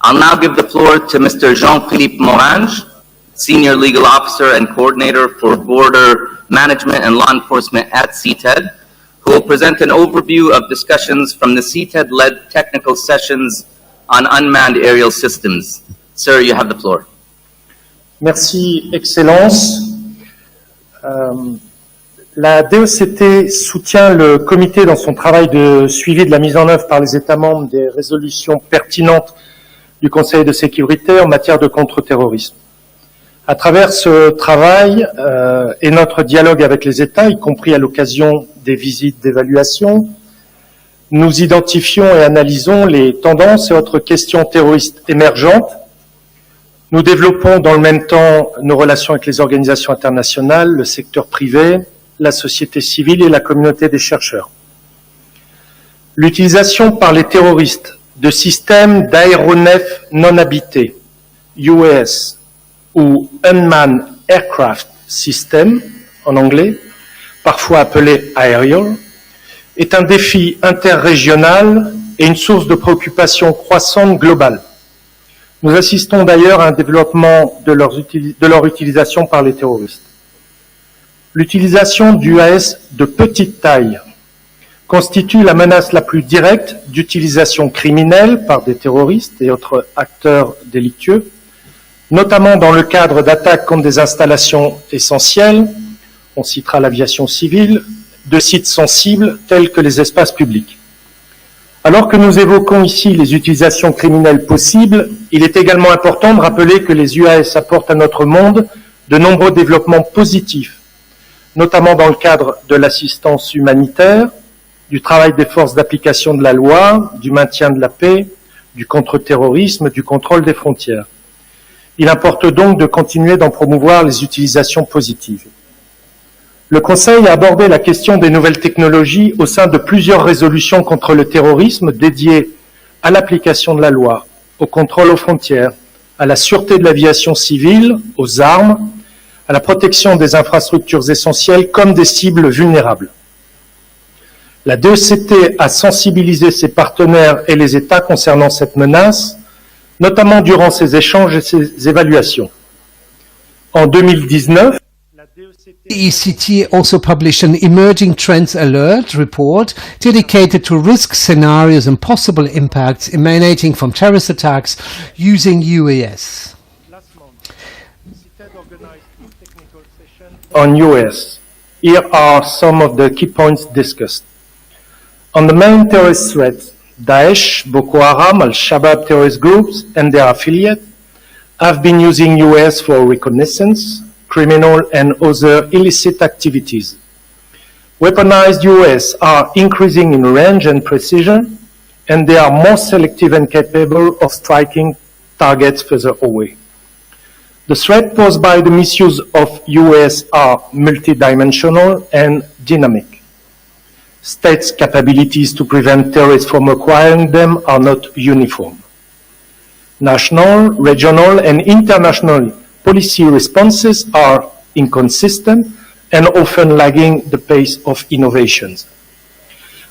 I'll now give the floor to Mr. Jean-Philippe Morange, Senior Legal Officer and Coordinator for Border Management and Law Enforcement at CTED, who will present an overview of discussions from the CTED-led technical sessions on unmanned aerial systems. Sir, you have the floor. Merci, Excellence. La DECT soutient le comité dans son travail de suivi de la mise en œuvre par les États membres des résolutions pertinentes du Conseil de sécurité en matière de contre-terrorisme. À travers ce travail et notre dialogue avec les États, y compris à l'occasion des visites d'évaluation, nous identifions et analysons les tendances et autres questions terroristes émergentes. Nous développons dans le même temps nos relations avec les organisations internationales, le secteur privé, la société civile et la communauté des chercheurs. L'utilisation par les terroristes de systèmes d'aéronefs non habités, UAS, ou Unmanned Aircraft System, en anglais, parfois appelé aerial, est un défi interrégional et une source de préoccupation croissante globale. Nous assistons d'ailleurs à un développement de leur utilisation par les terroristes. L'utilisation d'UAS de petite taille constitue la menace la plus directe d'utilisation criminelle par des terroristes et autres acteurs délictueux, notamment dans le cadre d'attaques contre des installations essentielles, on citera l'aviation civile, de sites sensibles tels que les espaces publics. Alors que nous évoquons ici les utilisations criminelles possibles, il est également important de rappeler que les UAS apportent à notre monde de nombreux développements positifs, notamment dans le cadre de l'assistance humanitaire, du travail des forces d'application de la loi, du maintien de la paix, du contre-terrorisme, du contrôle des frontières. Il importe donc de continuer d'en promouvoir les utilisations positives. Le Conseil a abordé la question des nouvelles technologies au sein de plusieurs résolutions contre le terrorisme dédiées à l'application de la loi, au contrôle aux frontières, à la sûreté de l'aviation civile, aux armes, à la protection des infrastructures essentielles comme des cibles vulnérables. La DECT a sensibilisé ses partenaires et les États concernant cette menace, notamment durant ses échanges et ses évaluations. En 2019, the ECT also published an Emerging Trends Alert report dedicated to risk scenarios and possible impacts emanating from terrorist attacks using UAS. On UAS, here are some of the key points discussed. On the main terrorist threats, Daesh, Boko Haram, Al-Shabaab terrorist groups and their affiliates have been using UAS for reconnaissance, criminal and other illicit activities. Weaponized UAS are increasing in range and precision, and they are more selective and capable of striking targets further away. The threat posed by the misuse of UAS are multidimensional and dynamic. States' capabilities to prevent terrorists from acquiring them are not uniform. National, regional, and international policy responses are inconsistent and often lagging the pace of innovations.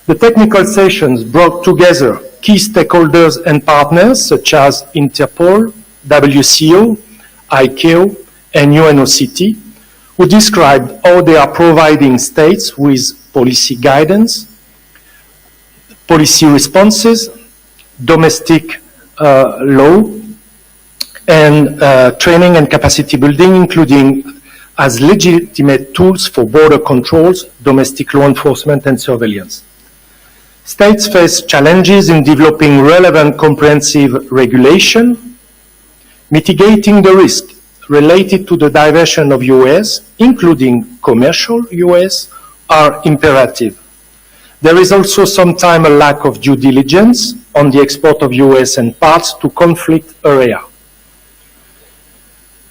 The technical sessions brought together key stakeholders and partners such as Interpol, WCO, ICAO, and UNOCT, who described how they are providing states with policy guidance, policy responses, domestic law, and training and capacity building, including as legitimate tools for border controls, domestic law enforcement, and surveillance. States face challenges in developing relevant comprehensive regulation, mitigating the risk related to the diversion of UAS, including commercial UAS, are imperative. There is also sometimes a lack of due diligence on the export of UAS and parts to conflict area.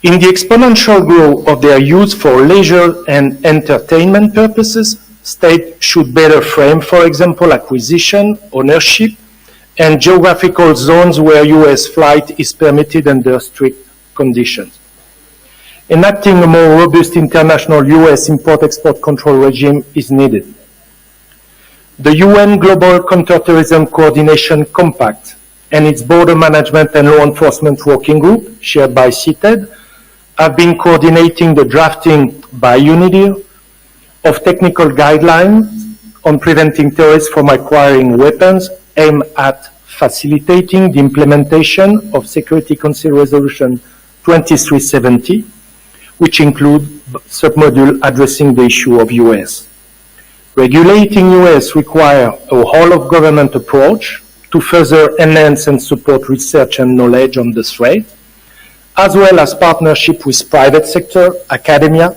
In the exponential growth of their use for leisure and entertainment purposes, states should better frame, for example, acquisition, ownership, and geographical zones where UAS flight is permitted under strict conditions. Enacting a more robust international UAS import-export control regime is needed. The UN Global Counter-Terrorism Coordination Compact and its Border Management and Law Enforcement Working Group, chaired by CTED, have been coordinating the drafting by UNIDIR of technical guidelines on preventing terrorists from acquiring weapons aimed at facilitating the implementation of Security Council Resolution 2370, which include submodule addressing the issue of US. Regulating US require a whole-of-government approach to further enhance and support research and knowledge on the threat, as well as partnership with private sector, academia,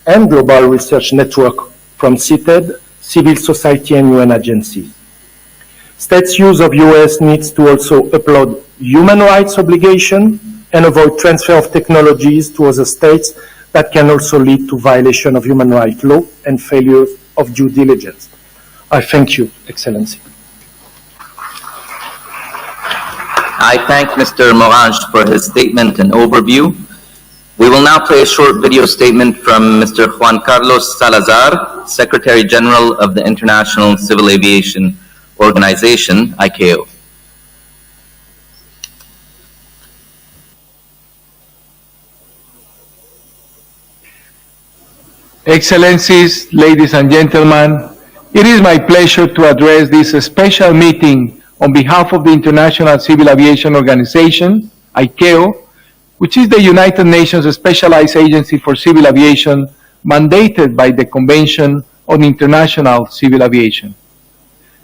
and global research network from CTED, civil society, and UN agencies. States' use of US needs to also upload human rights obligation and avoid transfer of technologies to other states that can also lead to violation of human rights law and failure of due diligence. I thank you, Excellency. I thank Mr. Morange for his statement and overview. We will now play a short video statement from Mr. Juan Carlos Salazar, Secretary General of the International Civil Aviation Organization, ICAO. Excellencies, ladies and gentlemen, it is my pleasure to address this special meeting on behalf of the International Civil Aviation Organization, ICAO, which is the United Nations Specialized Agency for Civil Aviation mandated by the Convention on International Civil Aviation.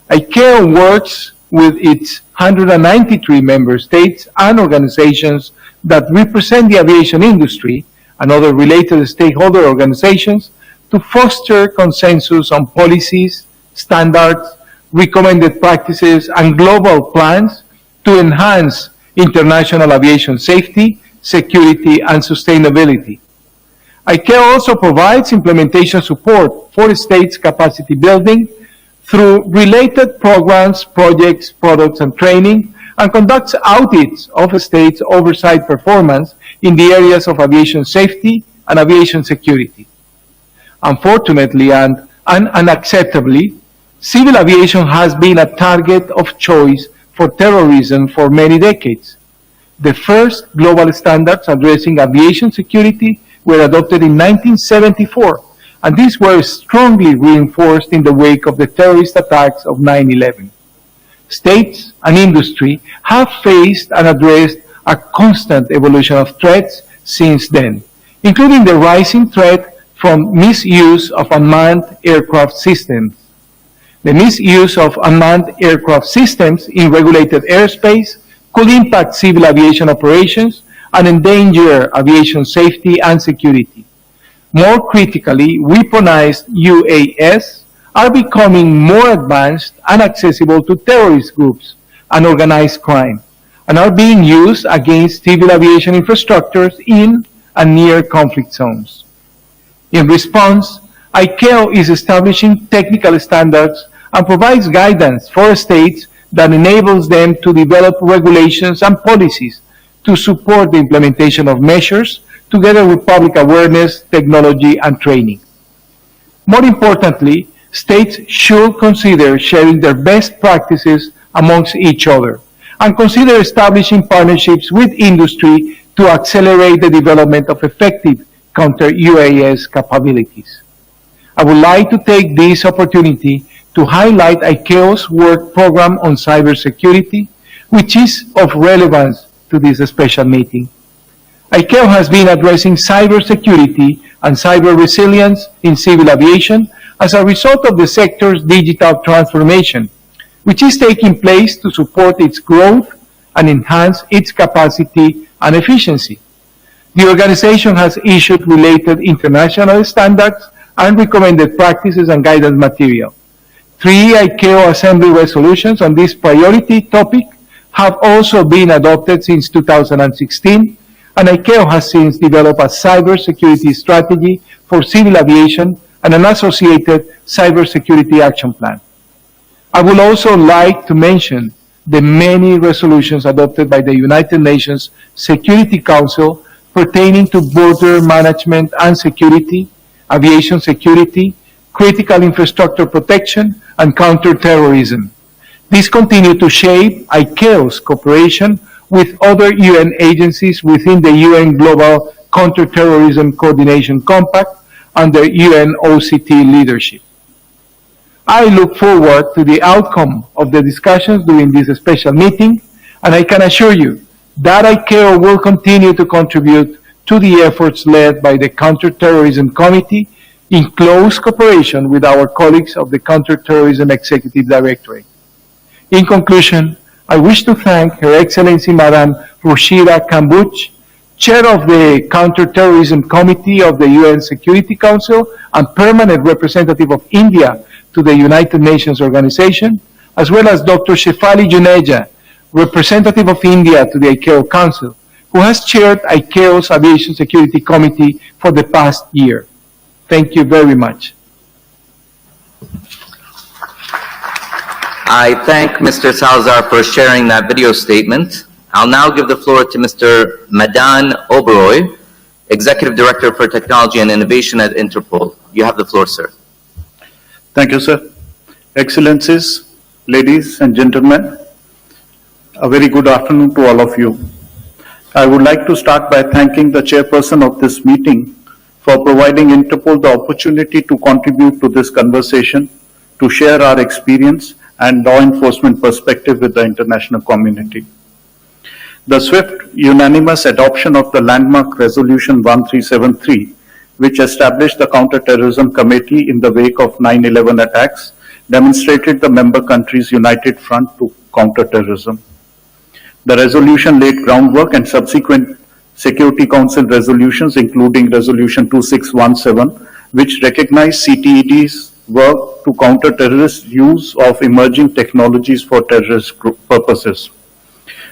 ICAO works with its 193 member states and organizations that represent the aviation industry and other related stakeholder organizations to foster consensus on policies, standards, recommended practices, and global plans to enhance international aviation safety, security, and sustainability. ICAO also provides implementation support for states' capacity building through related programs, projects, products, and training, and conducts audits of states' oversight performance in the areas of aviation safety and aviation security. Unfortunately and unacceptably, civil aviation has been a target of choice for terrorism for many decades. The first global standards addressing aviation security were adopted in 1974, and these were strongly reinforced in the wake of the terrorist attacks of 9/11. States and industry have faced and addressed a constant evolution of threats since then, including the rising threat from misuse of unmanned aircraft systems. The misuse of unmanned aircraft systems in regulated airspace could impact civil aviation operations and endanger aviation safety and security. More critically, weaponized UAS are becoming more advanced and accessible to terrorist groups and organized crime, and are being used against civil aviation infrastructures in and near conflict zones. In response, ICAO is establishing technical standards and provides guidance for states that enables them to develop regulations and policies to support the implementation of measures together with public awareness, technology, and training. More importantly, states should consider sharing their best practices amongst each other and consider establishing partnerships with industry to accelerate the development of effective counter-UAS capabilities. I would like to take this opportunity to highlight ICAO's work program on cybersecurity, which is of relevance to this special meeting. ICAO has been addressing cybersecurity and cyber resilience in civil aviation as a result of the sector's digital transformation, which is taking place to support its growth and enhance its capacity and efficiency. The organization has issued related international standards and recommended practices and guidance material. 3 ICAO Assembly resolutions on this priority topic have also been adopted since 2016, and ICAO has since developed a cybersecurity strategy for civil aviation and an associated cybersecurity action plan. I would also like to mention the many resolutions adopted by the United Nations Security Council pertaining to border management and security, aviation security, critical infrastructure protection, and counterterrorism. These continue to shape ICAO's cooperation with other UN agencies within the UN Global Counter-Terrorism Coordination Compact under UN OCT leadership. I look forward to the outcome of the discussions during this special meeting, and I can assure you that ICAO will continue to contribute to the efforts led by the Counter-Terrorism Committee in close cooperation with our colleagues of the Counter-Terrorism Executive Directorate. In conclusion, I wish to thank Her Excellency Madam Rushida Kambuch, Chair of the Counter-Terrorism Committee of the UN Security Council and Permanent Representative of India to the United Nations Organization, as well as Dr. Shefali Juneja, Representative of India to the ICAO Council, who has chaired ICAO's Aviation Security Committee for the past year. Thank you very much. I thank Mr. Salazar for sharing that video statement. I'll now give the floor to Mr. Madan Oberoi, Executive Director for Technology and Innovation at Interpol. You have the floor, sir. Thank you, sir. Excellencies, ladies and gentlemen, a very good afternoon to all of you. I would like to start by thanking the chairperson of this meeting for providing Interpol the opportunity to contribute to this conversation, to share our experience and law enforcement perspective with the international community. The swift, unanimous adoption of the landmark Resolution 1373, which established the Counter-Terrorism Committee in the wake of 9/11 attacks, demonstrated the member countries' united front to counter-terrorism. The resolution laid groundwork and subsequent Security Council resolutions, including Resolution 2617, which recognized CTED's work to counter terrorist use of emerging technologies for terrorist purposes.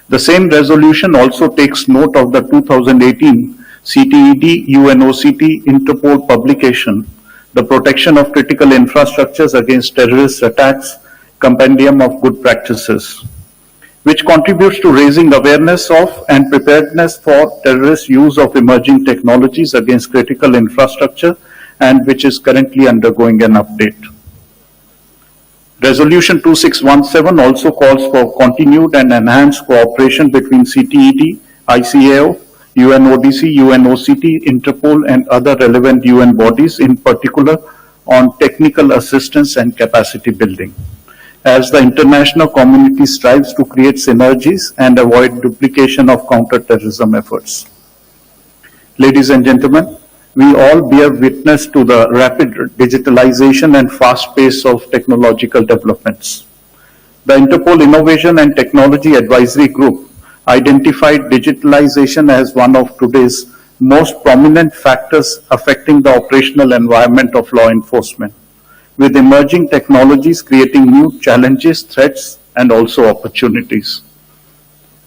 The same resolution also takes note of the 2018 CTED UNOCT Interpol publication, The Protection of Critical Infrastructures Against Terrorist Attacks, Compendium of Good Practices, which contributes to raising awareness of and preparedness for terrorist use of emerging technologies against critical infrastructure, and which is currently undergoing an update. Resolution 2617 also calls for continued and enhanced cooperation between CTED, ICAO, UNODC, UNOCT, Interpol, and other relevant UN bodies, in particular on technical assistance and capacity building, as the international community strives to create synergies and avoid duplication of counter-terrorism efforts. Ladies and gentlemen, we all bear witness to the rapid digitalization and fast pace of technological developments. The Interpol Innovation and Technology Advisory Group identified digitalization as one of today's most prominent factors affecting the operational environment of law enforcement, with emerging technologies creating new challenges, threats, and also opportunities.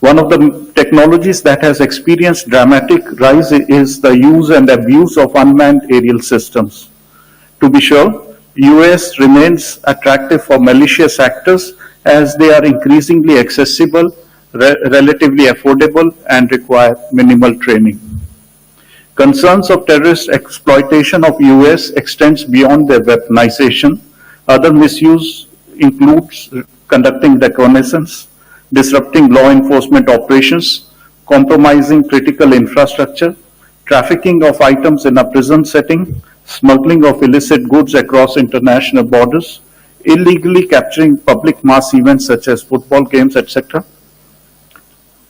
One of the technologies that has experienced dramatic rise is the use and abuse of unmanned aerial systems. To be sure, US remains attractive for malicious actors as they are increasingly accessible, relatively affordable, and require minimal training. Concerns of terrorist exploitation of US extends beyond their weaponization. Other misuse includes conducting reconnaissance, disrupting law enforcement operations, compromising critical infrastructure, trafficking of items in a prison setting, smuggling of illicit goods across international borders, illegally capturing public mass events such as football games, etc.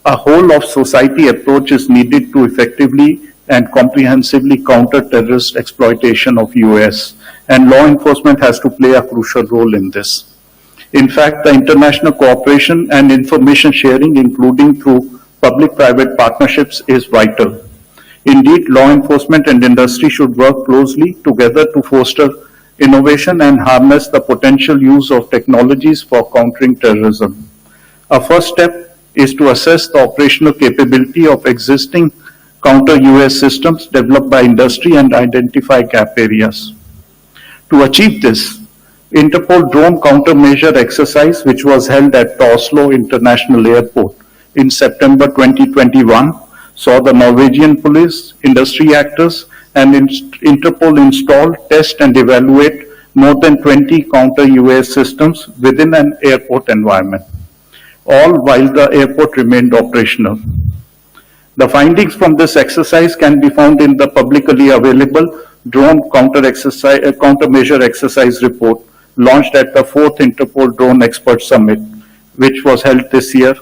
A whole of society approach is needed to effectively and comprehensively counter terrorist exploitation of US, and law enforcement has to play a crucial role in this. In fact, the international cooperation and information sharing, including through public-private partnerships, is vital. Indeed, law enforcement and industry should work closely together to foster innovation and harness the potential use of technologies for countering terrorism. A first step is to assess the operational capability of existing counter-US systems developed by industry and identify gap areas. To achieve this, Interpol drone countermeasure exercise, which was held at the Oslo International Airport in September 2021, saw the Norwegian police, industry actors, and Interpol install, test, and evaluate more than 20 counter-UAS systems within an airport environment, all while the airport remained operational. The findings from this exercise can be found in the publicly available Drone Countermeasure Exercise Report launched at the 4th Interpol Drone Expert Summit, which was held this year.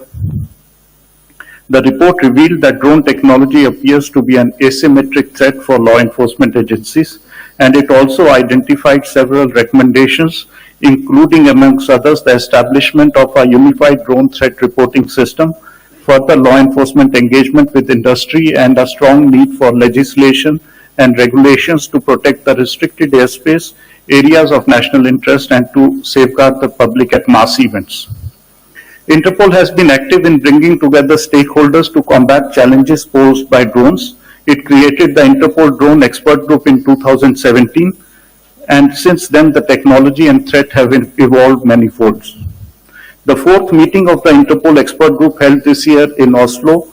The report revealed that drone technology appears to be an asymmetric threat for law enforcement agencies, and it also identified several recommendations, including, amongst others, the establishment of a unified drone threat reporting system, further law enforcement engagement with industry, and a strong need for legislation and regulations to protect the restricted airspace, areas of national interest, and to safeguard the public at mass events. Interpol has been active in bringing together stakeholders to combat challenges posed by drones. It created the Interpol Drone Expert Group in 2017, and since then the technology and threat have evolved manifold. The fourth meeting of the Interpol Expert Group held this year in Oslo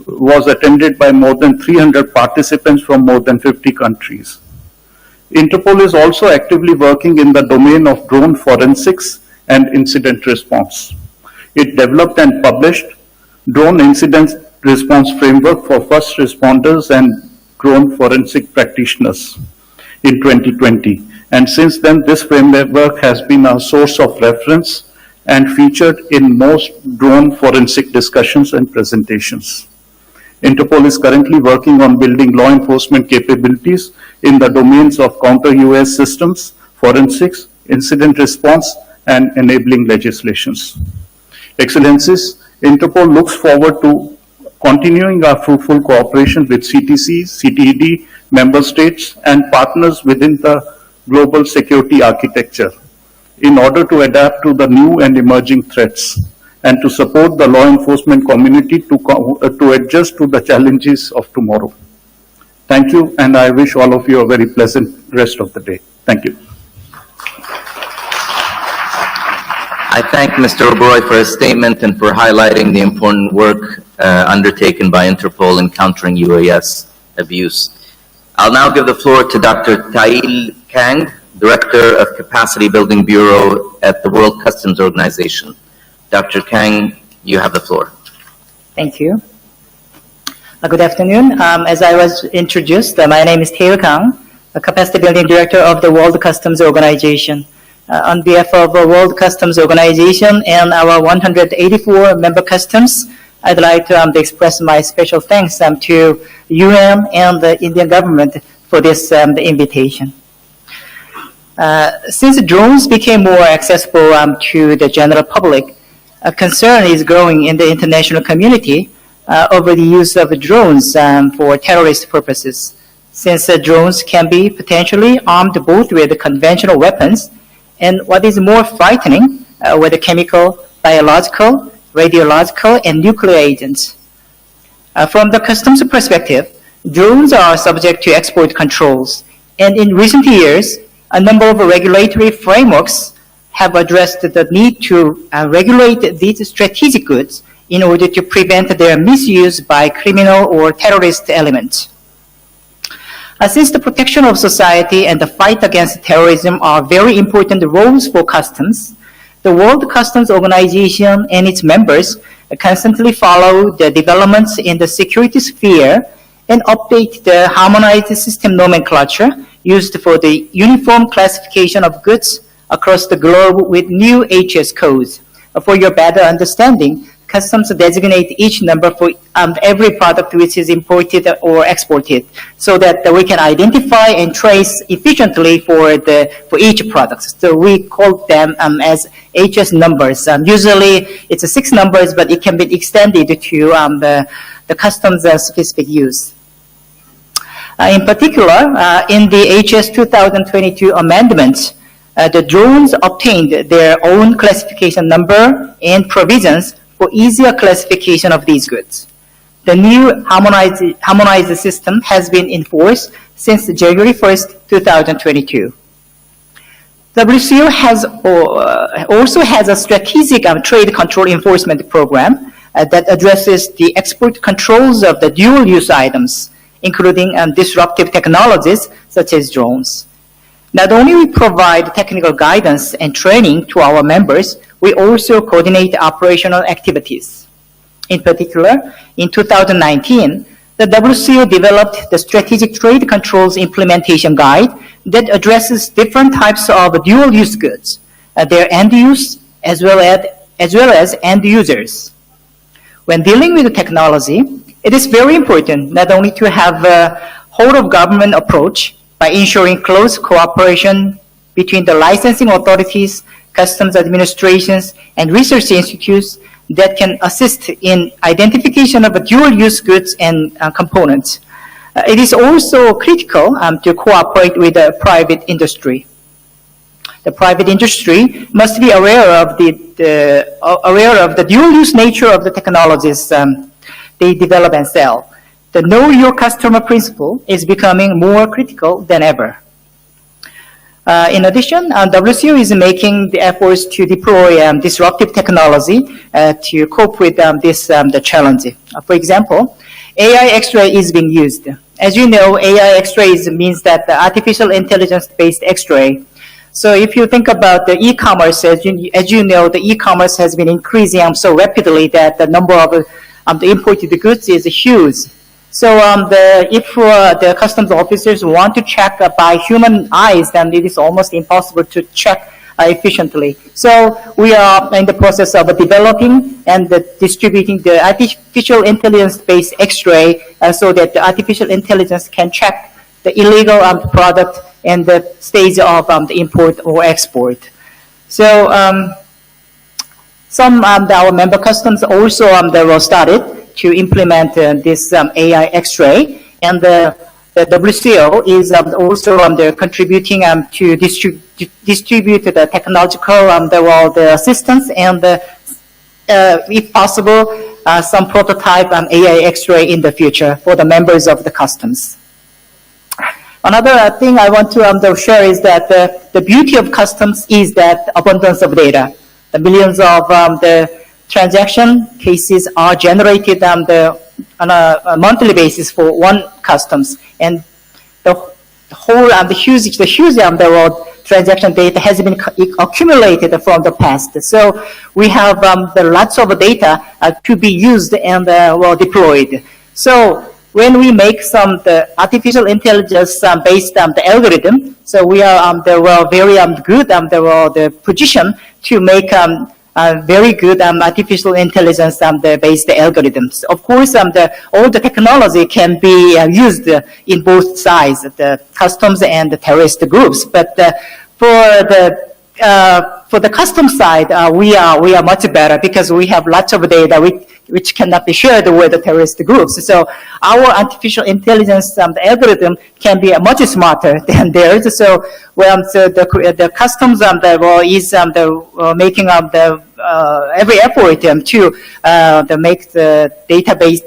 was attended by more than 300 participants from more than 50 countries. Interpol is also actively working in the domain of drone forensics and incident response. It developed and published Drone Incident Response Framework for First Responders and Drone Forensic Practitioners in 2020. And since then, this framework has been a source of reference and featured in most drone forensic discussions and presentations. Interpol is currently working on building law enforcement capabilities in the domains of counter-UAS systems, forensics, incident response, and enabling legislations. Excellencies, Interpol looks forward to continuing our fruitful cooperation with CTC, CTED, member states, and partners within the global security architecture in order to adapt to the new and emerging threats and to support the law enforcement community to adjust to the challenges of tomorrow. Thank you, and I wish all of you a very pleasant rest of the day. Thank you. I thank Mr. Oberoi for his statement and for highlighting the important work undertaken by Interpol in countering UAS abuse. I'll now give the floor to Dr. Tail Kang, Director of Capacity Building Bureau at the World Customs Organization. Dr. Kang, you have the floor. Thank you. Good afternoon. As I was introduced, my name is Tail Kang, the Capacity Building Director of the World Customs Organization. On behalf of the World Customs Organization and our 184 member customs, I'd like to express my special thanks to UN and the Indian government for this invitation. Since drones became more accessible to the general public, a concern is growing in the international community over the use of drones for terrorist purposes, since drones can be potentially armed both with conventional weapons and what is more frightening, with chemical, biological, radiological, and nuclear agents. From the customs perspective, drones are subject to export controls, and in recent years, a number of regulatory frameworks have addressed the need to regulate these strategic goods in order to prevent their misuse by criminal or terrorist elements. Since the protection of society and the fight against terrorism are very important roles for customs, the World Customs Organization and its members constantly follow the developments in the security sphere and update the harmonized system nomenclature used for the uniform classification of goods across the globe with new HS codes. For your better understanding, customs designate each number for every product which is imported or exported, so that we can identify and trace efficiently for each product. So we call them as HS numbers. Usually it's 6 numbers, but it can be extended to the customs specific use. In particular, in the HS 2022 amendments, the drones obtained their own classification number and provisions for easier classification of these goods. The new harmonized system has been in force since January 1st, 2022. WCO also has a strategic trade control enforcement program that addresses the export controls of the dual-use items, including disruptive technologies such as drones. Not only we provide technical guidance and training to our members, we also coordinate operational activities. In particular, in 2019, the WCO developed the Strategic Trade Controls Implementation Guide that addresses different types of dual-use goods, their end use, as well as end users. When dealing with the technology, it is very important not only to have a whole-of-government approach by ensuring close cooperation between the licensing authorities, customs administrations, and research institutes that can assist in identification of dual-use goods and components. It is also critical to cooperate with the private industry. The private industry must be aware of the dual-use nature of the technologies they develop and sell. The know your customer principle is becoming more critical than ever. In addition, WCO is making the efforts to deploy disruptive technology to cope with the challenge. For example, AI X-ray is being used. As you know, AI X-rays means that the artificial intelligence-based X-ray. So if you think about the e-commerce, as you know, the e-commerce has been increasing so rapidly that the number of the imported goods is huge. So if the customs officers want to check by human eyes, then it is almost impossible to check efficiently. So we are in the process of developing and distributing the artificial intelligence-based X-ray so that the artificial intelligence can check the illegal product and the stage of the import or export. So some of our member customs also were started to implement this AI X-ray, and the WCO is also contributing to distribute the technological the assistance and if possible some prototype AI X-ray in the future for the members of the customs. Another thing I want to share is that the beauty of customs is that abundance of data. The millions of the transaction cases are generated on a monthly basis for one customs, and the whole the huge transaction data has been accumulated from the past. So we have lots of data to be used and deployed. So when we make the artificial intelligence based the algorithm, so we are very good the position to make very good artificial intelligence based algorithms. Of course, all the technology can be used in both sides, the customs and the terrorist groups. But for the customs side, we are much better because we have lots of data which cannot be shared with the terrorist groups. So our artificial intelligence algorithm can be much smarter than theirs. So the customs is making every effort to make the database,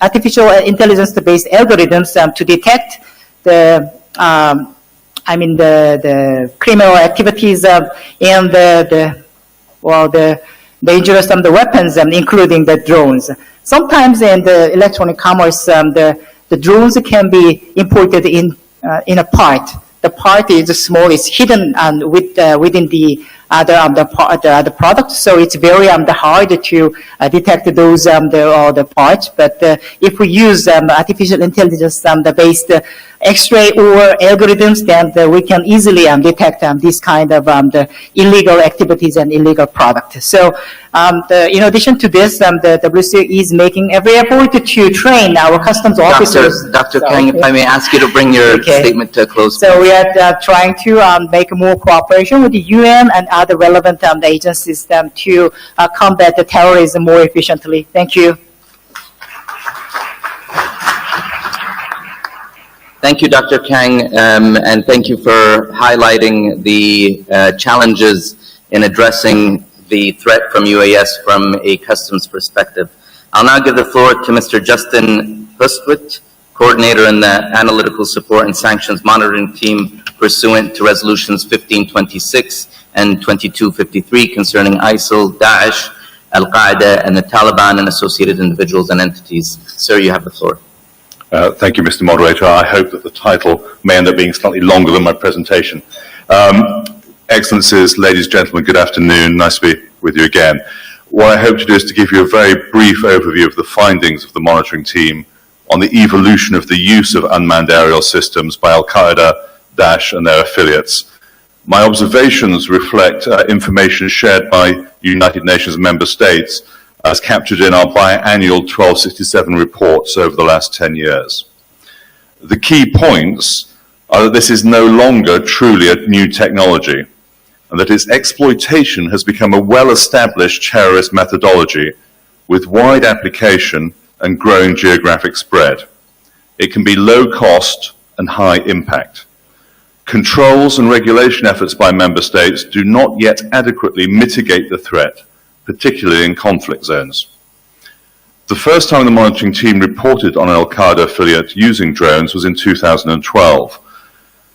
artificial intelligence-based algorithms to detect the criminal activities and the dangerous the weapons, including the drones. Sometimes in the electronic commerce, the drones can be imported in a part. The part is small, it's hidden within the other product, so it's very hard to detect those the parts. But if we use artificial intelligence based X-ray or algorithms, then we can easily detect this kind of the illegal activities and illegal product. So in addition to this, the WCO is making every effort to train our customs officers. Dr. Kang, if I may ask you to bring your statement to a close. So we are trying to make more cooperation with the UN and other relevant agencies to combat the terrorism more efficiently. Thank you. Thank you, Dr. Kang, and thank you for highlighting the challenges in addressing the threat from UAS from a customs perspective. I'll now give the floor to Mr. Justin Hustwit, coordinator in the Analytical Support and Sanctions Monitoring Team pursuant to Resolutions 1526 and 2253 concerning ISIL, Daesh, Al-Qaeda, and the Taliban and associated individuals and entities. Sir, you have the floor. Thank you, Mr. Moderator. I hope that the title may end up being slightly longer than my presentation. Excellencies, ladies and gentlemen, good afternoon. Nice to be with you again. What I hope to do is to give you a very brief overview of the findings of the monitoring team on the evolution of the use of unmanned aerial systems by Al-Qaeda, Daesh and their affiliates. My observations reflect information shared by United Nations member states as captured in our biannual 1267 reports over the last 10 years. The key points are that this is no longer truly a new technology, and that its exploitation has become a well-established terrorist methodology with wide application and growing geographic spread. It can be low cost and high impact. Controls and regulation efforts by member states do not yet adequately mitigate the threat, particularly in conflict zones. The first time the monitoring team reported on an Al-Qaeda affiliate using drones was in 2012.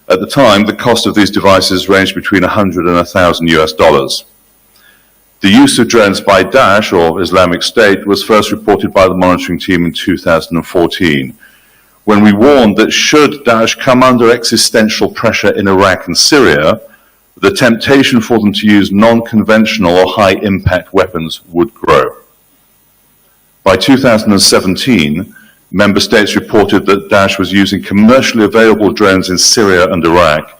At the time, the cost of these devices ranged between $100 and $1,000. The use of drones by Daesh, or Islamic State, was first reported by the monitoring team in 2014, when we warned that should Daesh come under existential pressure in Iraq and Syria, the temptation for them to use non-conventional or high-impact weapons would grow. By 2017, member states reported that Daesh was using commercially available drones in Syria and Iraq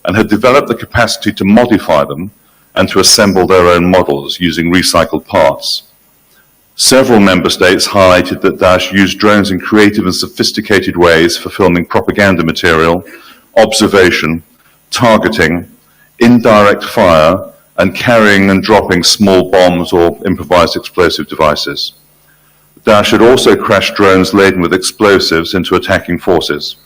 and had developed the capacity to modify them and to assemble their own models using recycled parts. Several member states highlighted that Daesh used drones in creative and sophisticated ways for filming propaganda material, observation, targeting, indirect fire, and carrying and dropping small bombs or improvised explosive devices. Daesh had also crashed drones laden with explosives into attacking forces.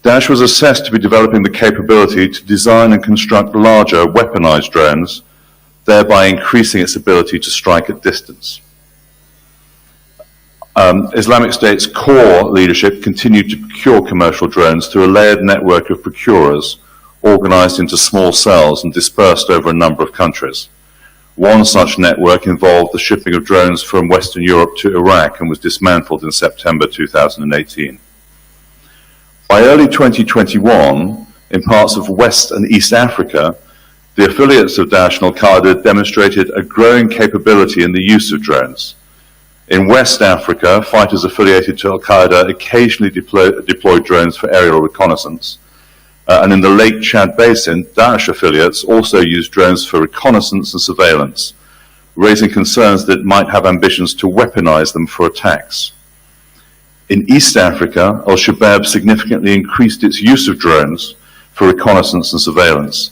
Daesh was assessed to be developing the capability to design and construct larger weaponized drones, thereby increasing its ability to strike at distance. Islamic State's core leadership continued to procure commercial drones through a layered network of procurers organized into small cells and dispersed over a number of countries. One such network involved the shipping of drones from Western Europe to Iraq and was dismantled in September 2018. By early 2021, in parts of West and East Africa, the affiliates of Daesh and Al-Qaeda demonstrated a growing capability in the use of drones. In West Africa, fighters affiliated to Al-Qaeda occasionally deployed drones for aerial reconnaissance. And in the Lake Chad Basin, Daesh affiliates also used drones for reconnaissance and surveillance, raising concerns that it might have ambitions to weaponize them for attacks. In East Africa, Al-Shabaab significantly increased its use of drones for reconnaissance and surveillance.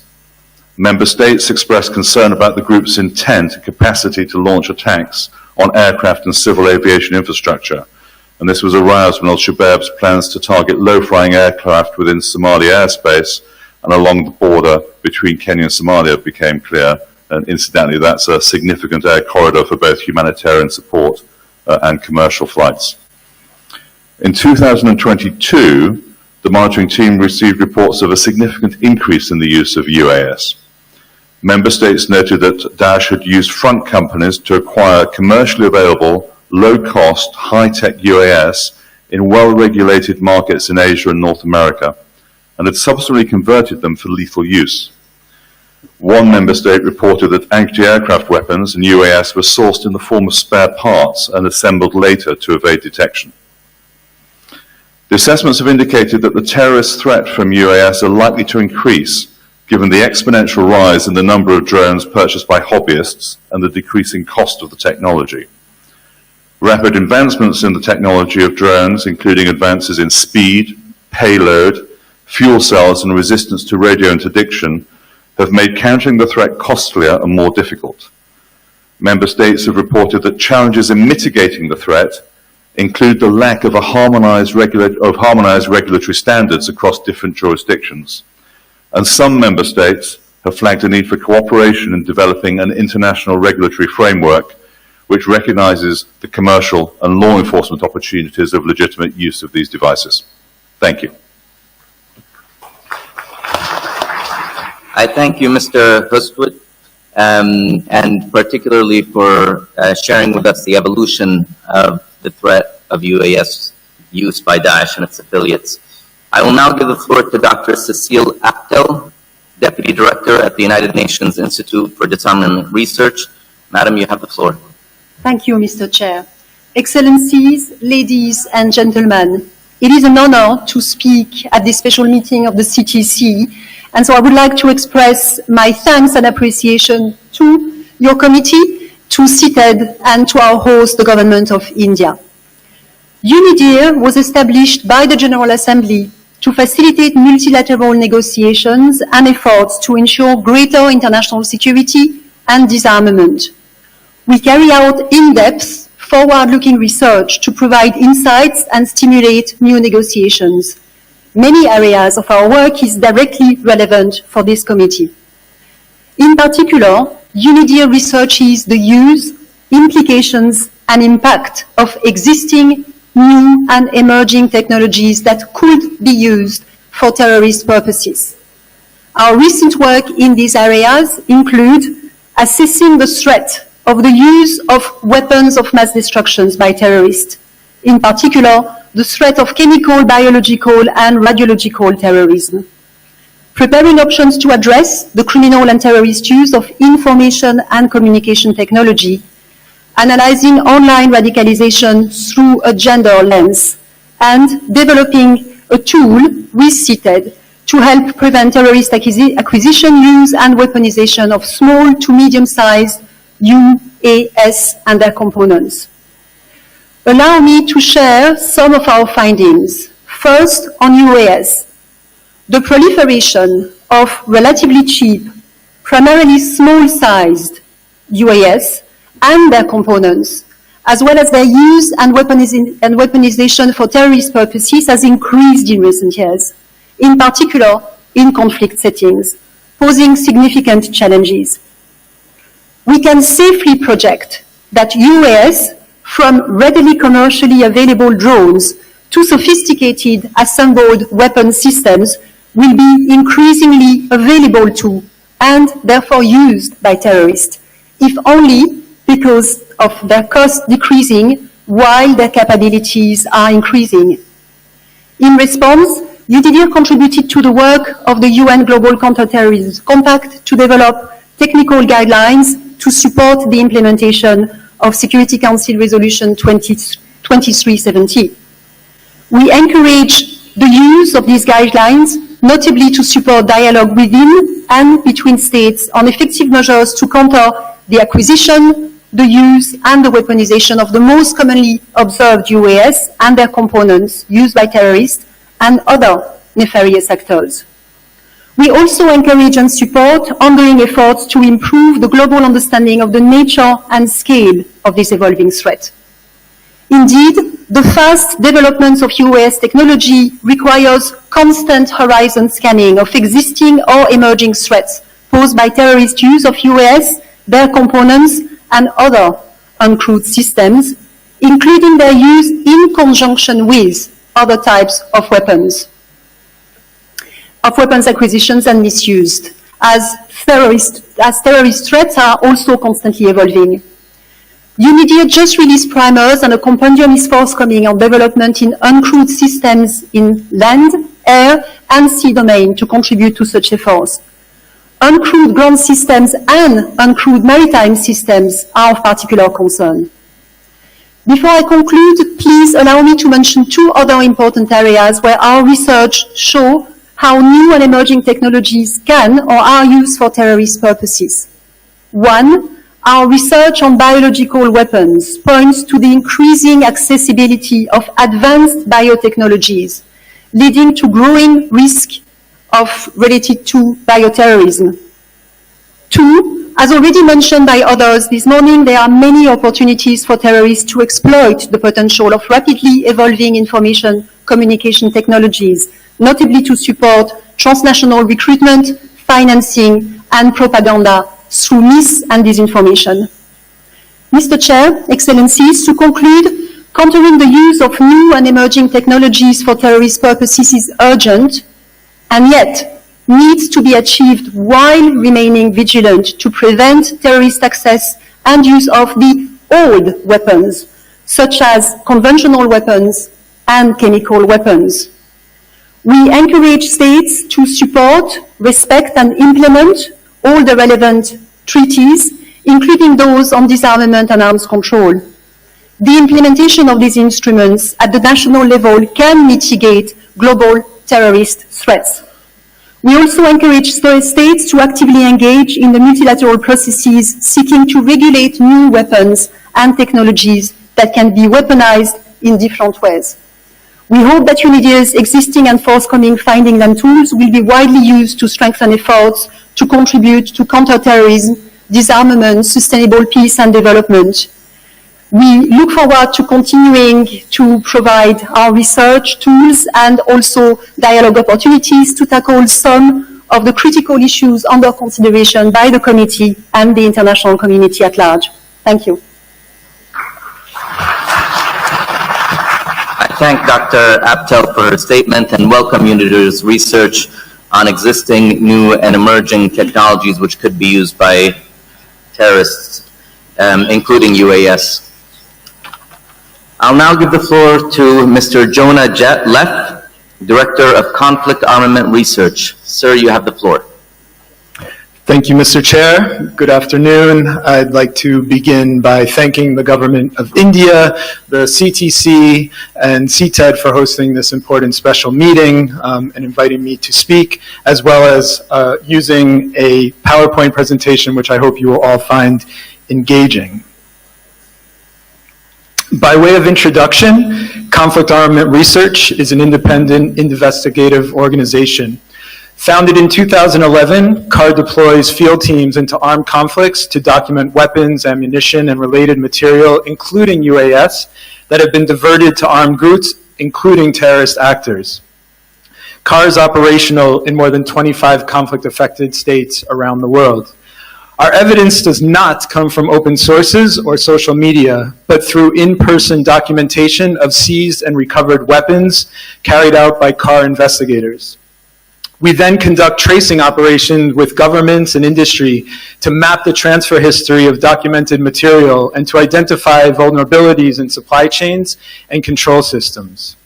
Member states expressed concern about the group's intent and capacity to launch attacks on aircraft and civil aviation infrastructure, and this was aroused when Al-Shabaab's plans to target low-flying aircraft within Somali airspace and along the border between Kenya and Somalia became clear, and incidentally that's a significant air corridor for both humanitarian support and commercial flights. In 2022, the monitoring team received reports of a significant increase in the use of UAS. Member states noted that Daesh had used front companies to acquire commercially available, low-cost, high-tech UAS in well-regulated markets in Asia and North America, and had subsequently converted them for lethal use. One member state reported that anti-aircraft weapons and UAS were sourced in the form of spare parts and assembled later to evade detection. The assessments have indicated that the terrorist threat from UAS are likely to increase given the exponential rise in the number of drones purchased by hobbyists and the decreasing cost of the technology. Rapid advancements in the technology of drones, including advances in speed, payload, fuel cells and resistance to radio interdiction, have made countering the threat costlier and more difficult. Member states have reported that challenges in mitigating the threat include the lack of harmonized regulatory standards across different jurisdictions. And some member states have flagged a need for cooperation in developing an international regulatory framework which recognizes the commercial and law enforcement opportunities of legitimate use of these devices. Thank you. I thank you, Mr. Hustwood, and particularly for sharing with us the evolution of the threat of UAS use by Daesh and its affiliates. I will now give the floor to Dr. Cecile Aptel, Deputy Director at the United Nations Institute for Disarmament Research. Madam, you have the floor. Thank you, Mr. Chair. Excellencies, ladies and gentlemen, it is an honor to speak at this special meeting of the CTC, and so I would like to express my thanks and appreciation to your committee, to CTED, and to our host, the Government of India. UNIDIR was established by the General Assembly to facilitate multilateral negotiations and efforts to ensure greater international security and disarmament. We carry out in-depth, forward-looking research to provide insights and stimulate new negotiations. Many areas of our work is directly relevant for this committee. In particular, UNIDIR researches the use, implications, and impact of existing, new, and emerging technologies that could be used for terrorist purposes. Our recent work in these areas include assessing the threat of the use of weapons of mass destruction by terrorists, in particular, the threat of chemical, biological, and radiological terrorism. Preparing options to address the criminal and terrorist use of information and communication technology, analyzing online radicalization through a gender lens, and developing a tool with CTED to help prevent terrorist acquisition, use, and weaponization of small to medium-sized UAS and their components. Allow me to share some of our findings. First, on UAS. The proliferation of relatively cheap, primarily small-sized UAS and their components, as well as their use and weaponization for terrorist purposes, has increased in recent years, in particular in conflict settings, posing significant challenges. We can safely project that UAS, from readily commercially available drones to sophisticated assembled weapon systems, will be increasingly available to and therefore used by terrorists, if only because of their cost decreasing while their capabilities are increasing. In response, UDDR contributed to the work of the UN Global Counter-Terrorism Compact to develop technical guidelines to support the implementation of Security Council Resolution 2370. We encourage the use of these guidelines, notably to support dialogue within and between states on effective measures to counter the acquisition, the use, and the weaponization of the most commonly observed UAS and their components used by terrorists and other nefarious actors. We also encourage and support ongoing efforts to improve the global understanding of the nature and scale of this evolving threat. Indeed, the fast development of UAS technology requires constant horizon scanning of existing or emerging threats posed by terrorist use of UAS, their components, and other uncrewed systems, including their use in conjunction with other types of weapons acquisitions and misused, as terrorist threats are also constantly evolving. UNIDIR just released primers, and a compendium is forthcoming on development in uncrewed systems in land, air, and sea domain to contribute to such efforts. Uncrewed ground systems and uncrewed maritime systems are of particular concern. Before I conclude, please allow me to mention two other important areas where our research shows how new and emerging technologies can or are used for terrorist purposes. One, our research on biological weapons points to the increasing accessibility of advanced biotechnologies, leading to growing risk related to bioterrorism. Two, as already mentioned by others this morning, there are many opportunities for terrorists to exploit the potential of rapidly evolving information communication technologies, notably to support transnational recruitment, financing, and propaganda through mis- and disinformation. Mr. Chair, Excellencies, to conclude, countering the use of new and emerging technologies for terrorist purposes is urgent, and yet needs to be achieved while remaining vigilant to prevent terrorist access and use of the old weapons, such as conventional weapons, and chemical weapons. We encourage states to support, respect, and implement all the relevant treaties, including those on disarmament and arms control. The implementation of these instruments at the national level can mitigate global terrorist threats. We also encourage states to actively engage in the multilateral processes seeking to regulate new weapons and technologies that can be weaponized in different ways. We hope that UNIDIR's existing and forthcoming findings and tools will be widely used to strengthen efforts to contribute to counterterrorism, disarmament, sustainable peace and development. We look forward to continuing to provide our research tools and also dialogue opportunities to tackle some of the critical issues under consideration by the committee and the international community at large. Thank you. I thank Dr. Aptel for her statement and welcome UNIDIR's research on existing, new, and emerging technologies which could be used by terrorists, including UAS. I'll now give the floor to Mr. Jonah Leff, Director of Conflict Armament Research. Sir, you have the floor. Thank you, Mr. Chair. Good afternoon. I'd like to begin by thanking the Government of India, the CTC, and CTED for hosting this important special meeting and inviting me to speak, as well as using a PowerPoint presentation, which I hope you will all find engaging. By way of introduction, Conflict Armament Research is an independent investigative organization. Founded in 2011, CAR deploys field teams into armed conflicts to document weapons, ammunition, and related material, including UAS, that have been diverted to armed groups, including terrorist actors. CAR is operational in more than 25 conflict-affected states around the world. Our evidence does not come from open sources or social media, but through in-person documentation of seized and recovered weapons carried out by CAR investigators. We then conduct tracing operations with governments and industry to map the transfer history of documented material and to identify vulnerabilities in supply chains and control systems.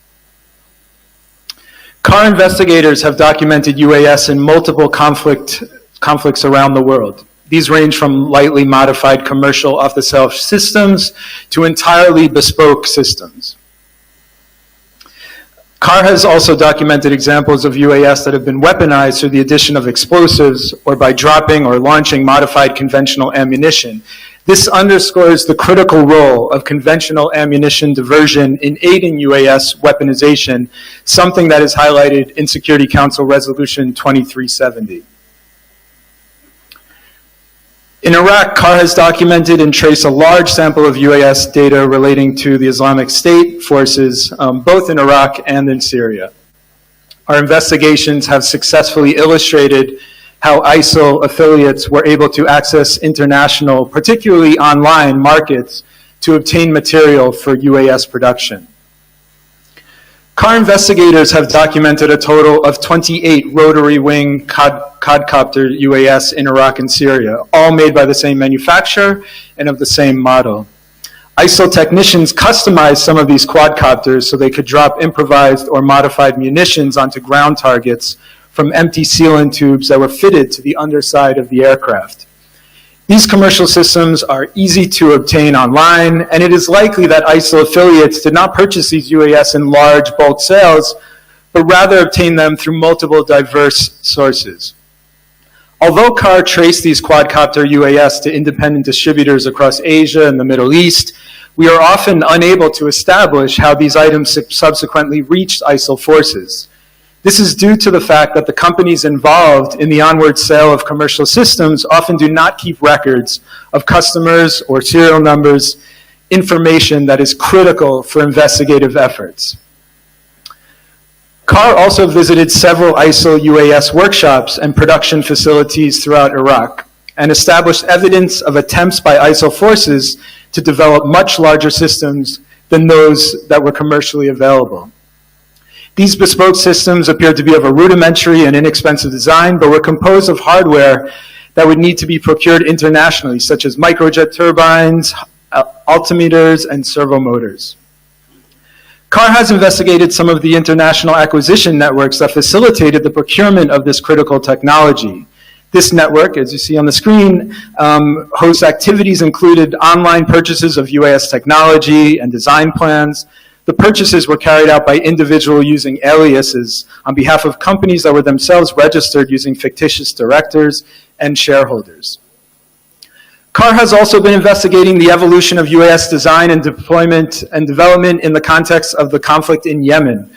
CAR investigators have documented UAS in multiple conflicts around the world. These range from lightly modified commercial off-the-shelf systems to entirely bespoke systems. CAR has also documented examples of UAS that have been weaponized through the addition of explosives or by dropping or launching modified conventional ammunition. This underscores the critical role of conventional ammunition diversion in aiding UAS weaponization, something that is highlighted in Security Council Resolution 2370. In Iraq, CAR has documented and traced a large sample of UAS data relating to the Islamic State forces, both in Iraq and in Syria. Our investigations have successfully illustrated how ISIL affiliates were able to access international, particularly online markets, to obtain material for UAS production. CAR investigators have documented a total of 28 rotary wing quadcopter UAS in Iraq and Syria, all made by the same manufacturer and of the same model. ISIL technicians customized some of these quadcopters so they could drop improvised or modified munitions onto ground targets from empty sealant tubes that were fitted to the underside of the aircraft. These commercial systems are easy to obtain online, and it is likely that ISIL affiliates did not purchase these UAS in large bulk sales, but rather obtain them through multiple diverse sources. Although CAR traced these quadcopter UAS to independent distributors across Asia and the Middle East, we are often unable to establish how these items subsequently reached ISIL forces. This is due to the fact that the companies involved in the onward sale of commercial systems often do not keep records of customers or serial numbers, information that is critical for investigative efforts. CAR also visited several ISIL UAS workshops and production facilities throughout Iraq and established evidence of attempts by ISIL forces to develop much larger systems than those that were commercially available. These bespoke systems appeared to be of a rudimentary and inexpensive design, but were composed of hardware that would need to be procured internationally, such as microjet turbines, altimeters, and servo motors. CAR has investigated some of the international acquisition networks that facilitated the procurement of this critical technology. This network, as you see on the screen, hosts activities included online purchases of UAS technology and design plans. The purchases were carried out by individuals using aliases on behalf of companies that were themselves registered using fictitious directors and shareholders. CAR has also been investigating the evolution of UAS design and deployment and development in the context of the conflict in Yemen.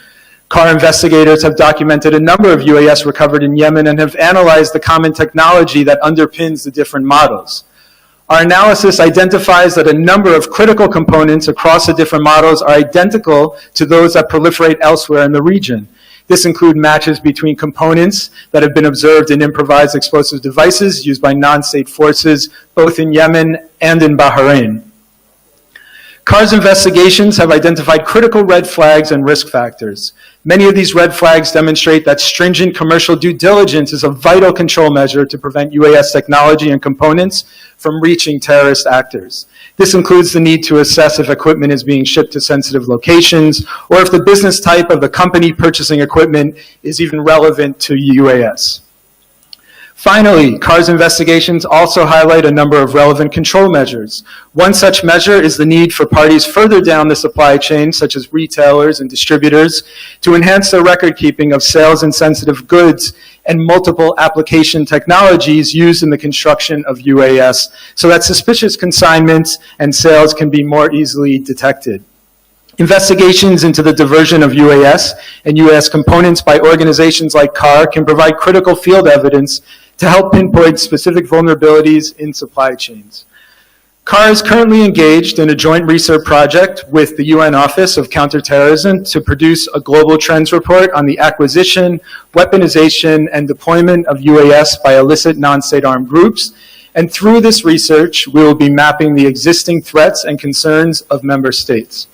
CAR investigators have documented a number of UAS recovered in Yemen and have analyzed the common technology that underpins the different models. Our analysis identifies that a number of critical components across the different models are identical to those that proliferate elsewhere in the region. This includes matches between components that have been observed in improvised explosive devices used by non-state forces, both in Yemen and in Bahrain. CAR's investigations have identified critical red flags and risk factors. Many of these red flags demonstrate that stringent commercial due diligence is a vital control measure to prevent UAS technology and components from reaching terrorist actors. This includes the need to assess if equipment is being shipped to sensitive locations, or if the business type of the company purchasing equipment is even relevant to UAS. Finally, CAR's investigations also highlight a number of relevant control measures. One such measure is the need for parties further down the supply chain, such as retailers and distributors, to enhance their record keeping of sales in sensitive goods and multiple application technologies used in the construction of UAS, so that suspicious consignments and sales can be more easily detected. Investigations into the diversion of UAS and UAS components by organizations like CAR can provide critical field evidence to help pinpoint specific vulnerabilities in supply chains. CAR is currently engaged in a joint research project with the UN Office of Counter-Terrorism to produce a global trends report on the acquisition, weaponization, and deployment of UAS by illicit non-state armed groups. And through this research, we will be mapping the existing threats and concerns of member states.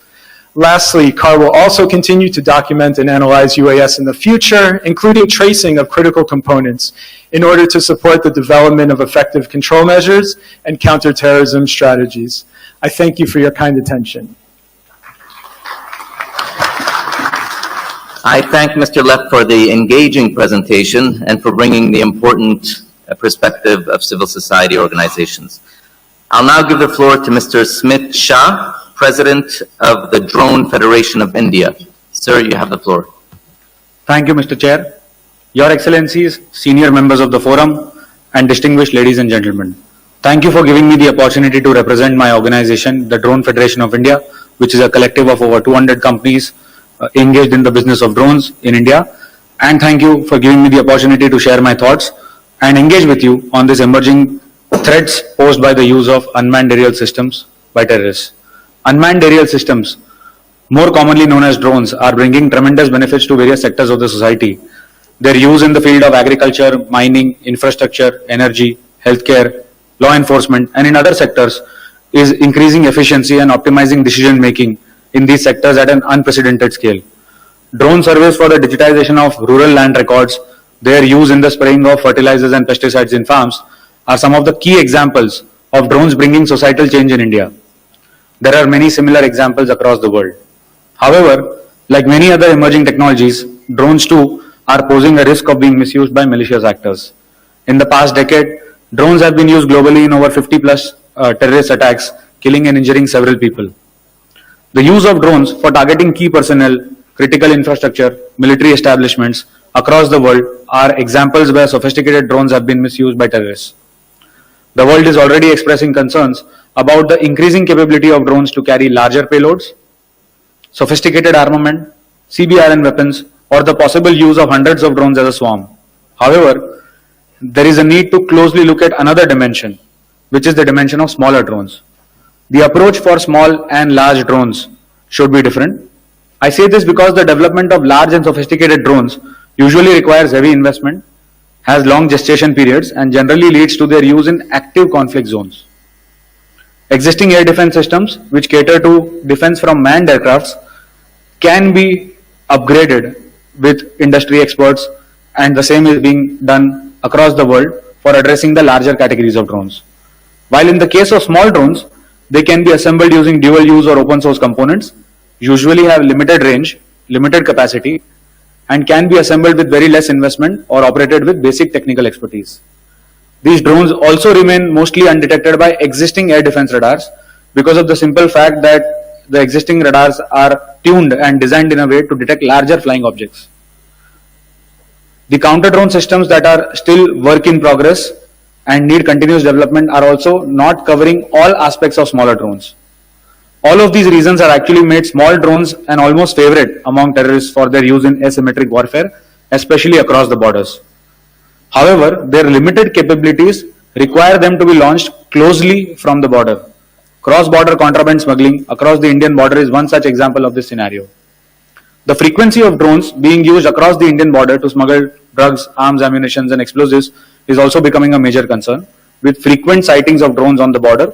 Lastly, CAR will also continue to document and analyze UAS in the future, including tracing of critical components, in order to support the development of effective control measures and counterterrorism strategies. I thank you for your kind attention. I thank Mr. Leff for the engaging presentation and for bringing the important perspective of civil society organizations. I'll now give the floor to Mr. Smit Shah, President of the Drone Federation of India. Sir, you have the floor. Thank you, Mr. Chair. Your Excellencies, senior members of the forum, and distinguished ladies and gentlemen. Thank you for giving me the opportunity to represent my organization, the Drone Federation of India, which is a collective of over 200 companies engaged in the business of drones in India. And thank you for giving me the opportunity to share my thoughts and engage with you on these emerging threats posed by the use of unmanned aerial systems by terrorists. Unmanned aerial systems, more commonly known as drones, are bringing tremendous benefits to various sectors of the society. Their use in the field of agriculture, mining, infrastructure, energy, healthcare, law enforcement, and in other sectors is increasing efficiency and optimizing decision making in these sectors at an unprecedented scale. Drone surveys for the digitization of rural land records, their use in the spraying of fertilizers and pesticides in farms are some of the key examples of drones bringing societal change in India. There are many similar examples across the world. However, like many other emerging technologies, drones too are posing a risk of being misused by malicious actors. In the past decade, drones have been used globally in over 50 plus terrorist attacks, killing and injuring several people. The use of drones for targeting key personnel, critical infrastructure, military establishments across the world are examples where sophisticated drones have been misused by terrorists. The world is already expressing concerns about the increasing capability of drones to carry larger payloads, sophisticated armament, CBRN weapons, or the possible use of hundreds of drones as a swarm. However, there is a need to closely look at another dimension, which is the dimension of smaller drones. The approach for small and large drones should be different. I say this because the development of large and sophisticated drones usually requires heavy investment, has long gestation periods, and generally leads to their use in active conflict zones. Existing air defense systems, which cater to defense from manned aircrafts, can be upgraded with industry experts, and the same is being done across the world for addressing the larger categories of drones. While in the case of small drones, they can be assembled using dual use or open source components, usually have limited range, limited capacity, and can be assembled with very less investment or operated with basic technical expertise. These drones also remain mostly undetected by existing air defense radars because of the simple fact that the existing radars are tuned and designed in a way to detect larger flying objects. The counter-drone systems that are still work in progress and need continuous development are also not covering all aspects of smaller drones. All of these reasons have actually made small drones an almost favorite among terrorists for their use in asymmetric warfare, especially across the borders. However, their limited capabilities require them to be launched closely from the border. Cross-border contraband smuggling across the Indian border is one such example of this scenario. The frequency of drones being used across the Indian border to smuggle drugs, arms, ammunition, and explosives is also becoming a major concern, with frequent sightings of drones on the border,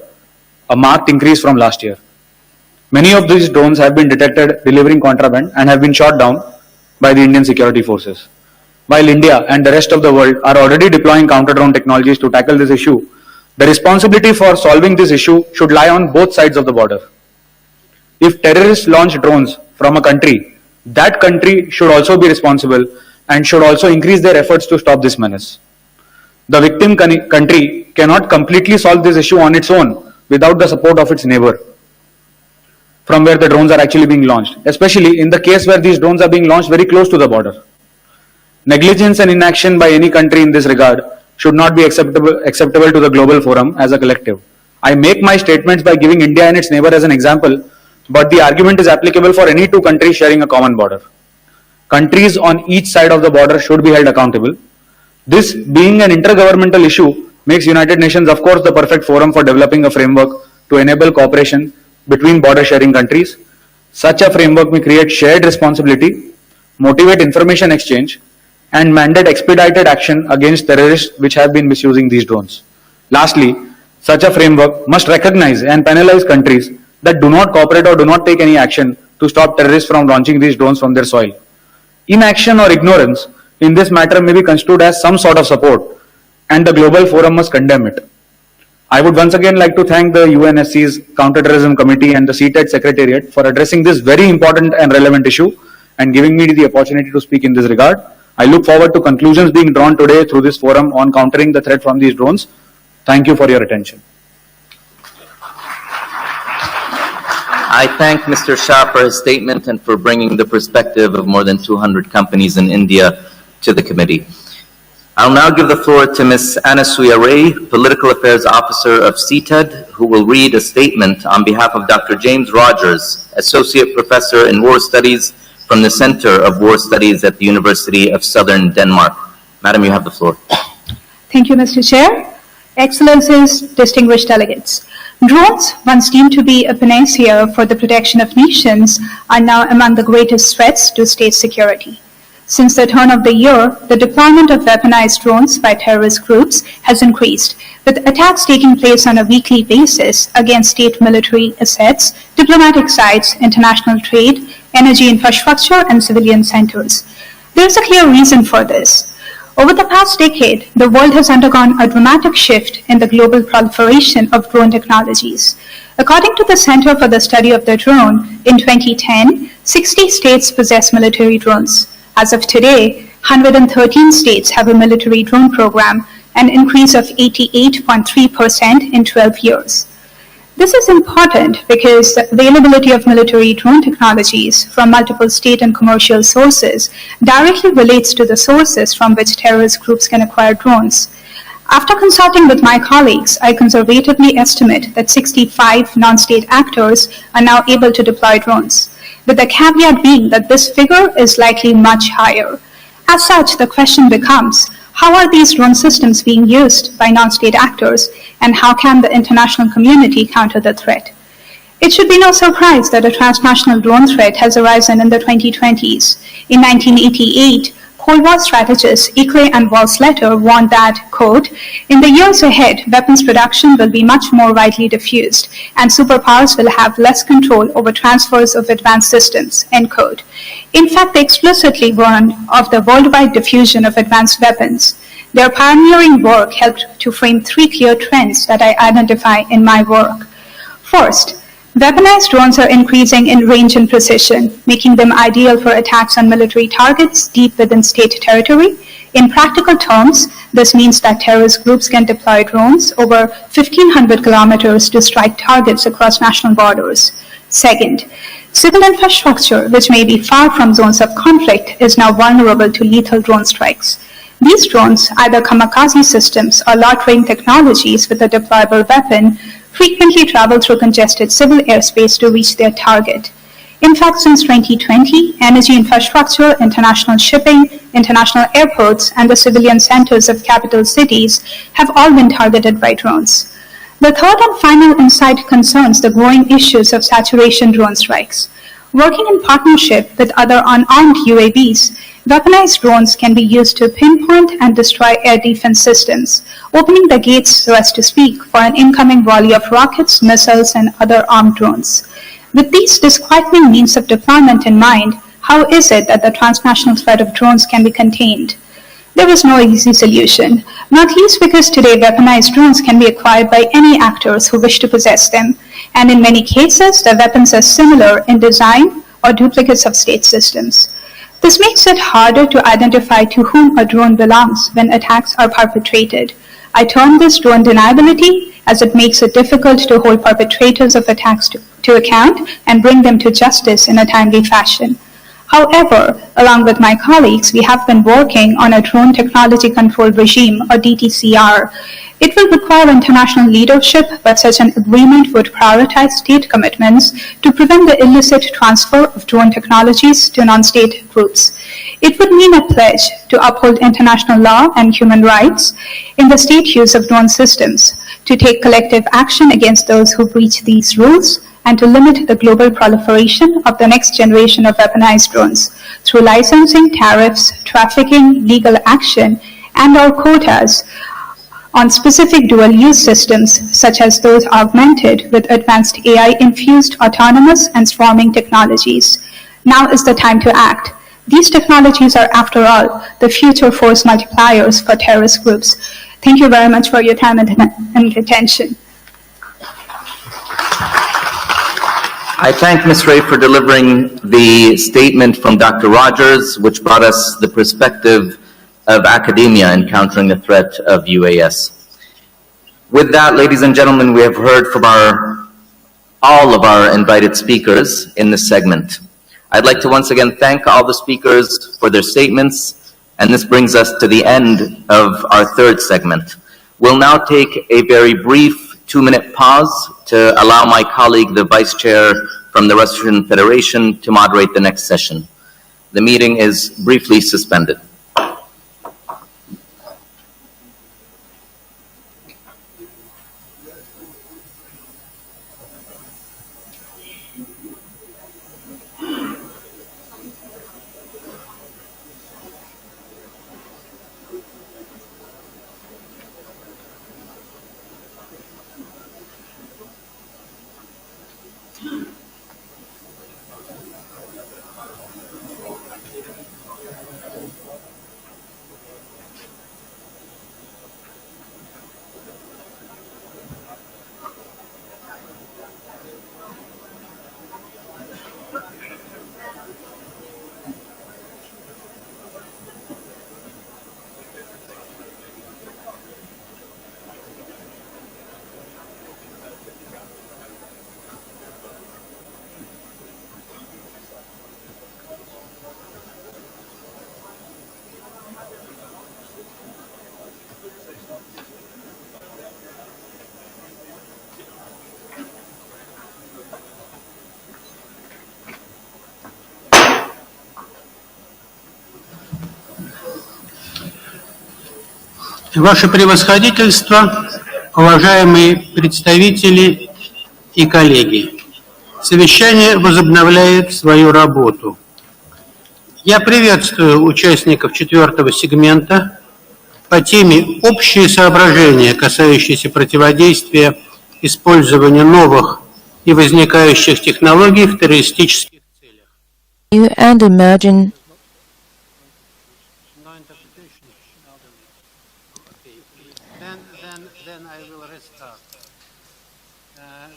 a marked increase from last year. Many of these drones have been detected delivering contraband and have been shot down by the Indian security forces. While India and the rest of the world are already deploying counter-drone technologies to tackle this issue, the responsibility for solving this issue should lie on both sides of the border. If terrorists launch drones from a country, that country should also be responsible and should also increase their efforts to stop this menace. The victim country cannot completely solve this issue on its own without the support of its neighbor from where the drones are actually being launched, especially in the case where these drones are being launched very close to the border. Negligence and inaction by any country in this regard should not be acceptable to the global forum as a collective. I make my statements by giving India and its neighbor as an example, but the argument is applicable for any two countries sharing a common border. Countries on each side of the border should be held accountable. This being an intergovernmental issue makes United Nations, of course, the perfect forum for developing a framework to enable cooperation between border sharing countries. Such a framework may create shared responsibility, motivate information exchange, and mandate expedited action against terrorists which have been misusing these drones. Lastly, such a framework must recognize and penalize countries that do not cooperate or do not take any action to stop terrorists from launching these drones from their soil. Inaction or ignorance in this matter may be construed as some sort of support, and the global forum must condemn it. I would once again like to thank the UNSC's Counter-Terrorism Committee and the CTC Secretariat for addressing this very important and relevant issue and giving me the opportunity to speak in this regard. I look forward to conclusions being drawn today through this forum on countering the threat from these drones. Thank you for your attention. I thank Mr. Shah for his statement and for bringing the perspective of more than 200 companies in India to the committee. I'll now give the floor to Ms. Anasuya Ray, Political Affairs Officer of CTED, who will read a statement on behalf of Dr. James Rogers, Associate Professor in War Studies from the Center of War Studies at the University of Southern Denmark. Madam, you have the floor. Thank you, Mr. Chair. Excellencies, distinguished delegates. Drones, once deemed to be a panacea for the protection of nations, are now among the greatest threats to state security. Since the turn of the year, the deployment of weaponized drones by terrorist groups has increased, with attacks taking place on a weekly basis against state military assets, diplomatic sites, international trade, energy infrastructure, and civilian centers. There is a clear reason for this. Over the past decade, the world has undergone a dramatic shift in the global proliferation of drone technologies. According to the Center for the Study of the Drone, in 2010, 60 states possess military drones. As of today, 113 states have a military drone program, an increase of 88.3% in 12 years. This is important because the availability of military drone technologies from multiple state and commercial sources directly relates to the sources from which terrorist groups can acquire drones. After consulting with my colleagues, I conservatively estimate that 65 non-state actors are now able to deploy drones, with the caveat being that this figure is likely much higher. As such, the question becomes, how are these drone systems being used by non-state actors, and how can the international community counter the threat? It should be no surprise that a transnational drone threat has arisen in the 2020s. In 1988, Cold War strategist Ickley and Walsletter warned that, quote, in the years ahead, weapons production will be much more widely diffused, and superpowers will have less control over transfers of advanced systems, end quote. In fact, they explicitly warned of the worldwide diffusion of advanced weapons. Their pioneering work helped to frame 3 clear trends that I identify in my work. First, Weaponized drones are increasing in range and precision, making them ideal for attacks on military targets deep within state territory. In practical terms, this means that terrorist groups can deploy drones over 1,500 kilometers to strike targets across national borders. Second, civil infrastructure, which may be far from zones of conflict, is now vulnerable to lethal drone strikes. These drones, either kamikaze systems or low-trained technologies with a deployable weapon, frequently travel through congested civil airspace to reach their target. In fact, since 2020, energy infrastructure, international shipping, international airports, and the civilian centers of capital cities have all been targeted by drones. The third and final insight concerns the growing issues of saturation drone strikes. Working in partnership with other unarmed UAVs, weaponized drones can be used to pinpoint and destroy air defense systems, opening the gates, so as to speak, for an incoming volley of rockets, missiles, and other armed drones. With these disquieting means of deployment in mind, how is it that the transnational threat of drones can be contained? There is no easy solution, not least because today weaponized drones can be acquired by any actors who wish to possess them, and in many cases the weapons are similar in design or duplicates of state systems. This makes it harder to identify to whom a drone belongs when attacks are perpetrated. I term this drone deniability, as it makes it difficult to hold perpetrators of attacks to account and bring them to justice in a timely fashion. However, along with my colleagues, we have been working on a Drone Technology Control Regime, or DTCR. It will require international leadership, but such an agreement would prioritize state commitments to prevent the illicit transfer of drone technologies to non-state groups. It would mean a pledge to uphold international law and human rights in the state use of drone systems, to take collective action against those who breach these rules, and to limit the global proliferation of the next generation of weaponized drones through licensing, tariffs, trafficking, legal action, and/or quotas on specific dual-use systems, such as those augmented with advanced AI-infused autonomous and swarming technologies. Now is the time to act. These technologies are, after all, the future force multipliers for terrorist groups. Thank you very much for your time and attention. I thank Ms. Ray for delivering the statement from Dr. Rogers, which brought us the perspective of academia in countering the threat of UAS. With that, ladies and gentlemen, we have heard from all of our invited speakers in this segment. I'd like to once again thank all the speakers for their statements, and this brings us to the end of our third segment. We'll now take a very brief 2-minute pause to allow my colleague, the Vice Chair from the Russian Federation, to moderate the next session. The meeting is briefly suspended. Ваше Превосходительство, уважаемые представители и коллеги, совещание возобновляет свою работу. Я приветствую участников четвертого сегмента по теме «Общие соображения, касающиеся противодействия использованию новых и возникающих технологий в террористических целях». And imagine Then I will restart.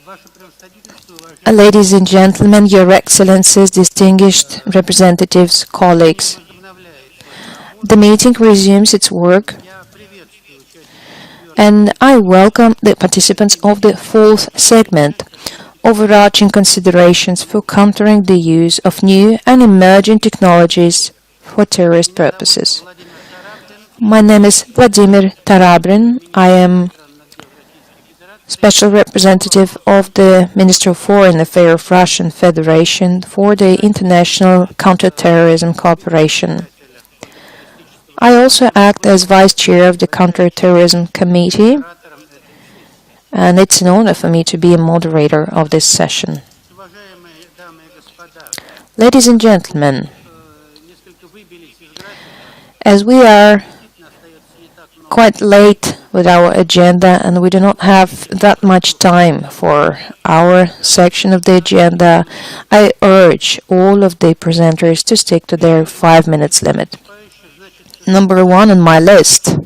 Ваше Превосходительство, Ladies and gentlemen, Your Excellencies, distinguished representatives, colleagues. The meeting resumes its work, and I welcome the participants of the fourth segment, Overarching Considerations for Countering the Use of New and Emerging Technologies for Terrorist Purposes. My name is Vladimir Tarabrin. I am Special Representative of the Minister of Foreign Affairs of Russian Federation for the International Counter-Terrorism Cooperation. I also act as Vice Chair of the Counter-Terrorism Committee, and it's an honor for me to be a moderator of this session. Ladies and gentlemen, as we are quite late with our agenda and we do not have that much time for our section of the agenda, I urge all of the presenters to stick to their 5 minutes limit. Number 1 on my list,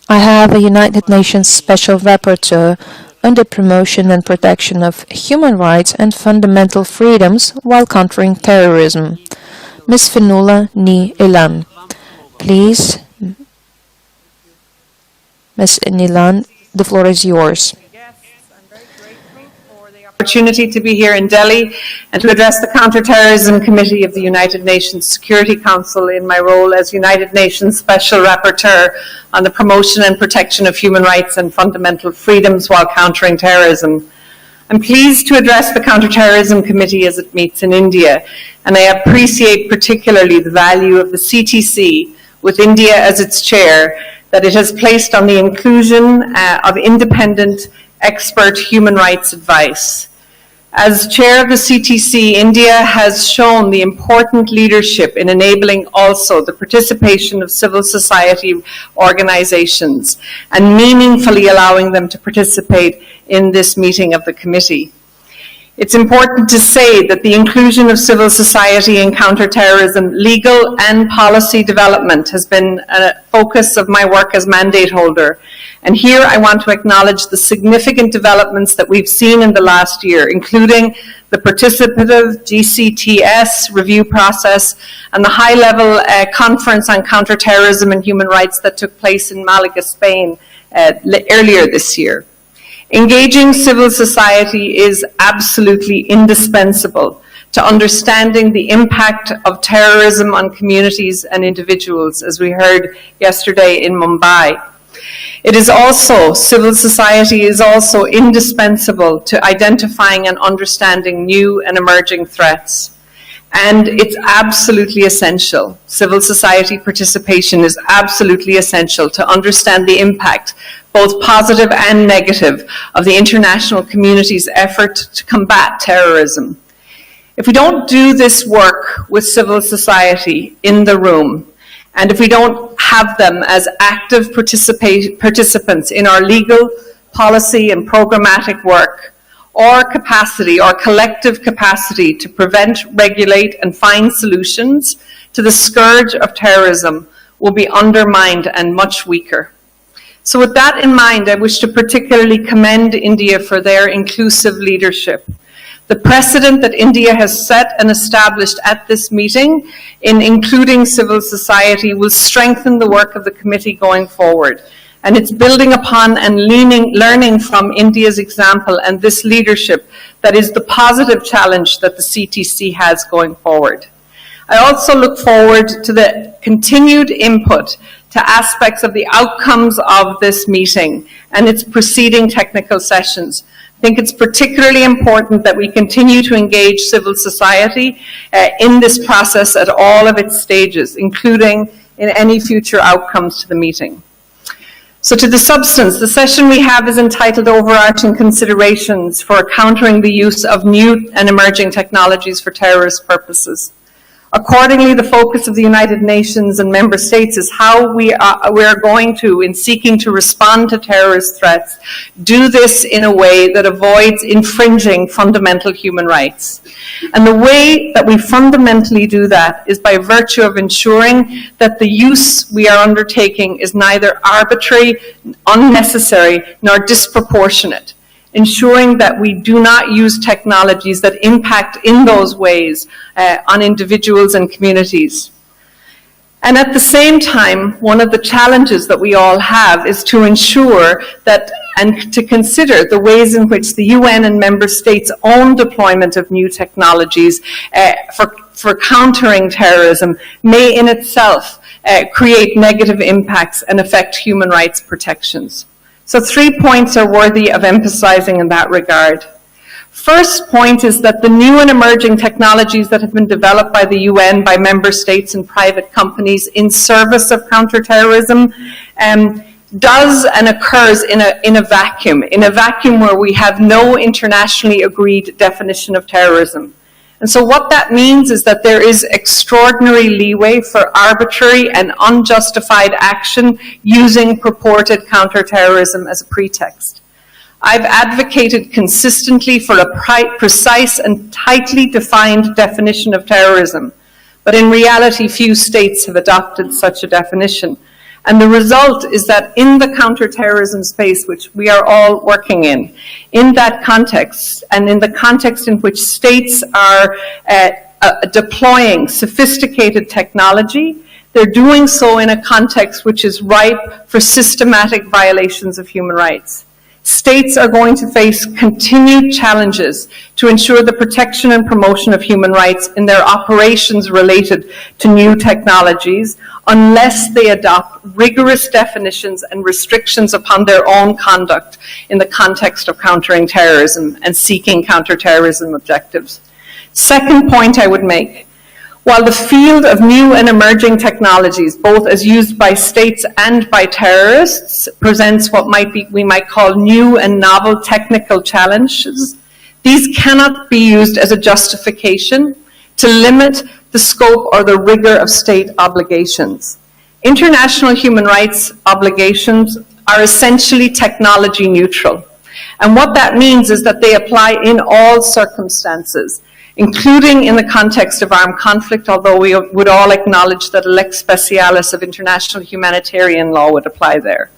I have a United Nations Special Rapporteur on the promotion and protection of human rights and fundamental freedoms while countering terrorism, Ms. Fenula Ni Elan. Please, Ms. Nilan, the floor is yours. Opportunity to be here in Delhi and to address the Counter-Terrorism Committee of the United Nations Security Council in my role as United Nations Special Rapporteur on the promotion and protection of human rights and fundamental freedoms while countering terrorism. I'm pleased to address the Counter-Terrorism Committee as it meets in India, and I appreciate particularly the value of the CTC, with India as its chair, that it has placed on the inclusion of independent expert human rights advice. As chair of the CTC, India has shown the important leadership in enabling also the participation of civil society organizations and meaningfully allowing them to participate in this meeting of the committee. It's important to say that the inclusion of civil society in counterterrorism legal and policy development has been a focus of my work as mandate holder. And here I want to acknowledge the significant developments that we've seen in the last year, including the participative GCTS review process and the high-level conference on counterterrorism and human rights that took place in Malaga, Spain earlier this year. Engaging civil society is absolutely indispensable to understanding the impact of terrorism on communities and individuals, as we heard yesterday in Mumbai. Civil society is also indispensable to identifying and understanding new and emerging threats. And it's absolutely essential. Civil society participation is absolutely essential to understand the impact, both positive and negative, of the international community's effort to combat terrorism. If we don't do this work with civil society in the room, and if we don't have them as active participants in our legal, policy, and programmatic work, or capacity, or collective capacity to prevent, regulate, and find solutions to the scourge of terrorism will be undermined and much weaker. So with that in mind, I wish to particularly commend India for their inclusive leadership. The precedent that India has set and established at this meeting in including civil society will strengthen the work of the committee going forward. And it's building upon and learning from India's example and this leadership that is the positive challenge that the CTC has going forward. I also look forward to the continued input to aspects of the outcomes of this meeting and its preceding technical sessions. I think it's particularly important that we continue to engage civil society in this process at all of its stages, including in any future outcomes to the meeting. So to the substance, the session we have is entitled Overarching Considerations for Countering the Use of New and Emerging Technologies for Terrorist Purposes. Accordingly, the focus of the United Nations and member states is how we are going to, in seeking to respond to terrorist threats, do this in a way that avoids infringing fundamental human rights. And the way that we fundamentally do that is by virtue of ensuring that the use we are undertaking is neither arbitrary, unnecessary, nor disproportionate. ensuring that we do not use technologies that impact in those ways on individuals and communities. And at the same time, one of the challenges that we all have is to ensure that and to consider the ways in which the UN and member states' own deployment of new technologies for countering terrorism may in itself create negative impacts and affect human rights protections. So 3 points are worthy of emphasizing in that regard. First point is that the new and emerging technologies that have been developed by the UN, by member states and private companies in service of counterterrorism does and occurs in a vacuum where we have no internationally agreed definition of terrorism. And so what that means is that there is extraordinary leeway for arbitrary and unjustified action using purported counterterrorism as a pretext. I've advocated consistently for a precise and tightly defined definition of terrorism, but in reality, few states have adopted such a definition. And the result is that in the counterterrorism space, which we are all working in that context, and in the context in which states are deploying sophisticated technology, they're doing so in a context which is ripe for systematic violations of human rights. States are going to face continued challenges to ensure the protection and promotion of human rights in their operations related to new technologies unless they adopt rigorous definitions and restrictions upon their own conduct in the context of countering terrorism and seeking counterterrorism objectives. Second point I would make. While the field of new and emerging technologies, both as used by states and by terrorists, presents what we might call new and novel technical challenges, these cannot be used as a justification to limit the scope or the rigor of state obligations. International human rights obligations are essentially technology neutral. And what that means is that they apply in all circumstances, including in the context of armed conflict, although we would all acknowledge that a lex specialis of international humanitarian law would apply there.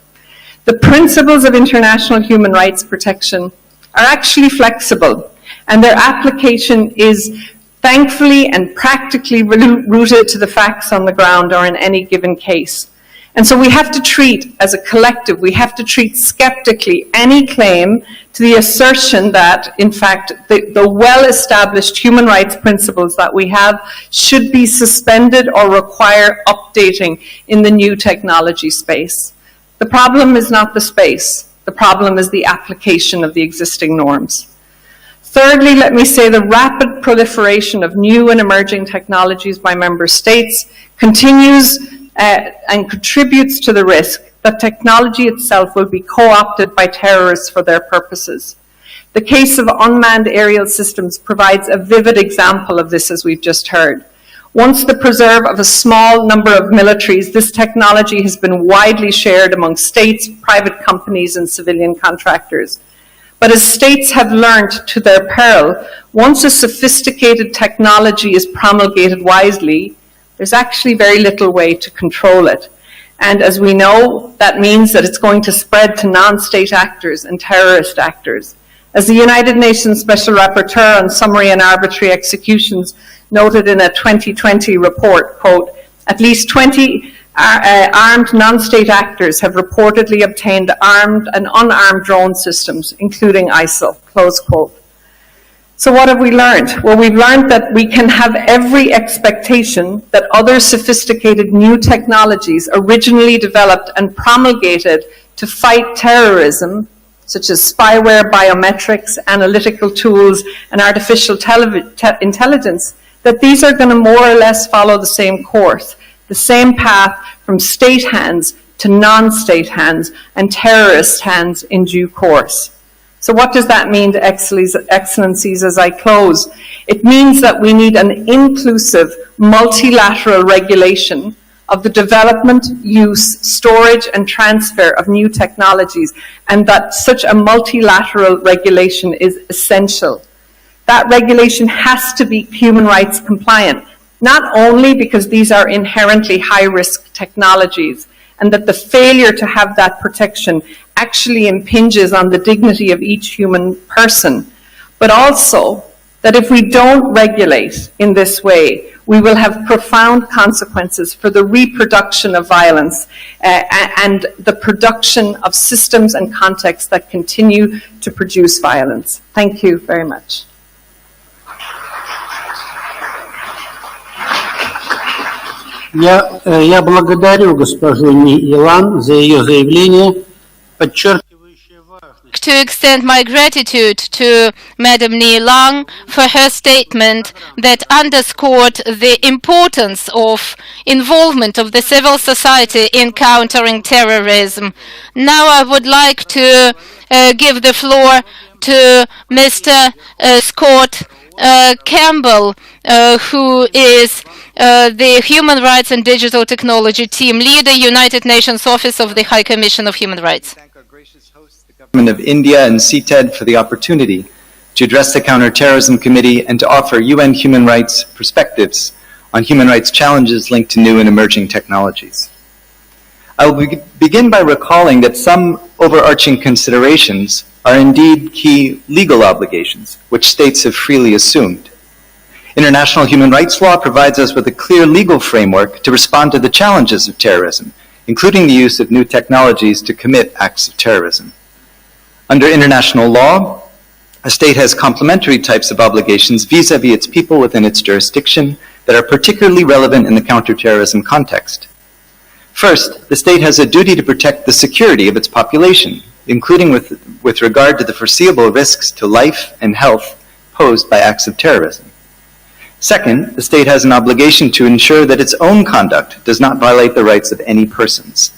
The principles of international human rights protection are actually flexible, and their application is thankfully and practically rooted to the facts on the ground or in any given case. And so we have to treat, as a collective, we have to treat skeptically any claim to the assertion that, in fact, the well-established human rights principles that we have should be suspended or require updating in the new technology space. The problem is not the space. The problem is the application of the existing norms. Thirdly, let me say the rapid proliferation of new and emerging technologies by member states continues and contributes to the risk that technology itself will be co-opted by terrorists for their purposes. The case of unmanned aerial systems provides a vivid example of this, as we've just heard. Once the preserve of a small number of militaries, this technology has been widely shared among states, private companies, and civilian contractors. But as states have learned to their peril, once a sophisticated technology is promulgated wisely, there's actually very little way to control it. And as we know, that means that it's going to spread to non-state actors and terrorist actors. As the United Nations Special Rapporteur on Summary and Arbitrary Executions noted in a 2020 report, quote, at least 20 armed non-state actors have reportedly obtained armed and unarmed drone systems, including ISIL, close quote. So what have we learned? Well, we've learned that we can have every expectation that other sophisticated new technologies originally developed and promulgated to fight terrorism, such as spyware, biometrics, analytical tools, and artificial intelligence, that these are going to more or less follow the same course, the same path from state hands to non-state hands and terrorist hands in due course. So what does that mean to excellencies as I close? It means that we need an inclusive, multilateral regulation of the development, use, storage, and transfer of new technologies, and that such a multilateral regulation is essential. That regulation has to be human rights compliant, not only because these are inherently high-risk technologies, and that the failure to have that protection actually impinges on the dignity of each human person, but also that if we don't regulate in this way, we will have profound consequences for the reproduction of violence and the production of systems and contexts that continue to produce violence. Thank you very much. Я благодарю госпожу Илан за ее заявление, подчеркивающее важность. To extend my gratitude to Madam Ni Lang for her statement that underscored the importance of involvement of the civil society in countering terrorism. Now I would like to give the floor to Mr. Scott Campbell, who is the Human Rights and Digital Technology Team Leader, United Nations Office of the High Commission of Human Rights. Government of India and CTED for the opportunity to address the Counter-Terrorism Committee and to offer UN human rights perspectives on human rights challenges linked to new and emerging technologies. I will begin by recalling that some overarching considerations are indeed key legal obligations, which states have freely assumed. International human rights law provides us with a clear legal framework to respond to the challenges of terrorism, including the use of new technologies to commit acts of terrorism. Under international law, a state has complementary types of obligations vis-à-vis its people within its jurisdiction that are particularly relevant in the counterterrorism context. First, the state has a duty to protect the security of its population, including with regard to the foreseeable risks to life and health posed by acts of terrorism. Second, the state has an obligation to ensure that its own conduct does not violate the rights of any persons.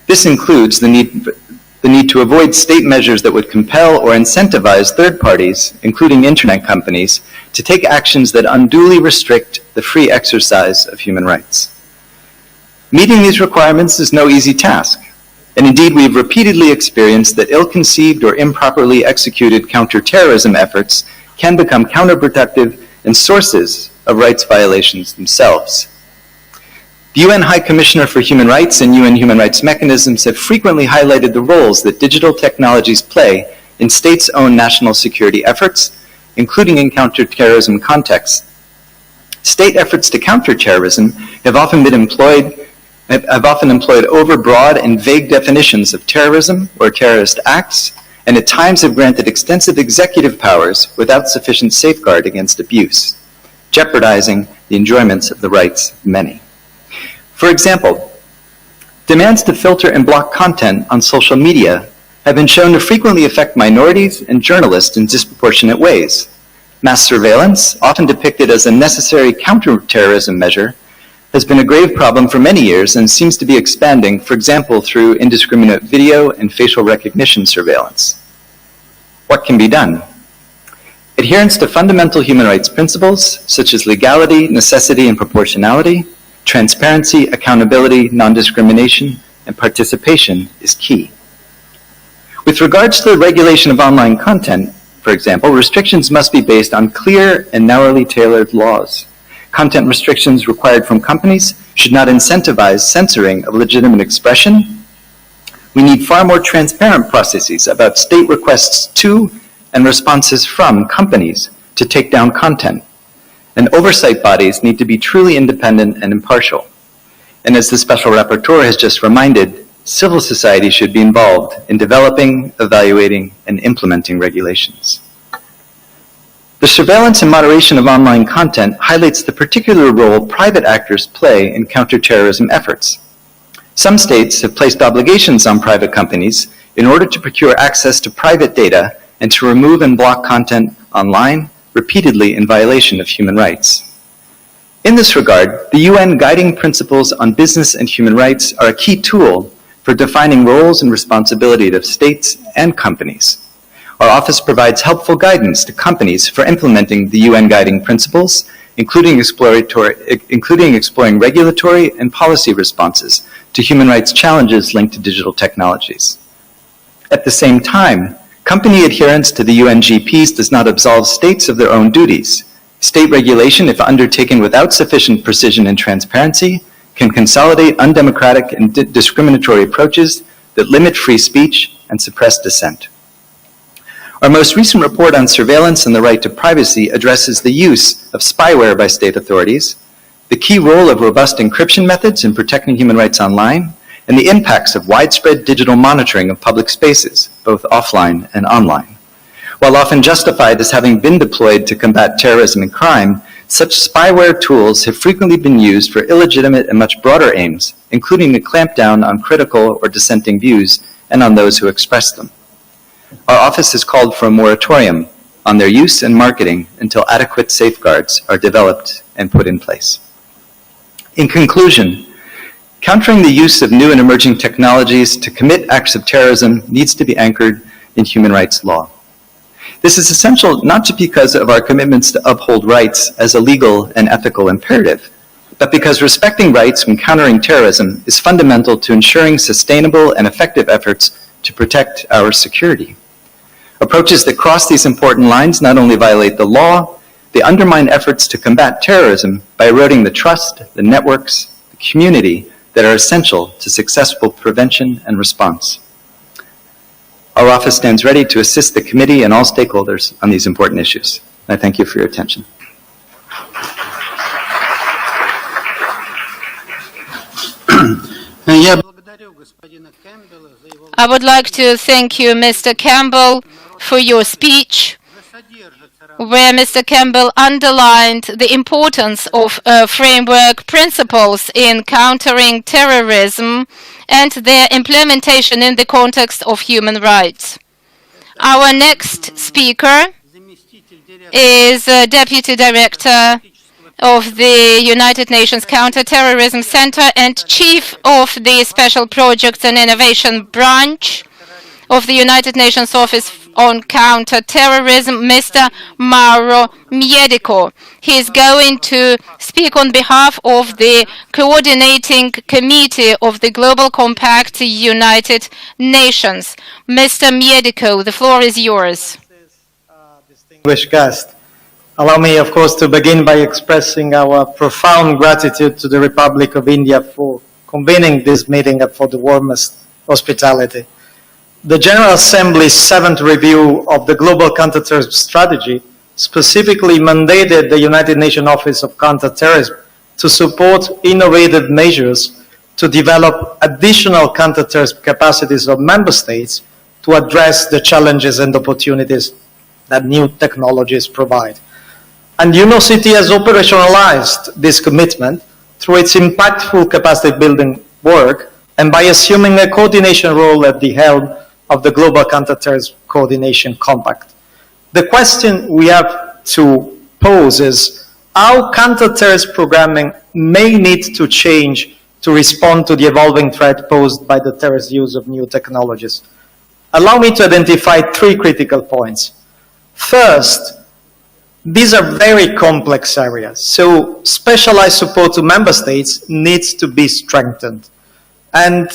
This includes the need to avoid state measures that would compel or incentivize third parties, including internet companies, to take actions that unduly restrict the free exercise of human rights. Meeting these requirements is no easy task, and indeed we have repeatedly experienced that ill-conceived or improperly executed counterterrorism efforts can become counterproductive and sources of rights violations themselves. The UN High Commissioner for Human Rights and UN human rights mechanisms have frequently highlighted the roles that digital technologies play in states' own national security efforts, including in counterterrorism contexts. State efforts to counter terrorism have often employed overbroad and vague definitions of terrorism or terrorist acts, and at times have granted extensive executive powers without sufficient safeguard against abuse, jeopardizing the enjoyments of the rights of many. For example, demands to filter and block content on social media have been shown to frequently affect minorities and journalists in disproportionate ways. Mass surveillance, often depicted as a necessary counterterrorism measure, has been a grave problem for many years and seems to be expanding, for example, through indiscriminate video and facial recognition surveillance. What can be done? Adherence to fundamental human rights principles, such as legality, necessity, and proportionality, transparency, accountability, non-discrimination, and participation is key. With regards to the regulation of online content, for example, restrictions must be based on clear and narrowly tailored laws. Content restrictions required from companies should not incentivize censoring of legitimate expression. We need far more transparent processes about state requests to and responses from companies to take down content. And oversight bodies need to be truly independent and impartial. And as the Special Rapporteur has just reminded, civil society should be involved in developing, evaluating, and implementing regulations. The surveillance and moderation of online content highlights the particular role private actors play in counterterrorism efforts. Some states have placed obligations on private companies in order to procure access to private data and to remove and block content online, repeatedly in violation of human rights. In this regard, the UN Guiding Principles on Business and Human Rights are a key tool for defining roles and responsibilities of states and companies. Our office provides helpful guidance to companies for implementing the UN Guiding Principles, including exploring regulatory and policy responses to human rights challenges linked to digital technologies. At the same time, company adherence to the UNGPs does not absolve states of their own duties. State regulation, if undertaken without sufficient precision and transparency, can consolidate undemocratic and discriminatory approaches that limit free speech and suppress dissent. Our most recent report on surveillance and the right to privacy addresses the use of spyware by state authorities, the key role of robust encryption methods in protecting human rights online, and the impacts of widespread digital monitoring of public spaces, both offline and online. While often justified as having been deployed to combat terrorism and crime, such spyware tools have frequently been used for illegitimate and much broader aims, including to clamp down on critical or dissenting views and on those who express them. Our office has called for a moratorium on their use and marketing until adequate safeguards are developed and put in place. In conclusion, countering the use of new and emerging technologies to commit acts of terrorism needs to be anchored in human rights law. This is essential not just because of our commitments to uphold rights as a legal and ethical imperative, but because respecting rights when countering terrorism is fundamental to ensuring sustainable and effective efforts to protect our security. Approaches that cross these important lines not only violate the law, they undermine efforts to combat terrorism by eroding the trust, the networks, the community that are essential to successful prevention and response. Our office stands ready to assist the committee and all stakeholders on these important issues. I thank you for your attention. I would like to thank you, Mr. Campbell, for your speech, where Mr. Campbell underlined the importance of framework principles in countering terrorism and their implementation in the context of human rights. Our next speaker is Deputy Director of the United Nations Counter-Terrorism Center and Chief of the Special Projects and Innovation Branch of the United Nations Office on Counter-Terrorism, Mr. Mauro Miedico. He is going to speak on behalf of the Coordinating Committee of the Global Compact United Nations. Mr. Miedico, the floor is yours. Distinguished guest, allow me, of course, to begin by expressing our profound gratitude to the Republic of India for convening this meeting and for the warmest hospitality. The General Assembly's 7th review of the Global Counterterrorism Strategy specifically mandated the United Nations Office of Counterterrorism to support innovative measures to develop additional counterterrorism capacities of member states to address the challenges and opportunities that new technologies provide. And UNOCT has operationalized this commitment through its impactful capacity building work and by assuming a coordination role at the helm of the Global Counterterrorism Coordination Compact. The question we have to pose is how counterterrorist programming may need to change to respond to the evolving threat posed by the terrorist use of new technologies. Allow me to identify 3 critical points. First, these are very complex areas, so specialized support to member states needs to be strengthened. And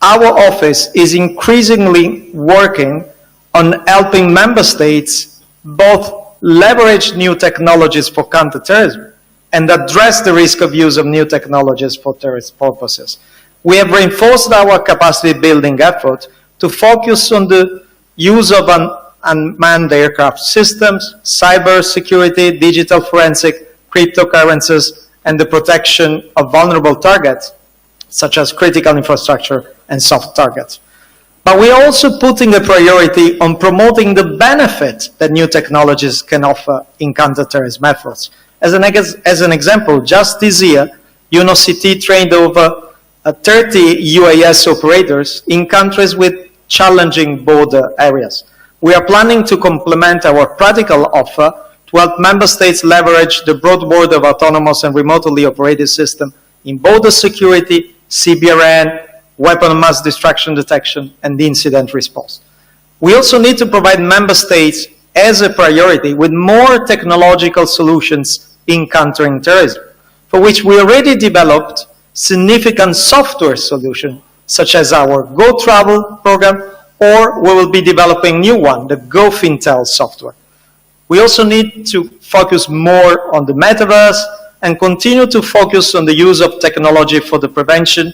our office is increasingly working on helping member states both leverage new technologies for counterterrorism and address the risk of use of new technologies for terrorist purposes. We have reinforced our capacity building effort to focus on the use of unmanned aircraft systems, cyber security, digital forensic, cryptocurrencies, and the protection of vulnerable targets, such as critical infrastructure and soft targets. But we are also putting a priority on promoting the benefit that new technologies can offer in counterterrorism efforts. As an example, just this year, UNOCT trained over 30 UAS operators in countries with challenging border areas. We are planning to complement our practical offer to help member states leverage the broad board of autonomous and remotely operated systems in border security, CBRN, weapon of mass destruction detection, and incident response. We also need to provide member states as a priority with more technological solutions in countering terrorism, for which we already developed significant software solutions, such as our Go Travel program, or we will be developing a new one, the Go Fintel software. We also need to focus more on the metaverse and continue to focus on the use of technology for the prevention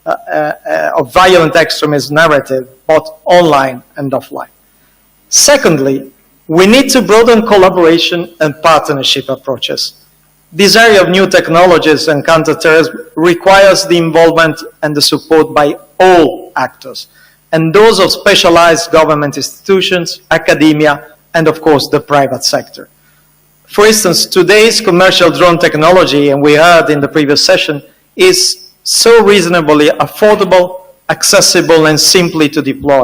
of violent extremist narrative, both online and offline. Secondly, we need to broaden collaboration and partnership approaches. This area of new technologies and counterterrorism requires the involvement and the support by all actors, and those of specialized government institutions, academia, and of course the private sector. For instance, today's commercial drone technology, and we heard in the previous session, is so reasonably affordable, accessible, and simply to deploy.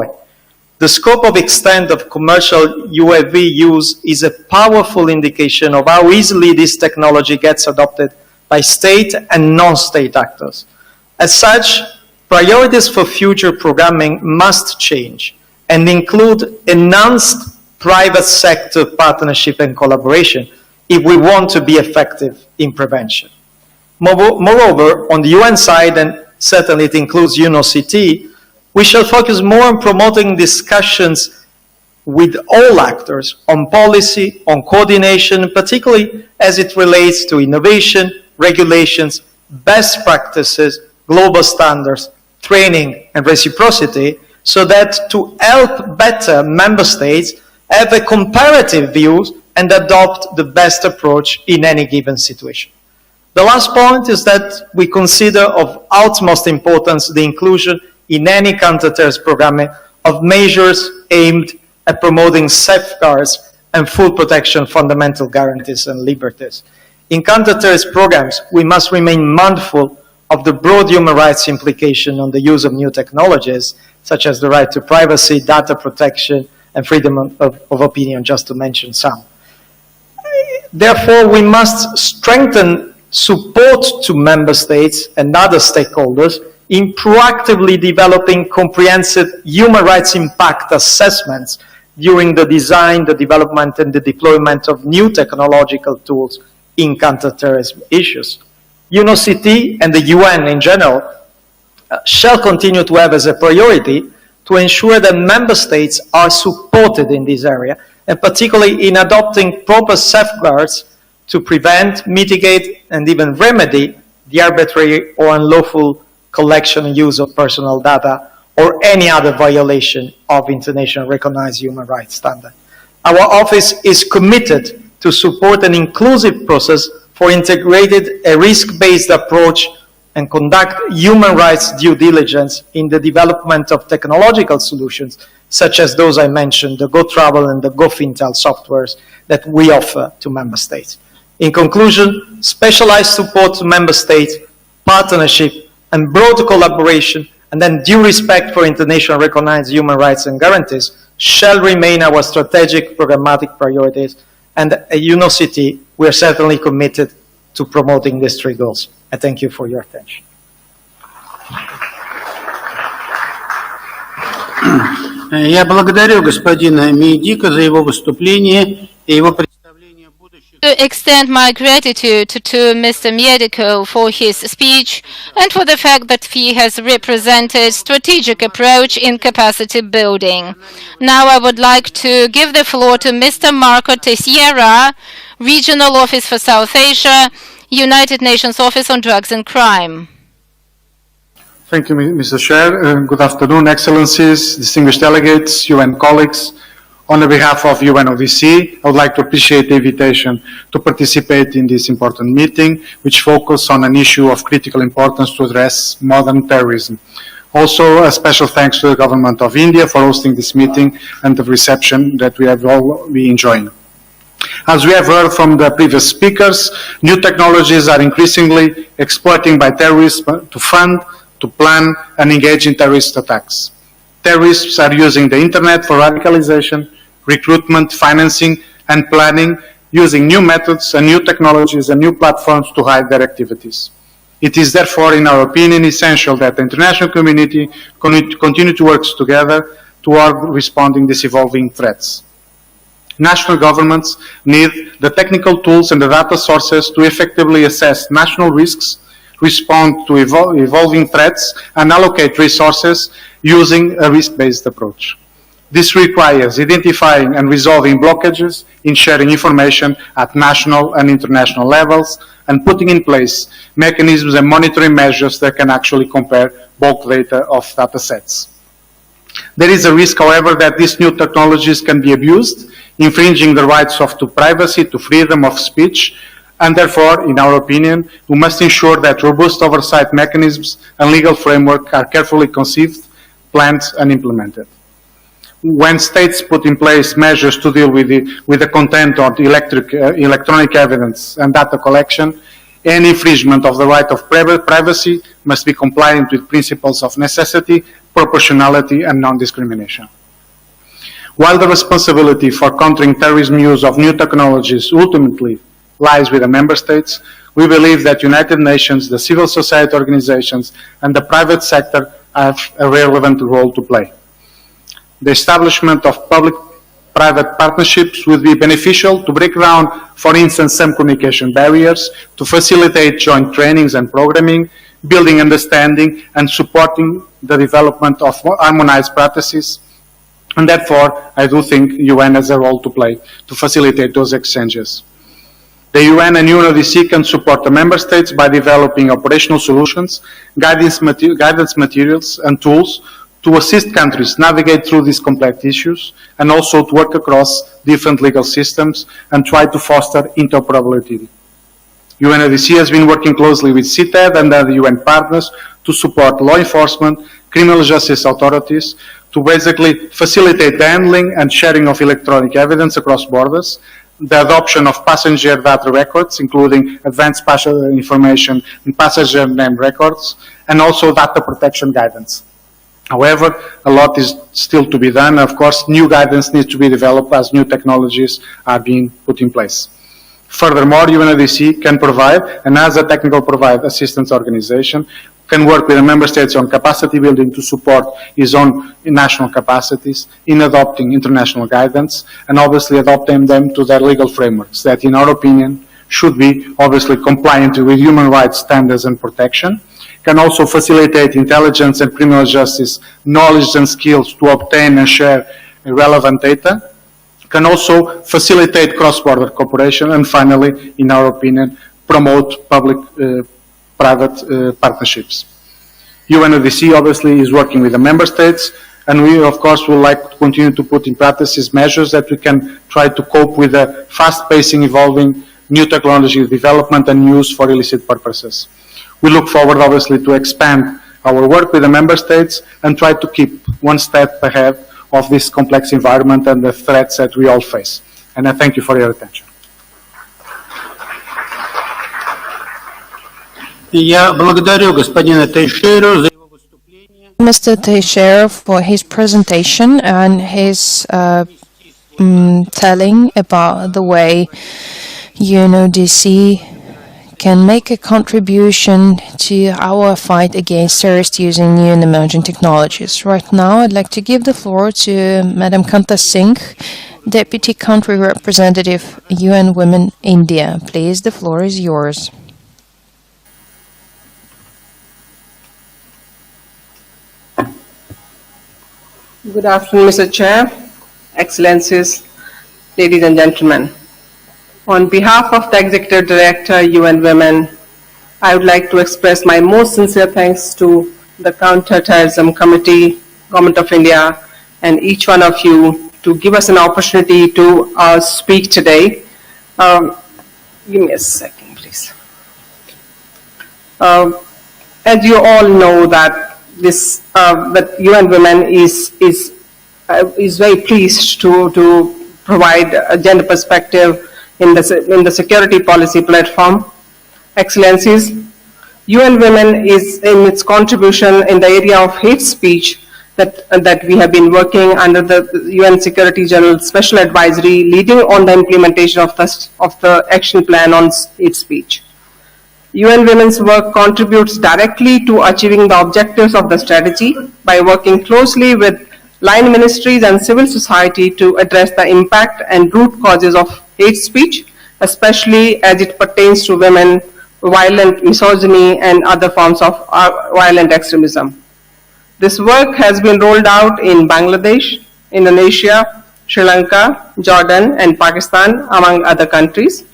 The scope of extent of commercial UAV use is a powerful indication of how easily this technology gets adopted by state and non-state actors. As such, priorities for future programming must change and include enhanced private sector partnership and collaboration if we want to be effective in prevention. Moreover, on the UN side, and certainly it includes UNOCT, we shall focus more on promoting discussions with all actors on policy, on coordination, particularly as it relates to innovation, regulations, best practices, global standards, training, and reciprocity, so that to help better member states have a comparative view and adopt the best approach in any given situation. The last point is that we consider of utmost importance the inclusion in any counter-terrorism programming of measures aimed at promoting safeguards and full protection of fundamental guarantees and liberties. In counter-terrorism programs, we must remain mindful of the broad human rights implication on the use of new technologies, such as the right to privacy, data protection, and freedom of opinion, just to mention some. Therefore, we must strengthen support to member states and other stakeholders in proactively developing comprehensive human rights impact assessments during the design, the development, and the deployment of new technological tools in counterterrorism issues. UNOCT and the UN in general shall continue to have as a priority to ensure that member states are supported in this area, and particularly in adopting proper safeguards to prevent, mitigate, and even remedy the arbitrary or unlawful collection and use of personal data or any other violation of internationally recognized human rights standards. Our office is committed to support an inclusive process for integrated, a risk-based approach and conduct human rights due diligence in the development of technological solutions, such as those I mentioned, the GoTravel and the GoFintel softwares that we offer to member states. In conclusion, specialized support to member states, partnership, and broad collaboration, and then due respect for internationally recognized human rights and guarantees shall remain our strategic programmatic priorities. And at UNOCT, we are certainly committed to promoting these three goals. I thank you for your attention. Я благодарю господина Мейдика за его выступление и его представление. To extend my gratitude to Mr. Miediko for his speech and for the fact that he has represented strategic approach in capacity building. Now I would like to give the floor to Mr. Marco Teixeira, Regional Office for South Asia, United Nations Office on Drugs and Crime. Thank you, Mr. Chair. Good afternoon, Excellencies, distinguished delegates, UN colleagues. On behalf of UNODC, I would like to appreciate the invitation to participate in this important meeting, which focuses on an issue of critical importance to address modern terrorism. Also, a special thanks to the Government of India for hosting this meeting and the reception that we have all been enjoying. As we have heard from the previous speakers, new technologies are increasingly exploited by terrorists to fund, to plan, and engage in terrorist attacks. Terrorists are using the internet for radicalization, recruitment, financing, and planning, using new methods and new technologies and new platforms to hide their activities. It is therefore, in our opinion, essential that the international community continue to work together toward responding to these evolving threats. National governments need the technical tools and the data sources to effectively assess national risks, respond to evolving threats, and allocate resources using a risk-based approach. This requires identifying and resolving blockages in sharing information at national and international levels, and putting in place mechanisms and monitoring measures that can actually compare bulk data of data sets. There is a risk, however, that these new technologies can be abused, infringing the rights to privacy, to freedom of speech, and therefore, in our opinion, we must ensure that robust oversight mechanisms and legal framework are carefully conceived, planned, and implemented. When states put in place measures to deal with the content of the electronic evidence and data collection, any infringement of the right of privacy must be compliant with principles of necessity, proportionality, and non-discrimination. While the responsibility for countering terrorism use of new technologies ultimately lies with the member states, we believe that United Nations, the civil society organizations, and the private sector have a relevant role to play. The establishment of public-private partnerships would be beneficial to break down, for instance, some communication barriers, to facilitate joint trainings and programming, building understanding, and supporting the development of harmonized practices. And therefore, I do think UN has a role to play to facilitate those exchanges. The UN and UNODC can support the member states by developing operational solutions, guidance materials, and tools to assist countries navigate through these complex issues, and also to work across different legal systems and try to foster interoperability. UNODC has been working closely with CTED and other UN partners to support law enforcement, criminal justice authorities, to basically facilitate the handling and sharing of electronic evidence across borders, the adoption of passenger data records, including advanced passenger information and passenger name records, and also data protection guidance. However, a lot is still to be done. Of course, new guidance needs to be developed as new technologies are being put in place. Furthermore, UNODC can provide, and as a technical provide assistance organization, can work with the member states on capacity building to support its own national capacities in adopting international guidance and obviously adopting them to their legal frameworks that, in our opinion, should be obviously compliant with human rights standards and protection, can also facilitate intelligence and criminal justice knowledge and skills to obtain and share relevant data, can also facilitate cross-border cooperation, and finally, in our opinion, promote public-private partnerships. UNODC obviously is working with the member states, and we, of course, would like to continue to put in practice measures that we can try to cope with the fast-pacing, evolving new technology development and use for illicit purposes. We look forward, obviously, to expand our work with the member states and try to keep one step ahead of this complex environment and the threats that we all face. And I thank you for your attention. Я благодарю господина Тейшеру за его выступление. Mr. Teixeira for his presentation and his telling about the way UNODC can make a contribution to our fight against terrorists using new and emerging technologies. Right now, I'd like to give the floor to Madam Kanta Singh, Deputy Country Representative, UN Women, India. Please, the floor is yours. Good afternoon, Mr. Chair, Excellencies, ladies and gentlemen. On behalf of the Executive Director, UN Women, I would like to express my most sincere thanks to the Counter-Terrorism Committee, Government of India, and each one of you to give us an opportunity to speak today. Give me a second, please. As you all know that that UN Women is very pleased to provide a gender perspective in the security policy platform. Excellencies, UN Women is in its contribution in the area of hate speech that we have been working under the UN Secretary General Special Advisory leading on the implementation of the action plan on hate speech. UN Women's work contributes directly to achieving the objectives of the strategy by working closely with line ministries and civil society to address the impact and root causes of hate speech, especially as it pertains to women, violent misogyny, and other forms of violent extremism. This work has been rolled out in Bangladesh, Indonesia, Sri Lanka, Jordan, and Pakistan, among other countries.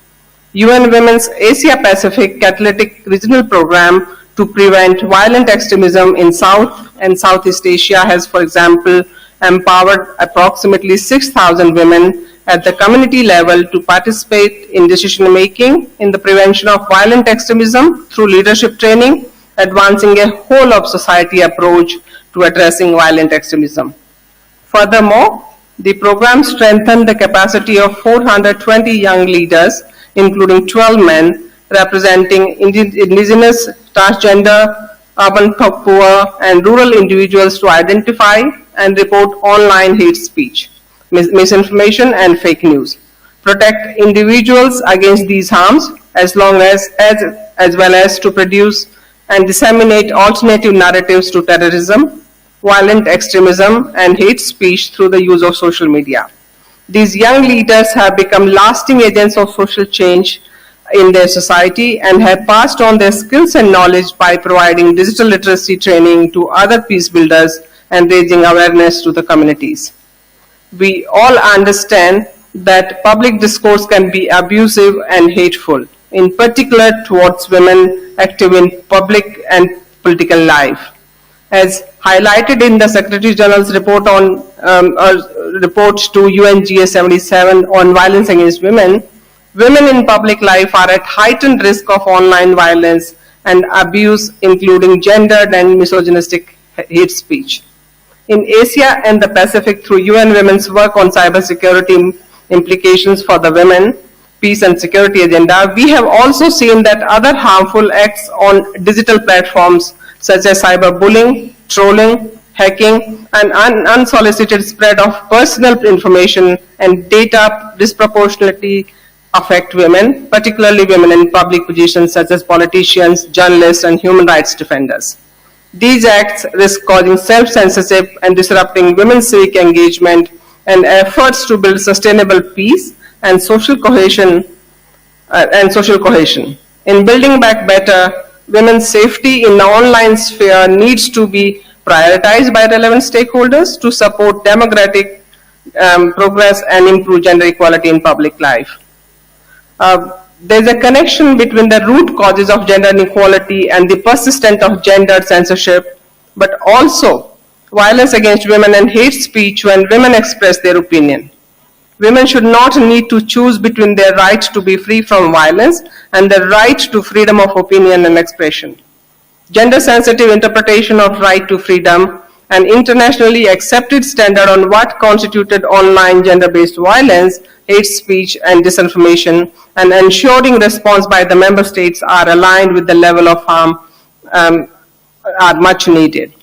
UN Women's Asia Pacific Catalytic Regional Program to prevent violent extremism in South and Southeast Asia has, for example, empowered approximately 6,000 women at the community level to participate in decision-making in the prevention of violent extremism through leadership training, advancing a whole-of-society approach to addressing violent extremism. Furthermore, the program strengthened the capacity of 420 young leaders, including 12 men, representing indigenous, transgender, urban poor, and rural individuals to identify and report online hate speech, misinformation, and fake news, protect individuals against these harms, as well as to produce and disseminate alternative narratives to terrorism, violent extremism, and hate speech through the use of social media. These young leaders have become lasting agents of social change in their society and have passed on their skills and knowledge by providing digital literacy training to other peace builders and raising awareness to the communities. We all understand that public discourse can be abusive and hateful, in particular towards women active in public and political life. As highlighted in the Secretary General's report on report to UNGA 77 on violence against women, women in public life are at heightened risk of online violence and abuse, including gendered and misogynistic hate speech. In Asia and the Pacific, through UN Women's work on cybersecurity implications for the women, peace and security agenda, we have also seen that other harmful acts on digital platforms such as cyberbullying, trolling, hacking, and unsolicited spread of personal information and data disproportionately affect women, particularly women in public positions such as politicians, journalists, and human rights defenders. These acts risk causing self-censorship and disrupting women's civic engagement and efforts to build sustainable peace and social cohesion. In building back better, women's safety in the online sphere needs to be prioritized by relevant stakeholders to support democratic progress and improve gender equality in public life. There's a connection between the root causes of gender inequality and the persistence of gendered censorship, but also violence against women and hate speech when women express their opinion. Women should not need to choose between their right to be free from violence and the right to freedom of opinion and expression. Gender-sensitive interpretation of right to freedom, an internationally accepted standard on what constituted online gender-based violence, hate speech, and disinformation, and ensuring response by the member states are aligned with the level of harm are much needed.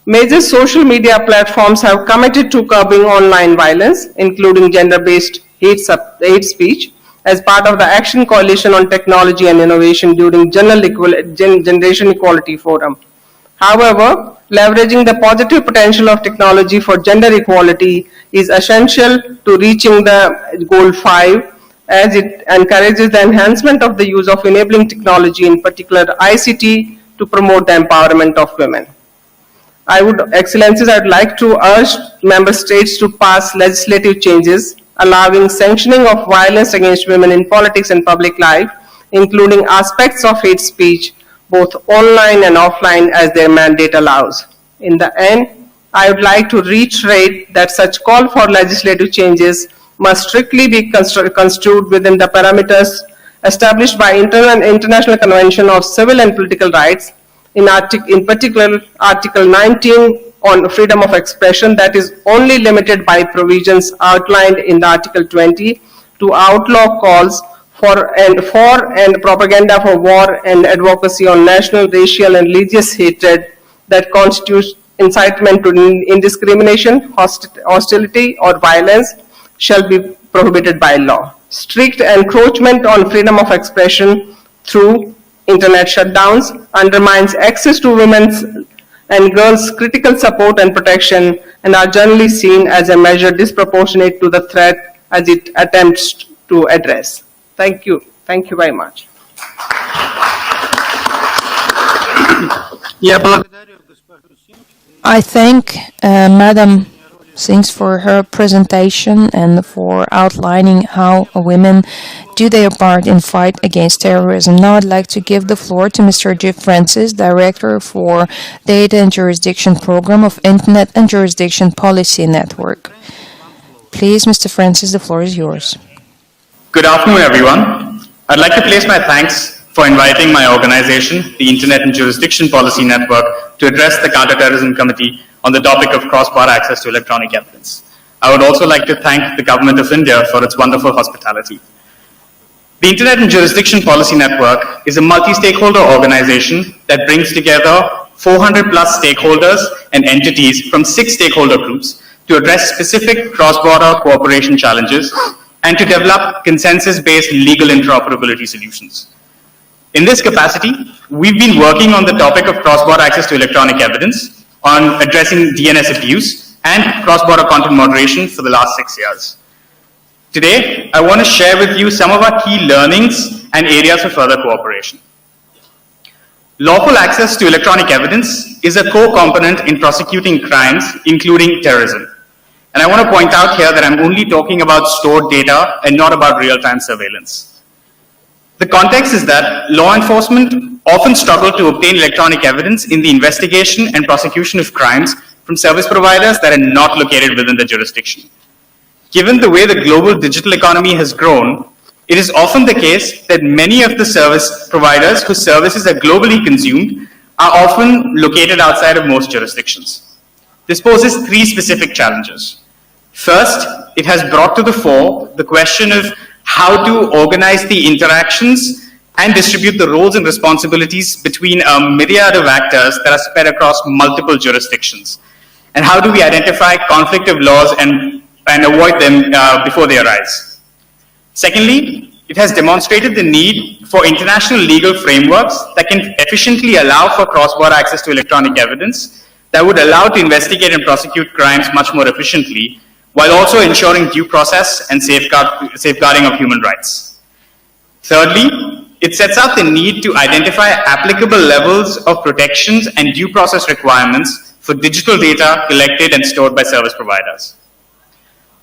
Major social media platforms have committed to curbing online violence, including gender-based hate speech, as part of the Action Coalition on Technology and Innovation during Generation Equality Forum. However, leveraging the positive potential of technology for gender equality is essential to reaching the Goal 5, as it encourages the enhancement of the use of enabling technology, in particular ICT, to promote the empowerment of women. Excellencies, I would like to urge member states to pass legislative changes allowing sanctioning of violence against women in politics and public life, including aspects of hate speech, both online and offline, as their mandate allows. In the end, I would like to reiterate that such call for legislative changes must strictly be construed within the parameters established by International Convention of Civil and Political Rights, in particular Article 19 on freedom of expression, that is only limited by provisions outlined in the Article 20 to outlaw calls for and propaganda for war and advocacy on national, racial, and religious hatred that constitutes incitement to indiscrimination, hostility, or violence shall be prohibited by law. Strict encroachment on freedom of expression through internet shutdowns undermines access to women's and girls' critical support and protection, and are generally seen as a measure disproportionate to the threat as it attempts to address. Thank you. Thank you very much. I thank Madam Thanks for her presentation and for outlining how women do their part in fight against terrorism. Now I'd like to give the floor to Mr. Jeff Francis, Director for Data and Jurisdiction Program of Internet and Jurisdiction Policy Network. Please, Mr. Francis, the floor is yours. Good afternoon, everyone. I'd like to place my thanks for inviting my organization, the Internet and Jurisdiction Policy Network, to address the Counter-Terrorism Committee on the topic of cross-border access to electronic evidence. I would also like to thank the Government of India for its wonderful hospitality. The Internet and Jurisdiction Policy Network is a multi-stakeholder organization that brings together 400 plus stakeholders and entities from 6 stakeholder groups to address specific cross-border cooperation challenges and to develop consensus-based legal interoperability solutions. In this capacity, we've been working on the topic of cross-border access to electronic evidence, on addressing DNS abuse and cross-border content moderation for the last 6 years. Today, I want to share with you some of our key learnings and areas of further cooperation. Lawful access to electronic evidence is a core component in prosecuting crimes, including terrorism. And I want to point out here that I'm only talking about stored data and not about real-time surveillance. The context is that law enforcement often struggle to obtain electronic evidence in the investigation and prosecution of crimes from service providers that are not located within the jurisdiction. Given the way the global digital economy has grown, it is often the case that many of the service providers whose services are globally consumed are often located outside of most jurisdictions. This poses 3 specific challenges. First, it has brought to the fore the question of how to organize the interactions and distribute the roles and responsibilities between a myriad of actors that are spread across multiple jurisdictions. And how do we identify conflict of laws and avoid them before they arise? Secondly, it has demonstrated the need for international legal frameworks that can efficiently allow for cross-border access to electronic evidence that would allow to investigate and prosecute crimes much more efficiently, while also ensuring due process and safeguarding of human rights. Thirdly, it sets out the need to identify applicable levels of protections and due process requirements for digital data collected and stored by service providers.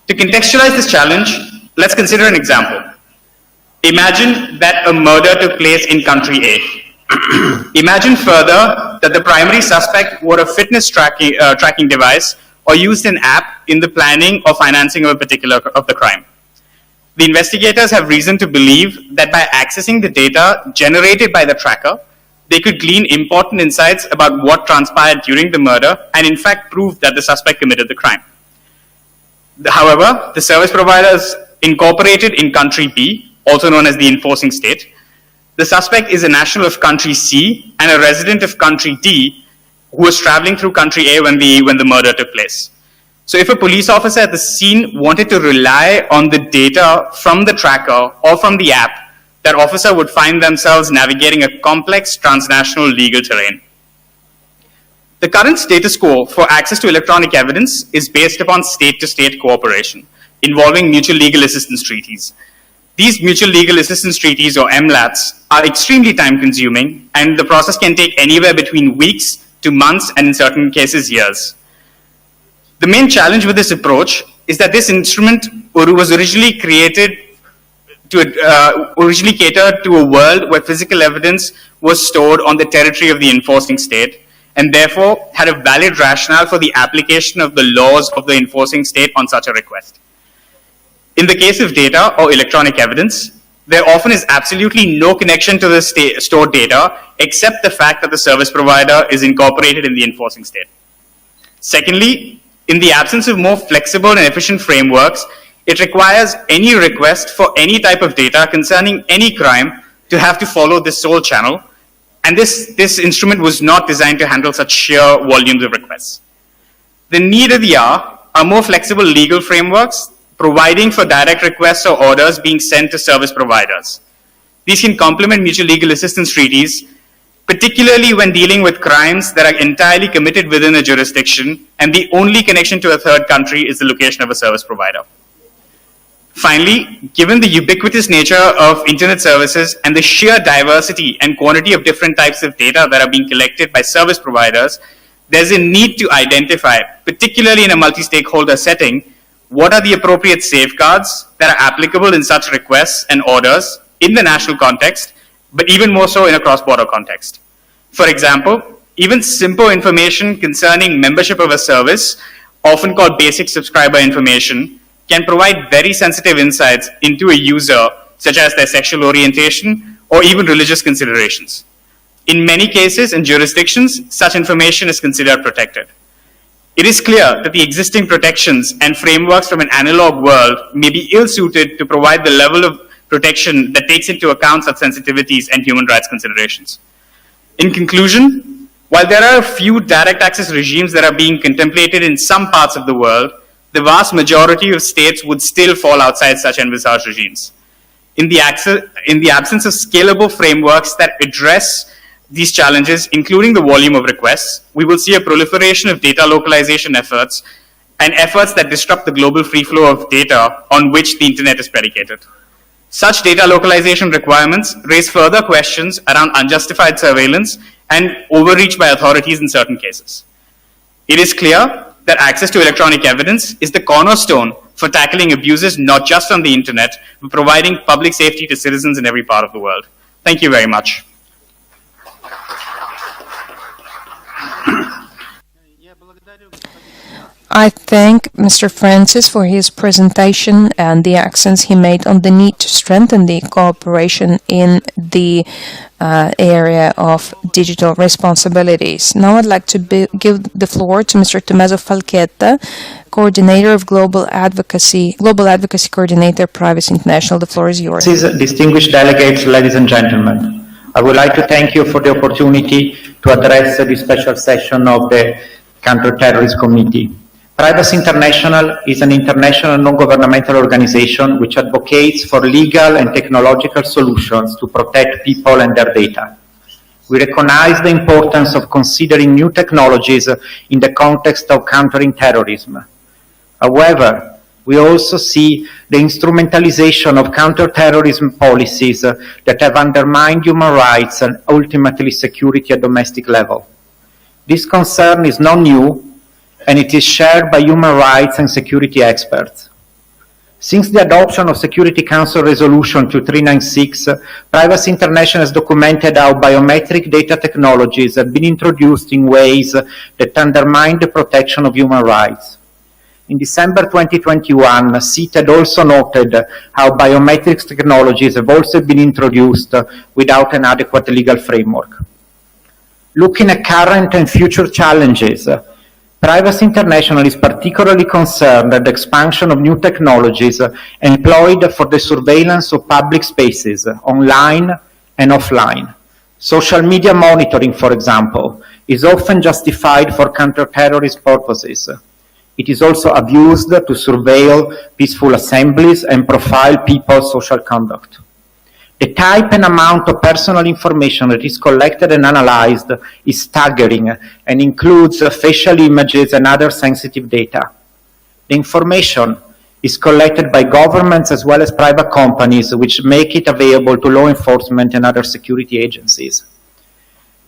To contextualize this challenge, let's consider an example. Imagine that a murder took place in country A. Imagine further that the primary suspect wore a fitness tracking device or used an app in the planning or financing of a particular of the crime. The investigators have reason to believe that by accessing the data generated by the tracker, they could glean important insights about what transpired during the murder and in fact prove that the suspect committed the crime. However, the service providers incorporated in country B, also known as the enforcing state, the suspect is a national of country C and a resident of country D who was traveling through country A when the murder took place. So if a police officer at the scene wanted to rely on the data from the tracker or from the app, that officer would find themselves navigating a complex transnational legal terrain. The current status quo for access to electronic evidence is based upon state-to-state cooperation involving mutual legal assistance treaties. These mutual legal assistance treaties, or MLATs, are extremely time-consuming, and the process can take anywhere between weeks to months and in certain cases years. The main challenge with this approach is that this instrument was originally created to originally cater to a world where physical evidence was stored on the territory of the enforcing state and therefore had a valid rationale for the application of the laws of the enforcing state on such a request. In the case of data or electronic evidence, there often is absolutely no connection to the stored data except the fact that the service provider is incorporated in the enforcing state. Secondly, in the absence of more flexible and efficient frameworks, it requires any request for any type of data concerning any crime to have to follow this sole channel, and this instrument was not designed to handle such sheer volumes of requests. The need of the hour are more flexible legal frameworks providing for direct requests or orders being sent to service providers. These can complement mutual legal assistance treaties, particularly when dealing with crimes that are entirely committed within a jurisdiction and the only connection to a third country is the location of a service provider. Finally, given the ubiquitous nature of internet services and the sheer diversity and quantity of different types of data that are being collected by service providers, there's a need to identify, particularly in a multi-stakeholder setting, what are the appropriate safeguards that are applicable in such requests and orders in the national context, but even more so in a cross-border context. For example, even simple information concerning membership of a service, often called basic subscriber information, can provide very sensitive insights into a user, such as their sexual orientation or even religious considerations. In many cases and jurisdictions, such information is considered protected. It is clear that the existing protections and frameworks from an analog world may be ill-suited to provide the level of protection that takes into account such sensitivities and human rights considerations. In conclusion, while there are a few direct access regimes that are being contemplated in some parts of the world, the vast majority of states would still fall outside such envisaged regimes. In the absence of scalable frameworks that address these challenges, including the volume of requests, we will see a proliferation of data localization efforts and efforts that disrupt the global free flow of data on which the internet is predicated. Such data localization requirements raise further questions around unjustified surveillance and overreach by authorities in certain cases. It is clear that access to electronic evidence is the cornerstone for tackling abuses not just on the internet, but providing public safety to citizens in every part of the world. Thank you very much. I thank Mr. Francis for his presentation and the accents he made on the need to strengthen the cooperation in the area of digital responsibilities. Now I'd like to give the floor to Mr. Tommaso Falchetta, Coordinator of Global Advocacy Coordinator, Privacy International. The floor is yours. Distinguished delegates, ladies and gentlemen, I would like to thank you for the opportunity to address this special session of the Counter-Terrorism Committee. Privacy International is an international non-governmental organization which advocates for legal and technological solutions to protect people and their data. We recognize the importance of considering new technologies in the context of countering terrorism. However, we also see the instrumentalization of counter-terrorism policies that have undermined human rights and ultimately security at domestic level. This concern is not new, and it is shared by human rights and security experts. Since the adoption of Security Council Resolution 2396, Privacy International has documented how biometric data technologies have been introduced in ways that undermine the protection of human rights. In December 2021, CTC also noted how biometrics technologies have also been introduced without an adequate legal framework. Looking at current and future challenges, Privacy International is particularly concerned at the expansion of new technologies employed for the surveillance of public spaces, online and offline. Social media monitoring, for example, is often justified for counter-terrorist purposes. It is also abused to surveil peaceful assemblies and profile people's social conduct. The type and amount of personal information that is collected and analyzed is staggering and includes facial images and other sensitive data. The information is collected by governments as well as private companies, which make it available to law enforcement and other security agencies.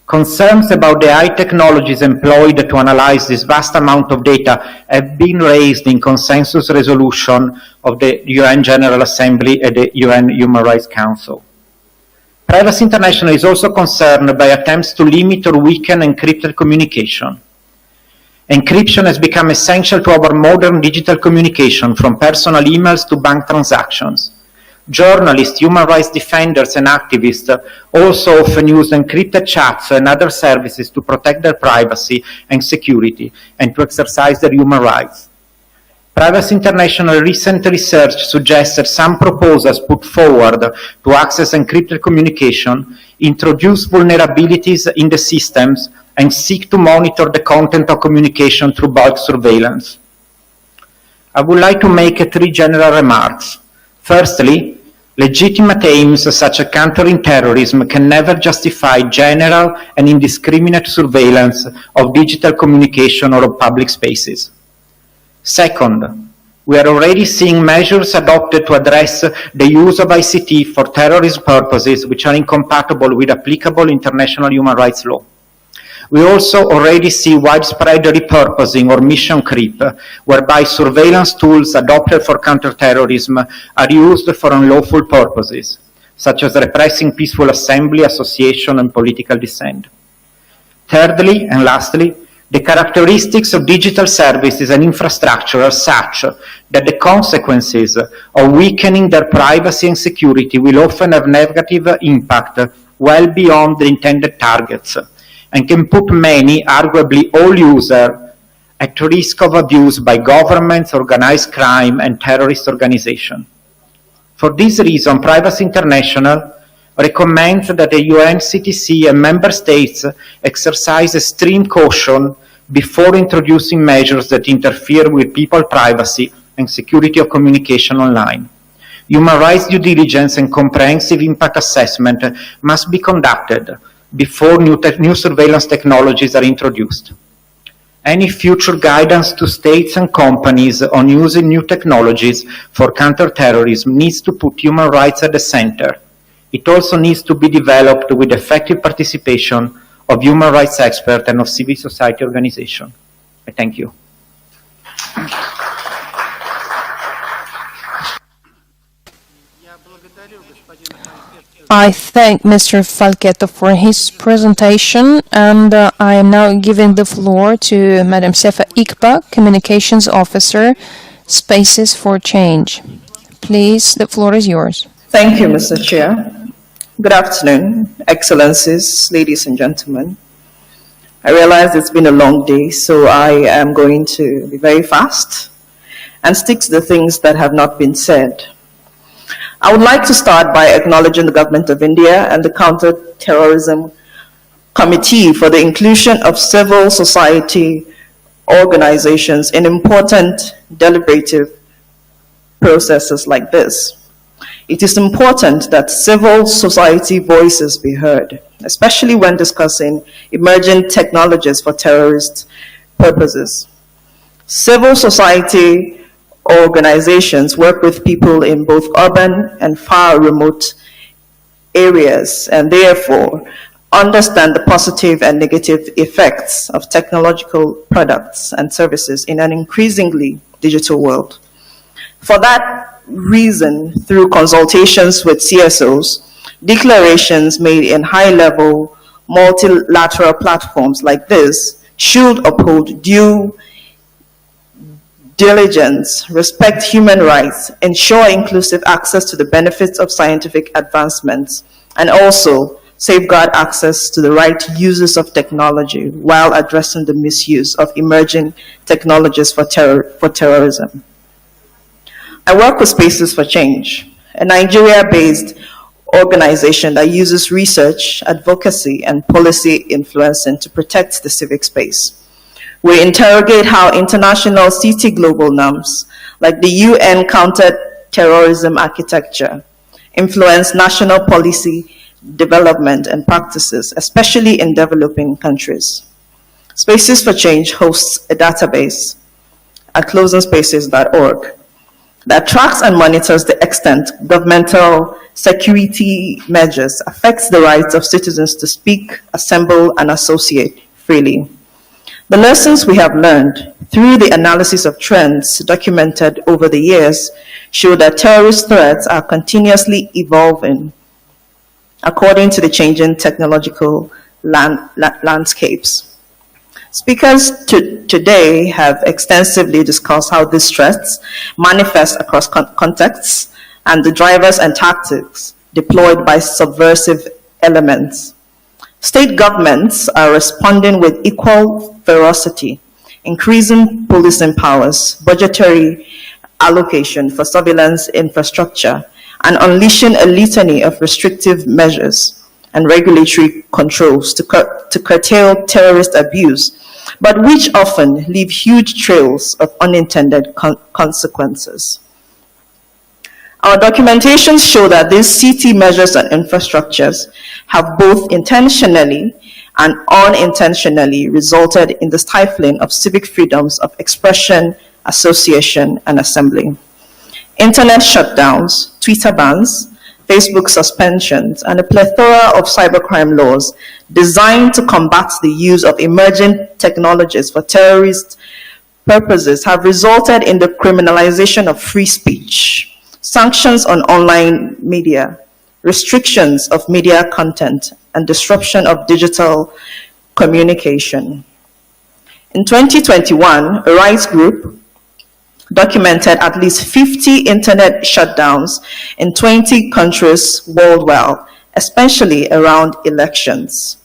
Concerns about the AI technologies employed to analyze this vast amount of data have been raised in consensus resolution of the UN General Assembly and the UN Human Rights Council. Privacy International is also concerned by attempts to limit or weaken encrypted communication. Encryption has become essential to our modern digital communication, from personal emails to bank transactions. Journalists, human rights defenders, and activists also often use encrypted chats and other services to protect their privacy and security and to exercise their human rights. Privacy International recent research suggests that some proposals put forward to access encrypted communication introduce vulnerabilities in the systems and seek to monitor the content of communication through bulk surveillance. I would like to make 3 general remarks. Firstly, legitimate aims such as countering terrorism can never justify general and indiscriminate surveillance of digital communication or of public spaces. Second, we are already seeing measures adopted to address the use of ICT for terrorist purposes which are incompatible with applicable international human rights law. We also already see widespread repurposing or mission creep, whereby surveillance tools adopted for counterterrorism are used for unlawful purposes, such as repressing peaceful assembly, association, and political dissent. Thirdly, and lastly, the characteristics of digital services and infrastructure are such that the consequences of weakening their privacy and security will often have negative impact well beyond the intended targets, and can put many, arguably all users, at risk of abuse by governments, organized crime, and terrorist organizations. For this reason, Privacy International recommends that the UN CTC and member states exercise extreme caution before introducing measures that interfere with people's privacy and security of communication online. Human rights due diligence and comprehensive impact assessment must be conducted before new surveillance technologies are introduced. Any future guidance to states and companies on using new technologies for counterterrorism needs to put human rights at the center. It also needs to be developed with effective participation of human rights experts and of civil society organizations. I thank you. I thank Mr. Falchetto for his presentation, and I am now giving the floor to Madam Sefa Iqbal, Communications Officer, Spaces for Change. Please, the floor is yours. Thank you, Mr. Chair. Good afternoon, Excellencies, ladies and gentlemen. I realize it's been a long day, so I am going to be very fast and stick to the things that have not been said. I would like to start by acknowledging the Government of India and the Counter-Terrorism Committee for the inclusion of civil society organizations in important deliberative processes like this. It is important that civil society voices be heard, especially when discussing emerging technologies for terrorist purposes. Civil society organizations work with people in both urban and far remote areas, and therefore understand the positive and negative effects of technological products and services in an increasingly digital world. For that reason, through consultations with CSOs, declarations made in high-level multilateral platforms like this should uphold due diligence, respect human rights, ensure inclusive access to the benefits of scientific advancements, and also safeguard access to the right uses of technology while addressing the misuse of emerging technologies for terrorism. I work with Spaces for Change, a Nigeria-based organization that uses research, advocacy, and policy influencing to protect the civic space. We interrogate how international CT global norms, like the UN Counter-Terrorism Architecture, influence national policy development and practices, especially in developing countries. Spaces for Change hosts a database at closengspaces.org that tracks and monitors the extent governmental security measures affects the rights of citizens to speak, assemble, and associate freely. The lessons we have learned through the analysis of trends documented over the years show that terrorist threats are continuously evolving according to the changing technological landscapes. Speakers today have extensively discussed how these threats manifest across contexts and the drivers and tactics deployed by subversive elements. State governments are responding with equal ferocity, increasing policing powers, budgetary allocation for surveillance infrastructure, and unleashing a litany of restrictive measures and regulatory controls to curtail terrorist abuse, but which often leave huge trails of unintended consequences. Our documentations show that these CT measures and infrastructures have both intentionally and unintentionally resulted in the stifling of civic freedoms of expression, association, and assembly. Internet shutdowns, Twitter bans, Facebook suspensions, and a plethora of cybercrime laws designed to combat the use of emerging technologies for terrorist purposes have resulted in the criminalization of free speech, sanctions on online media, restrictions of media content, and disruption of digital communication. In 2021, a rights group documented at least 50 internet shutdowns in 20 countries worldwide, especially around elections.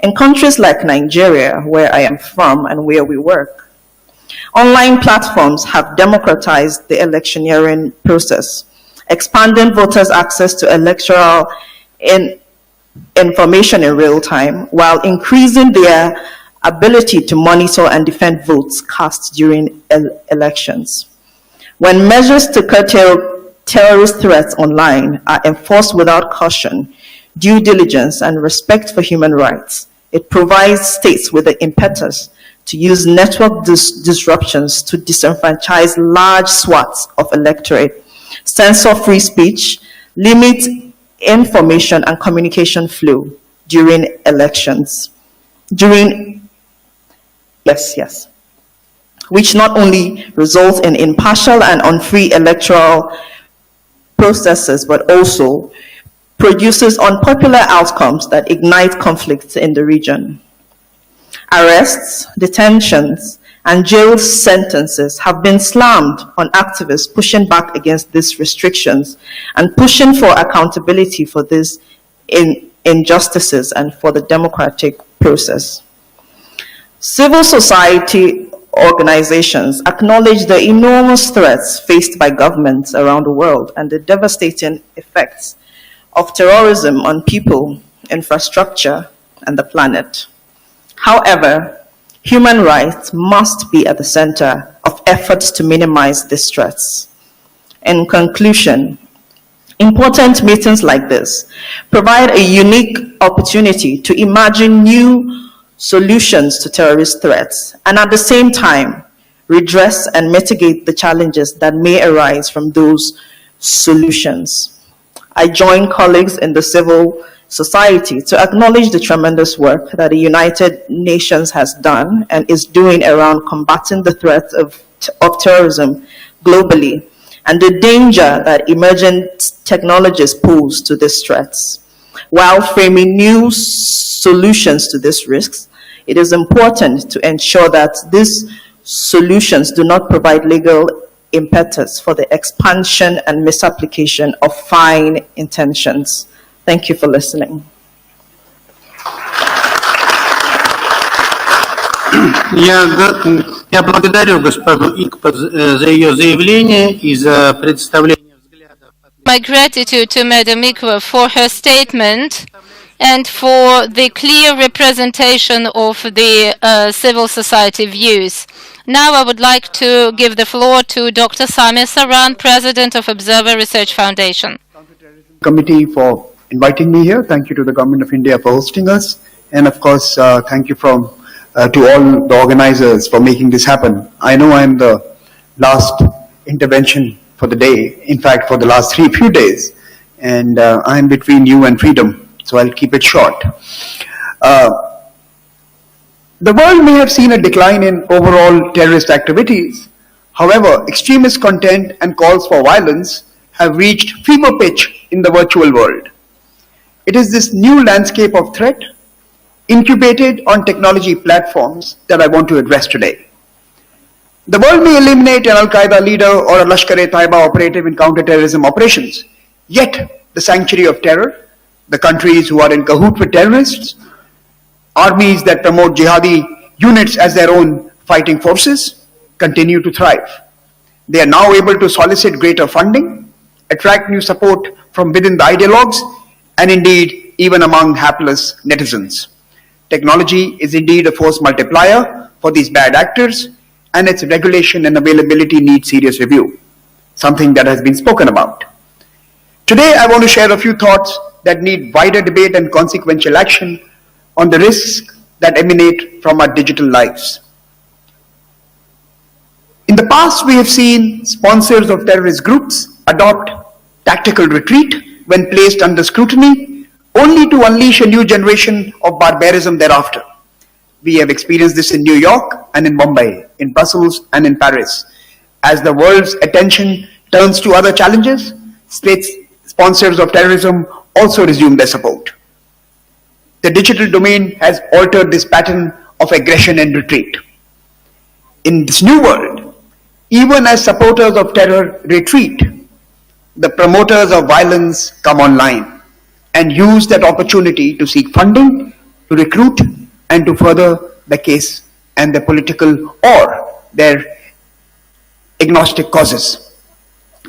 In countries like Nigeria, where I am from and where we work, online platforms have democratized the electioneering process, expanding voters' access to electoral information in real time, while increasing their ability to monitor and defend votes cast during elections. When measures to curtail terrorist threats online are enforced without caution, due diligence, and respect for human rights, it provides states with the impetus to use network disruptions to disenfranchise large swaths of electorate, censor free speech, limit information and communication flow during elections. Which not only results in impartial and unfree electoral processes, but also produces unpopular outcomes that ignite conflicts in the region. Arrests, detentions, and jail sentences have been slammed on activists pushing back against these restrictions and pushing for accountability for these injustices and for the democratic process. Civil society organizations acknowledge the enormous threats faced by governments around the world and the devastating effects of terrorism on people, infrastructure, and the planet. However, human rights must be at the center of efforts to minimize these threats. In conclusion, important meetings like this provide a unique opportunity to imagine new solutions to terrorist threats, and at the same time, redress and mitigate the challenges that may arise from those solutions. I join colleagues in the civil society to acknowledge the tremendous work that the United Nations has done and is doing around combating the threat of terrorism globally and the danger that emergent technologies pose to these threats. While framing new solutions to these risks, it is important to ensure that these solutions do not provide legal impetus for the expansion and misapplication of fine intentions. Thank you for listening. Я благодарю госпожу Икпа за ее заявление и за представление. My gratitude to Madam Ikwa for her statement and for the clear representation of the civil society views. Now I would like to give the floor to Dr. Samir Saran, President of Observer Research Foundation. Committee for inviting me here. Thank you to the Government of India for hosting us. And of course, thank you to all the organizers for making this happen. I know I'm the last intervention for the day, in fact, for the last few days. And I'm between you and freedom. So I'll keep it short. The world may have seen a decline in overall terrorist activities. However, extremist content and calls for violence have reached fever pitch in the virtual world. It is this new landscape of threat incubated on technology platforms that I want to address today. The world may eliminate an Al-Qaeda leader or a Lashkar-e-Taiba operative in counter-terrorism operations, yet the sanctuary of terror, the countries who are in cahoots with terrorists, armies that promote jihadi units as their own fighting forces, continue to thrive. They are now able to solicit greater funding, attract new support from within the ideologues, and indeed even among hapless netizens. Technology is indeed a force multiplier for these bad actors, and its regulation and availability need serious review, something that has been spoken about. Today, I want to share a few thoughts that need wider debate and consequential action on the risks that emanate from our digital lives. In the past, we have seen sponsors of terrorist groups adopt tactical retreat when placed under scrutiny, only to unleash a new generation of barbarism thereafter. We have experienced this in New York and in Mumbai, in Brussels and in Paris. As the world's attention turns to other challenges, states sponsors of terrorism also resume their support. The digital domain has altered this pattern of aggression and retreat. In this new world, even as supporters of terror retreat, the promoters of violence come online and use that opportunity to seek funding, to recruit, and to further the case and their political or their agnostic causes.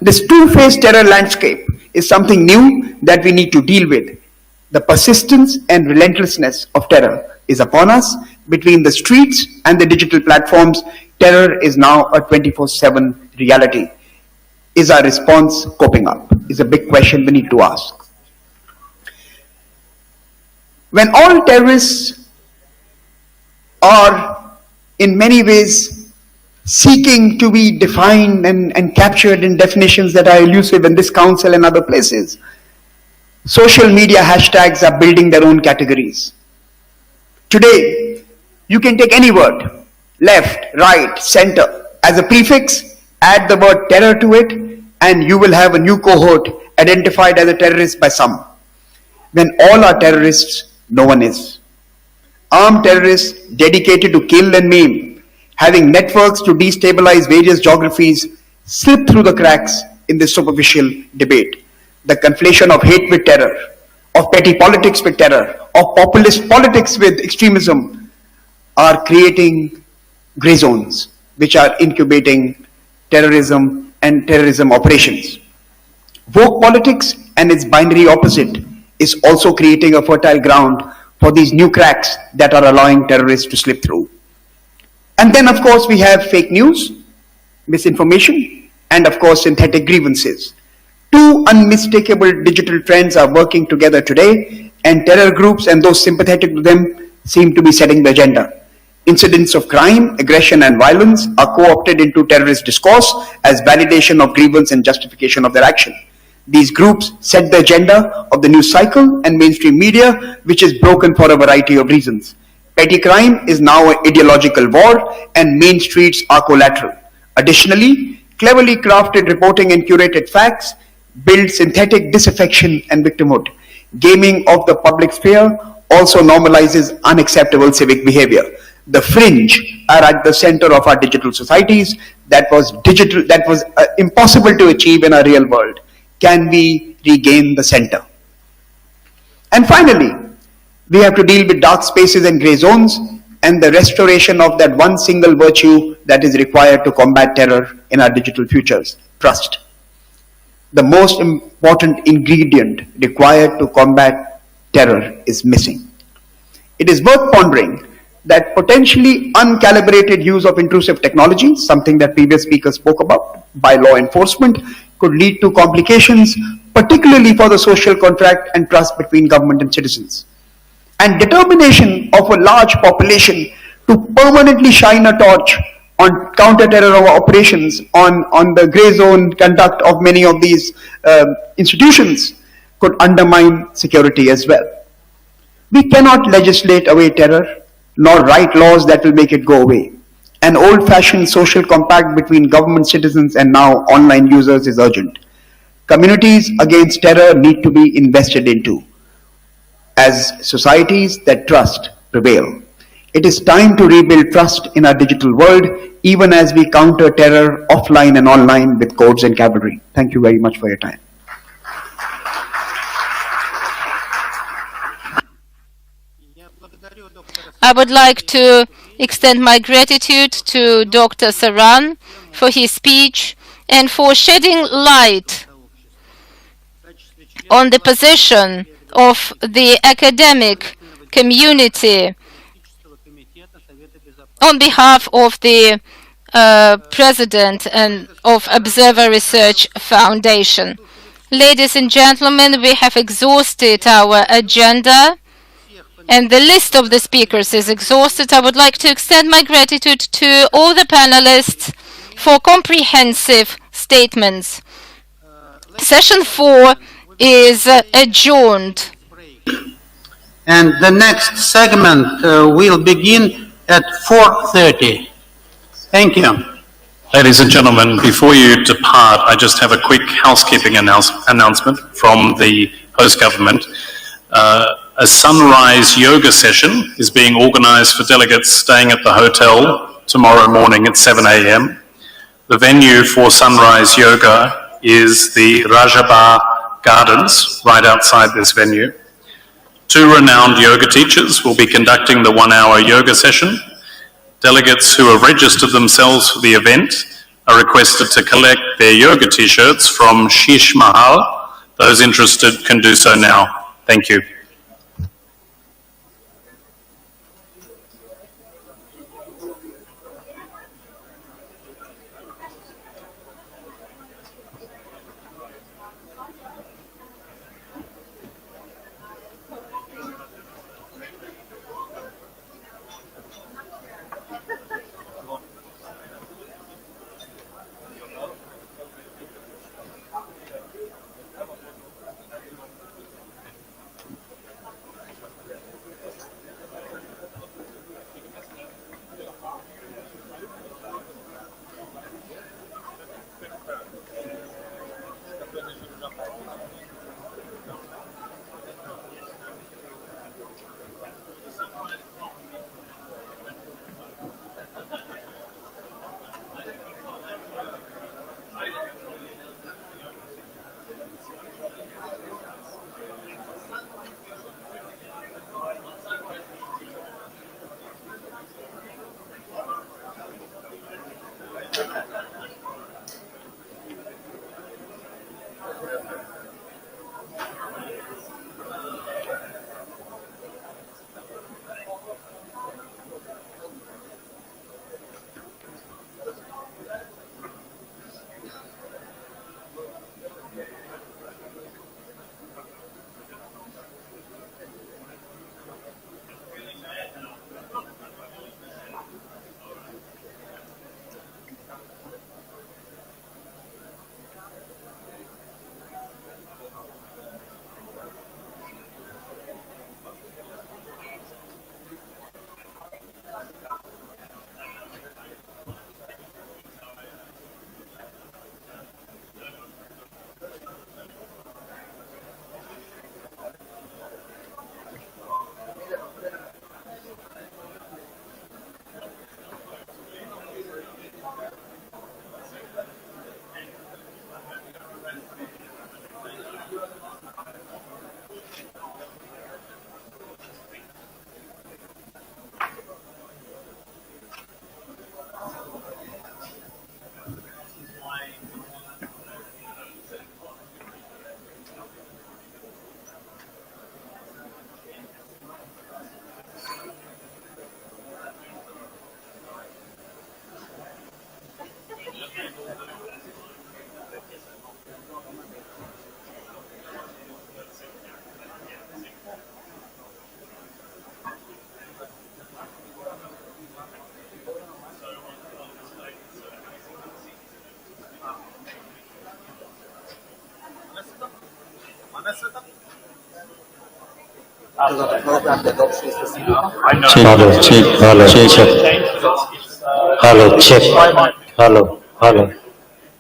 This two-faced terror landscape is something new that we need to deal with. The persistence and relentlessness of terror is upon us. Between the streets and the digital platforms, terror is now a 24/7 reality. Is our response coping up? Is a big question we need to ask. When all terrorists are in many ways seeking to be defined and captured in definitions that are elusive in this council and other places, social media hashtags are building their own categories. Today, you can take any word, left, right, center, as a prefix, add the word terror to it, and you will have a new cohort identified as a terrorist by some. When all are terrorists, no one is. Armed terrorists dedicated to kill and maim, having networks to destabilize various geographies, slip through the cracks in this superficial debate. The conflation of hate with terror, of petty politics with terror, of populist politics with extremism are creating gray zones which are incubating terrorism and terrorism operations. Woke politics and its binary opposite is also creating a fertile ground for these new cracks that are allowing terrorists to slip through. And then, of course, we have fake news, misinformation, and of course, synthetic grievances. Two unmistakable digital trends are working together today, and terror groups and those sympathetic to them seem to be setting the agenda. Incidents of crime, aggression, and violence are co-opted into terrorist discourse as validation of grievance and justification of their action. These groups set the agenda of the news cycle and mainstream media, which is broken for a variety of reasons. Petty crime is now an ideological war, and main streets are collateral. Additionally, cleverly crafted reporting and curated facts build synthetic disaffection and victimhood. Gaming of the public sphere also normalizes unacceptable civic behavior. The fringe are at the center of our digital societies that was impossible to achieve in our real world. Can we regain the center? And finally, we have to deal with dark spaces and gray zones and the restoration of that one single virtue that is required to combat terror in our digital futures: trust. The most important ingredient required to combat terror is missing. It is worth pondering that potentially uncalibrated use of intrusive technology, something that previous speakers spoke about, by law enforcement, could lead to complications, particularly for the social contract and trust between government and citizens. And determination of a large population to permanently shine a torch on counter-terror operations, on the gray zone conduct of many of these institutions could undermine security as well. We cannot legislate away terror, nor write laws that will make it go away. An old-fashioned social compact between government citizens and now online users is urgent. Communities against terror need to be invested into as societies that trust prevail. It is time to rebuild trust in our digital world, even as we counter terror offline and online with codes and cavalry. Thank you very much for your time. I would like to extend my gratitude to Dr. Saran for his speech and for shedding light on the position of the academic community on behalf of the President and of Observer Research Foundation. Ladies and gentlemen, we have exhausted our agenda, and the list of the speakers is exhausted. I would like to extend my gratitude to all the panelists for comprehensive statements. Session 4 is adjourned. And the next segment will begin at 4:30. Thank you. Ladies and gentlemen, before you depart, I just have a quick housekeeping announcement from the host government. A sunrise yoga session is being organized for delegates staying at the hotel tomorrow morning at 7 a.m. The venue for sunrise yoga is the Rajabha Gardens, right outside this venue. 2 renowned yoga teachers will be conducting the 1-hour yoga session. Delegates who have registered themselves for the event are requested to collect their yoga t-shirts from Sheesh Mahal. Those interested can do so now. Thank you.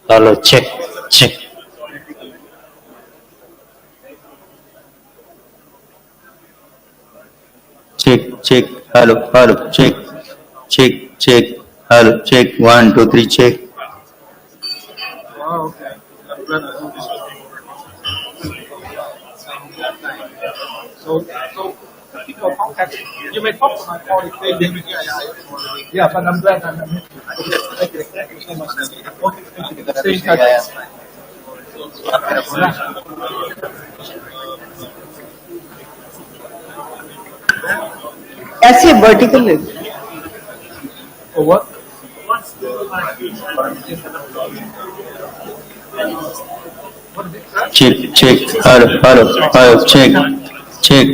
Hello, check. Check, hello, check, hello, check, 1, 2, 3, check. So keep your contact. You may talk to my colleague. Yeah, but I'm glad I'm here. Thank you. Thank you so much. Okay, thank you. Stay in touch. ऐसे vertical lift. For what? Check, hello, check.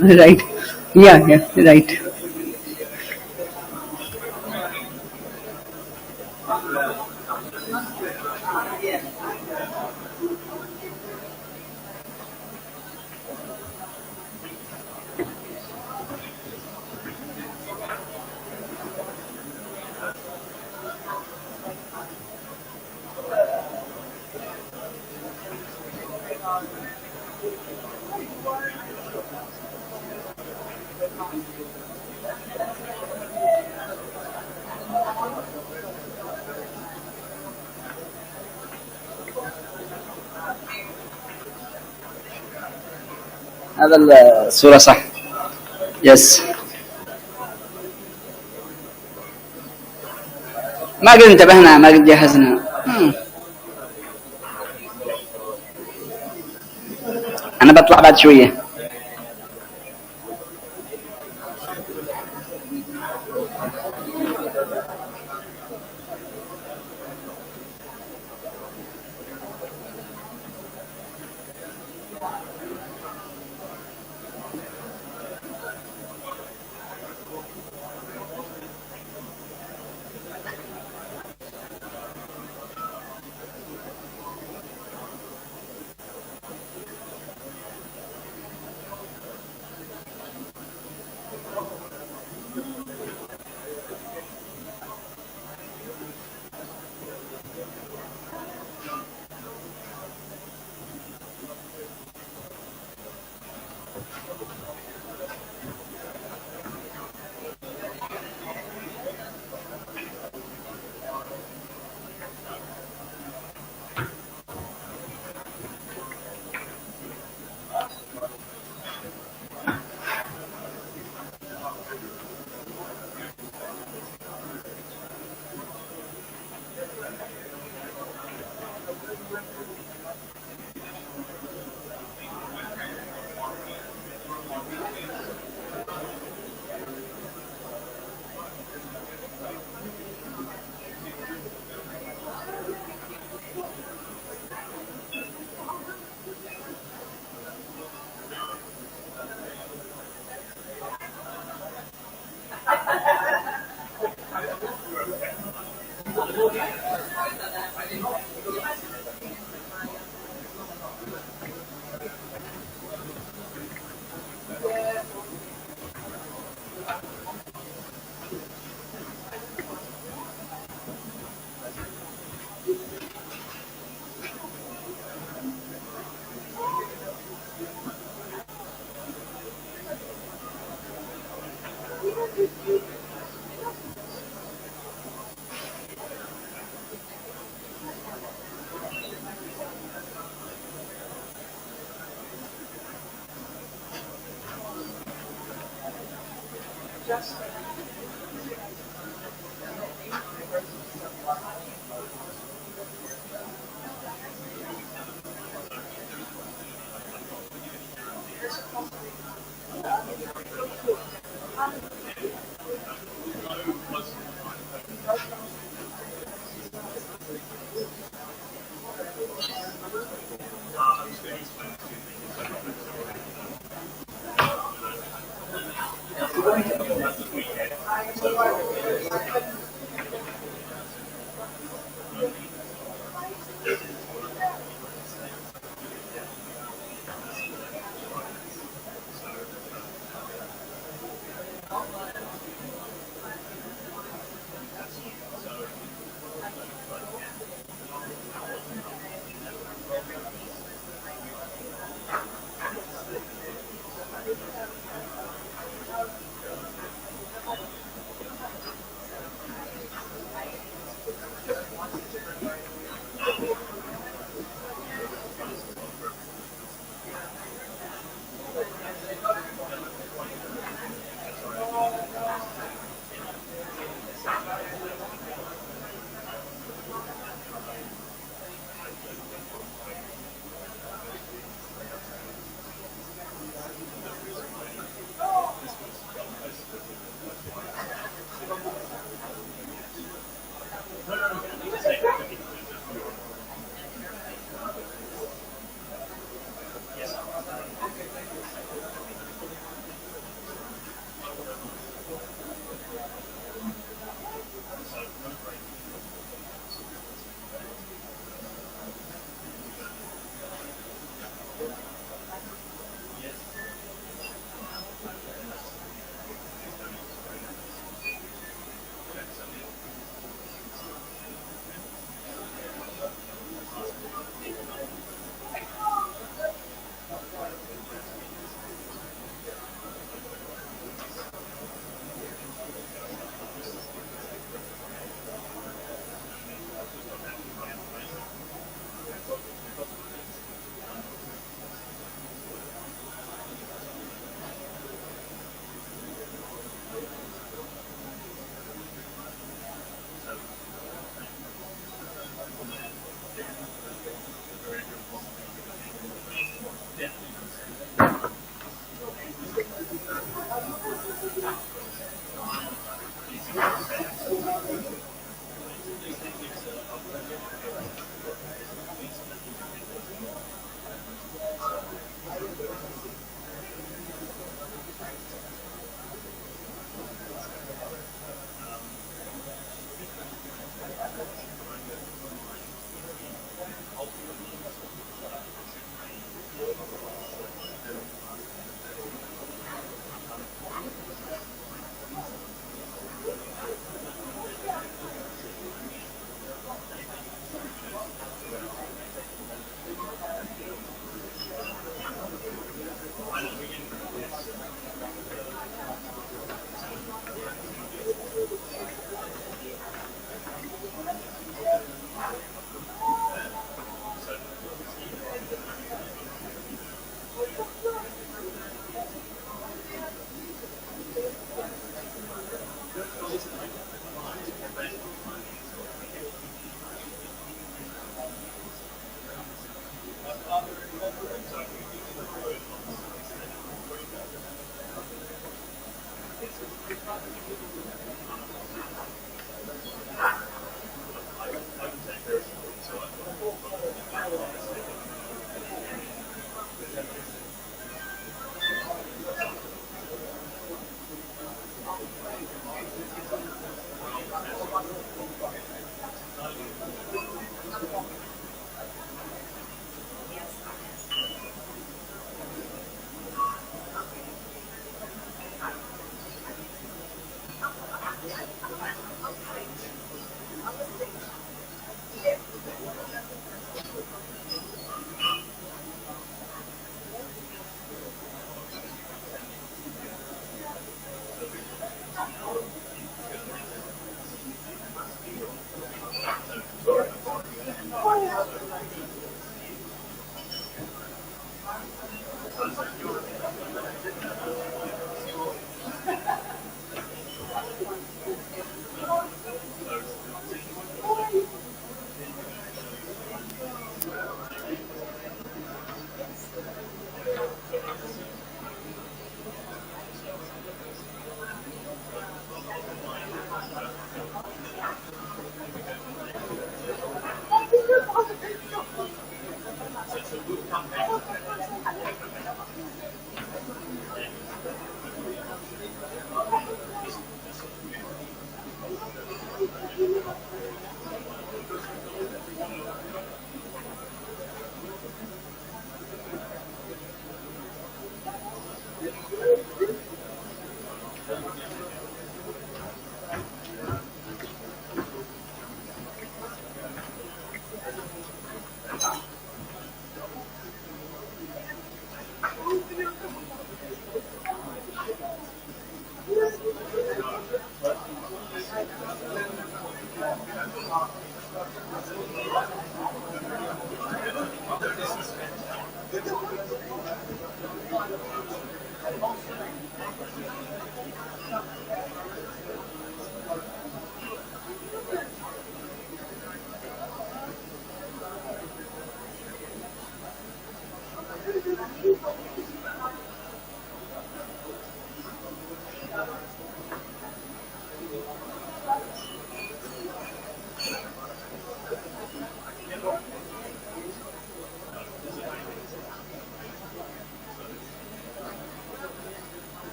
Right. Yeah, right. هذا الصورة صح. يس. ما قد انتبهنا، ما قد جهزنا. أنا بطلع بعد شوية.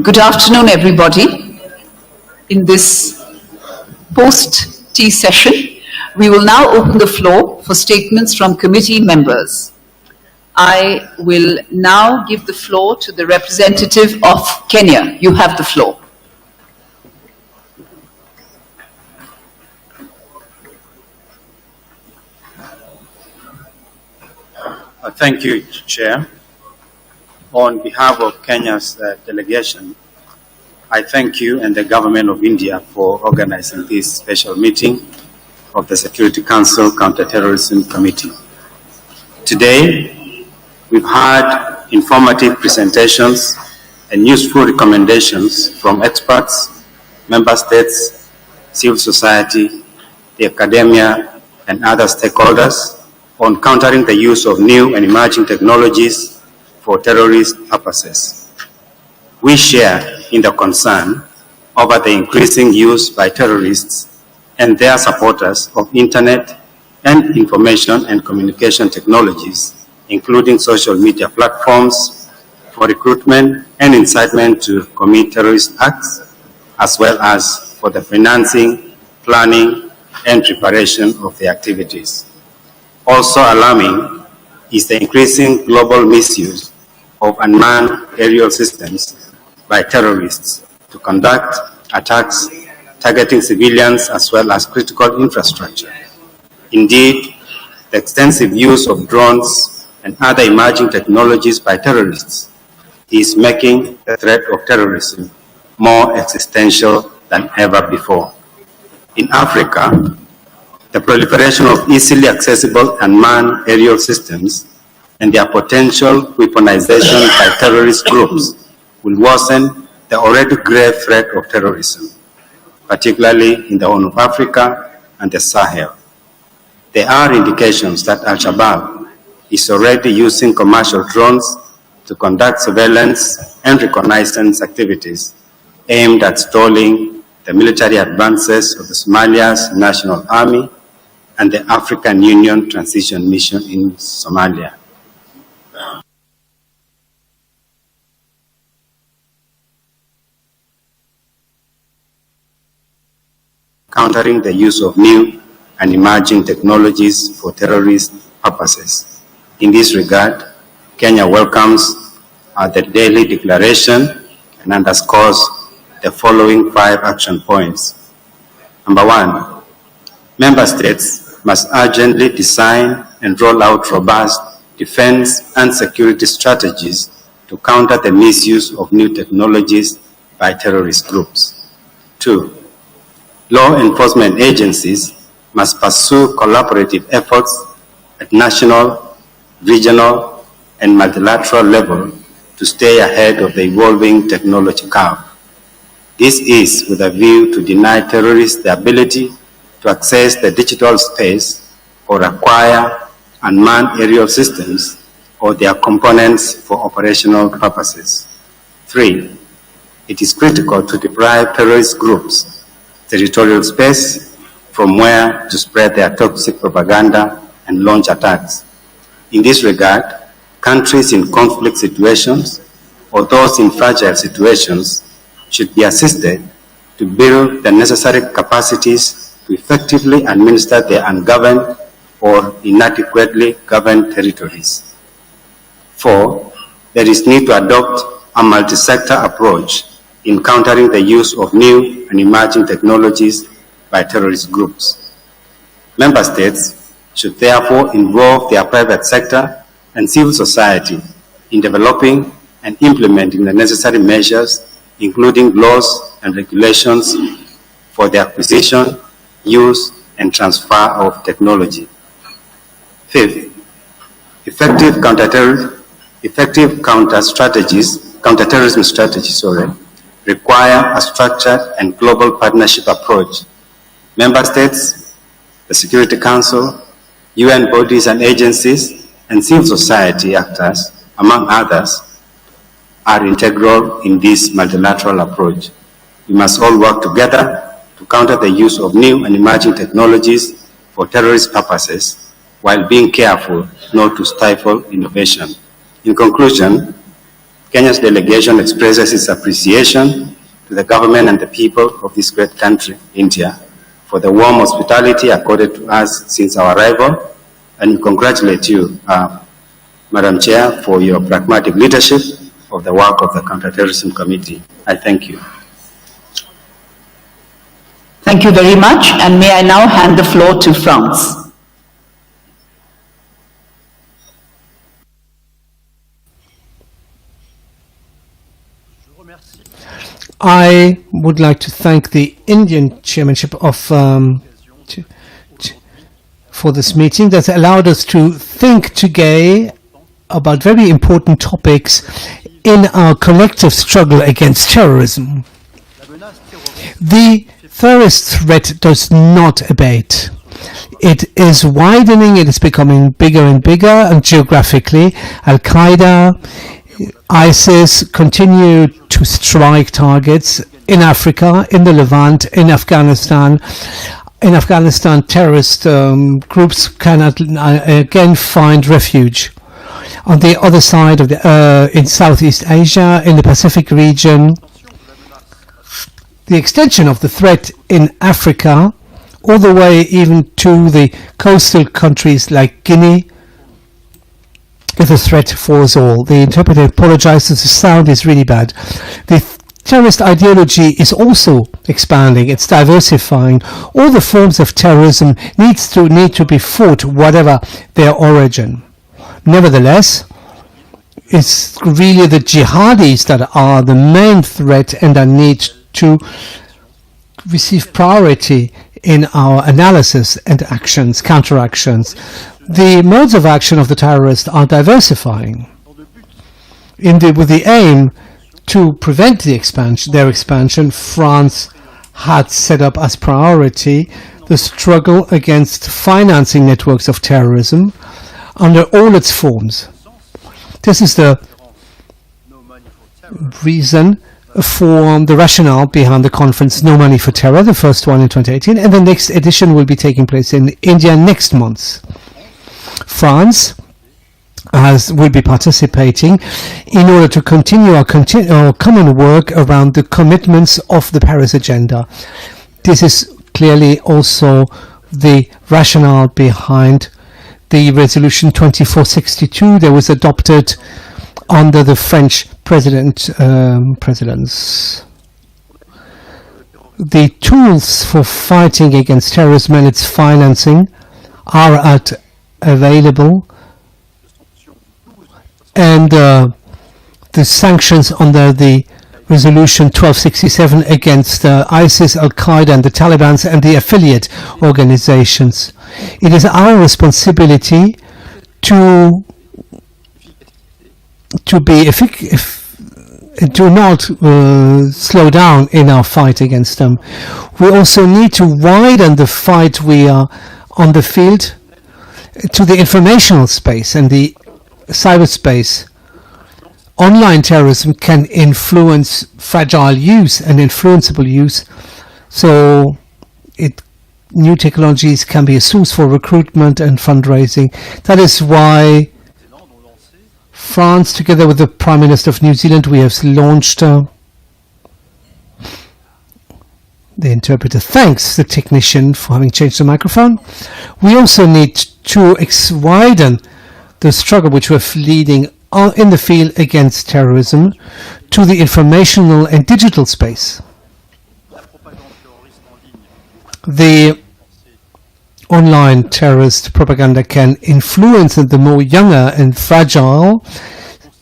Good afternoon, everybody. In this post-tea session, we will now open the floor for statements from committee members. I will now give the floor to the representative of Kenya. You have the floor. Thank you, Chair. On behalf of Kenya's delegation, I thank you and the Government of India for organizing this special meeting of the Security Council Counter-Terrorism Committee. Today, we've had informative presentations and useful recommendations from experts, member states, civil society, the academia, and other stakeholders on countering the use of new and emerging technologies for terrorist purposes. We share in the concern over the increasing use by terrorists and their supporters of internet and information and communication technologies, including social media platforms, for recruitment and incitement to commit terrorist acts, as well as for the financing, planning, and preparation of the activities. Also alarming is the increasing global misuse of unmanned aerial systems by terrorists to conduct attacks targeting civilians as well as critical infrastructure. Indeed, the extensive use of drones and other emerging technologies by terrorists is making the threat of terrorism more existential than ever before. In Africa, the proliferation of easily accessible unmanned aerial systems and their potential weaponization by terrorist groups will worsen the already grave threat of terrorism, particularly in the Horn of Africa and the Sahel. There are indications that Al-Shabaab is already using commercial drones to conduct surveillance and reconnaissance activities aimed at stalling the military advances of the Somalia's National Army and the African Union Transition Mission in Somalia. Countering the use of new and emerging technologies for terrorist purposes. In this regard, Kenya welcomes the Delhi Declaration and underscores the following 5 action points. Number 1, member states must urgently design and roll out robust defense and security strategies to counter the misuse of new technologies by terrorist groups. 2, law enforcement agencies must pursue collaborative efforts at national, regional, and multilateral level to stay ahead of the evolving technology curve. This is with a view to deny terrorists the ability to access the digital space or acquire unmanned aerial systems or their components for operational purposes. 3, it is critical to deprive terrorist groups territorial space from where to spread their toxic propaganda and launch attacks. In this regard, countries in conflict situations or those in fragile situations should be assisted to build the necessary capacities to effectively administer their ungoverned or inadequately governed territories. 4, there is need to adopt a multi-sector approach in countering the use of new and emerging technologies by terrorist groups. Member states should therefore involve their private sector and civil society in developing and implementing the necessary measures, including laws and regulations for the acquisition, use, and transfer of technology. 5th, effective counter-terrorism strategies, require a structured and global partnership approach. Member states, the Security Council, UN bodies and agencies, and civil society actors, among others, are integral in this multilateral approach. We must all work together to counter the use of new and emerging technologies for terrorist purposes while being careful not to stifle innovation. In conclusion, Kenya's delegation expresses its appreciation to the government and the people of this great country, India, for the warm hospitality accorded to us since our arrival, and we congratulate you, Madam Chair, for your pragmatic leadership of the work of the Counter-Terrorism Committee. I thank you. Thank you very much, and may I now hand the floor to France. I would like to thank the Indian chairmanship of for this meeting that allowed us to think today about very important topics in our collective struggle against terrorism. The terrorist threat does not abate. It is widening, it is becoming bigger and bigger, and geographically, Al-Qaeda, ISIS continue to strike targets in Africa, in the Levant, in Afghanistan. In Afghanistan, terrorist groups cannot again find refuge. On the other side of in Southeast Asia, in the Pacific region, the extension of the threat in Africa, all the way even to the coastal countries like Guinea, is a threat for us all. The interpreter apologizes, the sound is really bad. The terrorist ideology is also expanding, it's diversifying. All the forms of terrorism need to be fought, whatever their origin. Nevertheless, it's really the jihadis that are the main threat and that need to receive priority in our analysis and actions, counteractions. The modes of action of the terrorists are diversifying with the aim to prevent their expansion. France had set up as priority the struggle against financing networks of terrorism under all its forms. This is the reason for the rationale behind the conference No Money for Terror, the first one in 2018, and the next edition will be taking place in India next month. France will be participating in order to continue our common work around the commitments of the Paris Agenda. This is clearly also the rationale behind the resolution 2462 that was adopted under the French presidents. The tools for fighting against terrorism and its financing are available, and the sanctions under the resolution 1267 against ISIS, Al-Qaeda and the Taliban and the affiliate organizations. It is our responsibility to be do not slow down in our fight against them. We also need to widen the fight we are on the field to the informational space and the cyberspace. Online terrorism can influence fragile use and influenceable use, so new technologies can be a source for recruitment and fundraising. That is why France, together with the Prime Minister of New Zealand, we have launched the interpreter thanks the technician for having changed the microphone. We also need to widen the struggle which we're leading in the field against terrorism to the informational and digital space. The online terrorist propaganda can influence the more younger and fragile.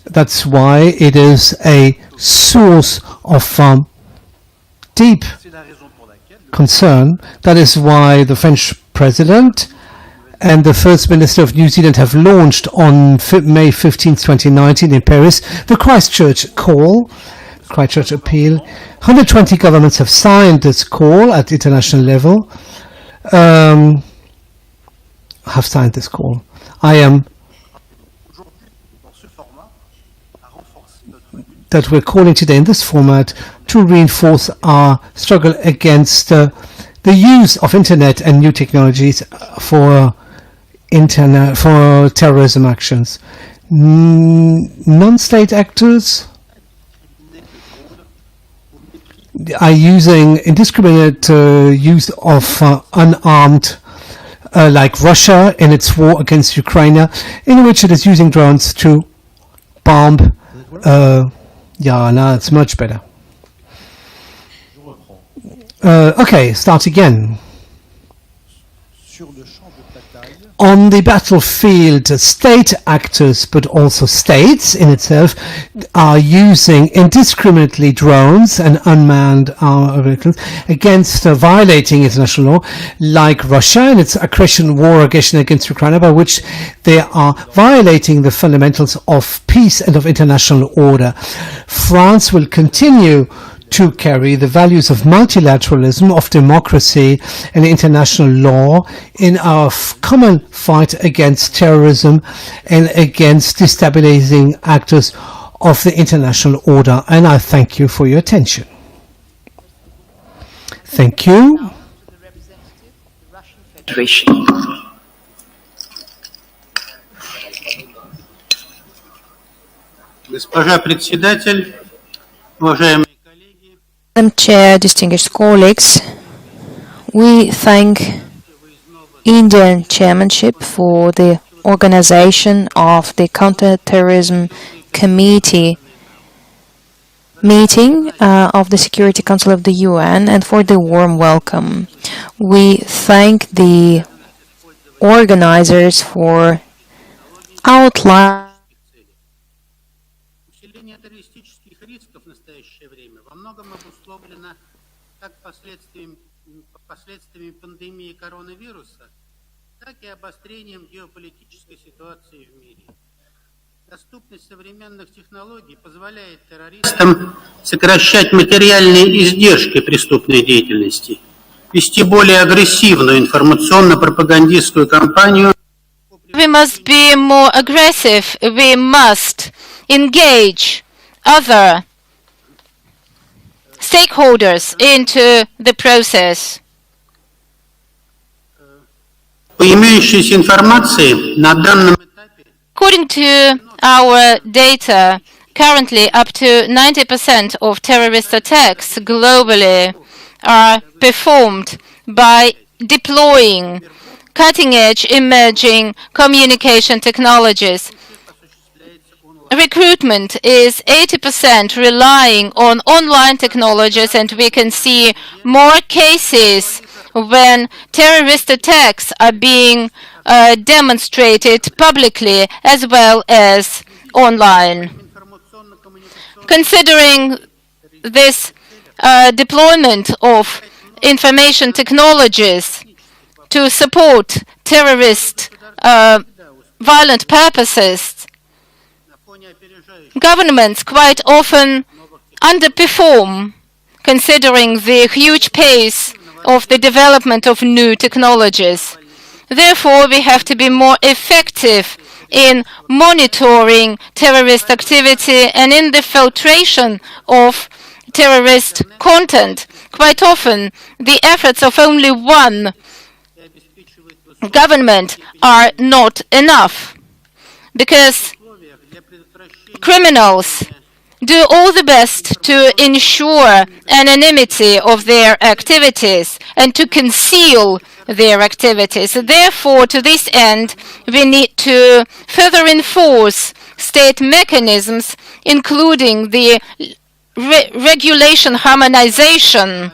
That's why it is a source of deep concern. That is why the French president and the First Minister of New Zealand have launched on May 15, 2019 in Paris, the Christchurch appeal. 120 governments have signed this call at international level, that we're calling today in this format to reinforce our struggle against the use of internet and new technologies for terrorism actions. Non-state actors are using indiscriminate use of unarmed, like Russia in its war against Ukraine, in which it is using drones to bomb. Yeah, now it's much better. Okay, start again. On the battlefield, state actors, but also states in itself, are using indiscriminately drones and unmanned vehicles against violating international law, like Russia in its war aggression against Ukraine, by which they are violating the fundamentals of peace and of international order. France will continue to carry the values of multilateralism, of democracy and international law in our common fight against terrorism and against destabilizing actors of the international order. And I thank you for your attention. Thank you. Federation. Госпожа председатель, уважаемые Madam Chair, distinguished colleagues, we thank Indian chairmanship for the organization of the Counter-Terrorism Committee meeting of the Security Council of the UN and for the warm welcome. We thank the organizers for outlining как последствиями пандемии коронавируса, так и обострением геополитической ситуации в мире. Доступность современных технологий позволяет террористам сокращать материальные издержки преступной деятельности, вести более агрессивную информационно-пропагандистскую кампанию. We must be more aggressive. We must engage other stakeholders into the process. По имеющейся информации, на данном этапе According to our data, currently up to 90% of terrorist attacks globally are performed by deploying cutting-edge emerging communication technologies. Recruitment is 80% relying on online technologies, and we can see more cases when terrorist attacks are being demonstrated publicly as well as online. Considering this deployment of information technologies to support terrorist violent purposes, governments quite often underperform considering the huge pace of the development of new technologies. Therefore, we have to be more effective in monitoring terrorist activity and in the filtration of terrorist content. Quite often, the efforts of only one government are not enough, because criminals do all the best to ensure anonymity of their activities and to conceal their activities. Therefore, to this end, we need to further enforce state mechanisms, including the regulation harmonization,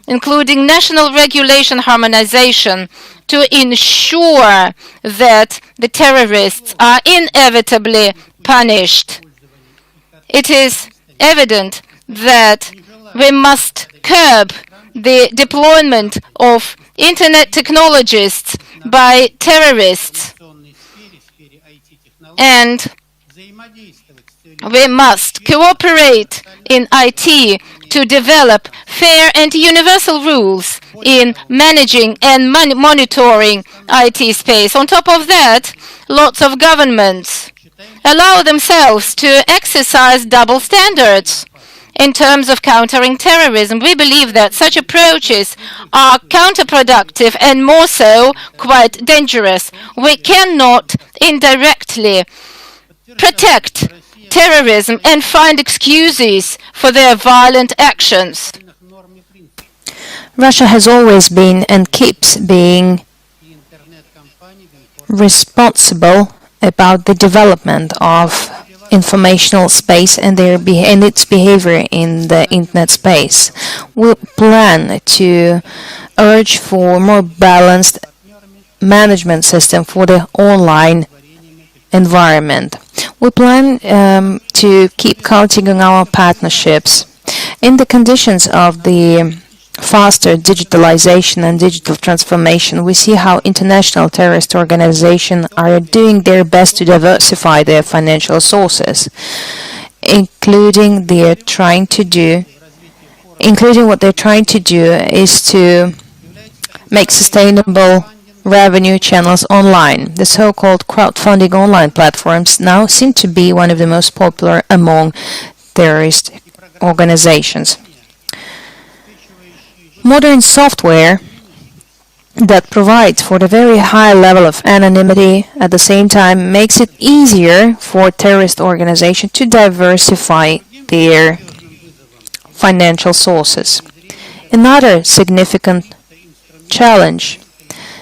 including national regulation harmonization, to ensure that the terrorists are inevitably punished. It is evident that we must curb the deployment of internet technologists by terrorists, and we must cooperate in IT to develop fair and universal rules in managing and monitoring IT space. On top of that, lots of governments allow themselves to exercise double standards in terms of countering terrorism. We believe that such approaches are counterproductive and more so quite dangerous. We cannot indirectly protect terrorism and find excuses for their violent actions. Russia has always been and keeps being responsible about the development of informational space and its behavior in the internet space. We plan to urge for more balanced management system for the online environment. We plan to keep counting on our partnerships. In the conditions of the faster digitalization and digital transformation, we see how international terrorist organizations are doing their best to diversify their financial sources, including what they're trying to do is to make sustainable revenue channels online. The so-called crowdfunding online platforms now seem to be one of the most popular among terrorist organizations. Modern software that provides for the very high level of anonymity at the same time makes it easier for terrorist organizations to diversify their financial sources. Another significant challenge: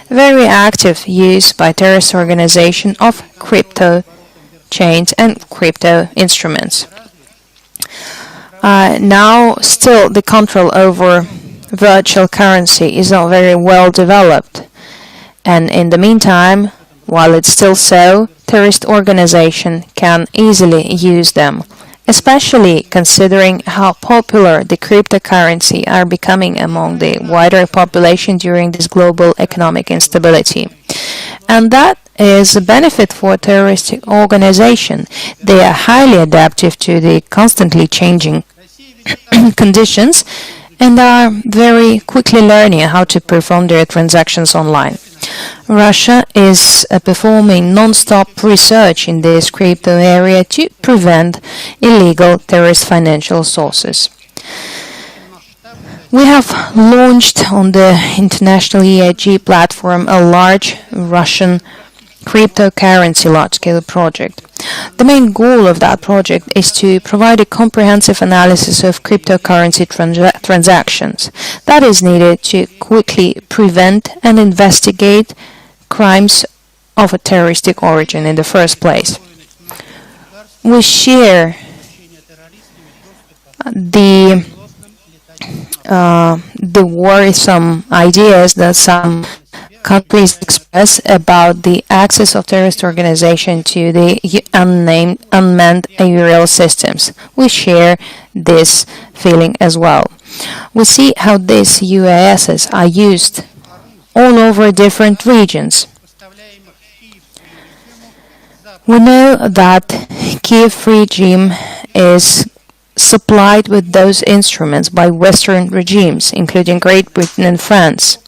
very active use by terrorist organizations of crypto chains and crypto instruments. Now, still, the control over virtual currency is not very well developed, and in the meantime, while it's still so, terrorist organizations can easily use them, especially considering how popular the cryptocurrency are becoming among the wider population during this global economic instability. And that is a benefit for terrorist organizations. They are highly adaptive to the constantly changing conditions and are very quickly learning how to perform their transactions online. Russia is performing non-stop research in this crypto area to prevent illegal terrorist financial sources. We have launched on the international EIG platform a large Russian cryptocurrency large-scale project. The main goal of that project is to provide a comprehensive analysis of cryptocurrency transactions that is needed to quickly prevent and investigate crimes of a terroristic origin in the first place. We share the worrisome ideas that some countries express about the access of terrorist organizations to the unmanned aerial systems. We share this feeling as well. We see how these UASs are used all over different regions. We know that Kiev regime is supplied with those instruments by Western regimes, including Great Britain and France.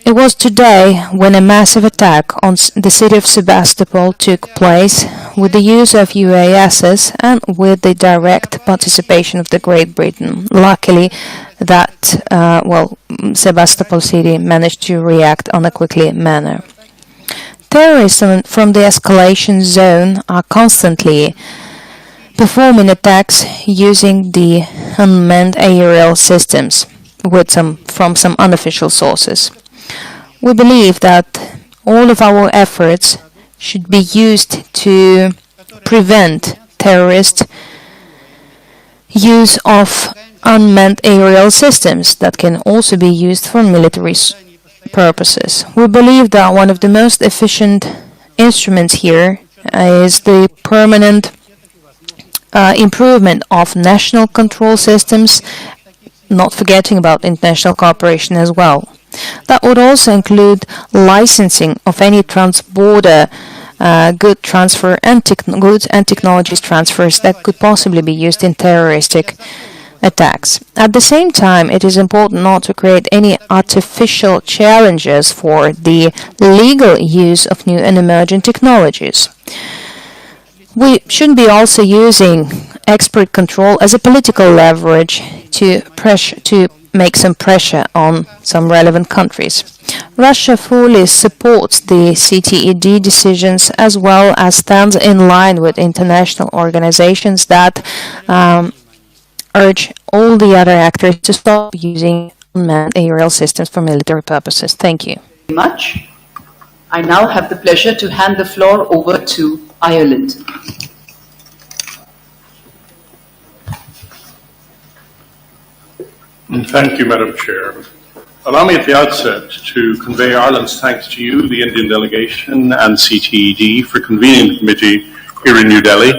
It was today when a massive attack on the city of Sebastopol took place with the use of UASs and with the direct participation of the Great Britain. Luckily, Sebastopol city managed to react on a quickly manner. Terrorists from the escalation zone are constantly performing attacks using the unmanned aerial systems from some unofficial sources. We believe that all of our efforts should be used to prevent terrorist use of unmanned aerial systems that can also be used for military purposes. We believe that one of the most efficient instruments here is the permanent improvement of national control systems, not forgetting about international cooperation as well. That would also include licensing of any trans-border good transfer and goods and technologies transfers that could possibly be used in terroristic attacks. At the same time, it is important not to create any artificial challenges for the legal use of new and emerging technologies. We should be also using export control as a political leverage to make some pressure on some relevant countries. Russia fully supports the CTED decisions as well as stands in line with international organizations that urge all the other actors to stop using unmanned aerial systems for military purposes. Thank you. Very much. I now have the pleasure to hand the floor over to Ireland. Thank you, Madam Chair. Allow me at the outset to convey Ireland's thanks to you, the Indian delegation, and CTED for convening the committee here in New Delhi,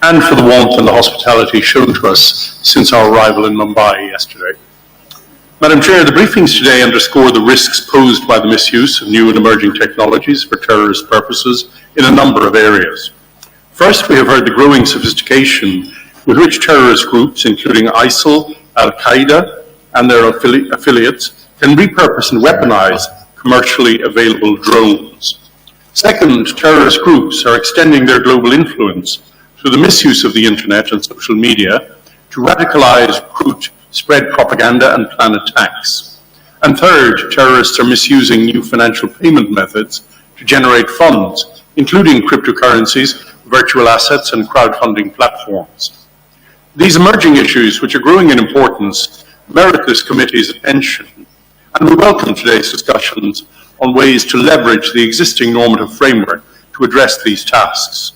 and for the warmth and the hospitality shown to us since our arrival in Mumbai yesterday. Madam Chair, the briefings today underscore the risks posed by the misuse of new and emerging technologies for terrorist purposes in a number of areas. First, we have heard the growing sophistication with which terrorist groups, including ISIL, Al-Qaeda, and their affiliates, can repurpose and weaponize commercially available drones. Second, terrorist groups are extending their global influence through the misuse of the internet and social media to radicalize, recruit, spread propaganda, and plan attacks. And third, terrorists are misusing new financial payment methods to generate funds, including cryptocurrencies, virtual assets, and crowdfunding platforms. These emerging issues, which are growing in importance, merit this committee's attention, and we welcome today's discussions on ways to leverage the existing normative framework to address these tasks.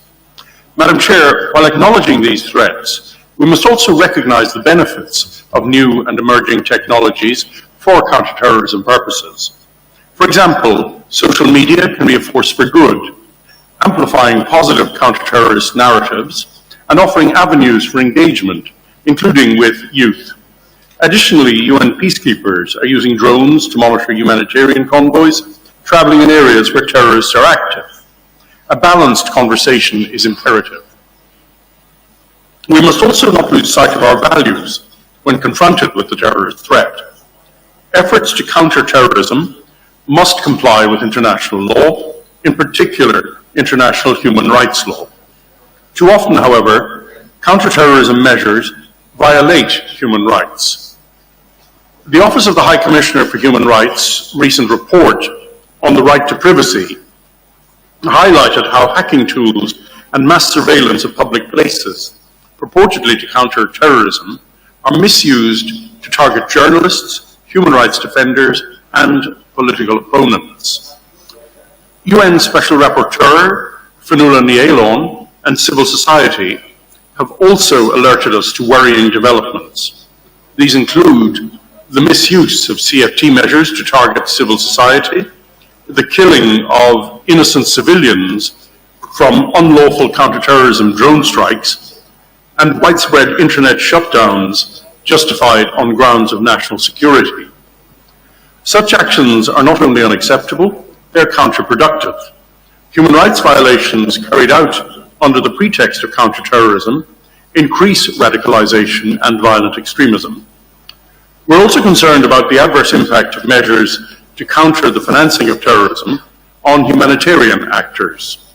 Madam Chair, while acknowledging these threats, we must also recognize the benefits of new and emerging technologies for counterterrorism purposes. For example, social media can be a force for good, amplifying positive counterterrorist narratives and offering avenues for engagement, including with youth. Additionally, UN peacekeepers are using drones to monitor humanitarian convoys traveling in areas where terrorists are active. A balanced conversation is imperative. We must also not lose sight of our values when confronted with the terrorist threat. Efforts to counter terrorism must comply with international law, in particular international human rights law. Too often, however, counterterrorism measures violate human rights. The Office of the High Commissioner for Human Rights' recent report on the right to privacy highlighted how hacking tools and mass surveillance of public places, purportedly to counter terrorism, are misused to target journalists, human rights defenders, and political opponents. UN Special Rapporteur Fionnuala Ní Aoláin and civil society have also alerted us to worrying developments. These include the misuse of CFT measures to target civil society, the killing of innocent civilians from unlawful counterterrorism drone strikes, and widespread internet shutdowns justified on grounds of national security. Such actions are not only unacceptable, they are counterproductive. Human rights violations carried out under the pretext of counterterrorism increase radicalization and violent extremism. We're also concerned about the adverse impact of measures to counter the financing of terrorism on humanitarian actors.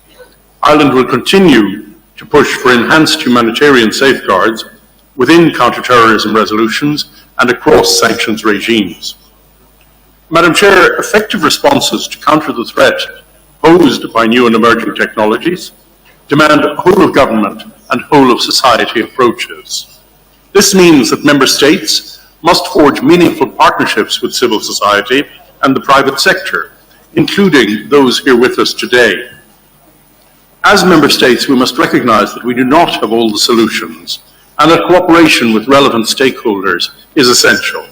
Ireland will continue to push for enhanced humanitarian safeguards within counterterrorism resolutions and across sanctions regimes. Madam Chair, effective responses to counter the threat posed by new and emerging technologies demand whole-of-government and whole-of-society approaches. This means that Member States must forge meaningful partnerships with civil society and the private sector, including those here with us today. As Member States, we must recognise that we do not have all the solutions, and that cooperation with relevant stakeholders is essential.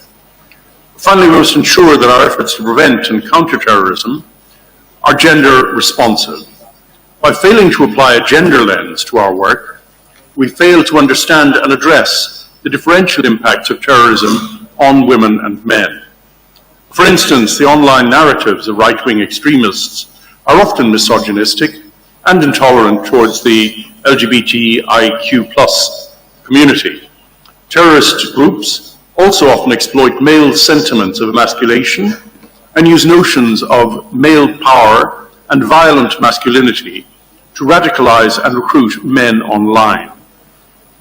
Finally, we must ensure that our efforts to prevent and counter terrorism are gender responsive. By failing to apply a gender lens to our work, we fail to understand and address the differential impacts of terrorism on women and men. For instance, the online narratives of right-wing extremists are often misogynistic and intolerant towards the LGBTIQ+ community. Terrorist groups also often exploit male sentiments of emasculation and use notions of male power and violent masculinity to radicalize and recruit men online.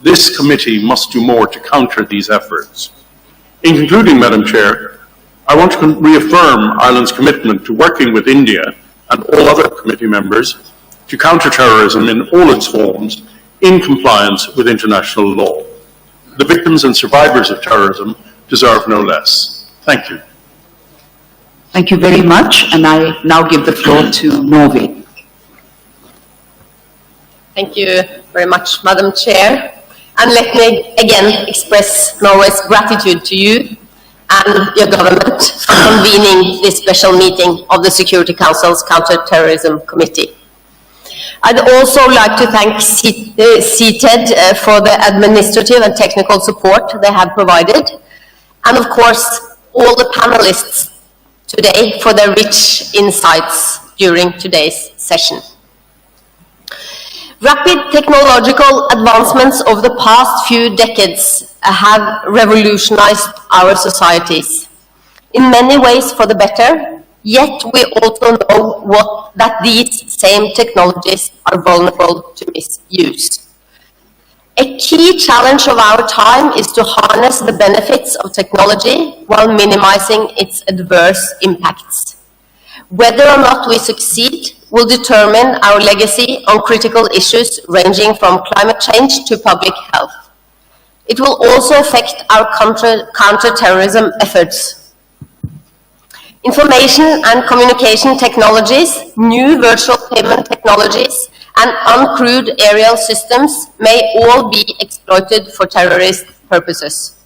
This committee must do more to counter these efforts. In concluding, Madam Chair, I want to reaffirm Ireland's commitment to working with India and all other committee members to counter terrorism in all its forms in compliance with international law. The victims and survivors of terrorism deserve no less. Thank you. Thank you very much, and I now give the floor to Norway. Thank you very much, Madam Chair. And let me again express Norway's gratitude to you and your government for convening this special meeting of the Security Council's Counter-Terrorism Committee. I'd also like to thank CTED for the administrative and technical support they have provided, and of course all the panelists today for their rich insights during today's session. Rapid technological advancements over the past few decades have revolutionized our societies, in many ways for the better, yet we also know that these same technologies are vulnerable to misuse. A key challenge of our time is to harness the benefits of technology while minimizing its adverse impacts. Whether or not we succeed will determine our legacy on critical issues ranging from climate change to public health. It will also affect our counter-terrorism efforts. Information and communication technologies, new virtual payment technologies, and uncrewed aerial systems may all be exploited for terrorist purposes.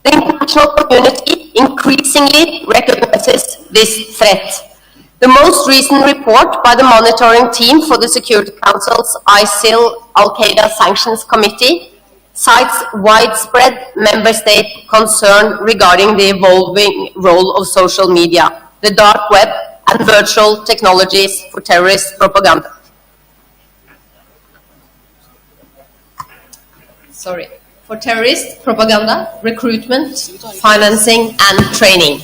The international community increasingly recognizes this threat. The most recent report by the monitoring team for the Security Council's ISIL Al-Qaeda Sanctions Committee cites widespread member state concern regarding the evolving role of social media, the dark web, and virtual technologies for terrorist propaganda. For terrorist propaganda, recruitment, financing, and training.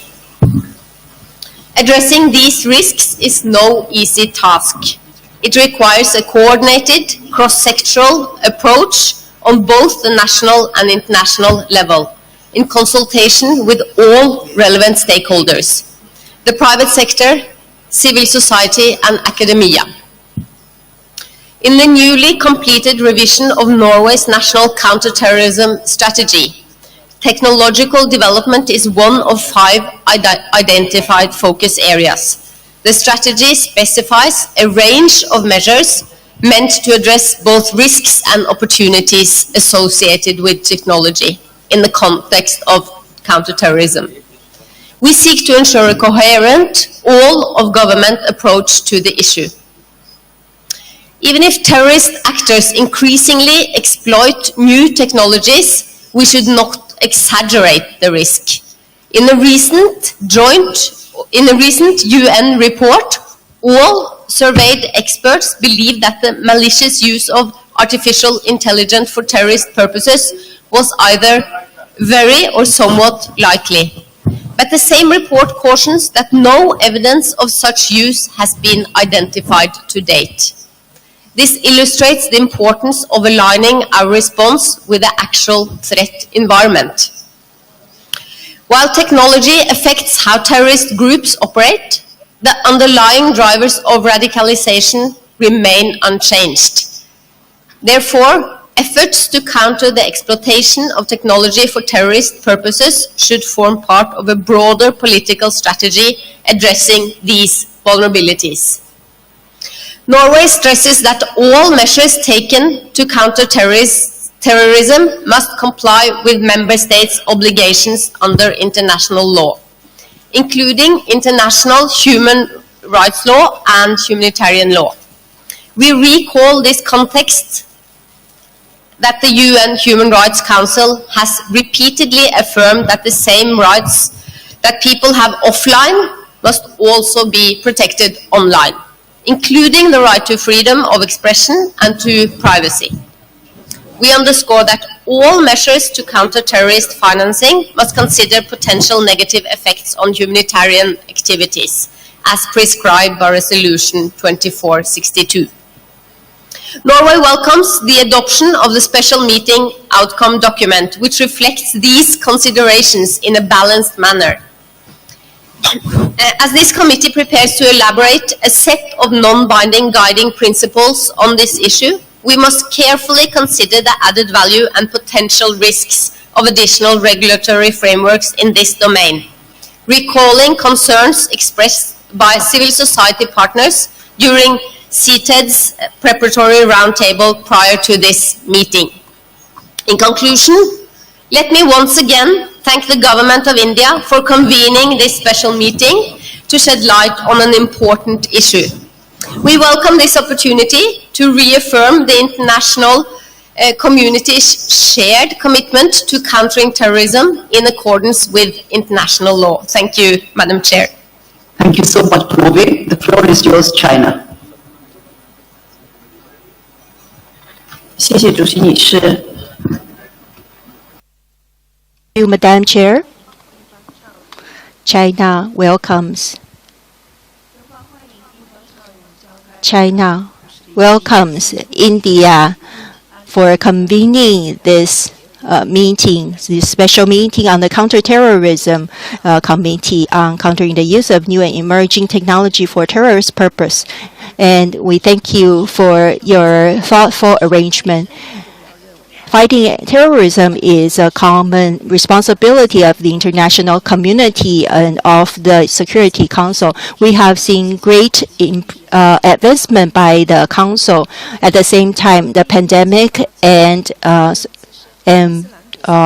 Addressing these risks is no easy task. It requires a coordinated, cross-sectoral approach on both the national and international level, in consultation with all relevant stakeholders, the private sector, civil society, and academia. In the newly completed revision of Norway's national counter-terrorism strategy, technological development is one of 5 identified focus areas. The strategy specifies a range of measures meant to address both risks and opportunities associated with technology in the context of counter-terrorism. We seek to ensure a coherent, all-of-government approach to the issue. Even if terrorist actors increasingly exploit new technologies, we should not exaggerate the risk. In a recent UN report, all surveyed experts believe that the malicious use of artificial intelligence for terrorist purposes was either very or somewhat likely. But the same report cautions that no evidence of such use has been identified to date. This illustrates the importance of aligning our response with the actual threat environment. While technology affects how terrorist groups operate, the underlying drivers of radicalization remain unchanged. Therefore, efforts to counter the exploitation of technology for terrorist purposes should form part of a broader political strategy addressing these vulnerabilities. Norway stresses that all measures taken to counter terrorism must comply with member states' obligations under international law, including international human rights law and humanitarian law. We recall this context that the UN Human Rights Council has repeatedly affirmed that the same rights that people have offline must also be protected online, including the right to freedom of expression and to privacy. We underscore that all measures to counter terrorist financing must consider potential negative effects on humanitarian activities, as prescribed by Resolution 2462. Norway welcomes the adoption of the special meeting outcome document, which reflects these considerations in a balanced manner. As this committee prepares to elaborate a set of non-binding guiding principles on this issue, we must carefully consider the added value and potential risks of additional regulatory frameworks in this domain, recalling concerns expressed by civil society partners during CTED's preparatory roundtable prior to this meeting. In conclusion, let me once again thank the Government of India for convening this special meeting to shed light on an important issue. We welcome this opportunity to reaffirm the international community's shared commitment to countering terrorism in accordance with international law. Thank you, Madam Chair. Thank you so much, Prove. The floor is yours, China. 谢谢主席女士。Thank you, Madam Chair. China welcomes India for convening this meeting, this special meeting on the Counter-Terrorism Committee on countering the use of new and emerging technology for terrorist purpose. And we thank you for your thoughtful arrangement. Fighting terrorism is a common responsibility of the international community and of the Security Council. We have seen great advancement by the Council. At the same time, the pandemic and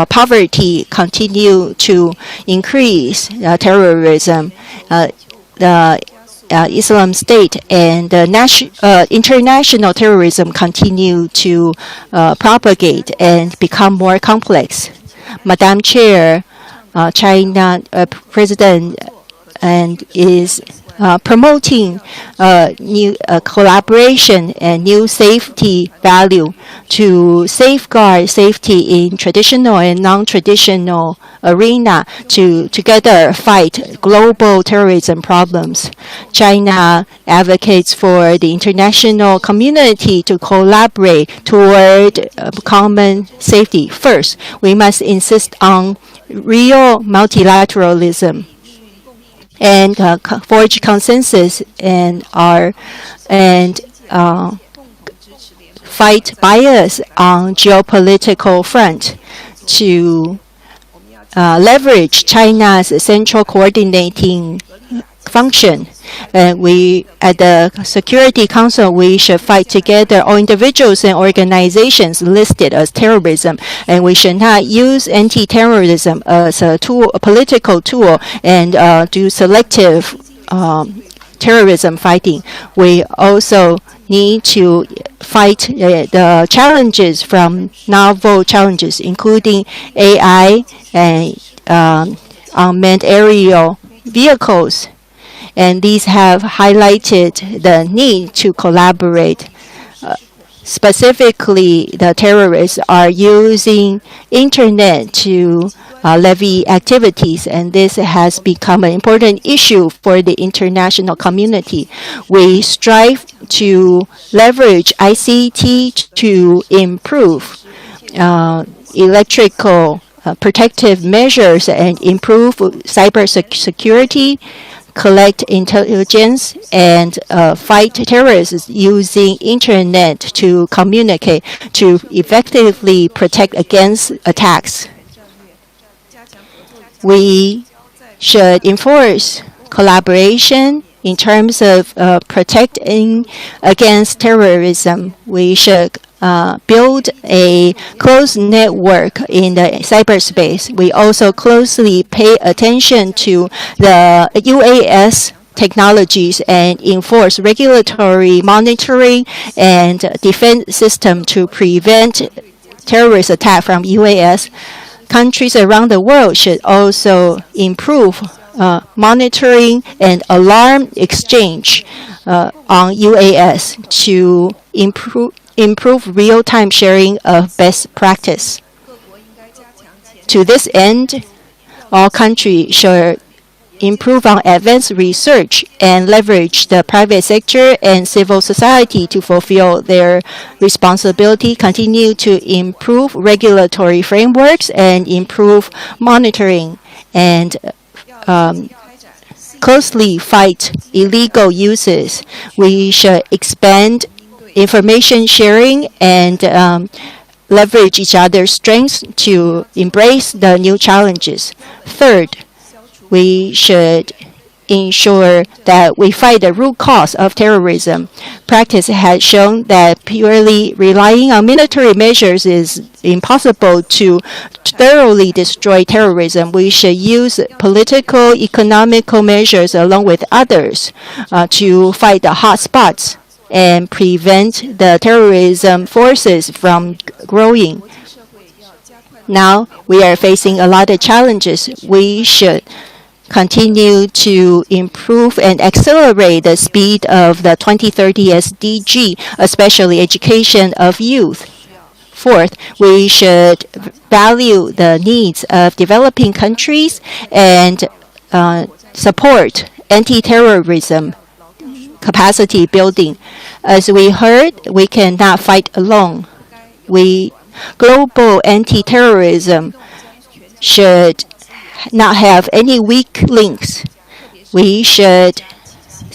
poverty continue to increase. Terrorism, the Islam State and international terrorism continue to propagate and become more complex. Madam Chair, China President and is promoting new collaboration and new safety value to safeguard safety in traditional and non-traditional arena to together fight global terrorism problems. China advocates for the international community to collaborate toward common safety. First, we must insist on real multilateralism and forge consensus and fight bias on geopolitical front to leverage China's central coordinating function. We, at the Security Council, we should fight together all individuals and organizations listed as terrorism, and we should not use anti-terrorism as a tool, a political tool, and do selective terrorism fighting. We also need to fight the challenges from novel challenges, including AI and unmanned aerial vehicles. And these have highlighted the need to collaborate. Specifically, the terrorists are using internet to levy activities, and this has become an important issue for the international community. We strive to leverage ICT to improve electrical protective measures and improve cyber security, collect intelligence, and fight terrorists using internet to communicate, to effectively protect against attacks. We should enforce collaboration in terms of protecting against terrorism. We should build a close network in the cyberspace. We also closely pay attention to the UAS technologies and enforce regulatory monitoring and defense system to prevent terrorist attack from UAS. Countries around the world should also improve monitoring and alarm exchange on UAS to improve real-time sharing of best practice. To this end, all countries should improve on advanced research and leverage the private sector and civil society to fulfill their responsibility, continue to improve regulatory frameworks and improve monitoring, and closely fight illegal uses. We should expand information sharing and leverage each other's strengths to embrace the new challenges. Third, we should ensure that we fight the root cause of terrorism. Practice has shown that purely relying on military measures is impossible to thoroughly destroy terrorism. We should use political, economical measures along with others to fight the hot spots and prevent the terrorism forces from growing. Now, we are facing a lot of challenges. We should continue to improve and accelerate the speed of the 2030 SDG, especially education of youth. Fourth, we should value the needs of developing countries and support anti-terrorism capacity building. As we heard, we cannot fight alone. Global anti-terrorism should not have any weak links. We should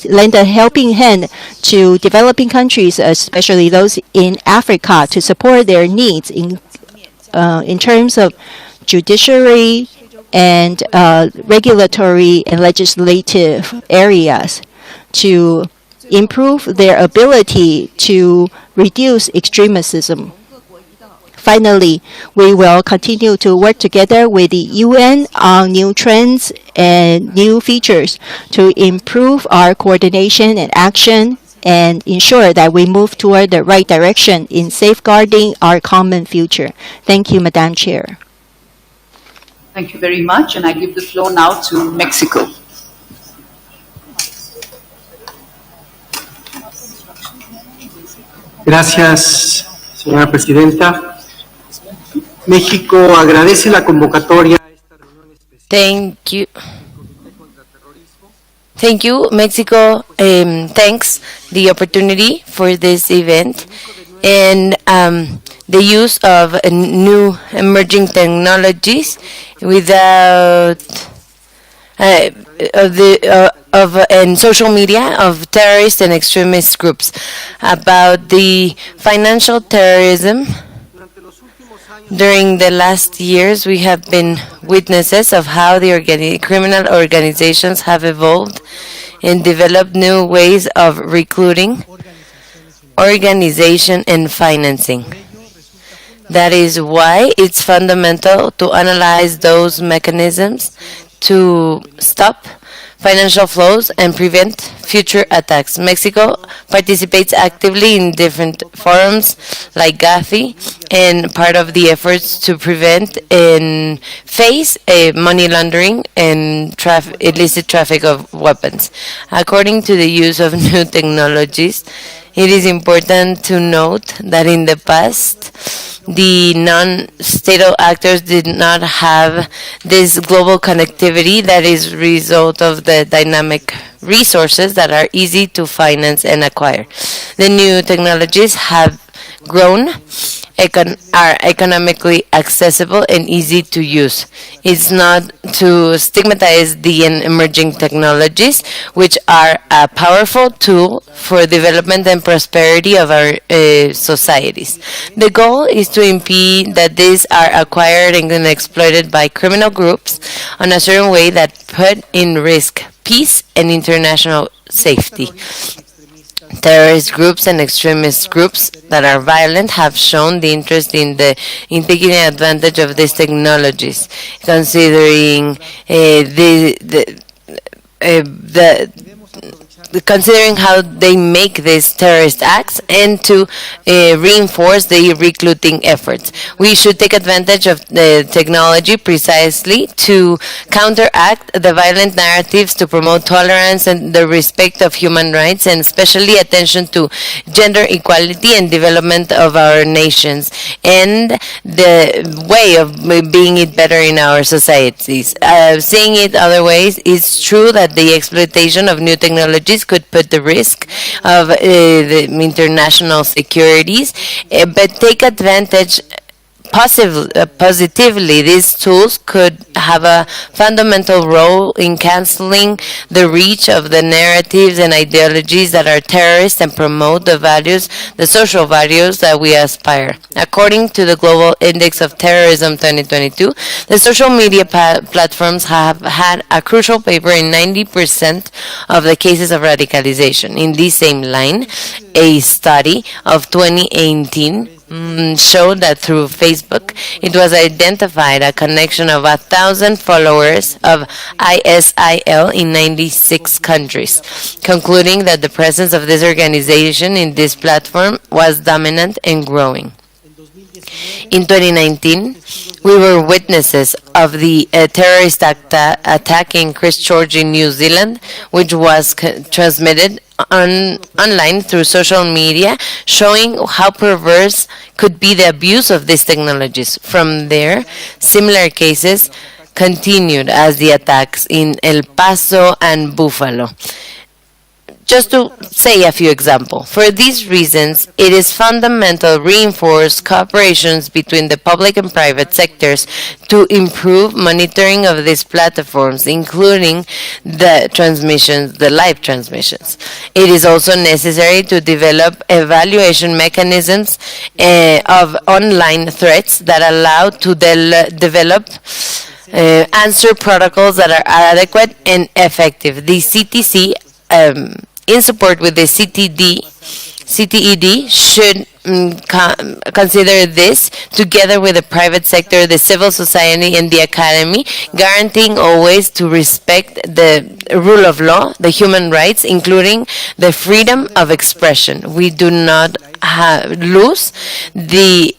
lend a helping hand to developing countries, especially those in Africa, to support their needs in terms of judiciary and regulatory and legislative areas to improve their ability to reduce extremism. Finally, we will continue to work together with the UN on new trends and new features to improve our coordination and action and ensure that we move toward the right direction in safeguarding our common future. Thank you, Madam Chair. Thank you very much, and I give the floor now to Mexico. Gracias, señora presidenta. México agradece la convocatoria. Thank you. Thank you, Mexico. Thanks the opportunity for this event and the use of new emerging technologies without and social media of terrorist and extremist groups about the financial terrorism. During the last years, we have been witnesses of how the criminal organizations have evolved and developed new ways of recruiting, organization, and financing. That is why it's fundamental to analyze those mechanisms to stop financial flows and prevent future attacks. Mexico participates actively in different forums like Gafi and part of the efforts to prevent and face money laundering and illicit traffic of weapons. According to the use of new technologies, it is important to note that in the past, the non-state actors did not have this global connectivity that is a result of the dynamic resources that are easy to finance and acquire. The new technologies have grown, are economically accessible and easy to use. It's not to stigmatize the emerging technologies, which are a powerful tool for development and prosperity of our societies. The goal is to impede that these are acquired and exploited by criminal groups in a certain way that put in risk peace and international safety. Terrorist groups and extremist groups that are violent have shown the interest in taking advantage of these technologies, considering considering how they make these terrorist acts and to reinforce the recruiting efforts. We should take advantage of the technology precisely to counteract the violent narratives, to promote tolerance and the respect of human rights, and especially attention to gender equality and development of our nations and the way of being it better in our societies. Seeing it other ways, it's true that the exploitation of new technologies could put the risk of the international securities, but take advantage positively. These tools could have a fundamental role in canceling the reach of the narratives and ideologies that are terrorist and promote the values, the social values that we aspire. According to the Global Index of Terrorism 2022, the social media platforms have had a crucial paper in 90% of the cases of radicalization. In this same line, a study of 2018 showed that through Facebook, it was identified a connection of 1,000 followers of ISIL in 96 countries, concluding that the presence of this organization in this platform was dominant and growing. In 2019, we were witnesses of the terrorist attack in Christchurch in New Zealand, which was transmitted online through social media, showing how perverse could be the abuse of these technologies. From there, similar cases continued as the attacks in El Paso and Buffalo. Just to say a few examples. For these reasons, it is fundamental to reinforce cooperations between the public and private sectors to improve monitoring of these platforms, including the transmissions, the live transmissions. It is also necessary to develop evaluation mechanisms of online threats that allow to develop answer protocols that are adequate and effective. The CTC in support with the CTED should consider this together with the private sector, the civil society, and the academy, guaranteeing always to respect the rule of law, the human rights, including the freedom of expression. We do not lose the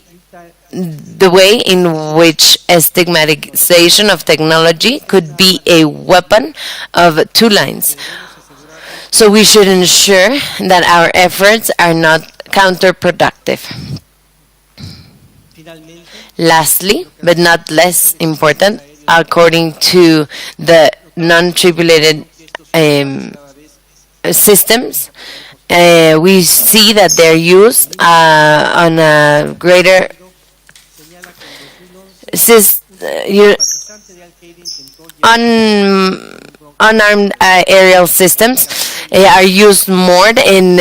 way in which a stigmatization of technology could be a weapon of two lines. So we should ensure that our efforts are not counterproductive. Lastly, but not less important, according to the non-tribulated systems, we see that they're used on a greater unarmed aerial systems are used more and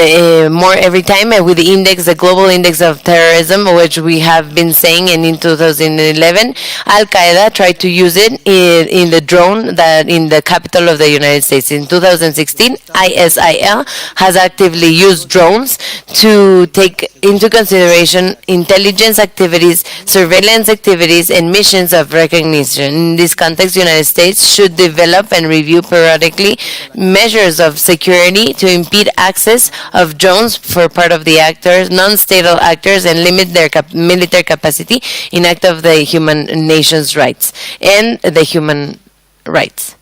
more every time with the index, the global index of terrorism, which we have been saying. And in 2011, Al-Qaeda tried to use it in the drone that in the capital of the United States. In 2016, ISIL has actively used drones to take into consideration intelligence activities, surveillance activities, and missions of recognition. In this context, the United States should develop and review periodically measures of security to impede access of drones for part of the actors, non-statal actors, and limit their military capacity in act of the human nation's rights and the human rights.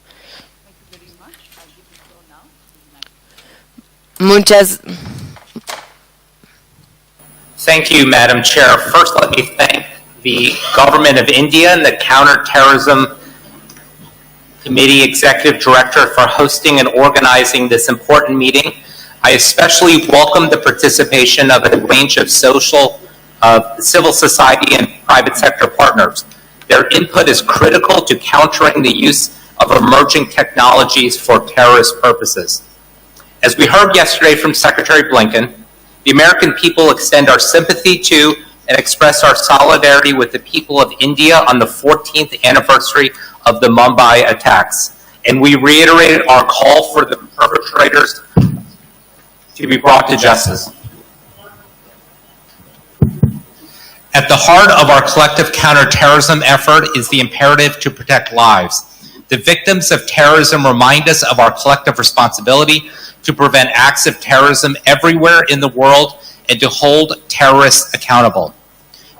Thank you, Madam Chair. First, let me thank the Government of India and the Counter-Terrorism Committee Executive Director for hosting and organizing this important meeting. I especially welcome the participation of a range of civil society and private sector partners. Their input is critical to countering the use of emerging technologies for terrorist purposes. As we heard yesterday from Secretary Blinken, the American people extend our sympathy to and express our solidarity with the people of India on the 14th anniversary of the Mumbai attacks. And we reiterated our call for the perpetrators to be brought to justice. At the heart of our collective counterterrorism effort is the imperative to protect lives. The victims of terrorism remind us of our collective responsibility to prevent acts of terrorism everywhere in the world and to hold terrorists accountable.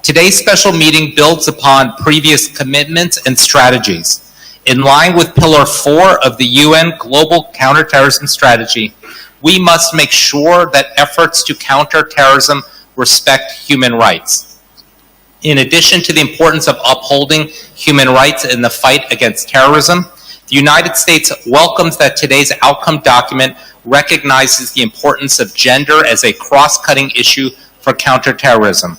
Today's special meeting builds upon previous commitments and strategies. In line with Pillar 4 of the UN Global Counterterrorism Strategy, we must make sure that efforts to counter terrorism respect human rights. In addition to the importance of upholding human rights in the fight against terrorism, the United States welcomes that today's outcome document recognizes the importance of gender as a cross-cutting issue for counterterrorism.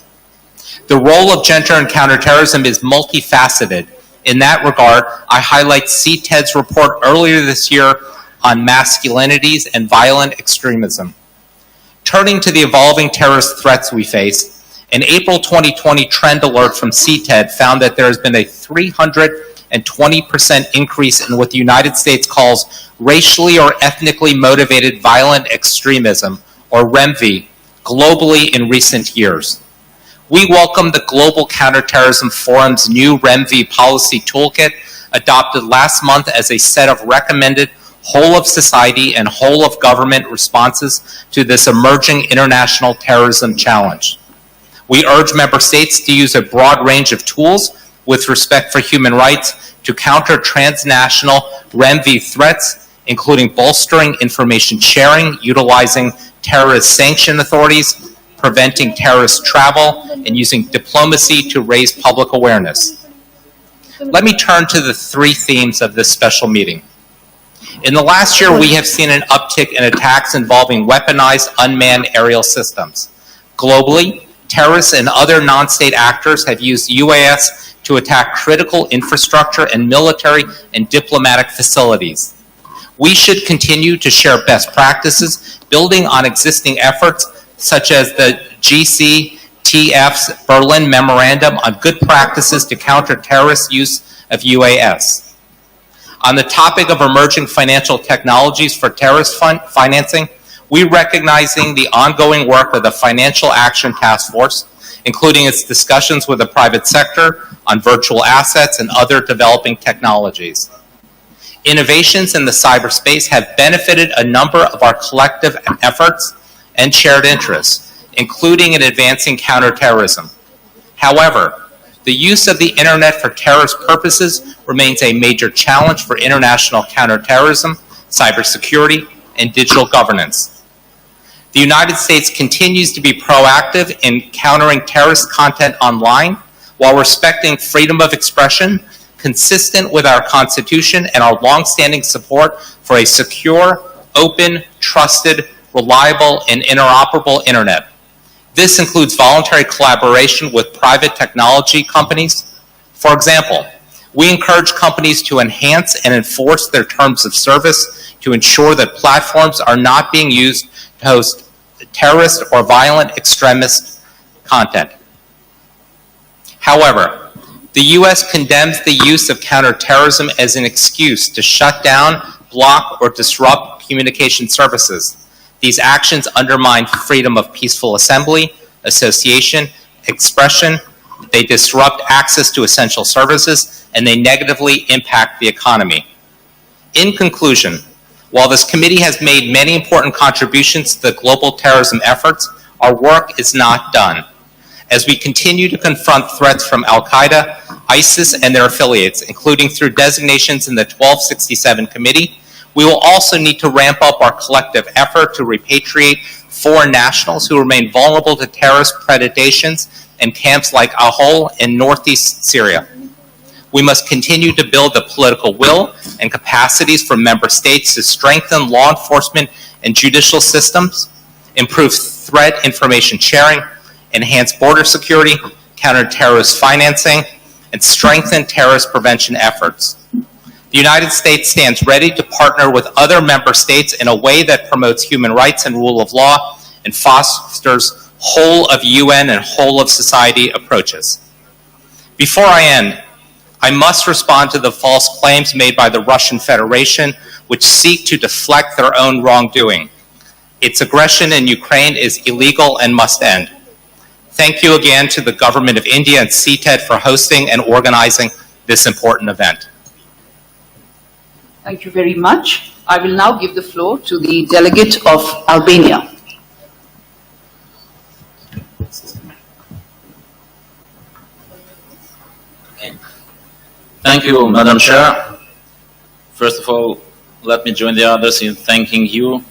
The role of gender in counterterrorism is multifaceted. In that regard, I highlight CTED's report earlier this year on masculinities and violent extremism. Turning to the evolving terrorist threats we face, an April 2020 trend alert from CTED found that there has been a 320% increase in what the United States calls racially or ethnically motivated violent extremism, or REMV, globally in recent years. We welcome the Global Counterterrorism Forum's new REMV policy toolkit, adopted last month as a set of recommended whole-of-society and whole-of-government responses to this emerging international terrorism challenge. We urge member states to use a broad range of tools with respect for human rights to counter transnational REMV threats, including bolstering information sharing, utilizing terrorist sanction authorities, preventing terrorist travel, and using diplomacy to raise public awareness. Let me turn to the three themes of this special meeting. In the last year, we have seen an uptick in attacks involving weaponized unmanned aerial systems. Globally, terrorists and other non-state actors have used UAS to attack critical infrastructure and military and diplomatic facilities. We should continue to share best practices, building on existing efforts such as the GCTF's Berlin Memorandum on Good Practices to Counter Terrorist Use of UAS. On the topic of emerging financial technologies for terrorist financing, we're recognizing the ongoing work of the Financial Action Task Force, including its discussions with the private sector on virtual assets and other developing technologies. Innovations in the cyberspace have benefited a number of our collective efforts and shared interests, including in advancing counterterrorism. However, the use of the internet for terrorist purposes remains a major challenge for international counterterrorism, cybersecurity, and digital governance. The United States continues to be proactive in countering terrorist content online while respecting freedom of expression, consistent with our Constitution and our longstanding support for a secure, open, trusted, reliable, and interoperable internet. This includes voluntary collaboration with private technology companies. For example, we encourage companies to enhance and enforce their terms of service to ensure that platforms are not being used to host terrorist or violent extremist content. However, the U.S. condemns the use of counterterrorism as an excuse to shut down, block, or disrupt communication services. These actions undermine freedom of peaceful assembly, association, expression. They disrupt access to essential services, and they negatively impact the economy. In conclusion, while this committee has made many important contributions to the global terrorism efforts, our work is not done. As we continue to confront threats from Al-Qaeda, ISIS, and their affiliates, including through designations in the 1267 Committee, we will also need to ramp up our collective effort to repatriate foreign nationals who remain vulnerable to terrorist predations in camps like Al-Hol in northeast Syria. We must continue to build the political will and capacities for member states to strengthen law enforcement and judicial systems, improve threat information sharing, enhance border security, counter terrorist financing, and strengthen terrorist prevention efforts. The United States stands ready to partner with other member states in a way that promotes human rights and rule of law and fosters whole of UN and whole of society approaches. Before I end, I must respond to the false claims made by the Russian Federation, which seek to deflect their own wrongdoing. Its aggression in Ukraine is illegal and must end. Thank you again to the Government of India and CTED for hosting and organizing this important event. Thank you very much. I will now give the floor to the delegate of Albania. Thank you, Madam Chair. First of all, let me join the others in thanking you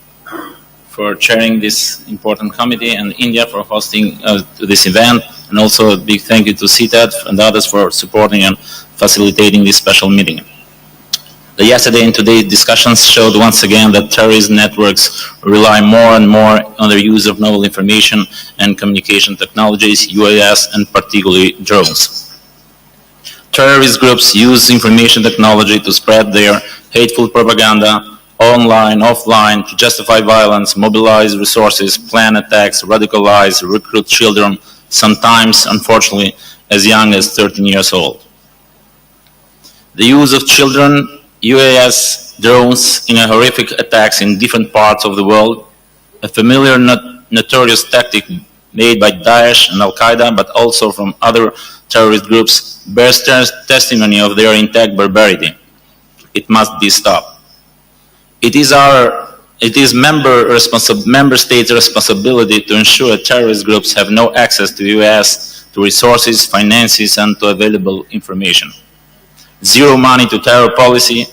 for chairing this important committee and India for hosting this event, and also a big thank you to CTAD and others for supporting and facilitating this special meeting. The yesterday and today's discussions showed once again that terrorist networks rely more and more on the use of novel information and communication technologies, UAS, and particularly drones. Terrorist groups use information technology to spread their hateful propaganda online, offline, to justify violence, mobilize resources, plan attacks, radicalize, recruit children, sometimes, unfortunately, as young as 13 years old. The use of children, UAS, drones in horrific attacks in different parts of the world, a familiar notorious tactic made by Daesh and Al-Qaeda, but also from other terrorist groups, bears testimony of their intact barbarity. It must be stopped. It is member states' responsibility to ensure terrorist groups have no access to UAS, to resources, finances, and to available information. Zero money to terror policy,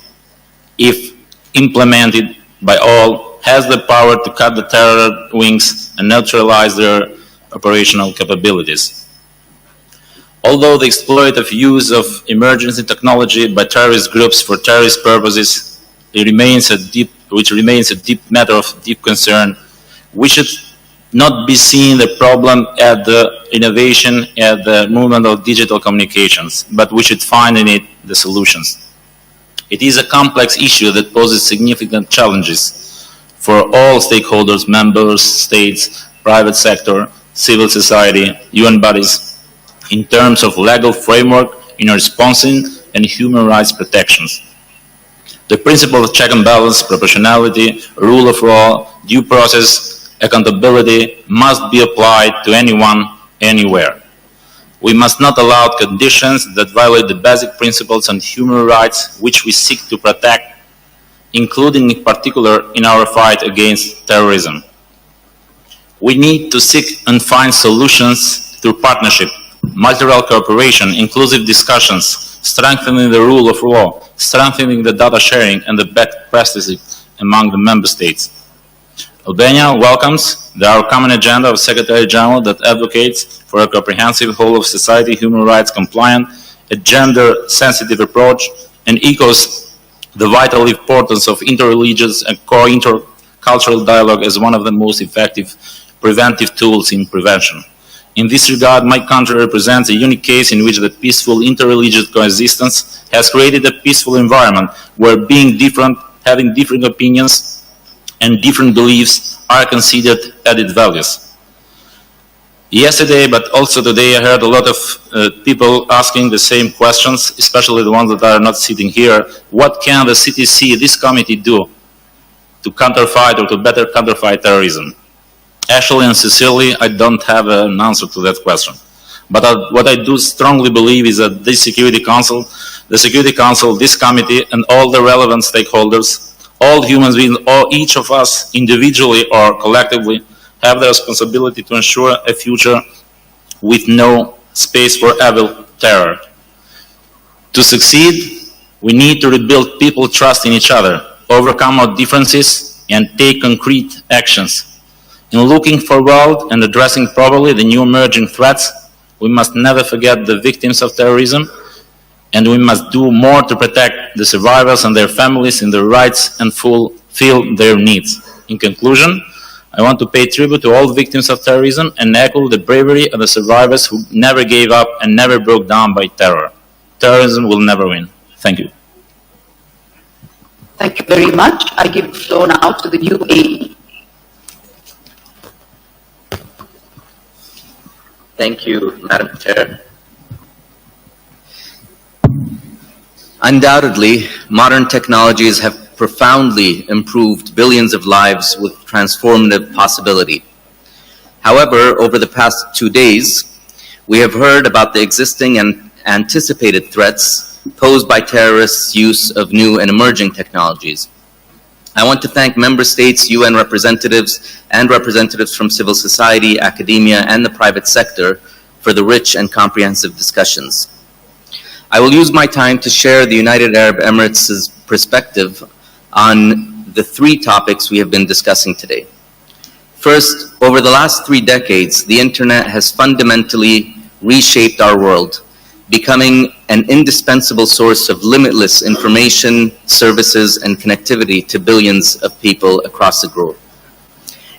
if implemented by all, has the power to cut the terror wings and neutralize their operational capabilities. Although the exploitative use of emergency technology by terrorist groups for terrorist purposes remains a deep matter of deep concern, we should not be seeing the problem at the innovation at the movement of digital communications, but we should find in it the solutions. It is a complex issue that poses significant challenges for all stakeholders, members, states, private sector, civil society, UN bodies, in terms of legal framework in responding and human rights protections. The principle of check and balance, proportionality, rule of law, due process, accountability must be applied to anyone, anywhere. We must not allow conditions that violate the basic principles and human rights which we seek to protect, including in particular in our fight against terrorism. We need to seek and find solutions through partnership, multilateral cooperation, inclusive discussions, strengthening the rule of law, strengthening the data sharing and the best practices among the member states. Albania welcomes our common agenda of Secretary General that advocates for a comprehensive whole of society, human rights compliant, a gender sensitive approach, and echoes the vital importance of interreligious and intercultural dialogue as one of the most effective preventive tools in prevention. In this regard, my country represents a unique case in which the peaceful interreligious coexistence has created a peaceful environment where being different, having different opinions and different beliefs are considered added values. Yesterday, but also today, I heard a lot of people asking the same questions, especially the ones that are not sitting here. What can the CTC, this committee, do to counterfight or to better counterfight terrorism? Actually and sincerely, I don't have an answer to that question. But what I do strongly believe is that this Security Council, this committee, and all the relevant stakeholders, all human beings, each of us individually or collectively, have the responsibility to ensure a future with no space for evil terror. To succeed, we need to rebuild people's trust in each other, overcome our differences, and take concrete actions. In looking forward and addressing properly the new emerging threats, we must never forget the victims of terrorism, and we must do more to protect the survivors and their families in their rights and fulfill their needs. In conclusion, I want to pay tribute to all victims of terrorism and echo the bravery of the survivors who never gave up and never broke down by terror. Terrorism will never win. Thank you. Thank you very much. I give the floor now to the UAE. Thank you, Madam Chair. Undoubtedly, modern technologies have profoundly improved billions of lives with transformative possibility. However, over the past 2 days, we have heard about the existing and anticipated threats posed by terrorists' use of new and emerging technologies. I want to thank member states, UN representatives, and representatives from civil society, academia, and the private sector for the rich and comprehensive discussions. I will use my time to share the United Arab Emirates' perspective on the three topics we have been discussing today. First, over the last 3 decades, the internet has fundamentally reshaped our world, becoming an indispensable source of limitless information, services, and connectivity to billions of people across the globe.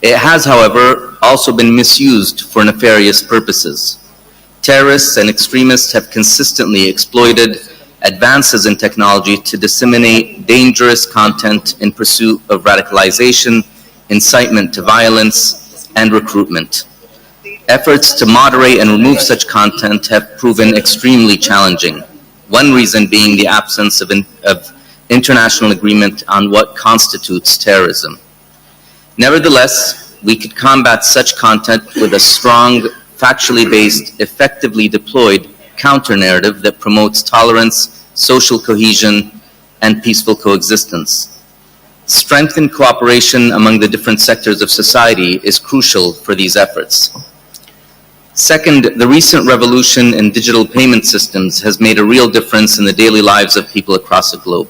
It has, however, also been misused for nefarious purposes. Terrorists and extremists have consistently exploited advances in technology to disseminate dangerous content in pursuit of radicalization, incitement to violence, and recruitment. Efforts to moderate and remove such content have proven extremely challenging, one reason being the absence of international agreement on what constitutes terrorism. Nevertheless, we could combat such content with a strong, factually based, effectively deployed counter-narrative that promotes tolerance, social cohesion, and peaceful coexistence. Strengthened cooperation among the different sectors of society is crucial for these efforts. Second, the recent revolution in digital payment systems has made a real difference in the daily lives of people across the globe.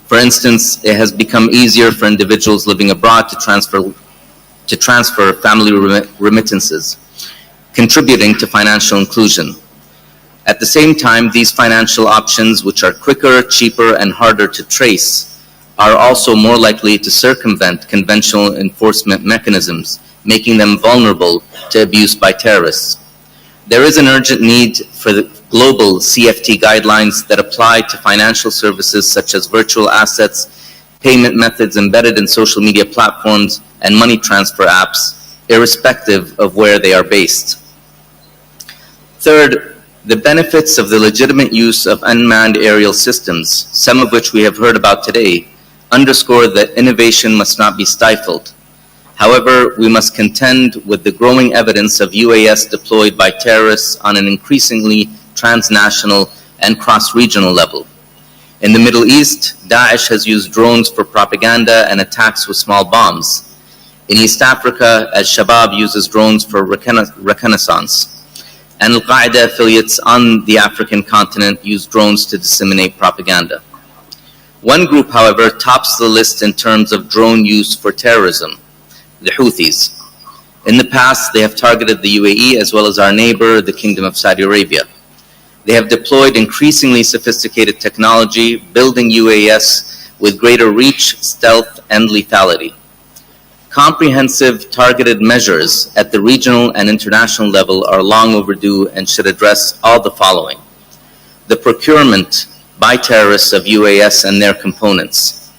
For instance, it has become easier for individuals living abroad to transfer family remittances, contributing to financial inclusion. At the same time, these financial options, which are quicker, cheaper, and harder to trace, are also more likely to circumvent conventional enforcement mechanisms, making them vulnerable to abuse by terrorists. There is an urgent need for the global CFT guidelines that apply to financial services such as virtual assets, payment methods embedded in social media platforms, and money transfer apps, irrespective of where they are based. Third, the benefits of the legitimate use of unmanned aerial systems, some of which we have heard about today, underscore that innovation must not be stifled. However, we must contend with the growing evidence of UAS deployed by terrorists on an increasingly transnational and cross-regional level. In the Middle East, Daesh has used drones for propaganda and attacks with small bombs. In East Africa, Al-Shabaab uses drones for reconnaissance. And Al-Qaeda affiliates on the African continent use drones to disseminate propaganda. One group, however, tops the list in terms of drone use for terrorism, the Houthis. In the past, they have targeted the UAE as well as our neighbor, the Kingdom of Saudi Arabia. They have deployed increasingly sophisticated technology, building UAS with greater reach, stealth, and lethality. Comprehensive targeted measures at the regional and international level are long overdue and should address all the following: the procurement by terrorists of UAS and their components,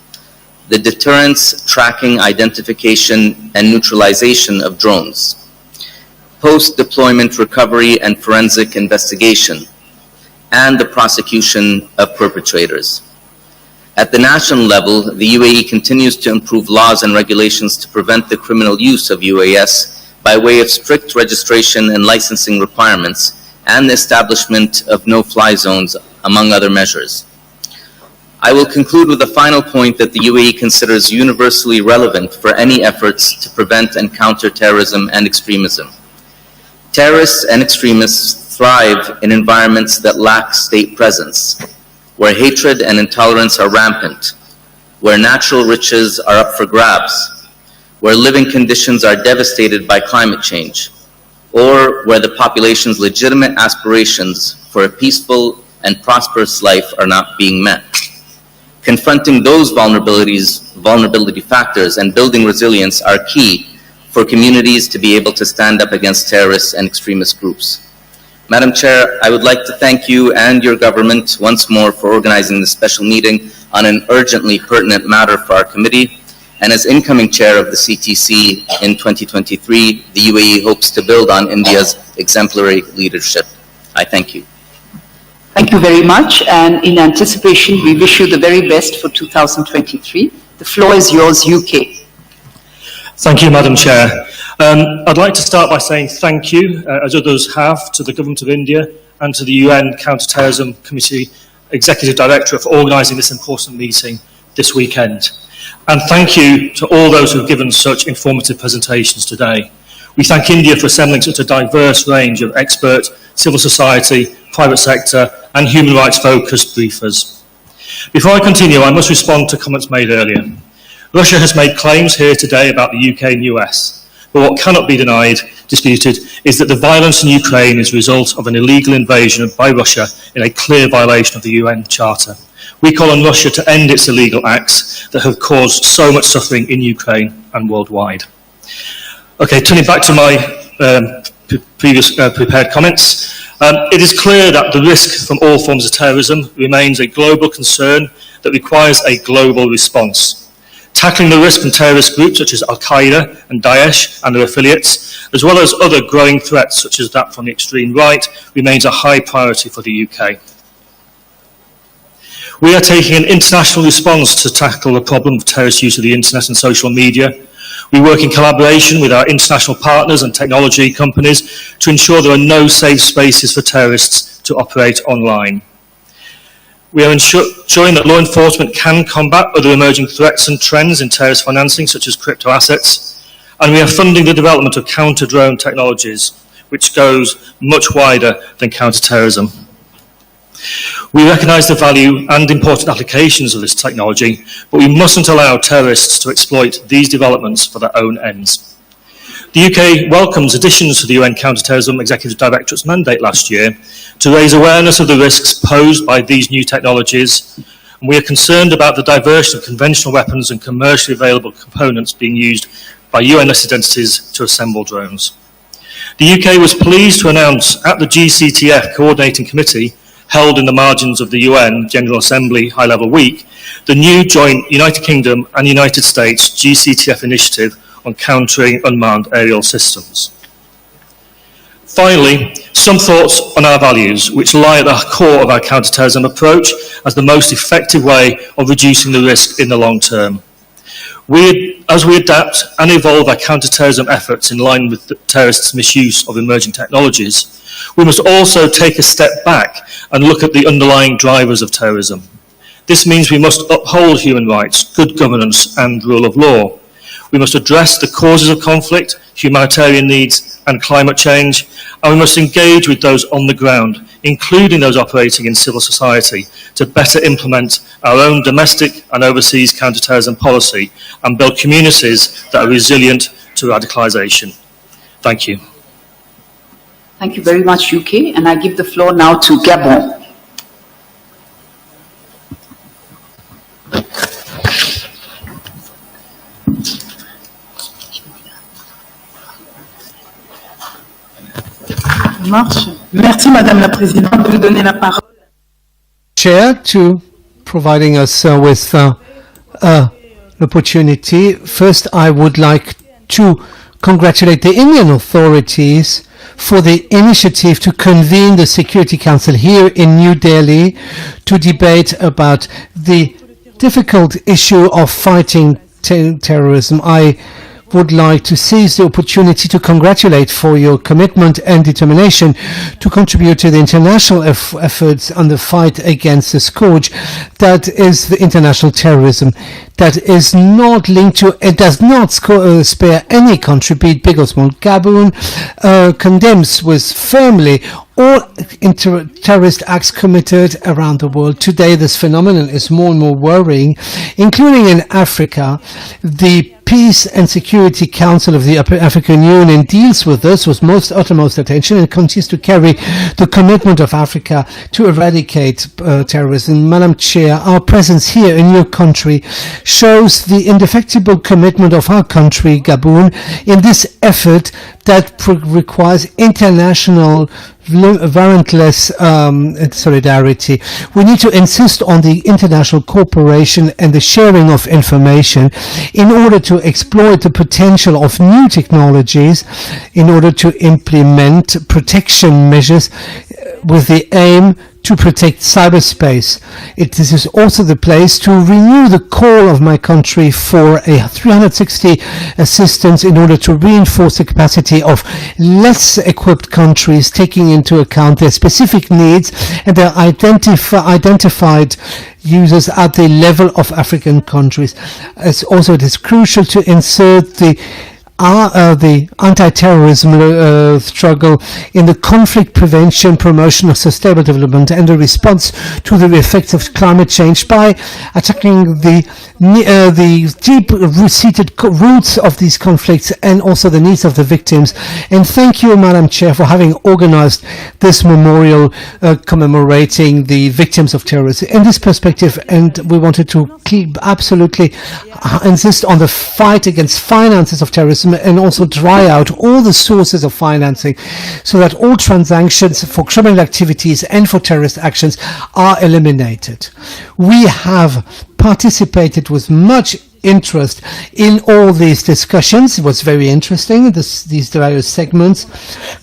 the deterrence, tracking, identification, and neutralization of drones, post-deployment recovery and forensic investigation, and the prosecution of perpetrators. At the national level, the UAE continues to improve laws and regulations to prevent the criminal use of UAS by way of strict registration and licensing requirements and the establishment of no-fly zones, among other measures. I will conclude with a final point that the UAE considers universally relevant for any efforts to prevent and counter terrorism and extremism. Terrorists and extremists thrive in environments that lack state presence, where hatred and intolerance are rampant, where natural riches are up for grabs, where living conditions are devastated by climate change, or where the population's legitimate aspirations for a peaceful and prosperous life are not being met. Confronting those vulnerability factors and building resilience are key for communities to be able to stand up against terrorists and extremist groups. Madam Chair, I would like to thank you and your government once more for organizing this special meeting on an urgently pertinent matter for our committee. And as incoming chair of the CTC in 2023, the UAE hopes to build on India's exemplary leadership. I thank you. Thank you very much, and in anticipation, we wish you the very best for 2023. The floor is yours, UK. Thank you, Madam Chair. I'd like to start by saying thank you, as others have, to the Government of India and to the UN Counter-Terrorism Committee Executive Directorate, for organising this important meeting this weekend. And thank you to all those who have given such informative presentations today. We thank India for assembling such a diverse range of expert, civil society, private sector and human rights focused briefers. Before I continue, I must respond to comments made earlier. Russia has made claims here today about the UK and US, but what cannot be disputed, is that the violence in Ukraine is a result of an illegal invasion by Russia in a clear violation of the UN Charter. We call on Russia to end its illegal acts that have caused so much suffering in Ukraine and worldwide. Okay, turning back to my previous prepared comments. It is clear that the risk from all forms of terrorism remains a global concern that requires a global response. Tackling the risk from terrorist groups such as Al-Qaeda and Daesh and their affiliates, as well as other growing threats such as that from the extreme right, remains a high priority for the UK. We are taking an international response to tackle the problem of terrorist use of the internet and social media. We work in collaboration with our international partners and technology companies to ensure there are no safe spaces for terrorists to operate online. We are ensuring that law enforcement can combat other emerging threats and trends in terrorist financing, such as crypto assets, and we are funding the development of counter-drone technologies, which goes much wider than counter-terrorism. We recognise the value and important applications of this technology, but we mustn't allow terrorists to exploit these developments for their own ends. The UK welcomes additions to the UN Counter-Terrorism Executive Directorate's mandate last year to raise awareness of the risks posed by these new technologies, and we are concerned about the diversion of conventional weapons and commercially available components being used by UN-listed entities to assemble drones. The UK was pleased to announce at the GCTF Coordinating Committee held in the margins of the UN General Assembly High-Level Week, the new joint United Kingdom and United States GCTF initiative on countering unmanned aerial systems. Finally, some thoughts on our values, which lie at the core of our counter-terrorism approach as the most effective way of reducing the risk in the long term. As we adapt and evolve our counter-terrorism efforts in line with the terrorists' misuse of emerging technologies, we must also take a step back and look at the underlying drivers of terrorism. This means we must uphold human rights, good governance and rule of law. We must address the causes of conflict, humanitarian needs and climate change, and we must engage with those on the ground, including those operating in civil society, to better implement our own domestic and overseas counter-terrorism policy and build communities that are resilient to radicalisation. Thank you. Thank you very much, UK, and I give the floor now to Gabon. Merci, Madame la Présidente, de donner la parole. Chair, to providing us with an opportunity. First, I would like to congratulate the Indian authorities for the initiative to convene the Security Council here in New Delhi to debate about the difficult issue of fighting terrorism. I would like to seize the opportunity to congratulate for your commitment and determination to contribute to the international efforts on the fight against the scourge that is the international terrorism that is not linked to, it does not spare any country, be it big or small. Gabon condemns firmly all terrorist acts committed around the world. Today, this phenomenon is more and more worrying, including in Africa. The Peace and Security Council of the African Union deals with this with utmost attention and continues to carry the commitment of Africa to eradicate terrorism. Madam Chair, our presence here in your country shows the indefectible commitment of our country, Gabon, in this effort that requires international warrantless solidarity. We need to insist on the international cooperation and the sharing of information in order to exploit the potential of new technologies, in order to implement protection measures with the aim to protect cyberspace. This is also the place to renew the call of my country for a 360 assistance in order to reinforce the capacity of less equipped countries, taking into account their specific needs and their identified users at the level of African countries. It is crucial to insert the anti-terrorism struggle in the conflict prevention, promotion of sustainable development and the response to the effects of climate change by attacking the deep-seated roots of these conflicts and also the needs of the victims. And thank you, Madam Chair, for having organized this memorial commemorating the victims of terrorism. In this perspective, and we wanted to absolutely insist on the fight against finances of terrorism and also dry out all the sources of financing so that all transactions for criminal activities and for terrorist actions are eliminated. We have participated with much interest in all these discussions. It was very interesting, these various segments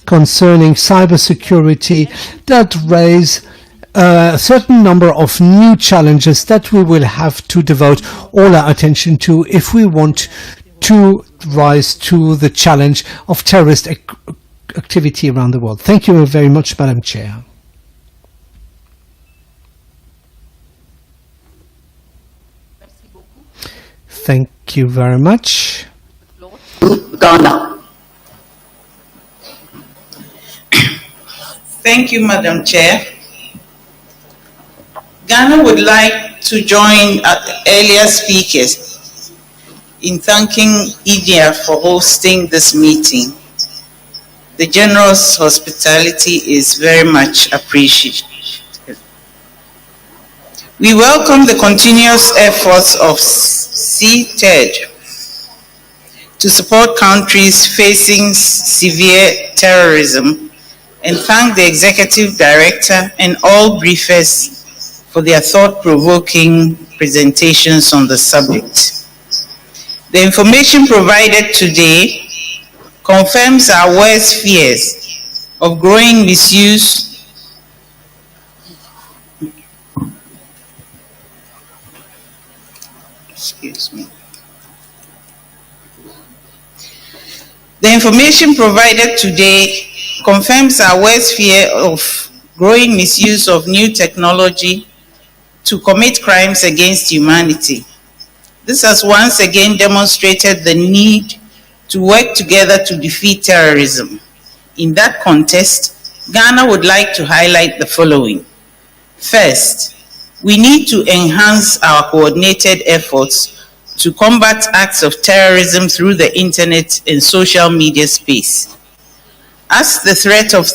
concerning cybersecurity that raise a certain number of new challenges that we will have to devote all our attention to if we want to rise to the challenge of terrorist activity around the world. Thank you very much, Madam Chair. Thank you very much. Ghana. Thank you, Madam Chair. Ghana would like to join earlier speakers in thanking India for hosting this meeting. The generous hospitality is very much appreciated. We welcome the continuous efforts of CTED to support countries facing severe terrorism and thank the Executive Director and all briefers for their thought-provoking presentations on the subject. The information provided today confirms our worst fears of growing misuse The information provided today confirms our worst fear of growing misuse of new technology to commit crimes against humanity. This has once again demonstrated the need to work together to defeat terrorism. In that context, Ghana would like to highlight the following. First, we need to enhance our coordinated efforts to combat acts of terrorism through the internet and social media space. As the threat of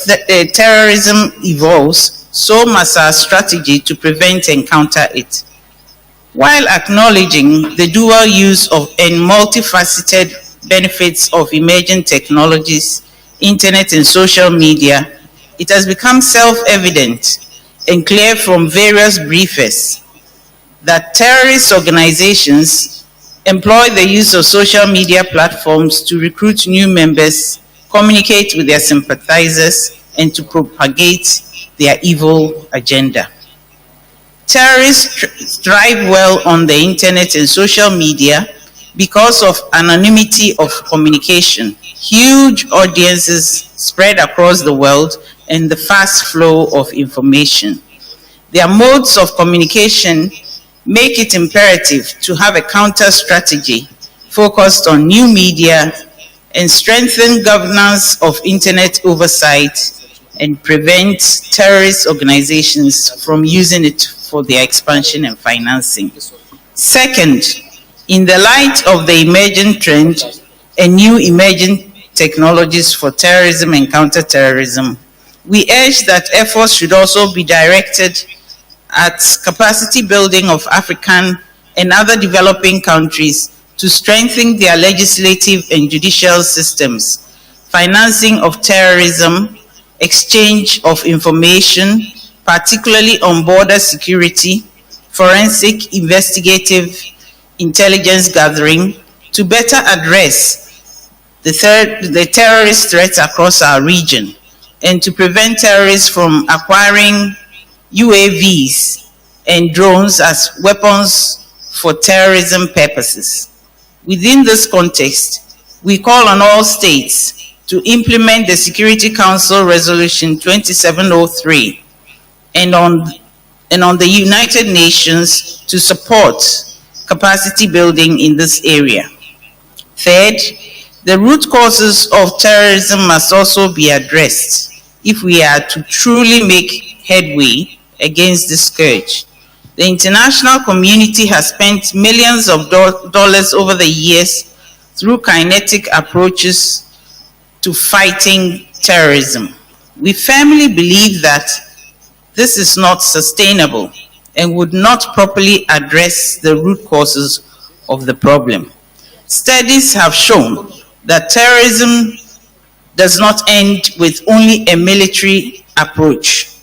terrorism evolves, so must our strategy to prevent and counter it. While acknowledging the dual use of and multifaceted benefits of emerging technologies, internet and social media, it has become self-evident and clear from various briefers that terrorist organizations employ the use of social media platforms to recruit new members, communicate with their sympathizers, and to propagate their evil agenda. Terrorists thrive well on the internet and social media because of anonymity of communication, huge audiences spread across the world, and the fast flow of information. Their modes of communication make it imperative to have a counter strategy focused on new media and strengthen governance of internet oversight and prevent terrorist organizations from using it for their expansion and financing. Second, in the light of the emerging trend and new emerging technologies for terrorism and counter-terrorism, we urge that efforts should also be directed at capacity building of African and other developing countries to strengthen their legislative and judicial systems, financing of terrorism, exchange of information, particularly on border security, forensic investigative intelligence gathering, to better address the terrorist threats across our region. and to prevent terrorists from acquiring UAVs and drones as weapons for terrorism purposes. Within this context, we call on all states to implement the Security Council Resolution 2703 and on the United Nations to support capacity building in this area. Third, the root causes of terrorism must also be addressed if we are to truly make headway against this scourge. The international community has spent millions of dollars over the years through kinetic approaches to fighting terrorism. We firmly believe that this is not sustainable and would not properly address the root causes of the problem. Studies have shown that terrorism does not end with only a military approach.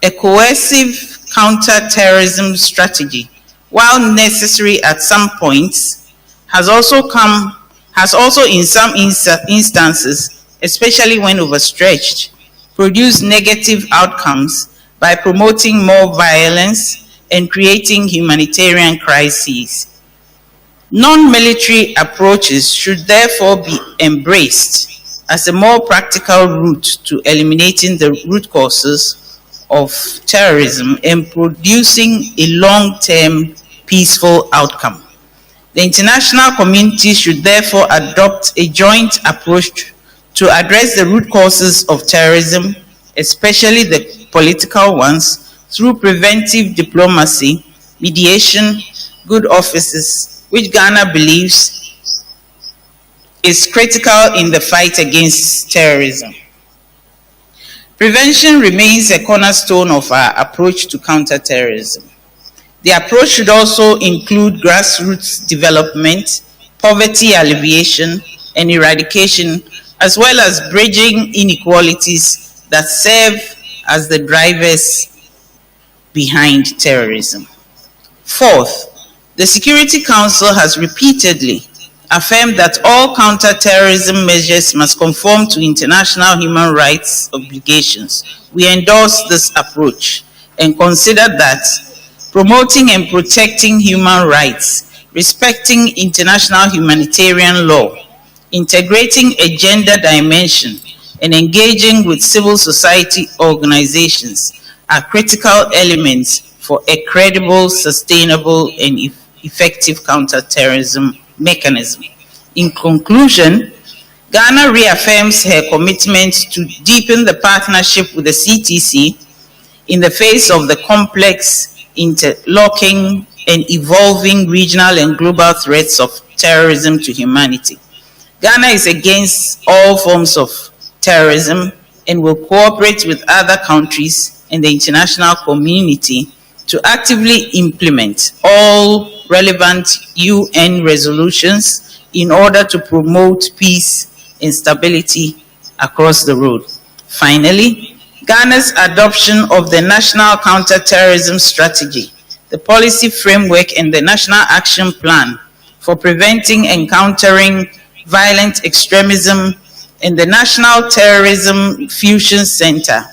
A coercive counter-terrorism strategy, while necessary at some points, has also in some instances, especially when overstretched, produced negative outcomes by promoting more violence and creating humanitarian crises. Non-military approaches should therefore be embraced as a more practical route to eliminating the root causes of terrorism and producing a long-term peaceful outcome. The international community should therefore adopt a joint approach to address the root causes of terrorism, especially the political ones, through preventive diplomacy, mediation, good offices, which Ghana believes is critical in the fight against terrorism. Prevention remains a cornerstone of our approach to counterterrorism. The approach should also include grassroots development, poverty alleviation, and eradication, as well as bridging inequalities that serve as the drivers behind terrorism. Fourth, the Security Council has repeatedly affirmed that all counter-terrorism measures must conform to international human rights obligations. We endorse this approach and consider that promoting and protecting human rights, respecting international humanitarian law, integrating a gender dimension, and engaging with civil society organizations are critical elements for a credible, sustainable, and effective counter-terrorism mechanism. In conclusion, Ghana reaffirms her commitment to deepen the partnership with the CTC in the face of the complex, interlocking, and evolving regional and global threats of terrorism to humanity. Ghana is against all forms of terrorism and will cooperate with other countries and the international community to actively implement all relevant UN resolutions in order to promote peace and stability across the world. Finally, Ghana's adoption of the National Counter-Terrorism Strategy, the policy framework, and the National Action Plan for preventing and countering violent extremism and the National Terrorism Fusion Center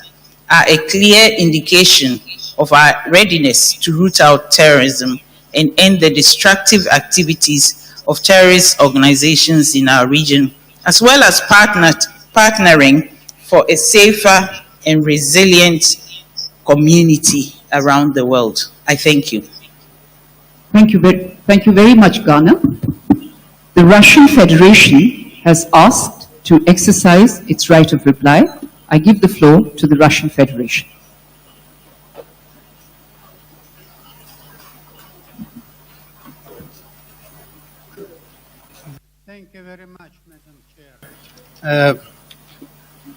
are a clear indication of our readiness to root out terrorism and end the destructive activities of terrorist organizations in our region, as well as partnering for a safer and resilient community around the world. I thank you. Thank you very much, Ghana. The Russian Federation has asked to exercise its right of reply. I give the floor to the Russian Federation. Thank you very much, Madam Chair.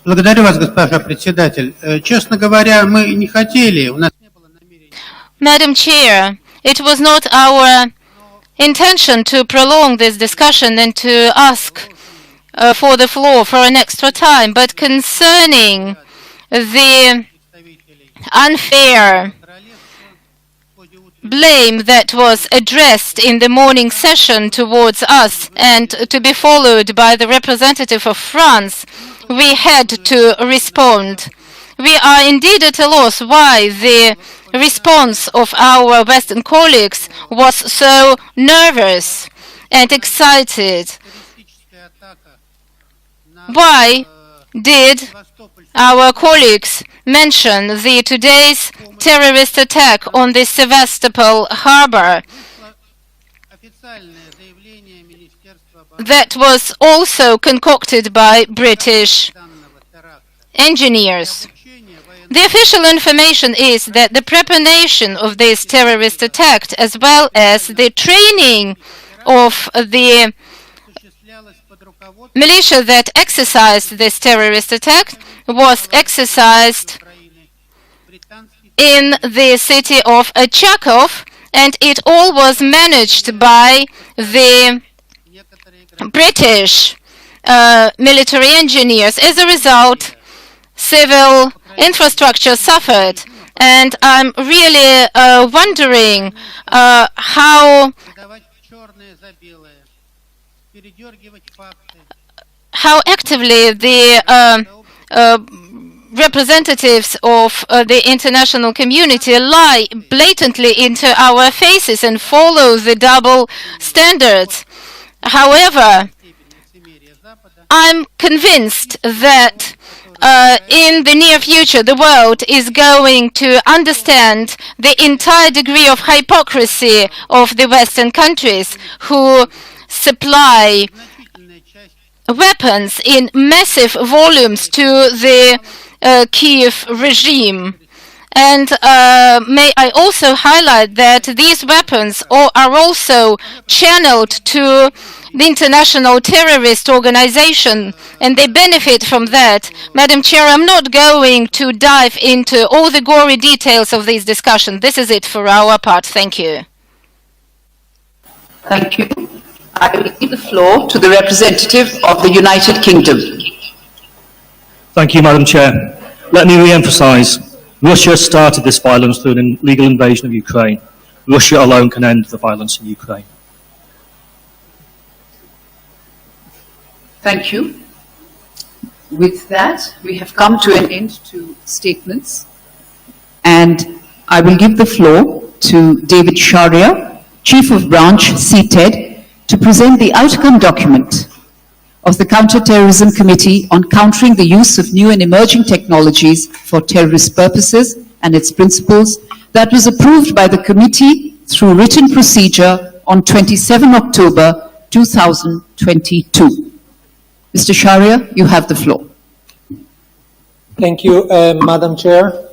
Благодарю вас, госпожа председатель. Честно говоря, мы не хотели, у нас не было намерения. Madam Chair, it was not our intention to prolong this discussion and to ask for the floor for an extra time, but concerning the unfair blame that was addressed in the morning session towards us and to be followed by the representative of France, we had to respond. We are indeed at a loss why the response of our Western colleagues was so nervous and excited. Why did our colleagues mention the today's terrorist attack on the Sevastopol harbor? That was also concocted by British engineers. The official information is that the preparation of this terrorist attack, as well as the training of the militia that exercised this terrorist attack, was exercised in the city of Charkov, and it all was managed by the British military engineers. As a result, civil infrastructure suffered, and I'm really wondering how actively the representatives of the international community lie blatantly into our faces and follow the double standards. However, I'm convinced that in the near future, the world is going to understand the entire degree of hypocrisy of the Western countries who supply weapons in massive volumes to the Kiev regime. And may I also highlight that these weapons are also channeled to the international terrorist organization, and they benefit from that. Madam Chair, I'm not going to dive into all the gory details of this discussion. This is it for our part. Thank you. Thank you. I will give the floor to the representative of the United Kingdom. Thank you, Madam Chair. Let me re-emphasise, Russia started this violence through an illegal invasion of Ukraine. Russia alone can end the violence in Ukraine. Thank you. With that, we have come to an end to statements, and I will give the floor to David Sharia, Chief of Branch, CTED, to present the outcome document of the Counter-Terrorism Committee on countering the use of new and emerging technologies for terrorist purposes and its principles that was approved by the committee through written procedure on 27 October 2022. Mr. Sharia, you have the floor. Thank you, Madam Chair,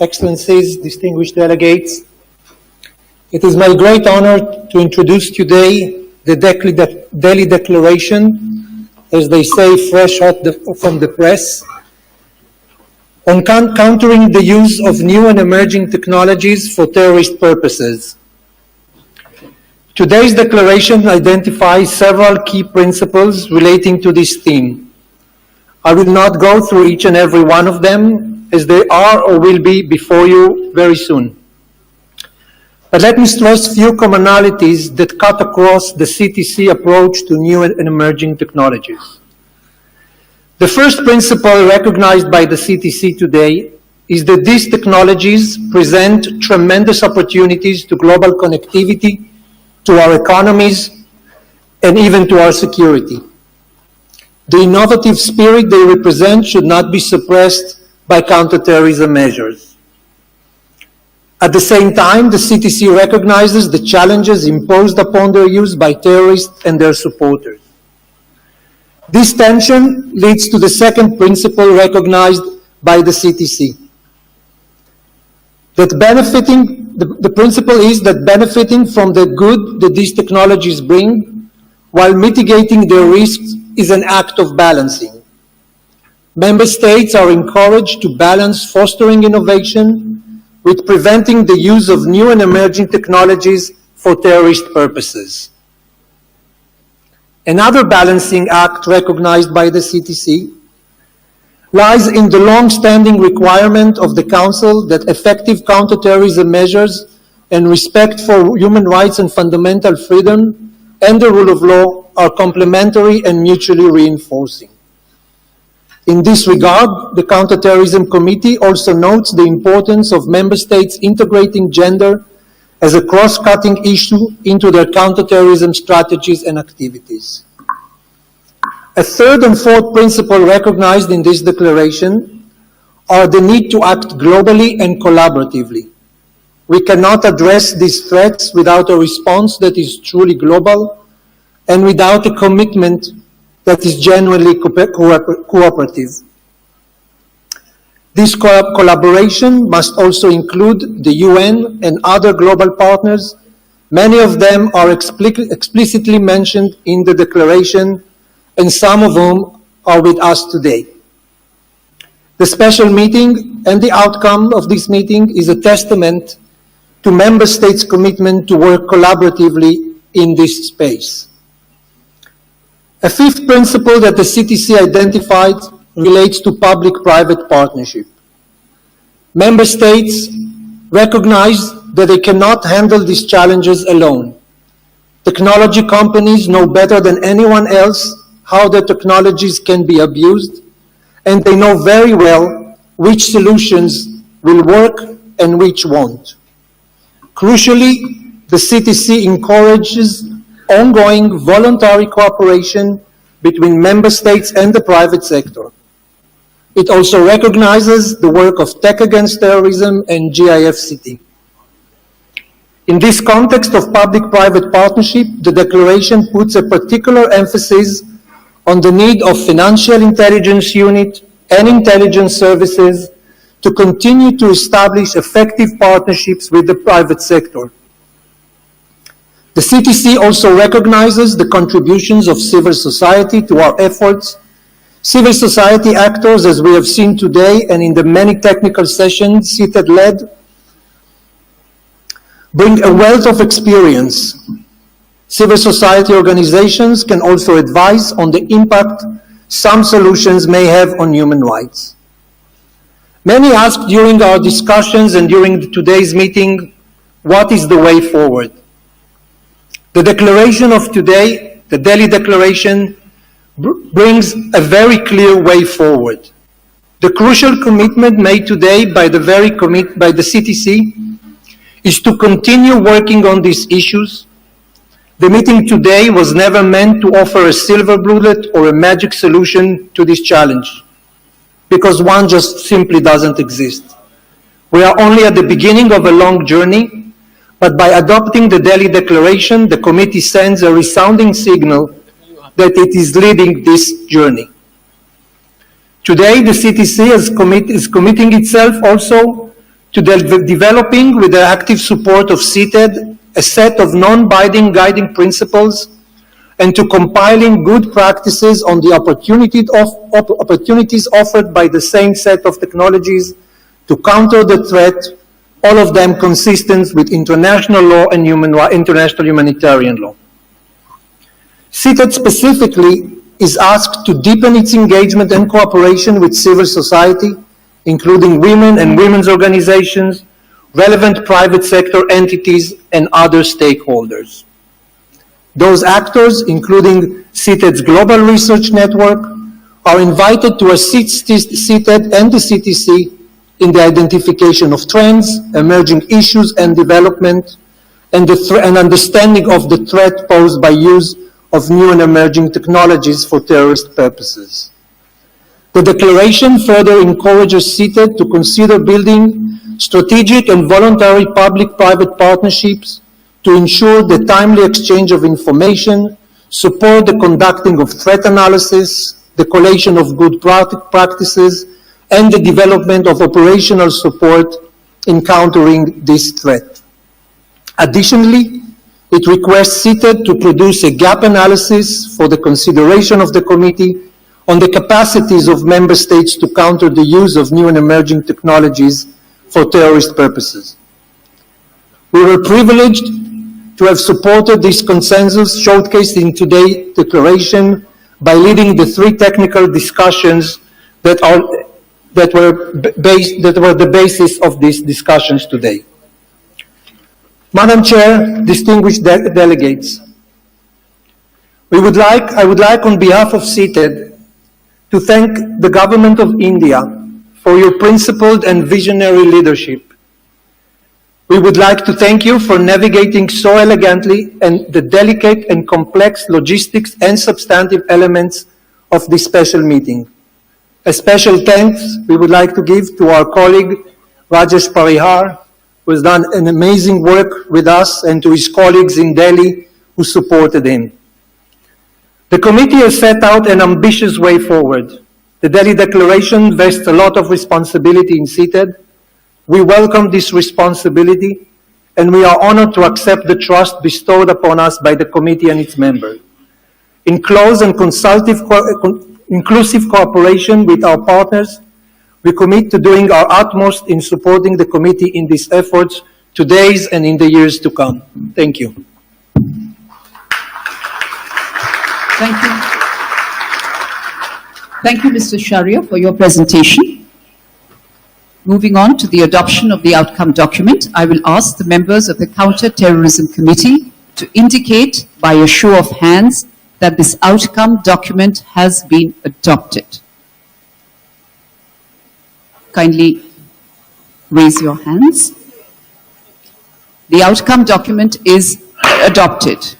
Excellencies, distinguished delegates. It is my great honor to introduce today the Delhi Declaration, as they say, fresh out from the press, on countering the use of new and emerging technologies for terrorist purposes. Today's declaration identifies several key principles relating to this theme. I will not go through each and every one of them, as they are or will be before you very soon. But let me stress a few commonalities that cut across the CTC approach to new and emerging technologies. The first principle recognized by the CTC today is that these technologies present tremendous opportunities to global connectivity, to our economies, and even to our security. The innovative spirit they represent should not be suppressed by counterterrorism measures. At the same time, the CTC recognizes the challenges imposed upon their use by terrorists and their supporters. This tension leads to the second principle recognized by the CTC. The principle is that benefiting from the good that these technologies bring while mitigating their risks is an act of balancing. Member states are encouraged to balance fostering innovation with preventing the use of new and emerging technologies for terrorist purposes. Another balancing act recognized by the CTC lies in the long-standing requirement of the Council that effective counterterrorism measures and respect for human rights and fundamental freedom and the rule of law are complementary and mutually reinforcing. In this regard, the Counter-Terrorism Committee also notes the importance of member states integrating gender as a cross-cutting issue into their counter-terrorism strategies and activities. A third and fourth principle recognized in this declaration are the need to act globally and collaboratively. We cannot address these threats without a response that is truly global and without a commitment that is genuinely cooperative. This collaboration must also include the UN and other global partners. Many of them are explicitly mentioned in the declaration, and some of whom are with us today. The special meeting and the outcome of this meeting is a testament to member states' commitment to work collaboratively in this space. A fifth principle that the CTC identified relates to public-private partnership. Member states recognize that they cannot handle these challenges alone. Technology companies know better than anyone else how their technologies can be abused, and they know very well which solutions will work and which won't. Crucially, the CTC encourages ongoing voluntary cooperation between member states and the private sector. It also recognizes the work of Tech Against Terrorism and GIFCT. In this context of public-private partnership, the declaration puts a particular emphasis on the need of financial intelligence unit and intelligence services to continue to establish effective partnerships with the private sector. The CTC also recognizes the contributions of civil society to our efforts. Civil society actors, as we have seen today and in the many technical sessions CITED led, bring a wealth of experience. Civil society organizations can also advise on the impact some solutions may have on human rights. Many asked during our discussions and during today's meeting, what is the way forward? The declaration of today, the Delhi Declaration, brings a very clear way forward. The crucial commitment made today by the CTC is to continue working on these issues. The meeting today was never meant to offer a silver bullet or a magic solution to this challenge, because one just simply doesn't exist. We are only at the beginning of a long journey, but by adopting the Delhi Declaration, the committee sends a resounding signal that it is leading this journey. Today, the CTC is committing itself also to developing, with the active support of CITED, a set of non-binding guiding principles and to compiling good practices on the opportunities offered by the same set of technologies to counter the threat, all of them consistent with international law and international humanitarian law. CITED specifically is asked to deepen its engagement and cooperation with civil society, including women and women's organizations, relevant private sector entities, and other stakeholders. Those actors, including CITED's Global Research Network, are invited to assist CITED and the CTC in the identification of trends, emerging issues and development, and understanding of the threat posed by use of new and emerging technologies for terrorist purposes. The declaration further encourages CITED to consider building strategic and voluntary public-private partnerships to ensure the timely exchange of information, support the conducting of threat analysis, the collation of good practices, and the development of operational support in countering this threat. Additionally, it requests CITED to produce a gap analysis for the consideration of the committee on the capacities of member states to counter the use of new and emerging technologies for terrorist purposes. We were privileged to have supported this consensus showcased in today's declaration by leading the 3 technical discussions that were the basis of these discussions today. Madam Chair, distinguished delegates, I would like on behalf of CITED to thank the Government of India for your principled and visionary leadership. We would like to thank you for navigating so elegantly and the delicate and complex logistics and substantive elements of this special meeting. A special thanks we would like to give to our colleague Rajesh Parihar, who has done an amazing work with us, and to his colleagues in Delhi who supported him. The committee has set out an ambitious way forward. The Delhi Declaration vests a lot of responsibility in CTED. We welcome this responsibility, and we are honored to accept the trust bestowed upon us by the committee and its members. In close and inclusive cooperation with our partners, we commit to doing our utmost in supporting the committee in these efforts today and in the years to come. Thank you. Thank you. Thank you, Mr. Sharia, for your presentation. Moving on to the adoption of the outcome document, I will ask the members of the Counter-Terrorism Committee to indicate by a show of hands that this outcome document has been adopted. Kindly raise your hands. The outcome document is adopted.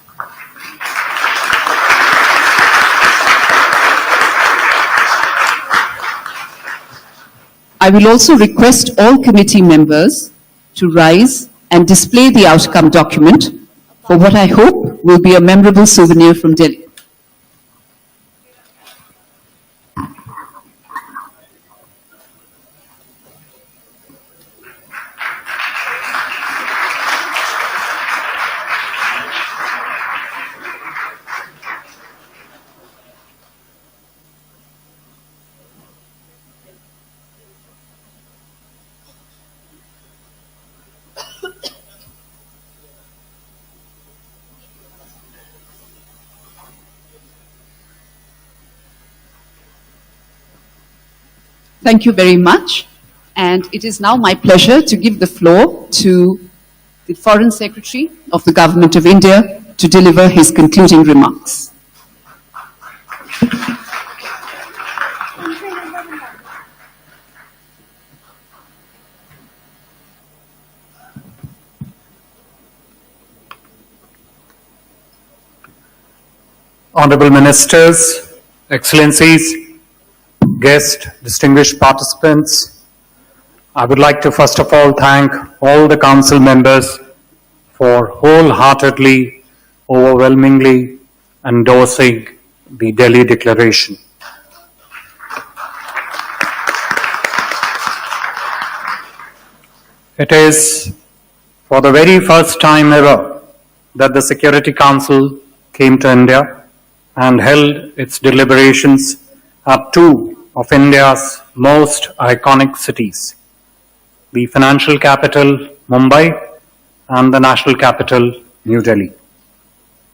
I will also request all committee members to rise and display the outcome document for what I hope will be a memorable souvenir from Delhi. Thank you very much. And it is now my pleasure to give the floor to the Foreign Secretary of the Government of India to deliver his concluding remarks. Honorable Ministers, Excellencies, guests, distinguished participants, I would like to first of all thank all the Council members for wholeheartedly, overwhelmingly endorsing the Delhi Declaration. It is for the very first time ever that the Security Council came to India and held its deliberations at two of India's most iconic cities, the financial capital, Mumbai, and the national capital, New Delhi.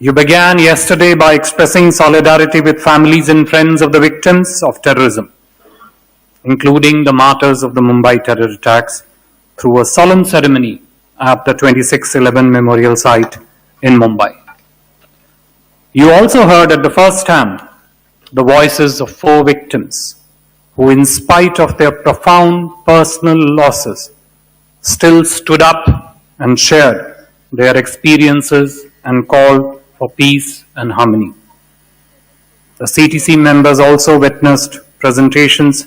You began yesterday by expressing solidarity with families and friends of the victims of terrorism, including the martyrs of the Mumbai terror attacks, through a solemn ceremony at the 2611 Memorial Site in Mumbai. You also heard at the first hand the voices of 4 victims who, in spite of their profound personal losses, still stood up and shared their experiences and called for peace and harmony. The CTC members also witnessed presentations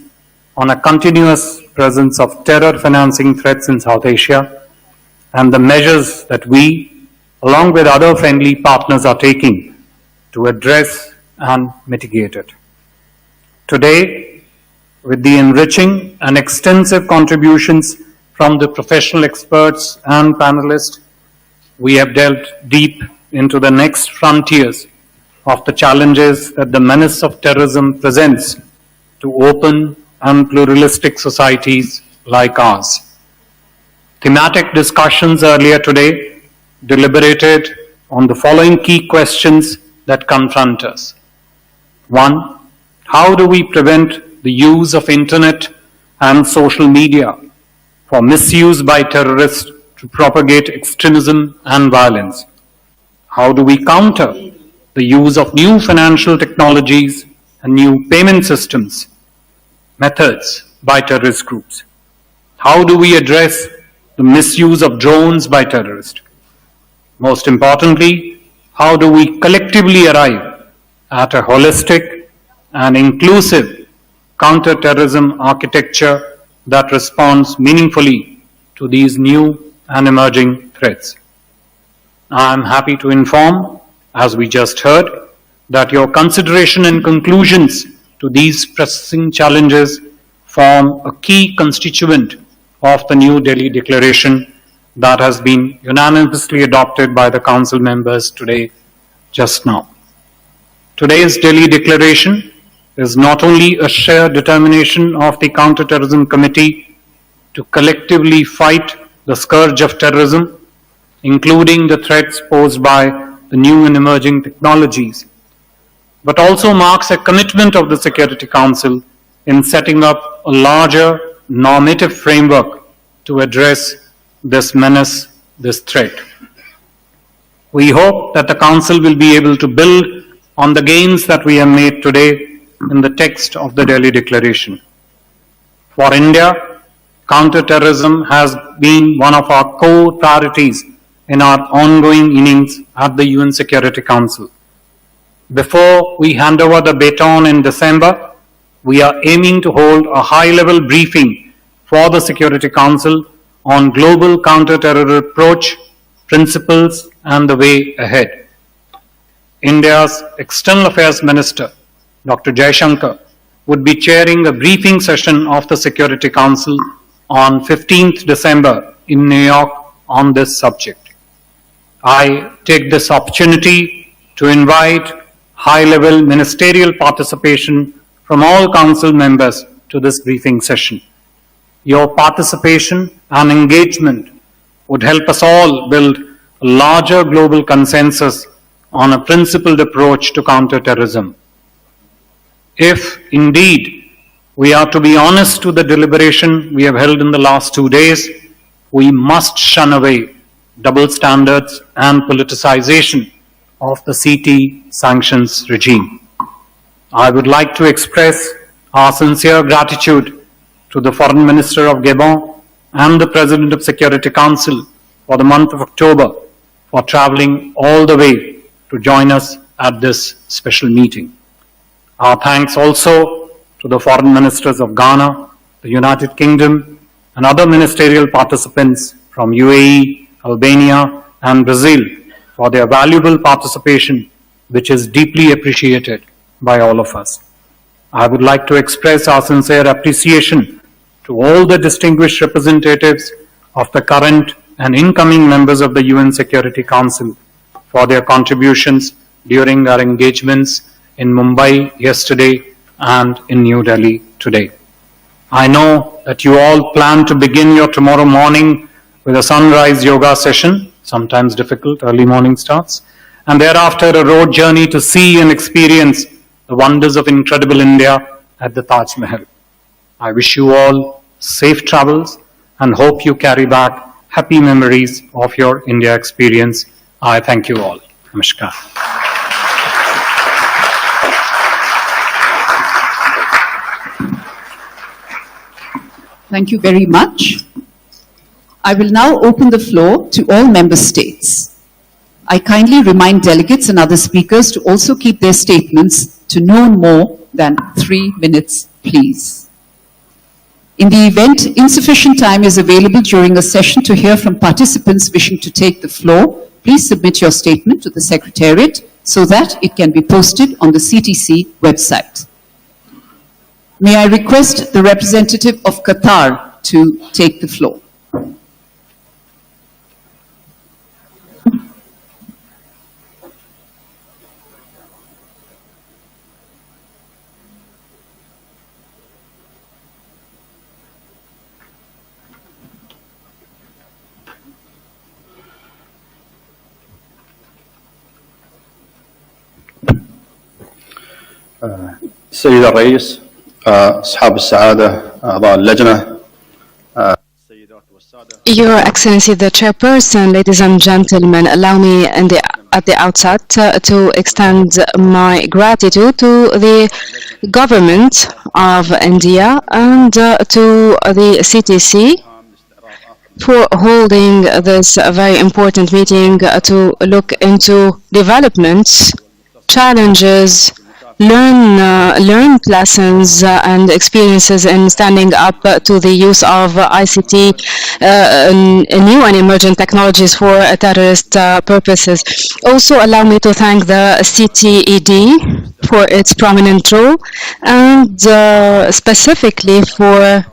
on a continuous presence of terror financing threats in South Asia and the measures that we, along with other friendly partners, are taking to address and mitigate it. Today, with the enriching and extensive contributions from the professional experts and panelists, we have delved deep into the next frontiers of the challenges that the menace of terrorism presents to open and pluralistic societies like ours. Thematic discussions earlier today deliberated on the following key questions that confront us. 1. How do we prevent the use of internet and social media for misuse by terrorists to propagate extremism and violence? How do we counter the use of new financial technologies and new payment systems, methods by terrorist groups? How do we address the misuse of drones by terrorists? Most importantly, how do we collectively arrive at a holistic and inclusive counter-terrorism architecture that responds meaningfully to these new and emerging threats? I am happy to inform, as we just heard, that your consideration and conclusions to these pressing challenges form a key constituent of the New Delhi Declaration that has been unanimously adopted by the Council members today, just now. Today's Delhi Declaration is not only a shared determination of the Counter-Terrorism Committee to collectively fight the scourge of terrorism, including the threats posed by the new and emerging technologies, but also marks a commitment of the Security Council in setting up a larger normative framework to address this menace, this threat. We hope that the Council will be able to build on the gains that we have made today in the text of the Delhi Declaration. For India, counter-terrorism has been one of our core priorities in our ongoing innings at the UN Security Council. Before we hand over the baton in December, we are aiming to hold a high-level briefing for the Security Council on global counter-terror approach, principles, and the way ahead. India's External Affairs Minister, Dr. Jaishankar, would be chairing a briefing session of the Security Council on 15th December in New York on this subject. I take this opportunity to invite high-level ministerial participation from all Council members to this briefing session. Your participation and engagement would help us all build a larger global consensus on a principled approach to counter-terrorism. If indeed we are to be honest to the deliberation we have held in the last 2 days, we must shun away double standards and politicization of the CT sanctions regime. I would like to express our sincere gratitude to the Foreign Minister of Gabon and the President of Security Council for the month of October for traveling all the way to join us at this special meeting. Our thanks also to the Foreign Ministers of Ghana, the United Kingdom, and other ministerial participants from UAE, Albania, and Brazil for their valuable participation, which is deeply appreciated by all of us. I would like to express our sincere appreciation to all the distinguished representatives of the current and incoming members of the UN Security Council for their contributions during our engagements in Mumbai yesterday and in New Delhi today. I know that you all plan to begin your tomorrow morning with a sunrise yoga session, sometimes difficult, early morning starts, and thereafter a road journey to see and experience the wonders of incredible India at the Taj Mahal. I wish you all safe travels and hope you carry back happy memories of your India experience. I thank you all. Namaskar. Thank you very much. I will now open the floor to all member states. I kindly remind delegates and other speakers to also keep their statements to no more than 3 minutes, please. In the event insufficient time is available during a session to hear from participants wishing to take the floor, please submit your statement to the Secretariat so that it can be posted on the CTC website. May I request the representative of Qatar to take the floor. السيد الرئيس أصحاب السعادة أعضاء اللجنة Your Excellency the Chairperson, ladies and gentlemen, allow me in the at the outset to extend my gratitude to the government of India and to the CTC for holding this very important meeting to look into developments, challenges, learned lessons and experiences in standing up to the use of ICT, new and emerging technologies for terrorist purposes. Also, allow me to thank the CTED for its prominent role and specifically for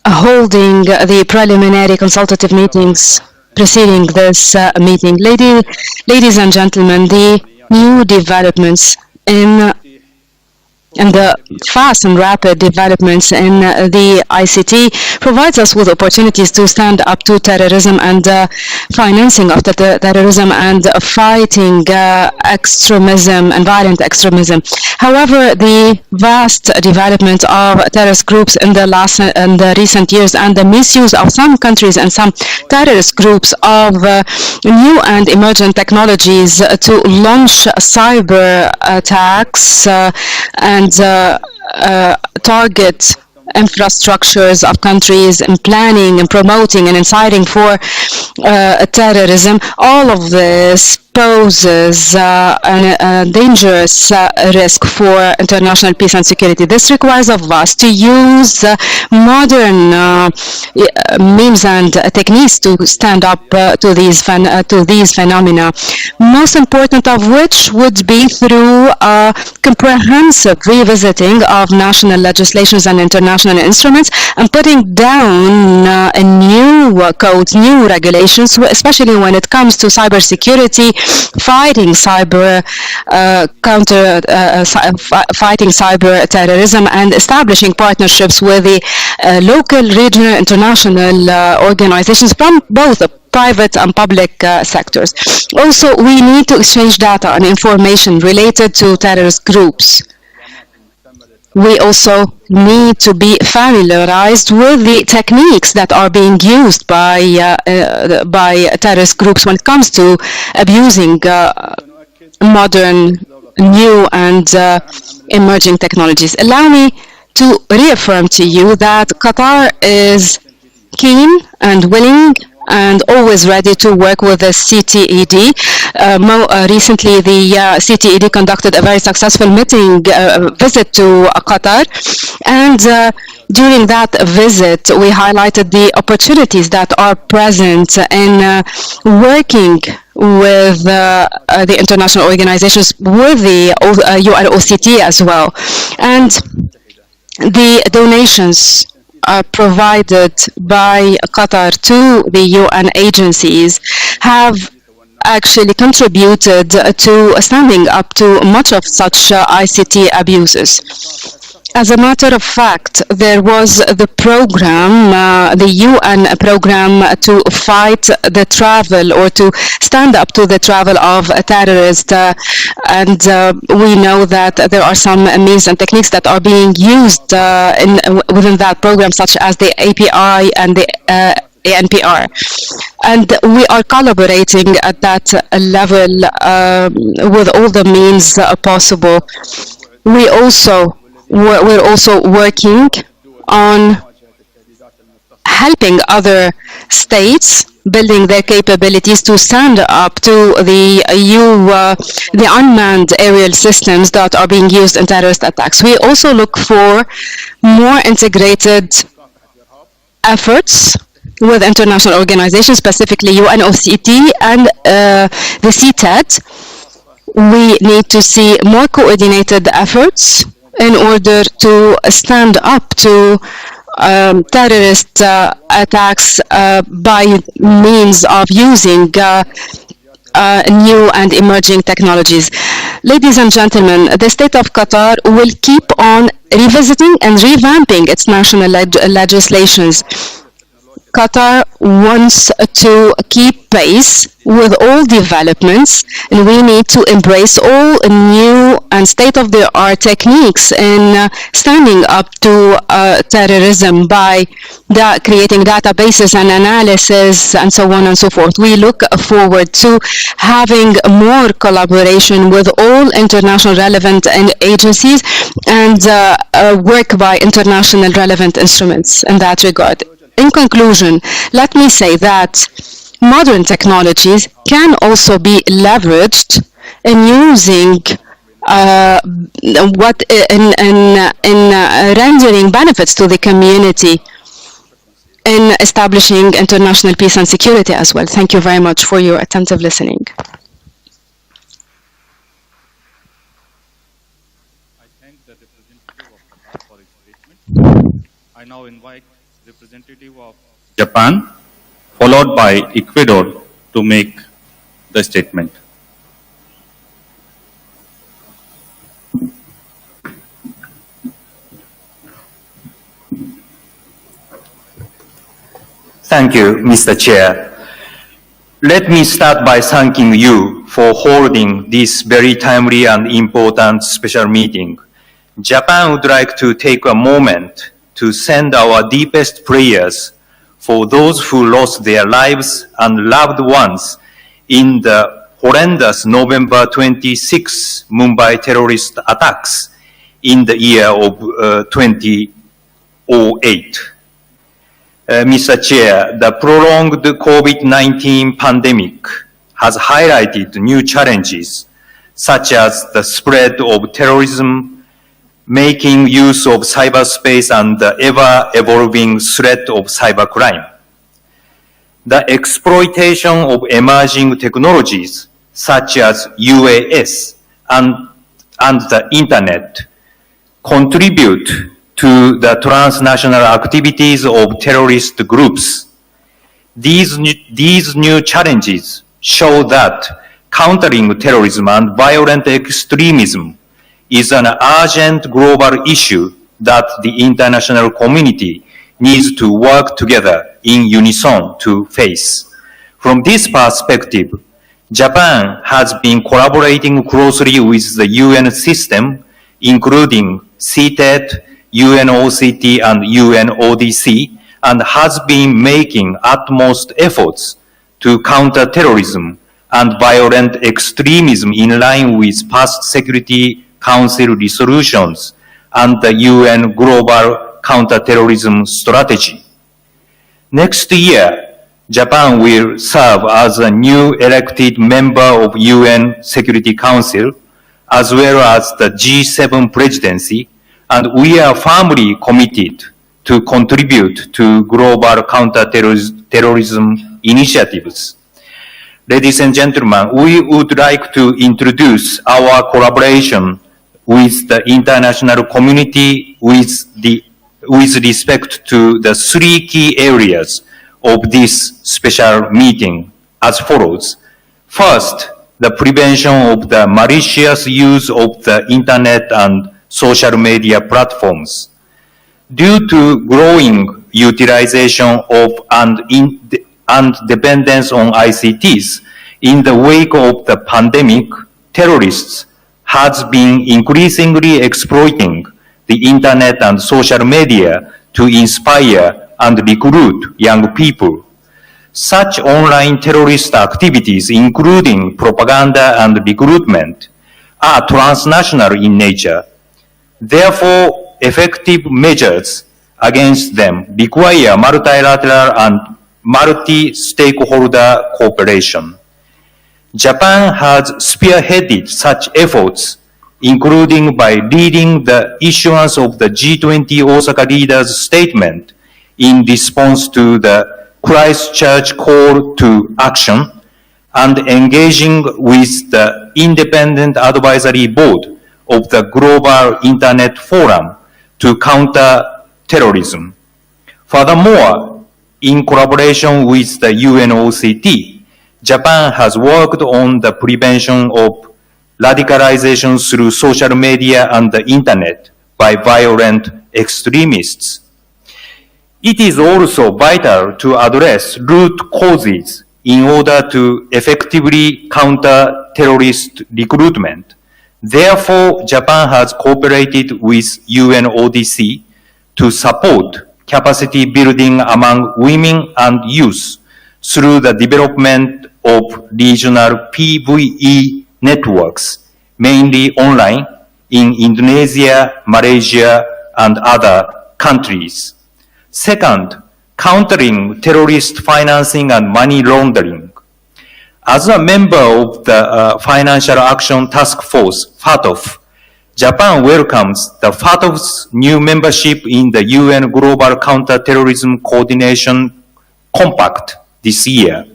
holding the preliminary consultative meetings preceding this meeting. Ladies and gentlemen, the new developments in the fast and rapid developments in the ICT provides us with opportunities to stand up to terrorism and financing of the terrorism and fighting extremism and violent extremism. However, the vast development of terrorist groups in the recent years and the misuse of some countries and some terrorist groups of new and emergent technologies to launch cyber attacks and target infrastructures of countries and planning and promoting and inciting for terrorism. All of this poses a dangerous risk for international peace and security. This requires of us to use modern means and techniques to stand up to these phenomena. Most important of which would be through a comprehensive revisiting of national legislations and international instruments and putting down new codes, new regulations, especially when it comes to cybersecurity, fighting cyber fighting cyber terrorism, and establishing partnerships with the local, regional, international organizations from both the private and public sectors. Also, we need to exchange data and information related to terrorist groups. We also need to be familiarized with the techniques that are being used by terrorist groups when it comes to abusing modern, new and emerging technologies. Allow me to reaffirm to you that Qatar is keen and willing and always ready to work with the CTED. Recently, the CTED conducted a very successful visit to Qatar, and during that visit, we highlighted the opportunities that are present in working with the international organizations, with the UNOCT as well, and the donations provided by Qatar to the UN agencies have actually contributed to standing up to much of such ICT abuses. As a matter of fact, there was the program, the UN program to fight the travel or to stand up to the travel of terrorists, and we know that there are some means and techniques that are being used within that program, such as the API and the ANPR. And we are collaborating at that level with all the means possible. We're also working on helping other states building their capabilities to stand up to the unmanned aerial systems that are being used in terrorist attacks. We also look for more integrated efforts with international organizations, specifically UNOCT and the CTED. We need to see more coordinated efforts in order to stand up to terrorist attacks by means of using new and emerging technologies. Ladies and gentlemen, the state of Qatar will keep on revisiting and revamping its national legislations. Qatar wants to keep pace with all developments, and we need to embrace all new and state-of-the-art techniques in standing up to terrorism by creating databases and analysis and so on and so forth. We look forward to having more collaboration with all international relevant agencies and work by international relevant instruments in that regard. In conclusion, let me say that modern technologies can also be leveraged in using rendering benefits to the community in establishing international peace and security as well. Thank you very much for your attentive listening. I thank the representative of Qatar for his statement. I now invite representative of Japan, followed by Ecuador, to make the statement. Thank you, Mr. Chair. Let me start by thanking you for holding this very timely and important special meeting. Japan would like to take a moment to send our deepest prayers for those who lost their lives and loved ones in the horrendous November 26 Mumbai terrorist attacks in the year of 2008. Mr. Chair, the prolonged COVID-19 pandemic has highlighted new challenges, such as the spread of terrorism, making use of cyberspace, and the ever-evolving threat of cybercrime. The exploitation of emerging technologies, such as UAS and the Internet, contribute to the transnational activities of terrorist groups. These new challenges show that countering terrorism and violent extremism is an urgent global issue that the international community needs to work together in unison to face. From this perspective, Japan has been collaborating closely with the UN system, including CTED, UNOCT, and UNODC, and has been making utmost efforts to counter terrorism and violent extremism in line with past Security Council resolutions and the UN Global Counter-Terrorism Strategy. Next year, Japan will serve as a new elected member of UN Security Council, as well as the G7 presidency, and we are firmly committed to contribute to global counter-terrorism initiatives. Ladies and gentlemen, we would like to introduce our collaboration with the international community with respect to the three key areas of this special meeting as follows. First, the prevention of the malicious use of the Internet and social media platforms. Due to growing utilization of and dependence on ICTs, in the wake of the pandemic, terrorists has been increasingly exploiting the Internet and social media to inspire and recruit young people. Such online terrorist activities, including propaganda and recruitment, are transnational in nature. Therefore, effective measures against them require multilateral and multi-stakeholder cooperation. Japan has spearheaded such efforts, including by leading the issuance of the G20 Osaka leaders' statement in response to the Christchurch call to action and engaging with the Independent Advisory Board of the Global Internet Forum to counter terrorism. Furthermore, in collaboration with the UNOCT, Japan has worked on the prevention of radicalization through social media and the Internet by violent extremists. It is also vital to address root causes in order to effectively counter terrorist recruitment. Therefore, Japan has cooperated with UNODC to support capacity building among women and youth through the development of regional PVE networks, mainly online, in Indonesia, Malaysia, and other countries. Second, countering terrorist financing and money laundering. As a member of the Financial Action Task Force, FATF, Japan welcomes the FATF's new membership in the UN Global Counter-Terrorism Coordination Compact this year.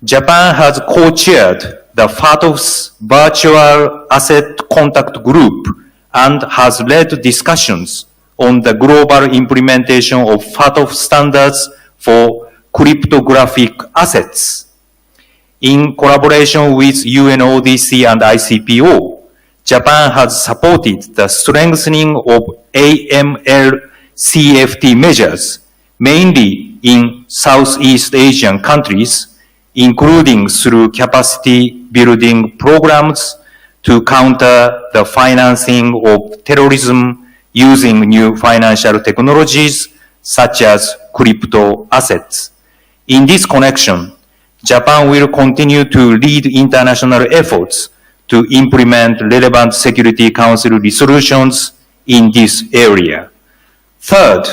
Japan has co-chaired the FATF's Virtual Asset Contact Group and has led discussions on the global implementation of FATF standards for cryptographic assets. In collaboration with UNODC and ICPO, Japan has supported the strengthening of AML CFT measures, mainly in Southeast Asian countries, including through capacity building programs to counter the financing of terrorism using new financial technologies such as crypto assets. In this connection, Japan will continue to lead international efforts to implement relevant Security Council resolutions in this area. Third,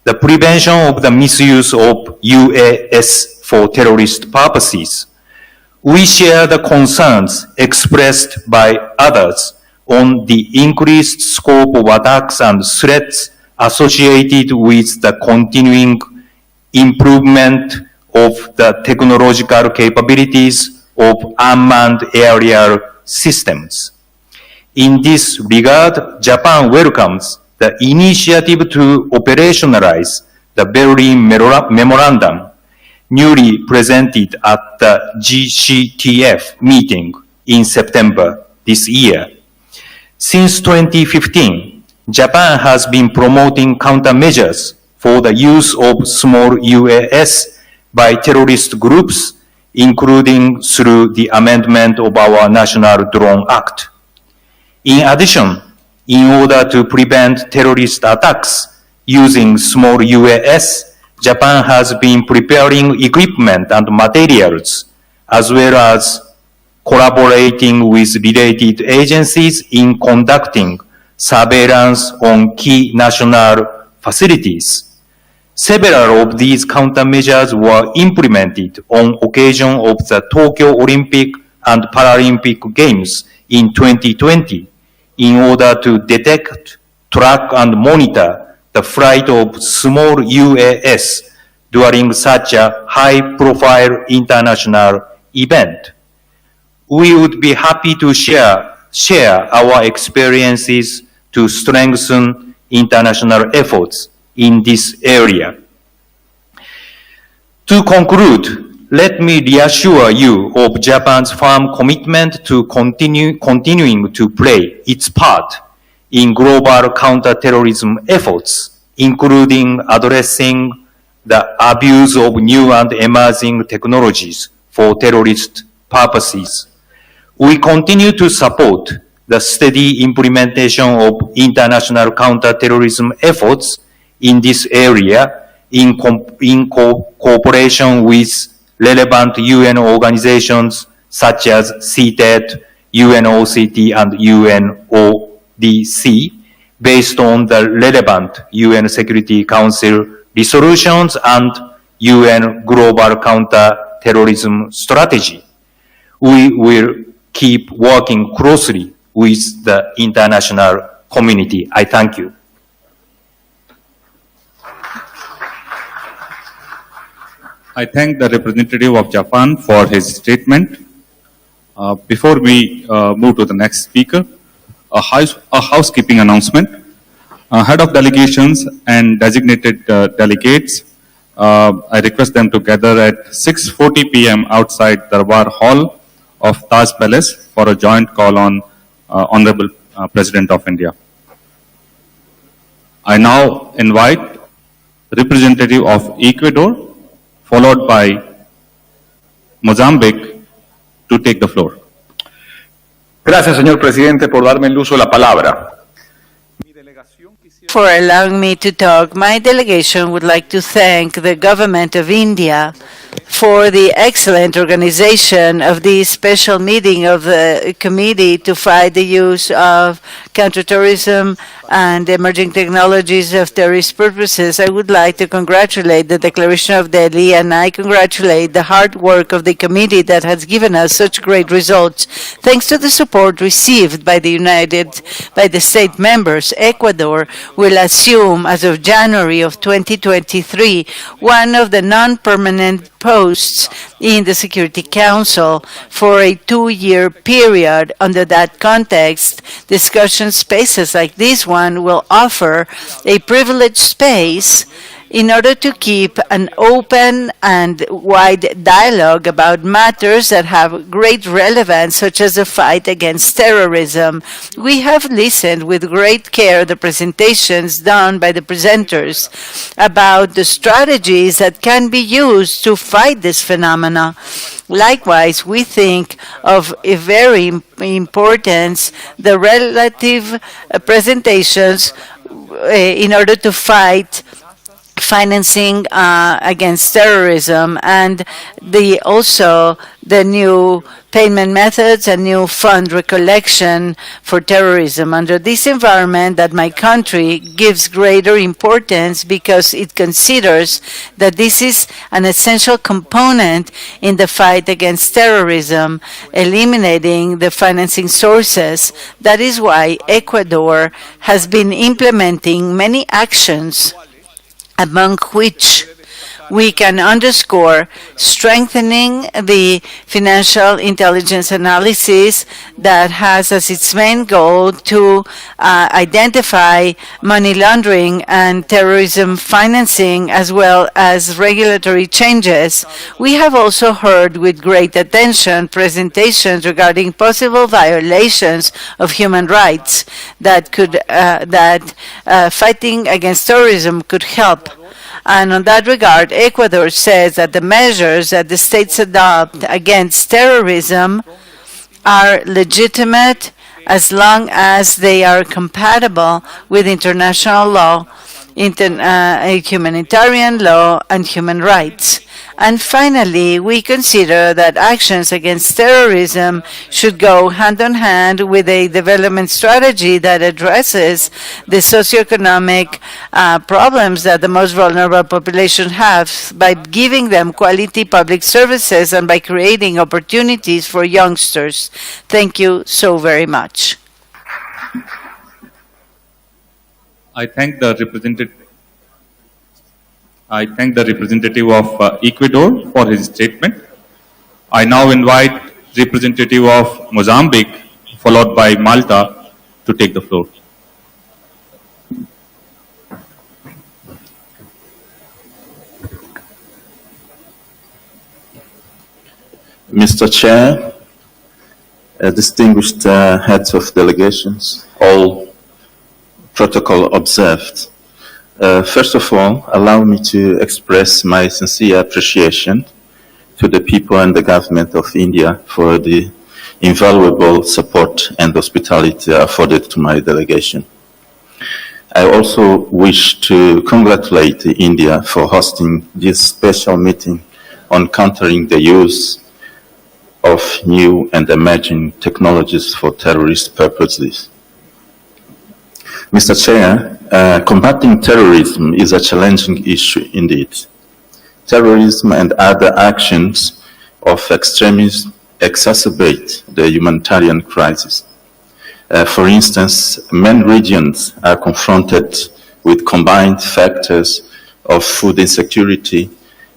the prevention of the misuse of UAS for terrorist purposes. We share the concerns expressed by others on the increased scope of attacks and threats associated with the continuing improvement of the technological capabilities of unmanned aerial systems. In this regard, Japan welcomes the initiative to operationalize the Berlin Memorandum, newly presented at the GCTF meeting in September this year. Since 2015, Japan has been promoting countermeasures for the use of small UAS by terrorist groups, including through the amendment of our National Drone Act. In addition, in order to prevent terrorist attacks using small UAS, Japan has been preparing equipment and materials, as well as collaborating with related agencies in conducting surveillance on key national facilities. Several of these countermeasures were implemented on occasion of the Tokyo Olympic and Paralympic Games in 2020 in order to detect, track, and monitor the flight of small UAS during such a high-profile international event. We would be happy to share our experiences to strengthen international efforts in this area. To conclude, let me reassure you of Japan's firm commitment to continuing to play its part in global counterterrorism efforts, including addressing the abuse of new and emerging technologies for terrorist purposes. We continue to support the steady implementation of international counterterrorism efforts in this area in cooperation with relevant UN organizations such as CTED, UNOCT, and UNODC, based on the relevant UN Security Council resolutions and UN Global Counter-Terrorism Strategy. We will keep working closely with the international community. I thank you. I thank the representative of Japan for his statement. Before we move to the next speaker, a housekeeping announcement. Head of delegations and designated delegates, I request them to gather at 6:40 p.m. outside Darbar Hall of Taj Palace for a joint call on Honorable President of India. I now invite representative of Ecuador, followed by Mozambique, to take the floor. Gracias, señor presidente, por darme el uso de la palabra. For allowing me to talk, my delegation would like to thank the government of India for the excellent organization of this special meeting of the committee to fight the use of counterterrorism and emerging technologies of terrorist purposes. I would like to congratulate the Declaration of Delhi, and I congratulate the hard work of the committee that has given us such great results. Thanks to the support received by the state members, Ecuador will assume, as of January of 2023, one of the non-permanent posts in the Security Council for a 2-year period. Under that context, discussion spaces like this one will offer a privileged space in order to keep an open and wide dialogue about matters that have great relevance, such as the fight against terrorism. We have listened with great care the presentations done by the presenters about the strategies that can be used to fight this phenomena. Likewise, we think of a very importance the relative presentations in order to fight financing against terrorism, and also the new payment methods and new fund recollection for terrorism. Under this environment that my country gives greater importance because it considers that this is an essential component in the fight against terrorism, eliminating the financing sources. That is why Ecuador has been implementing many actions, among which we can underscore strengthening the financial intelligence analysis that has as its main goal to identify money laundering and terrorism financing, as well as regulatory changes. We have also heard with great attention presentations regarding possible violations of human rights that fighting against terrorism could help. And on that regard, Ecuador says that the measures that the states adopt against terrorism are legitimate as long as they are compatible with international law, humanitarian law, and human rights. And finally, we consider that actions against terrorism should go hand in hand with a development strategy that addresses the socioeconomic problems that the most vulnerable population have by giving them quality public services and by creating opportunities for youngsters. Thank you so very much. I thank the representative of Ecuador for his statement. I now invite representative of Mozambique, followed by Malta, to take the floor. Mr. Chair, distinguished heads of delegations, all protocol observed. First of all, allow me to express my sincere appreciation to the people and the government of India for the invaluable support and hospitality afforded to my delegation. I also wish to congratulate India for hosting this special meeting on countering the use of new and emerging technologies for terrorist purposes. Mr. Chair, combating terrorism is a challenging issue indeed. Terrorism and other actions of extremism exacerbate the humanitarian crisis. For instance, many regions are confronted with combined factors of food insecurity,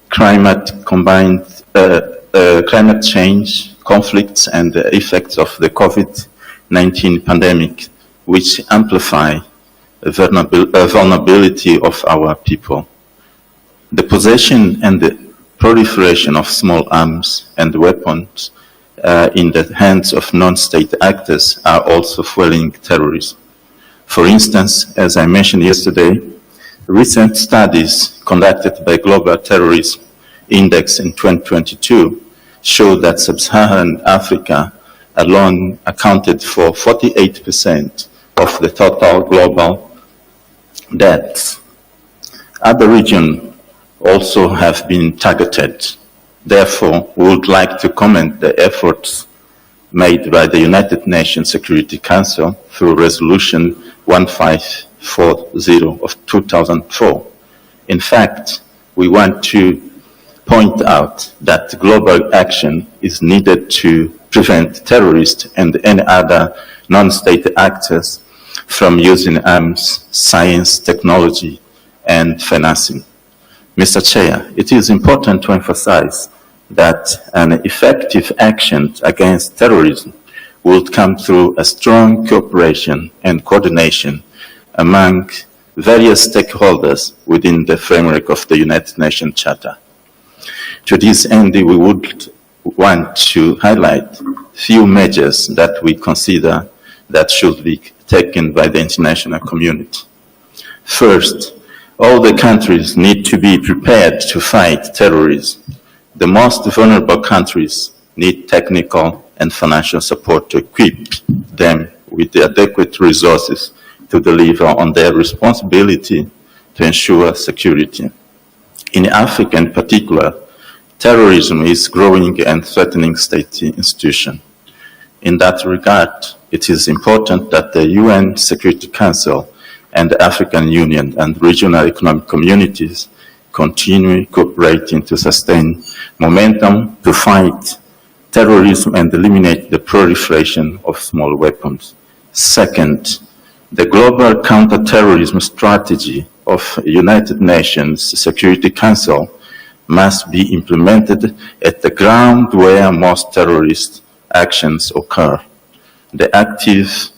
climate change, conflicts, and the effects of the COVID-19 pandemic, which amplify the vulnerability of our people. The possession and the proliferation of small arms and weapons in the hands of non-state actors are also fueling terrorism. For instance, as I mentioned yesterday, Recent studies conducted by Global Terrorism Index in 2022 show that Sub-Saharan Africa alone accounted for 48% of the total global deaths. Other regions also have been targeted. Therefore, we would like to commend the efforts made by the United Nations Security Council through Resolution 1540 of 2004. In fact, we want to point out that global action is needed to prevent terrorists and any other non-state actors from using arms, science, technology, and financing. Mr. Chair, it is important to emphasize that an effective action against terrorism will come through a strong cooperation and coordination among various stakeholders within the framework of the United Nations Charter. To this end, we would want to highlight few measures that we consider that should be taken by the international community. First, all the countries need to be prepared to fight terrorism. The most vulnerable countries need technical and financial support to equip them with the adequate resources to deliver on their responsibility to ensure security. In Africa in particular, terrorism is growing and threatening state institutions. In that regard, it is important that the UN Security Council and the African Union and regional economic communities continue cooperating to sustain momentum to fight terrorism and eliminate the proliferation of small weapons. Second, the global counter-terrorism strategy of United Nations Security Council must be implemented at the ground where most terrorist actions occur. The active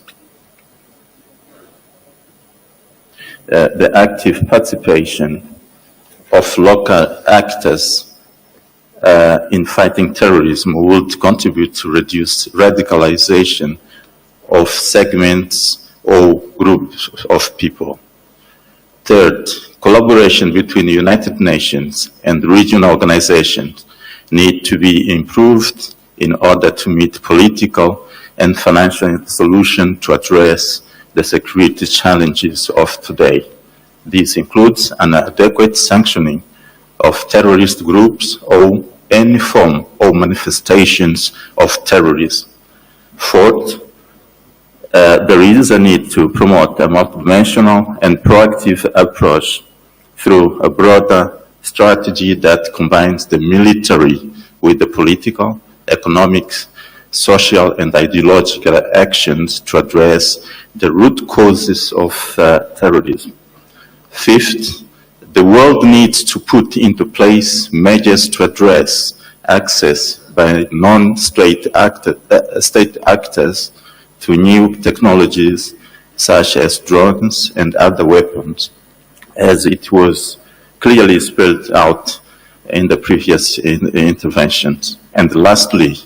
participation of local actors in fighting terrorism would contribute to reduce radicalization of segments or groups of people. Third, collaboration between the United Nations and regional organizations need to be improved in order to meet political and financial solutions to address the security challenges of today. This includes an adequate sanctioning of terrorist groups or any form or manifestations of terrorism. Fourth, there is a need to promote a multidimensional and proactive approach through a broader strategy that combines the military with the political, economic, social, and ideological actions to address the root causes of terrorism. Fifth, the world needs to put into place measures to address access by non-state state actors to new technologies such as drones and other weapons, as it was clearly spelled out in the previous interventions. And lastly,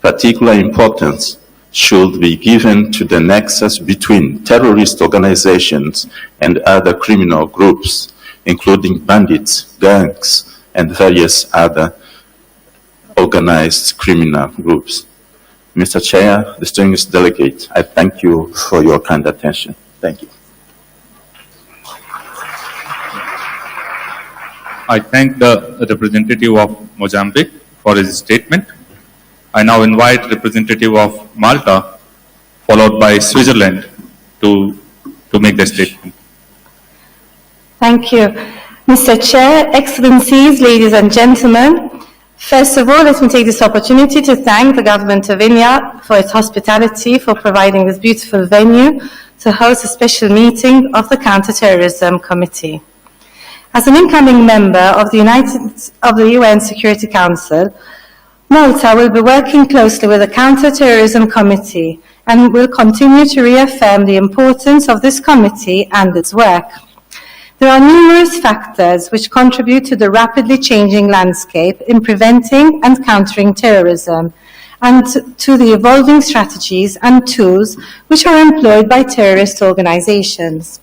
particular importance should be given to the nexus between terrorist organizations and other criminal groups, including bandits, gangs, and various other organized criminal groups. Mr. Chair, distinguished delegate, I thank you for your kind attention. Thank you. I thank the representative of Mozambique for his statement. I now invite representative of Malta, followed by Switzerland, to make the statement. Thank you. Mr. Chair, Excellencies, ladies and gentlemen, first of all, let me take this opportunity to thank the Government of India for its hospitality, for providing this beautiful venue to host a special meeting of the Counter-Terrorism Committee. As an incoming member of the UN Security Council, Malta will be working closely with the Counter-Terrorism Committee and will continue to reaffirm the importance of this committee and its work. There are numerous factors which contribute to the rapidly changing landscape in preventing and countering terrorism, and to the evolving strategies and tools which are employed by terrorist organizations.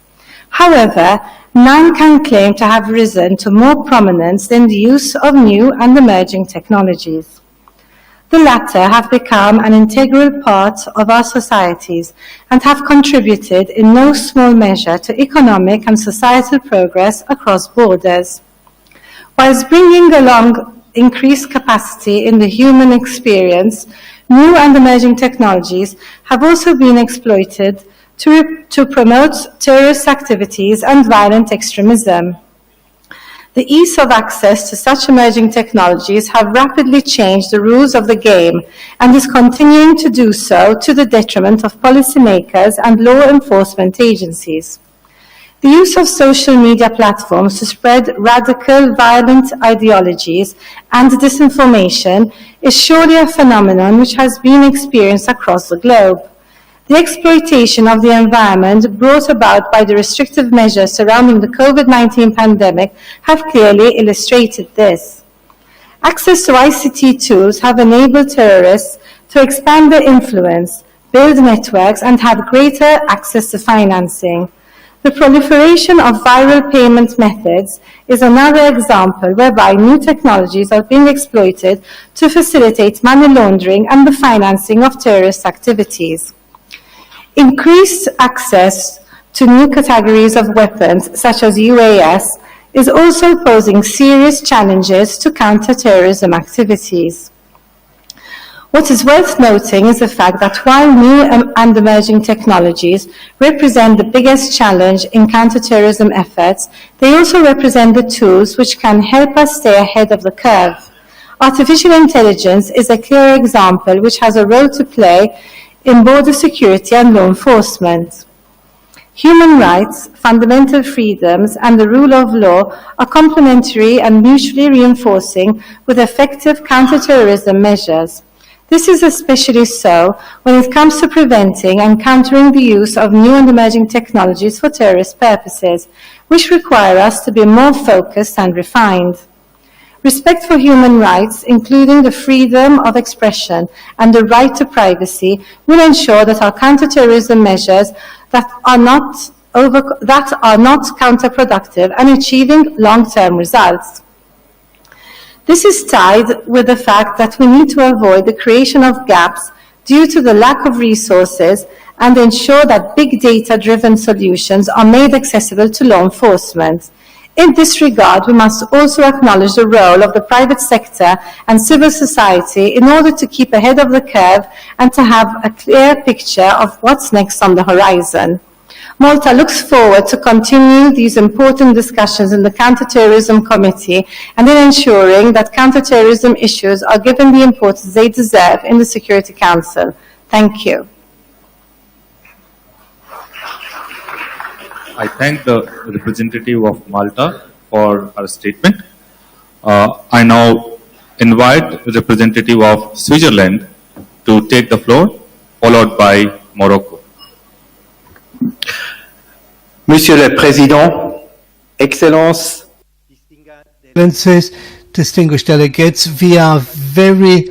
However, none can claim to have risen to more prominence than the use of new and emerging technologies. The latter have become an integral part of our societies and have contributed in no small measure to economic and societal progress across borders. Whilst bringing along increased capacity in the human experience, new and emerging technologies have also been exploited to promote terrorist activities and violent extremism. The ease of access to such emerging technologies have rapidly changed the rules of the game and is continuing to do so to the detriment of policymakers and law enforcement agencies. The use of social media platforms to spread radical, violent ideologies and disinformation is surely a phenomenon which has been experienced across the globe. The exploitation of the environment brought about by the restrictive measures surrounding the COVID-19 pandemic have clearly illustrated this. Access to ICT tools have enabled terrorists to expand their influence, build networks, and have greater access to financing. The proliferation of viral payment methods is another example whereby new technologies are being exploited to facilitate money laundering and the financing of terrorist activities. Increased access to new categories of weapons, such as UAS, is also posing serious challenges to counter-terrorism activities. What is worth noting is the fact that while new and emerging technologies represent the biggest challenge in counter-terrorism efforts, they also represent the tools which can help us stay ahead of the curve. Artificial intelligence is a clear example which has a role to play in border security and law enforcement. Human rights, fundamental freedoms, and the rule of law are complementary and mutually reinforcing with effective counter-terrorism measures. This is especially so when it comes to preventing and countering the use of new and emerging technologies for terrorist purposes, which require us to be more focused and refined. Respect for human rights, including the freedom of expression and the right to privacy, will ensure that our counterterrorism measures that are not counterproductive and achieving long-term results. This is tied with the fact that we need to avoid the creation of gaps due to the lack of resources and ensure that big data-driven solutions are made accessible to law enforcement. In this regard, we must also acknowledge the role of the private sector and civil society in order to keep ahead of the curve and to have a clear picture of what's next on the horizon. Malta looks forward to continue these important discussions in the Counter-Terrorism Committee and in ensuring that counter-terrorism issues are given the importance they deserve in the Security Council. Thank you. I thank the representative of Malta for her statement. I now invite the representative of Switzerland to take the floor, followed by Morocco. Monsieur le Président, Excellences, distinguished delegates, we are very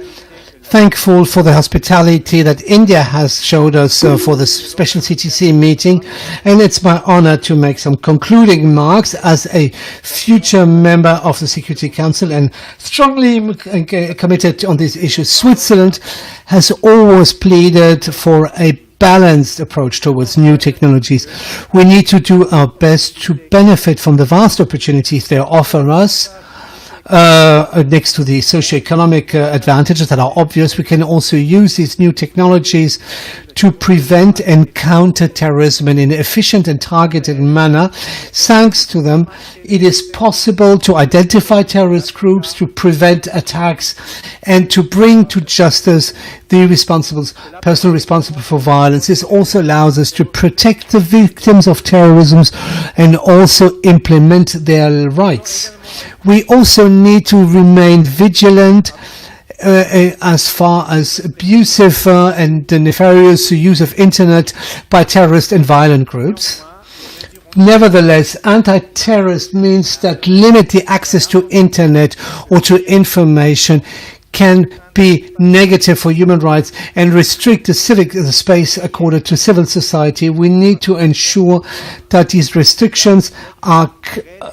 thankful for the hospitality that India has showed us for this special CTC meeting, and it's my honor to make some concluding remarks as a future member of the Security Council and strongly committed on these issues. Switzerland has always pleaded for a balanced approach towards new technologies. We need to do our best to benefit from the vast opportunities they offer us. Next to the socio-economic advantages that are obvious, we can also use these new technologies to prevent and counter terrorism in an efficient and targeted manner. Thanks to them, it is possible to identify terrorist groups, to prevent attacks, and to bring to justice the person responsible for violence. This also allows us to protect the victims of terrorism and also implement their rights. We also need to remain vigilant as far as abusive and nefarious use of internet by terrorist and violent groups. Nevertheless, anti-terrorist means that limiting access to internet or to information can be negative for human rights and restrict the civic space accorded to civil society. We need to ensure that these restrictions are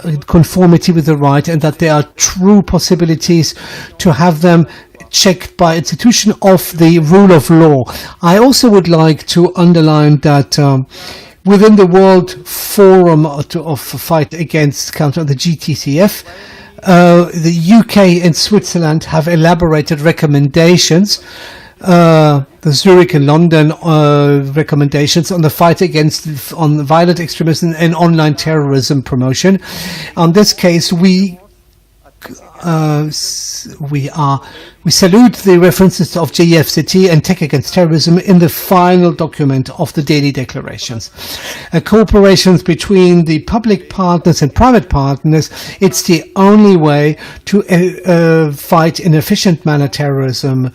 in conformity with the right and that there are true possibilities to have them checked by institution of the rule of law. I also would like to underline that within the World Forum of Fight Against Counter, the GTCF, the UK and Switzerland have elaborated recommendations, the Zurich and London recommendations on the fight against on violent extremism and online terrorism promotion. On this case, we salute the references of JEFCT and Tech Against Terrorism in the final document of the daily declarations. Cooperations between the public partners and private partners, it's the only way to fight in an efficient manner terrorism.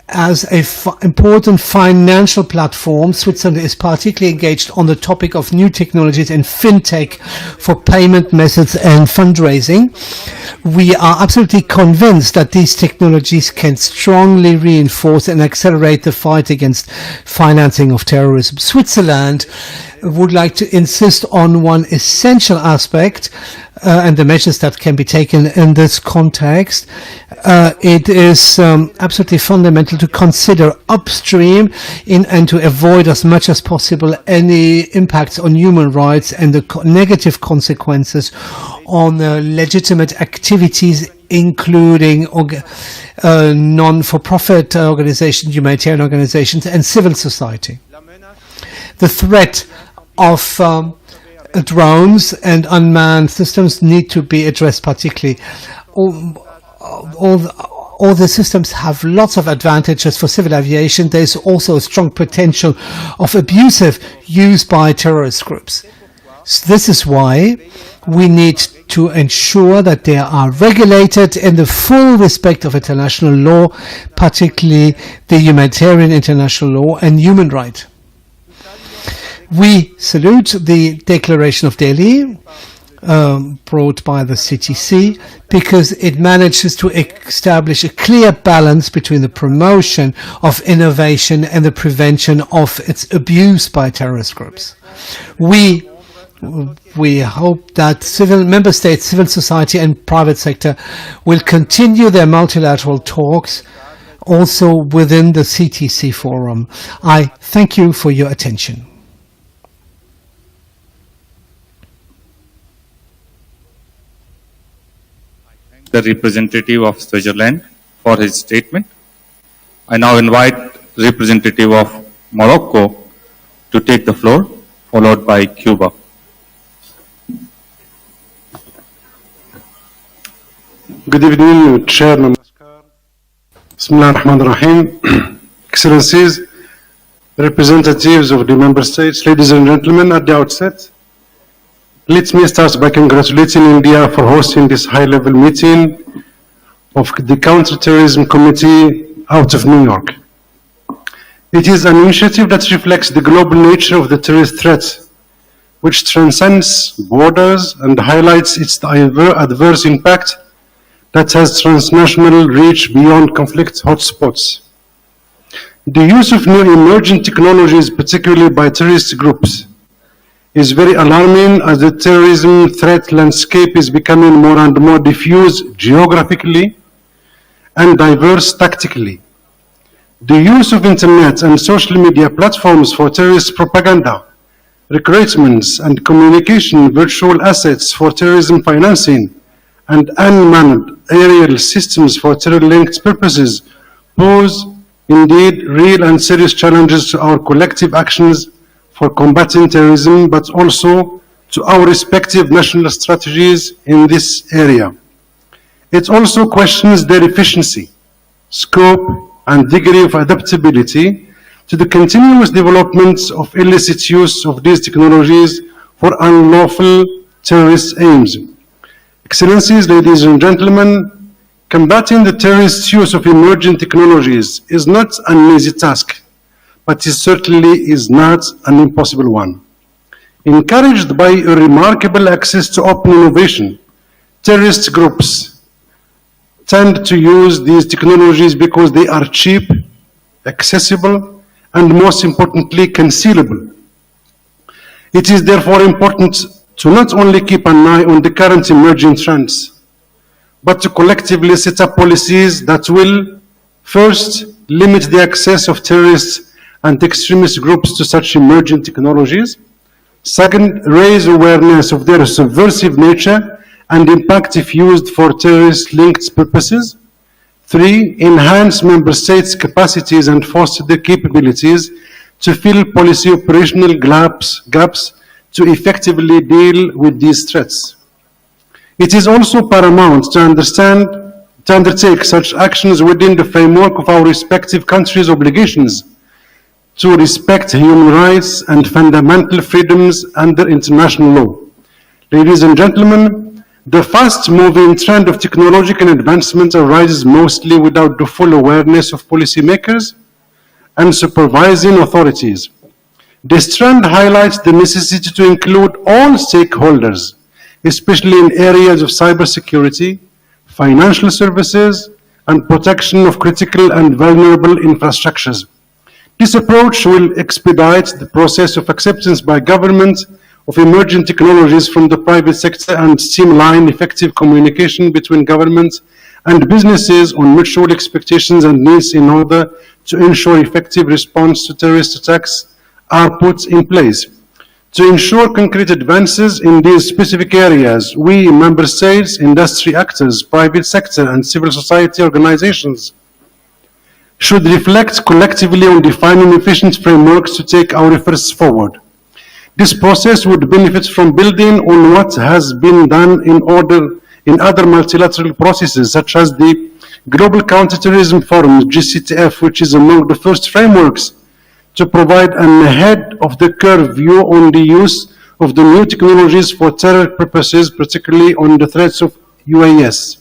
As an important financial platform, Switzerland is particularly engaged on the topic of new technologies and fintech for payment methods and fundraising. We are absolutely convinced that these technologies can strongly reinforce and accelerate the fight against financing of terrorism. Switzerland would like to insist on one essential aspect and the measures that can be taken in this context. It is absolutely fundamental to consider upstream and to avoid as much as possible any impacts on human rights and the negative consequences on legitimate activities, including non-for-profit organizations, humanitarian organizations, and civil society. The threat of drones and unmanned systems need to be addressed particularly. All the systems have lots of advantages for civil aviation. There is also a strong potential of abusive use by terrorist groups. So this is why we need to ensure that they are regulated in the full respect of international law, particularly the humanitarian international law and human rights. We salute the Declaration of Delhi brought by the CTC because it manages to establish a clear balance between the promotion of innovation and the prevention of its abuse by terrorist groups. We hope that member states, civil society and private sector will continue their multilateral talks also within the CTC forum. I thank you for your attention. The representative of Switzerland for his statement. I now invite representative of Morocco to take the floor, followed by Cuba. Good evening, Chair. Bismillah ar-Rahman ar-Rahim. Excellencies, representatives of the member states, ladies and gentlemen, at the outset, let me start by congratulating India for hosting this high-level meeting of the Counter-Terrorism Committee out of New York. It is an initiative that reflects the global nature of the terrorist threat, which transcends borders and highlights its adverse impact that has transnational reach beyond conflict hotspots. The use of new emerging technologies, particularly by terrorist groups, is very alarming as the terrorism threat landscape is becoming more and more diffuse geographically and diverse tactically. The use of internet and social media platforms for terrorist propaganda, recruitments and communication virtual assets for terrorism financing, and unmanned aerial systems for terror-linked purposes pose indeed real and serious challenges to our collective actions for combating terrorism, but also to our respective national strategies in this area. It also questions their efficiency, scope, and degree of adaptability to the continuous development of illicit use of these technologies for unlawful terrorist aims. Excellencies, ladies and gentlemen, combating the terrorist use of emerging technologies is not an easy task, but it certainly is not an impossible one. Encouraged by a remarkable access to open innovation, terrorist groups tend to use these technologies because they are cheap, accessible, and most importantly, concealable. It is therefore important to not only keep an eye on the current emerging trends, but to collectively set up policies that will, first, limit the access of terrorists and extremist groups to such emerging technologies. Second, raise awareness of their subversive nature and impact if used for terrorist-linked purposes. Three, enhance member states' capacities and foster their capabilities to fill policy operational gaps to effectively deal with these threats. It is also paramount to undertake such actions within the framework of our respective countries' obligations to respect human rights and fundamental freedoms under international law. Ladies and gentlemen, the fast-moving trend of technological advancement arises mostly without the full awareness of policymakers and supervising authorities. This trend highlights the necessity to include all stakeholders, especially in areas of cybersecurity, financial services, and protection of critical and vulnerable infrastructures. This approach will expedite the process of acceptance by government of emerging technologies from the private sector and streamline effective communication between governments and businesses on mutual expectations and needs in order to ensure effective response to terrorist attacks are put in place. To ensure concrete advances in these specific areas, we, member states, industry actors, private sector, and civil society organizations should reflect collectively on defining efficient frameworks to take our efforts forward. This process would benefit from building on what has been done in other multilateral processes, such as the Global Counter-Terrorism Forum, GCTF, which is among the first frameworks to provide an ahead-of-the-curve view on the use of the new technologies for terror purposes, particularly on the threats of UAS.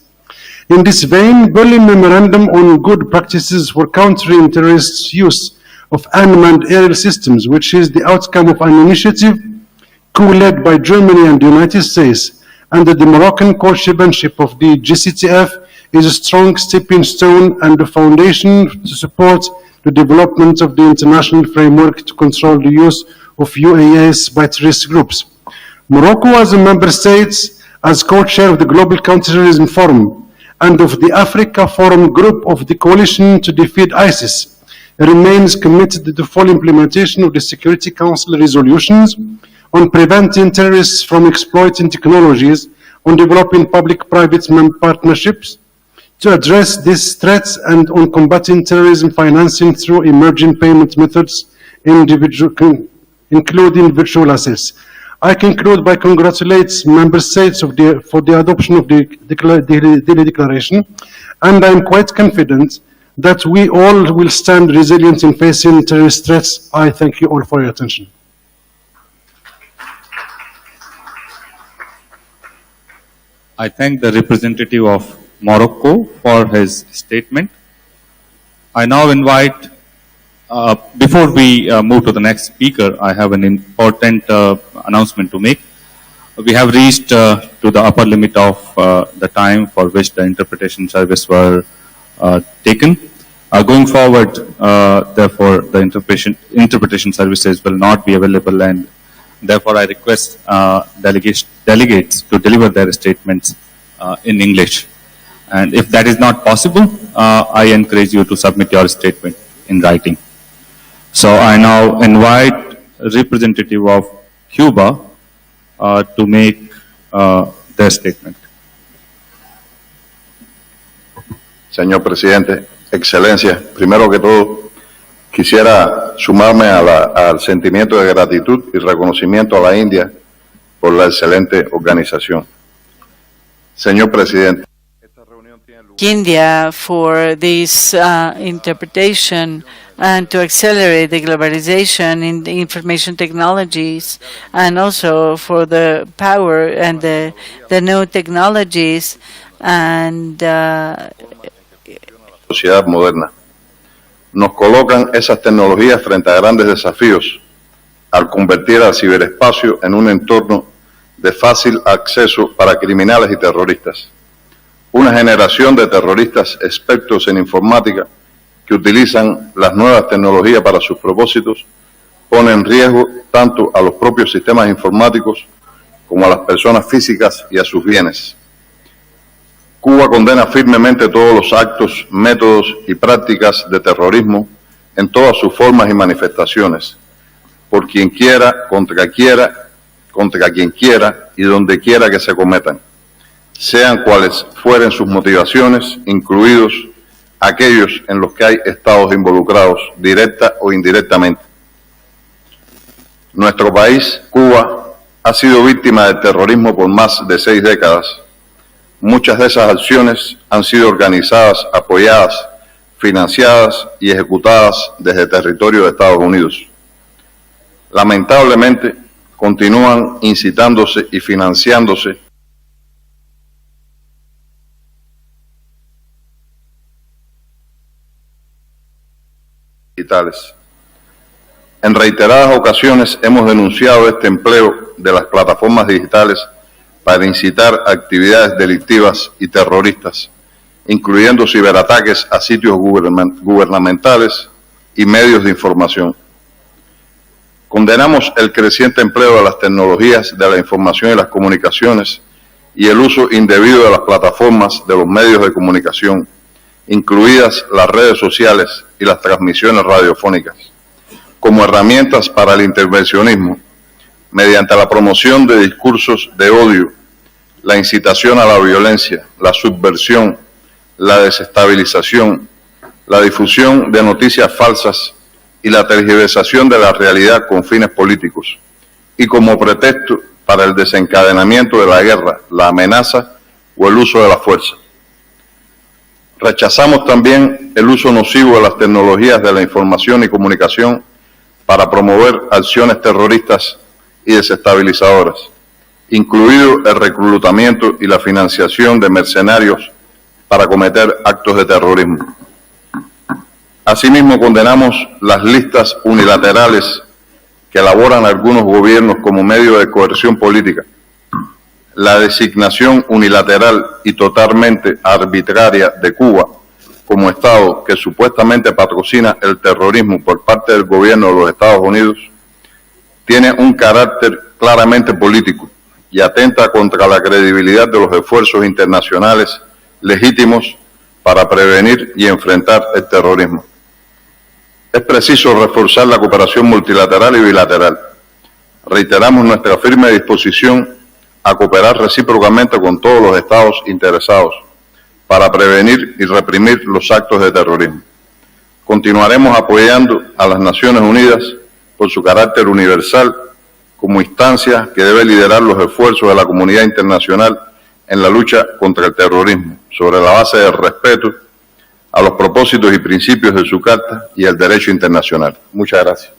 In this vein, Berlin Memorandum on Good Practices for Countering Terrorists' Use of Unmanned Aerial Systems, which is the outcome of an initiative co-led by Germany and the United States under the Moroccan co-chairmanship of the GCTF, is a strong stepping stone and a foundation to support the development of the international framework to control the use of UAS by terrorist groups. Morocco, as a member state, as co-chair of the Global Counter-Terrorism Forum and of the Africa Forum Group of the Coalition to Defeat ISIS, remains committed to the full implementation of the Security Council resolutions on preventing terrorists from exploiting technologies, on developing public-private partnerships to address these threats, and on combating terrorism financing through emerging payment methods, including virtual assets. I conclude by congratulating member states for the adoption of the Delhi Declaration, and I am quite confident that we all will stand resilient in facing terrorist threats. I thank you all for your attention. I thank the representative of Morocco for his statement. I now invite, before we move to the next speaker, I have an important announcement to make. We have reached to the upper limit of the time for which the interpretation service were taken. Going forward, therefore, the interpretation services will not be available, and therefore I request delegates to deliver their statements in English. And if that is not possible, I encourage you to submit your statement in writing. So I now invite a representative of Cuba to make their statement. Señor Presidente, Excelencia, primero que todo quisiera sumarme al sentimiento de gratitud y reconocimiento a la India por la excelente organización. Señor Presidente, India for this interpretation and to accelerate the globalization in the information technologies, and also for the power and the new technologies and sociedad moderna. Nos colocan esas tecnologías frente a grandes desafíos al convertir al ciberespacio en un entorno de fácil acceso para criminales y terroristas. una generación de terroristas expertos en informática que utilizan las nuevas tecnologías para sus propósitos, pone en riesgo tanto a los propios sistemas informáticos como a las personas físicas y a sus bienes. Cuba condena firmemente todos los actos, métodos y prácticas de terrorismo en todas sus formas y manifestaciones, por quien quiera, contra quien quiera y donde quiera que se cometan, sean cuales fueren sus motivaciones, incluidos aquellos en los que hay estados involucrados, directa o indirectamente. Nuestro país, Cuba, ha sido víctima del terrorismo por más de 6 décadas. Muchas de esas acciones han sido organizadas, apoyadas, financiadas y ejecutadas desde territorio de Estados Unidos. Lamentablemente, continúan incitándose y financiándose digitales. En reiteradas ocasiones hemos denunciado este empleo de las plataformas digitales para incitar actividades delictivas y terroristas, incluyendo ciberataques a sitios gubernamentales y medios de información. Condenamos el creciente empleo de las tecnologías de la información y las comunicaciones y el uso indebido de las plataformas de los medios de comunicación, incluidas las redes sociales y las transmisiones radiofónicas, como herramientas para el intervencionismo, mediante la promoción de discursos de odio, la incitación a la violencia, la subversión, la desestabilización, la difusión de noticias falsas y la tergiversación de la realidad con fines políticos, y como pretexto para el desencadenamiento de la guerra, la amenaza o el uso de la fuerza. Rechazamos también el uso nocivo de las tecnologías de la información y comunicación para promover acciones terroristas y desestabilizadoras, incluido el reclutamiento y la financiación de mercenarios para cometer actos de terrorismo. Asimismo, condenamos las listas unilaterales que elaboran algunos gobiernos como medio de coerción política, la designación unilateral y totalmente arbitraria de Cuba como Estado que supuestamente patrocina el terrorismo por parte del gobierno de los Estados Unidos, tiene un carácter claramente político y atenta contra la credibilidad de los esfuerzos internacionales legítimos para prevenir y enfrentar el terrorismo. Es preciso reforzar la cooperación multilateral y bilateral. Reiteramos nuestra firme disposición a cooperar recíprocamente con todos los estados interesados para prevenir y reprimir los actos de terrorismo. Continuaremos apoyando a las Naciones Unidas por su carácter universal como instancia que debe liderar los esfuerzos de la comunidad internacional en la lucha contra el terrorismo, sobre la base del respeto a los propósitos y principios de su Carta y el derecho internacional. Muchas gracias.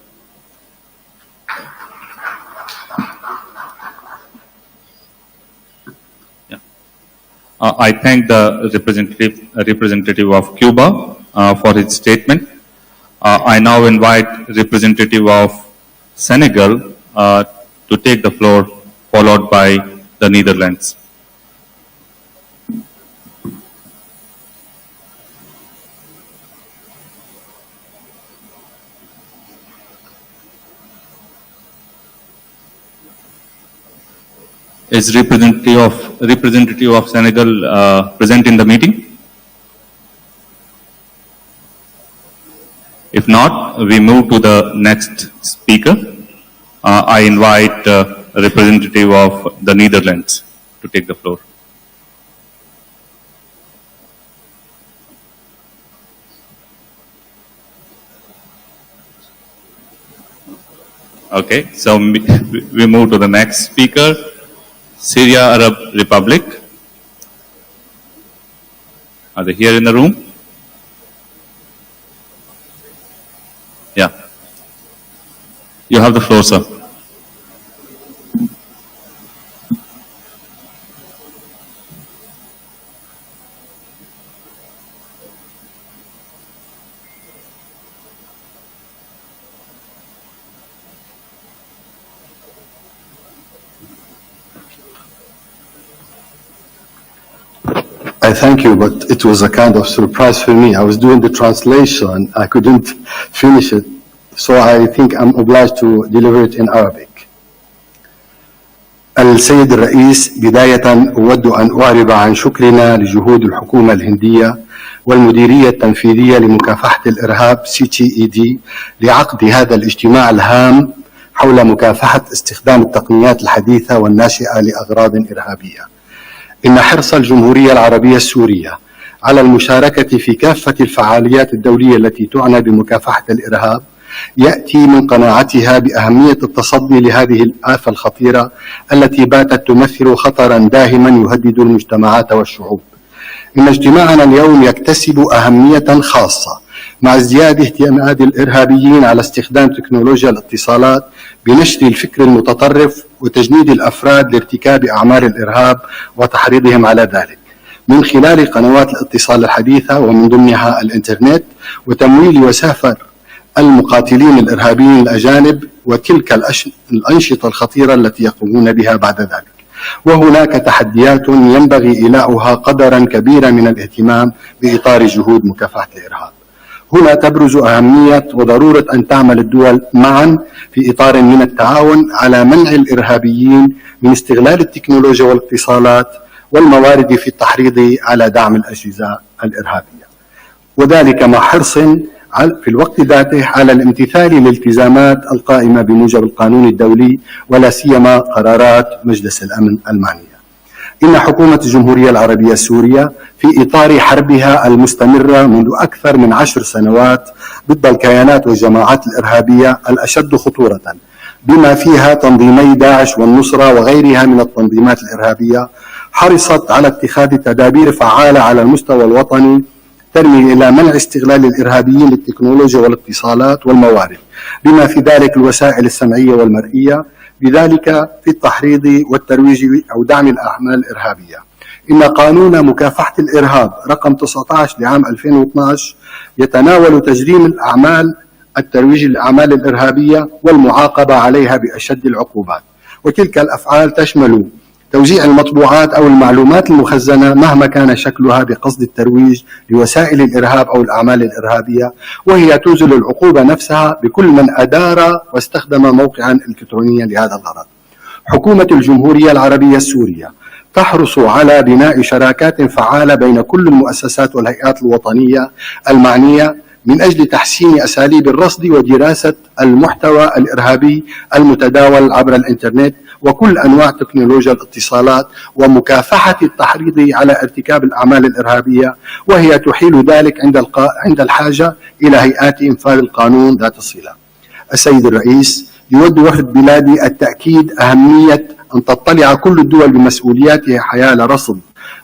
I thank the representative of Cuba for his statement. I now invite representative of Senegal to take the floor, followed by the Netherlands. Is representative of Senegal present in the meeting? If not, we move to the next speaker. I invite representative of the Netherlands to take the floor. Okay, so we move to the next speaker. Syria Arab Republic. Are they here in the room? Yeah. You have the floor, sir. I thank you, but it was a kind of surprise for me. I was doing the translation. I couldn't finish it. So I think I'm obliged to deliver it in Arabic. السيد الرئيس، بداية أود أن أعرب عن شكرنا لجهود الحكومة الهندية والمديرية التنفيذية لمكافحة الإرهاب CTED لعقد هذا الاجتماع الهام حول مكافحة استخدام التقنيات الحديثة والناشئة لأغراض إرهابية. إن حرص الجمهورية العربية السورية على المشاركة في كافة الفعاليات الدولية التي تعنى بمكافحة الإرهاب يأتي من قناعتها بأهمية التصدي لهذه الآفة الخطيرة التي باتت تمثل خطرا داهما يهدد المجتمعات والشعوب. إن اجتماعنا اليوم يكتسب أهمية خاصة مع ازدياد اهتمام الإرهابيين على استخدام تكنولوجيا الاتصالات بنشر الفكر المتطرف وتجنيد الأفراد لارتكاب أعمال الإرهاب وتحريضهم على ذلك من خلال قنوات الاتصال الحديثة ومن ضمنها الإنترنت، وتمويل وسافر المقاتلين الإرهابيين الأجانب وتلك الأنشطة الخطيرة التي يقومون بها بعد ذلك. وهناك تحديات ينبغي إيلاؤها قدرا كبيرا من الاهتمام بإطار جهود مكافحة الإرهاب. هنا تبرز أهمية وضرورة أن تعمل الدول معا في إطار من التعاون على منع الإرهابيين من استغلال التكنولوجيا والاتصالات والموارد في التحريض على دعم الأجهزة الإرهابية، وذلك مع حرص في الوقت ذاته على الامتثال للالتزامات القائمة بموجب القانون الدولي ولا سيما قرارات مجلس الأمن المعنية. إن حكومة الجمهورية العربية السورية في إطار حربها المستمرة منذ أكثر من 10 سنوات ضد الكيانات والجماعات الإرهابية الأشد خطورة بما فيها تنظيمي داعش والنصرة وغيرها من التنظيمات الإرهابية، حرصت على اتخاذ تدابير فعالة على المستوى الوطني ترمي إلى منع استغلال الإرهابيين للتكنولوجيا والاتصالات والموارد بما في ذلك الوسائل السمعية والمرئية، بذلك في التحريض والترويج أو دعم الأعمال الإرهابية. إن قانون مكافحة الإرهاب رقم 19 لعام 2012 يتناول تجريم الترويج للأعمال الإرهابية والمعاقبة عليها بأشد العقوبات، وتلك الأفعال تشمل توزيع المطبوعات أو المعلومات المخزنة مهما كان شكلها بقصد الترويج لوسائل الإرهاب أو الأعمال الإرهابية، وهي تنزل العقوبة نفسها بكل من أدار واستخدم موقعا إلكترونيا لهذا الغرض. حكومة الجمهورية العربية السورية تحرص على بناء شراكات فعالة بين كل المؤسسات والهيئات الوطنية المعنية من أجل تحسين أساليب الرصد ودراسة المحتوى الإرهابي المتداول عبر الإنترنت وكل أنواع تكنولوجيا الاتصالات ومكافحة التحريض على ارتكاب الأعمال الإرهابية، وهي تحيل ذلك عند الحاجة إلى هيئات إنفاذ القانون ذات الصلة. السيد الرئيس، يود وفد بلادي التأكيد أهمية أن تطلع كل الدول بمسؤولياتها حيال رصد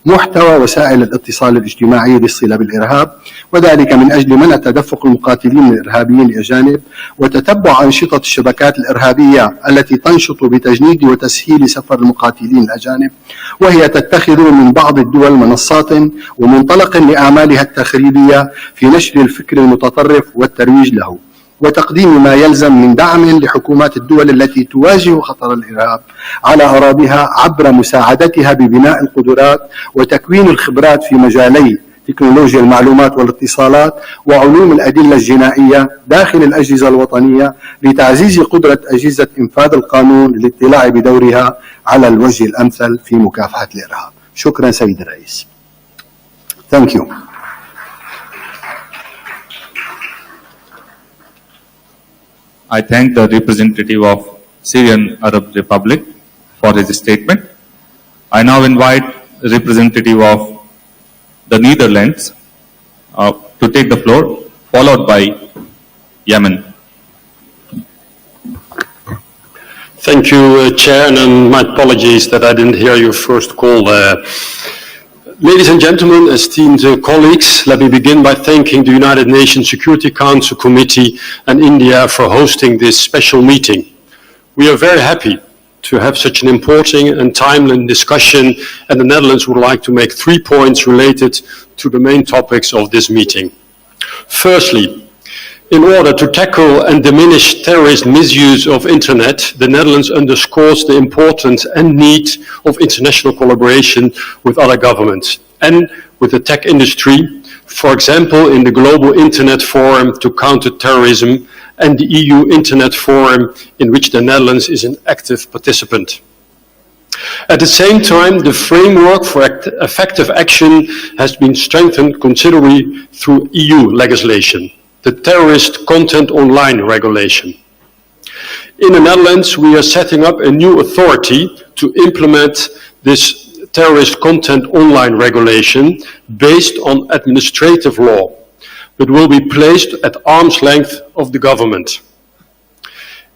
محتوى وسائل الاتصال الاجتماعي للصلة بالإرهاب، وذلك من أجل منع تدفق المقاتلين الإرهابيين الأجانب وتتبع أنشطة الشبكات الإرهابية التي تنشط بتجنيد وتسهيل سفر المقاتلين الأجانب، وهي تتخذ من بعض الدول منصات ومنطلق لأعمالها التخريبية في نشر الفكر المتطرف والترويج له، وتقديم ما يلزم من دعم لحكومات الدول التي تواجه خطر الإرهاب على أراضيها عبر مساعدتها ببناء القدرات وتكوين الخبرات في مجالي تكنولوجيا المعلومات والاتصالات وعلوم الأدلة الجنائية داخل الأجهزة الوطنية لتعزيز قدرة أجهزة إنفاذ القانون للاطلاع بدورها على الوجه الأمثل في مكافحة الإرهاب. شكرا سيد الرئيس. Thank you. I thank the representative of Syrian Arab Republic for his statement. I now invite the representative of the Netherlands to take the floor, followed by Yemen. Thank you, Chair, and my apologies that I didn't hear your first call. Ladies and gentlemen, esteemed colleagues, let me begin by thanking the United Nations Security Council Committee and India for hosting this special meeting. We are very happy to have such an important and timely discussion, and the Netherlands would like to make 3 points related to the main topics of this meeting. Firstly, in order to tackle and diminish terrorist misuse of internet, the Netherlands underscores the importance and need of international collaboration with other governments. and with the tech industry, for example, in the Global Internet Forum to Counter-Terrorism and the EU Internet Forum, in which the Netherlands is an active participant. At the same time, the framework for effective action has been strengthened considerably through EU legislation, the Terrorist Content Online Regulation. In the Netherlands, we are setting up a new authority to implement this Terrorist Content Online Regulation based on administrative law, but will be placed at arm's length of the government.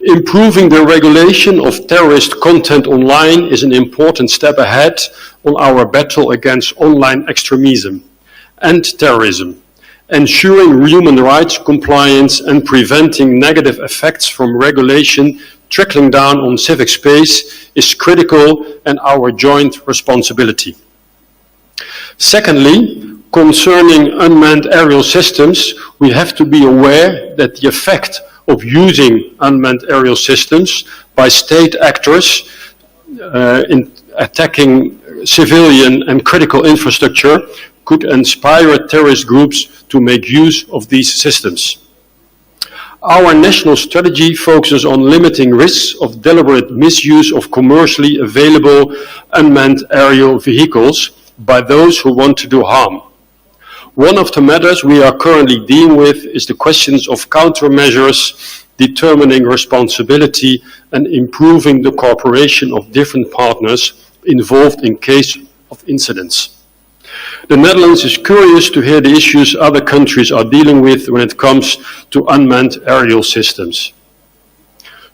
Improving the regulation of terrorist content online is an important step ahead on our battle against online extremism and terrorism. Ensuring human rights compliance and preventing negative effects from regulation trickling down on civic space is critical and our joint responsibility. Secondly, concerning unmanned aerial systems, we have to be aware that the effect of using unmanned aerial systems by state actors in attacking civilian and critical infrastructure could inspire terrorist groups to make use of these systems. Our national strategy focuses on limiting risks of deliberate misuse of commercially available unmanned aerial vehicles by those who want to do harm. One of the matters we are currently dealing with is the questions of countermeasures, determining responsibility and improving the cooperation of different partners involved in case of incidents. The Netherlands is curious to hear the issues other countries are dealing with when it comes to unmanned aerial systems.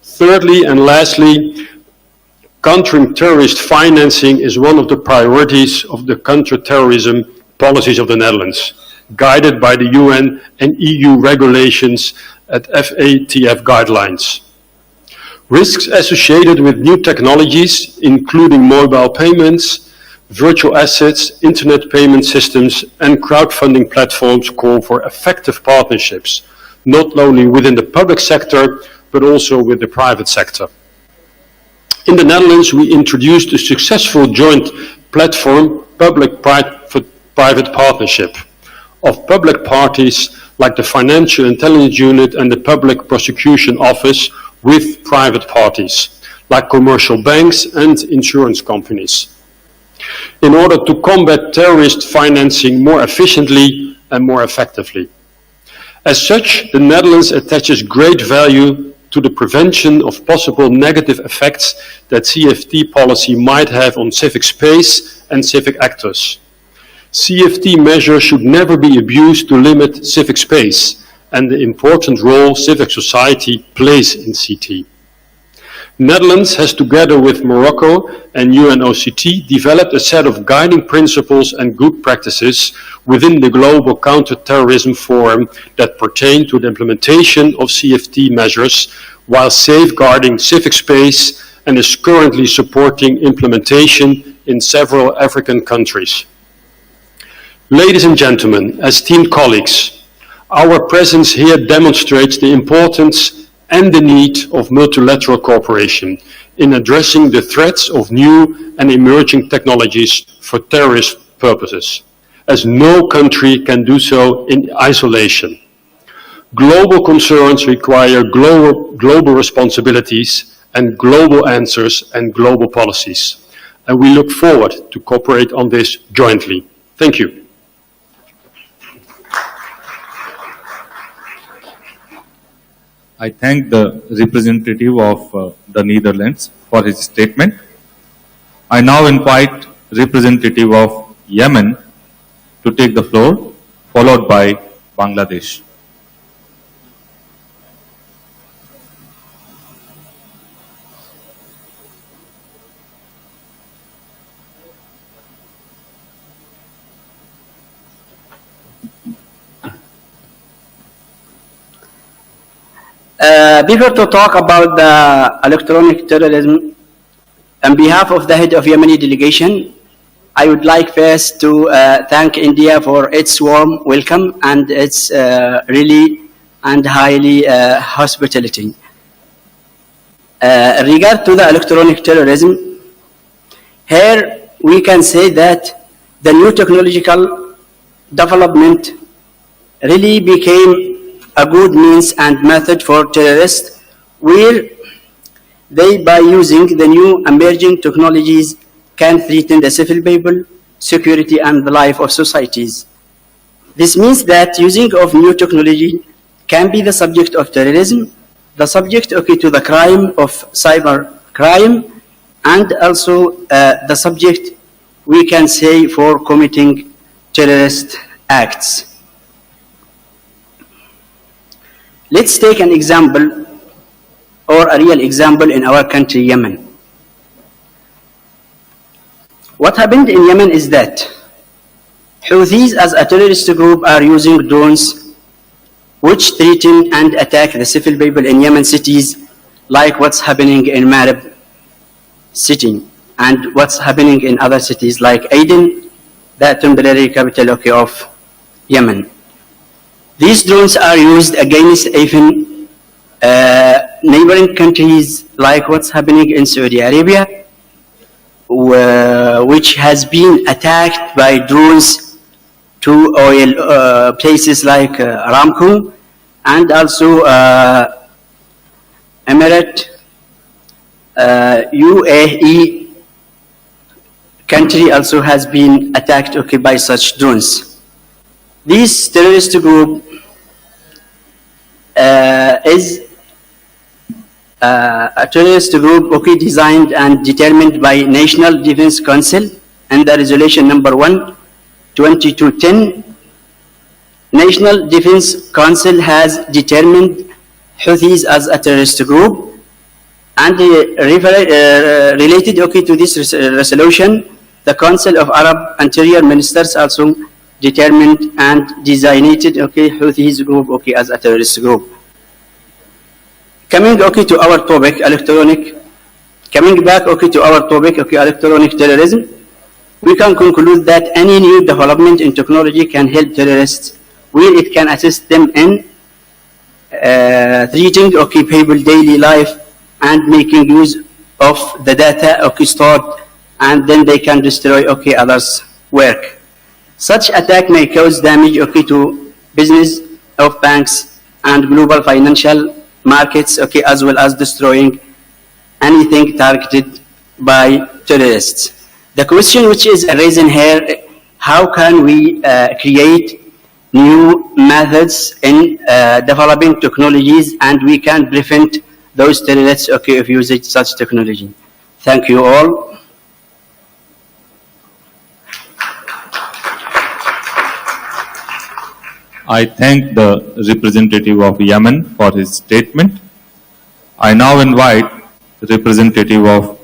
Thirdly and lastly, countering terrorist financing is one of the priorities of the counter-terrorism policies of the Netherlands, guided by the UN and EU regulations at FATF guidelines. Risks associated with new technologies, including mobile payments, virtual assets, internet payment systems, and crowdfunding platforms call for effective partnerships, not only within the public sector, but also with the private sector. In the Netherlands, we introduced a successful joint platform, public-private partnership, of public parties like the Financial Intelligence Unit and the Public Prosecution Office with private parties, like commercial banks and insurance companies, in order to combat terrorist financing more efficiently and more effectively. As such, the Netherlands attaches great value to the prevention of possible negative effects that CFT policy might have on civic space and civic actors. CFT measures should never be abused to limit civic space and the important role civic society plays in CT. Netherlands has, together with Morocco and UNOCT, developed a set of guiding principles and good practices within the Global Counter-Terrorism Forum that pertain to the implementation of CFT measures while safeguarding civic space, and is currently supporting implementation in several African countries. Ladies and gentlemen, esteemed colleagues, our presence here demonstrates the importance and the need of multilateral cooperation in addressing the threats of new and emerging technologies for terrorist purposes, as no country can do so in isolation. Global concerns require global responsibilities and global answers and global policies, and we look forward to cooperate on this jointly. Thank you. I thank the representative of the Netherlands for his statement. I now invite representative of Yemen to take the floor, followed by Bangladesh. Before to talk about the electronic terrorism, on behalf of the head of Yemeni delegation, I would like first to thank India for its warm welcome and its really and highly hospitality. Regard to the electronic terrorism, here we can say that the new technological development really became a good means and method for terrorists, where they, by using the new emerging technologies, can threaten the civil people, security, and the life of societies. This means that using of new technology can be the subject of terrorism, the subject to the crime of cyber crime, and also the subject, we can say, for committing terrorist acts. Let's take an example, or a real example, in our country, Yemen. What happened in Yemen is that Houthis as a terrorist group are using drones which threaten and attack the civil people in Yemen cities, like what's happening in Marib city and what's happening in other cities like Aden, the temporary capital of Yemen. These drones are used against even neighboring countries, like what's happening in Saudi Arabia, which has been attacked by drones to oil places like Aramco, and also Emirate, UAE country also has been attacked by such drones. This terrorist group is a terrorist group designed and determined by National Defense Council and the resolution number 1, 2210. National Defense Council has determined Houthis as a terrorist group, and related to this resolution, the Council of Arab Interior Ministers also determined and designated Houthis group as a terrorist group. Coming to our topic, electronic terrorism, we can conclude that any new development in technology can help terrorists, where it can assist them in treating people daily life and making use of the data stored, and then they can destroy others' work. Such attack may cause damage to business of banks and global financial markets, as well as destroying anything targeted by terrorists. The question which is raised here, how can we create new methods in developing technologies, and we can prevent those terrorists of using such technology. Thank you all. I thank the representative of Yemen for his statement. I now invite the representative of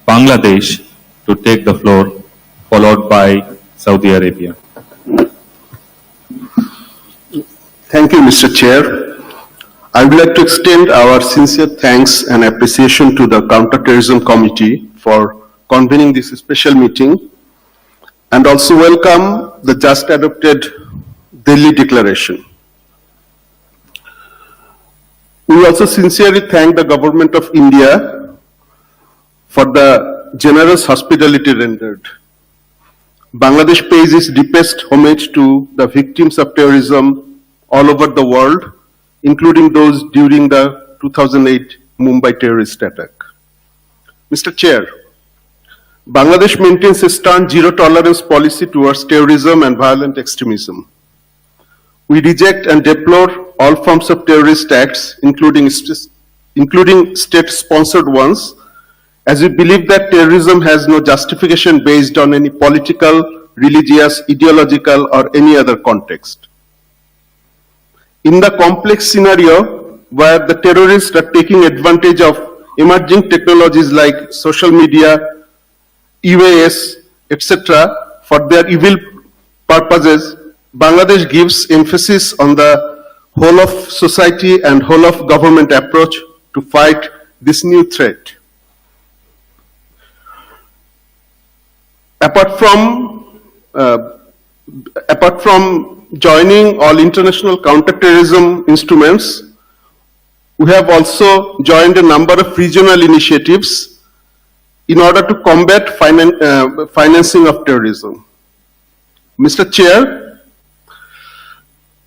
Bangladesh to take the floor, followed by Saudi Arabia. Thank you, Mr. Chair. I would like to extend our sincere thanks and appreciation to the Counter-Terrorism Committee for convening this special meeting, and also welcome the just adopted Delhi Declaration. We also sincerely thank the Government of India for the generous hospitality rendered. Bangladesh pays its deepest homage to the victims of terrorism all over the world, including those during the 2008 Mumbai terrorist attack. Mr. Chair, Bangladesh maintains a stern zero-tolerance policy towards terrorism and violent extremism. We reject and deplore all forms of terrorist acts, including state-sponsored ones, as we believe that terrorism has no justification based on any political, religious, ideological, or any other context. In the complex scenario where the terrorists are taking advantage of emerging technologies like social media, UAS, etc., for their evil purposes, Bangladesh gives emphasis on the whole of society and whole of government approach to fight this new threat. Apart from joining all international counter-terrorism instruments, we have also joined a number of regional initiatives in order to combat financing of terrorism. Mr. Chair,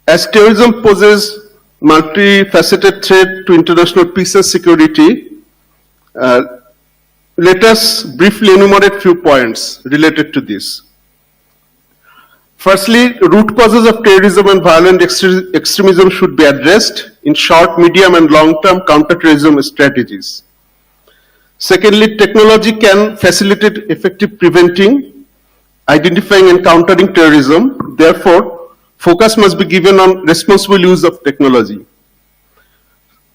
as terrorism poses multifaceted threat to international peace and security, let us briefly enumerate few points related to this. Firstly, root causes of terrorism and violent extremism should be addressed in short, medium, and long-term counter-terrorism strategies. Secondly, technology can facilitate effective preventing, identifying, and countering terrorism. Therefore, focus must be given on responsible use of technology.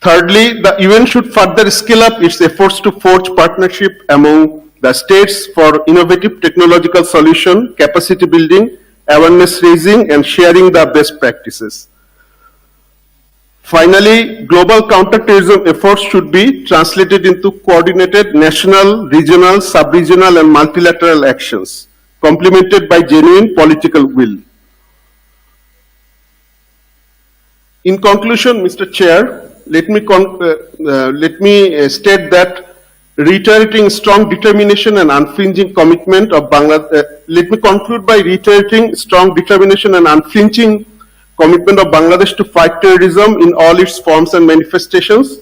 Thirdly, the UN should further scale up its efforts to forge partnership among the states for innovative technological solution, capacity building, awareness raising, and sharing the best practices. Finally, global counter-terrorism efforts should be translated into coordinated national, regional, sub-regional, and multilateral actions, complemented by genuine political will. In conclusion, Mr. Chair, let me state that reiterating strong determination and unflinching commitment of Bangladesh. Let me conclude by reiterating strong determination and unflinching commitment of Bangladesh to fight terrorism in all its forms and manifestations,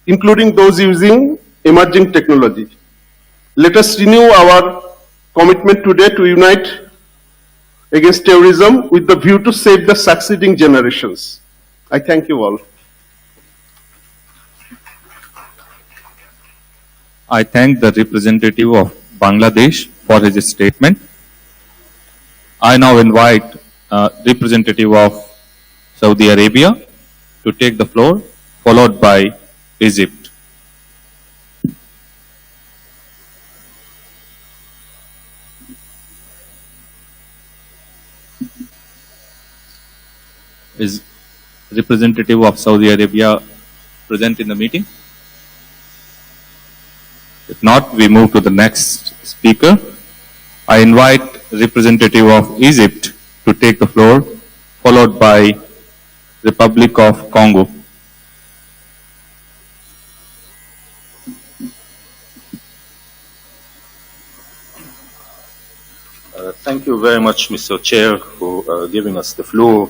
including those using emerging technology. Let us renew our commitment today to unite against terrorism with the view to save the succeeding generations. I thank you all. I thank the representative of Bangladesh for his statement. I now invite representative of Saudi Arabia to take the floor, followed by Egypt. Is representative of Saudi Arabia present in the meeting? If not, we move to the next speaker. I invite representative of Egypt to take the floor, followed by Republic of Congo. Thank you very much, Mr. Chair, for giving us the floor.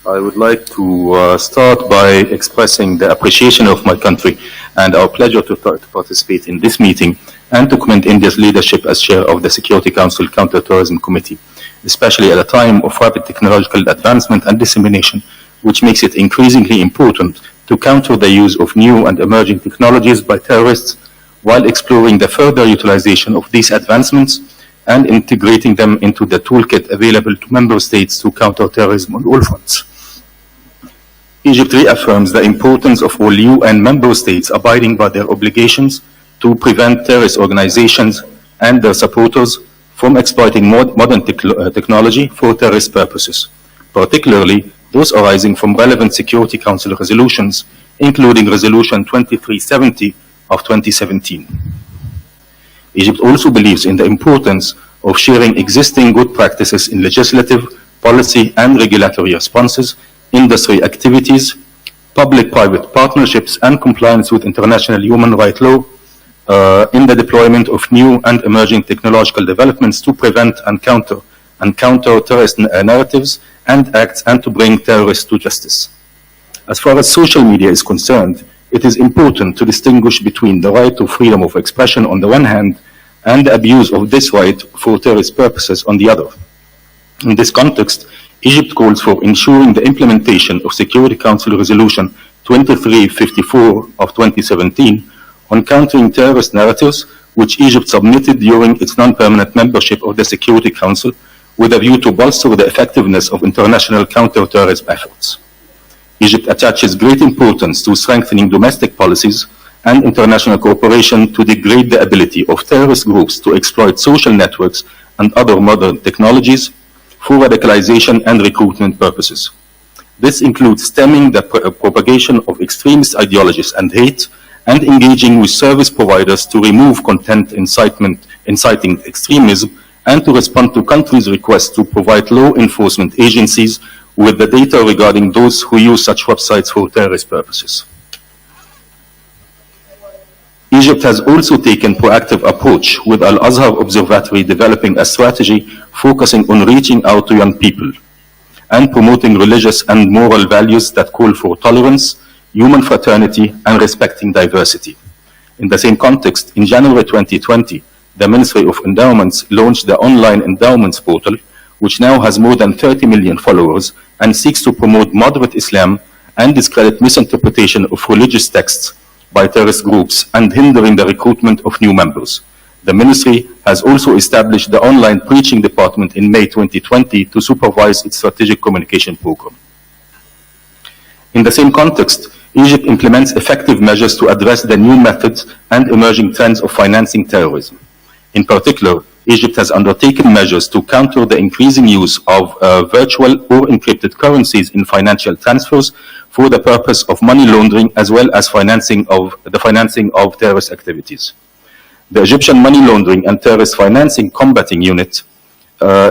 I would like to start by expressing the appreciation of my country and our pleasure to participate in this meeting and to commend India's leadership as chair of the Security Council Counter-Terrorism Committee, especially at a time of rapid technological advancement and dissemination, which makes it increasingly important to counter the use of new and emerging technologies by terrorists while exploring the further utilization of these advancements and integrating them into the toolkit available to member states to counter terrorism on all fronts. Egypt reaffirms the importance of all UN member states abiding by their obligations to prevent terrorist organizations and their supporters from exploiting modern technology for terrorist purposes, particularly those arising from relevant Security Council resolutions, including Resolution 2370 of 2017. Egypt also believes in the importance of sharing existing good practices in legislative, policy, and regulatory responses, industry activities, public-private partnerships, and compliance with international human rights law in the deployment of new and emerging technological developments to prevent and counter terrorist narratives and acts and to bring terrorists to justice. As far as social media is concerned, it is important to distinguish between the right to freedom of expression on the one hand and the abuse of this right for terrorist purposes on the other. In this context, Egypt calls for ensuring the implementation of Security Council Resolution 2354 of 2017 on countering terrorist narratives, which Egypt submitted during its non-permanent membership of the Security Council with a view to bolster the effectiveness of international counter-terrorism efforts. Egypt attaches great importance to strengthening domestic policies and international cooperation to degrade the ability of terrorist groups to exploit social networks and other modern technologies for radicalization and recruitment purposes. This includes stemming the propagation of extremist ideologies and hate and engaging with service providers to remove content inciting extremism and to respond to countries' requests to provide law enforcement agencies with the data regarding those who use such websites for terrorist purposes. Egypt has also taken proactive approach with Al-Azhar Observatory developing a strategy focusing on reaching out to young people and promoting religious and moral values that call for tolerance, human fraternity, and respecting diversity. In the same context, in January 2020, the Ministry of Endowments launched the online endowments portal, which now has more than 30 million followers and seeks to promote moderate Islam and discredit misinterpretation of religious texts by terrorist groups and hindering the recruitment of new members. The ministry has also established the online preaching department in May 2020 to supervise its strategic communication program. In the same context, Egypt implements effective measures to address the new methods and emerging trends of financing terrorism. In particular, Egypt has undertaken measures to counter the increasing use of virtual or encrypted currencies in financial transfers for the purpose of money laundering as well as financing of terrorist activities. The Egyptian Money Laundering and Terrorist Financing Combating Unit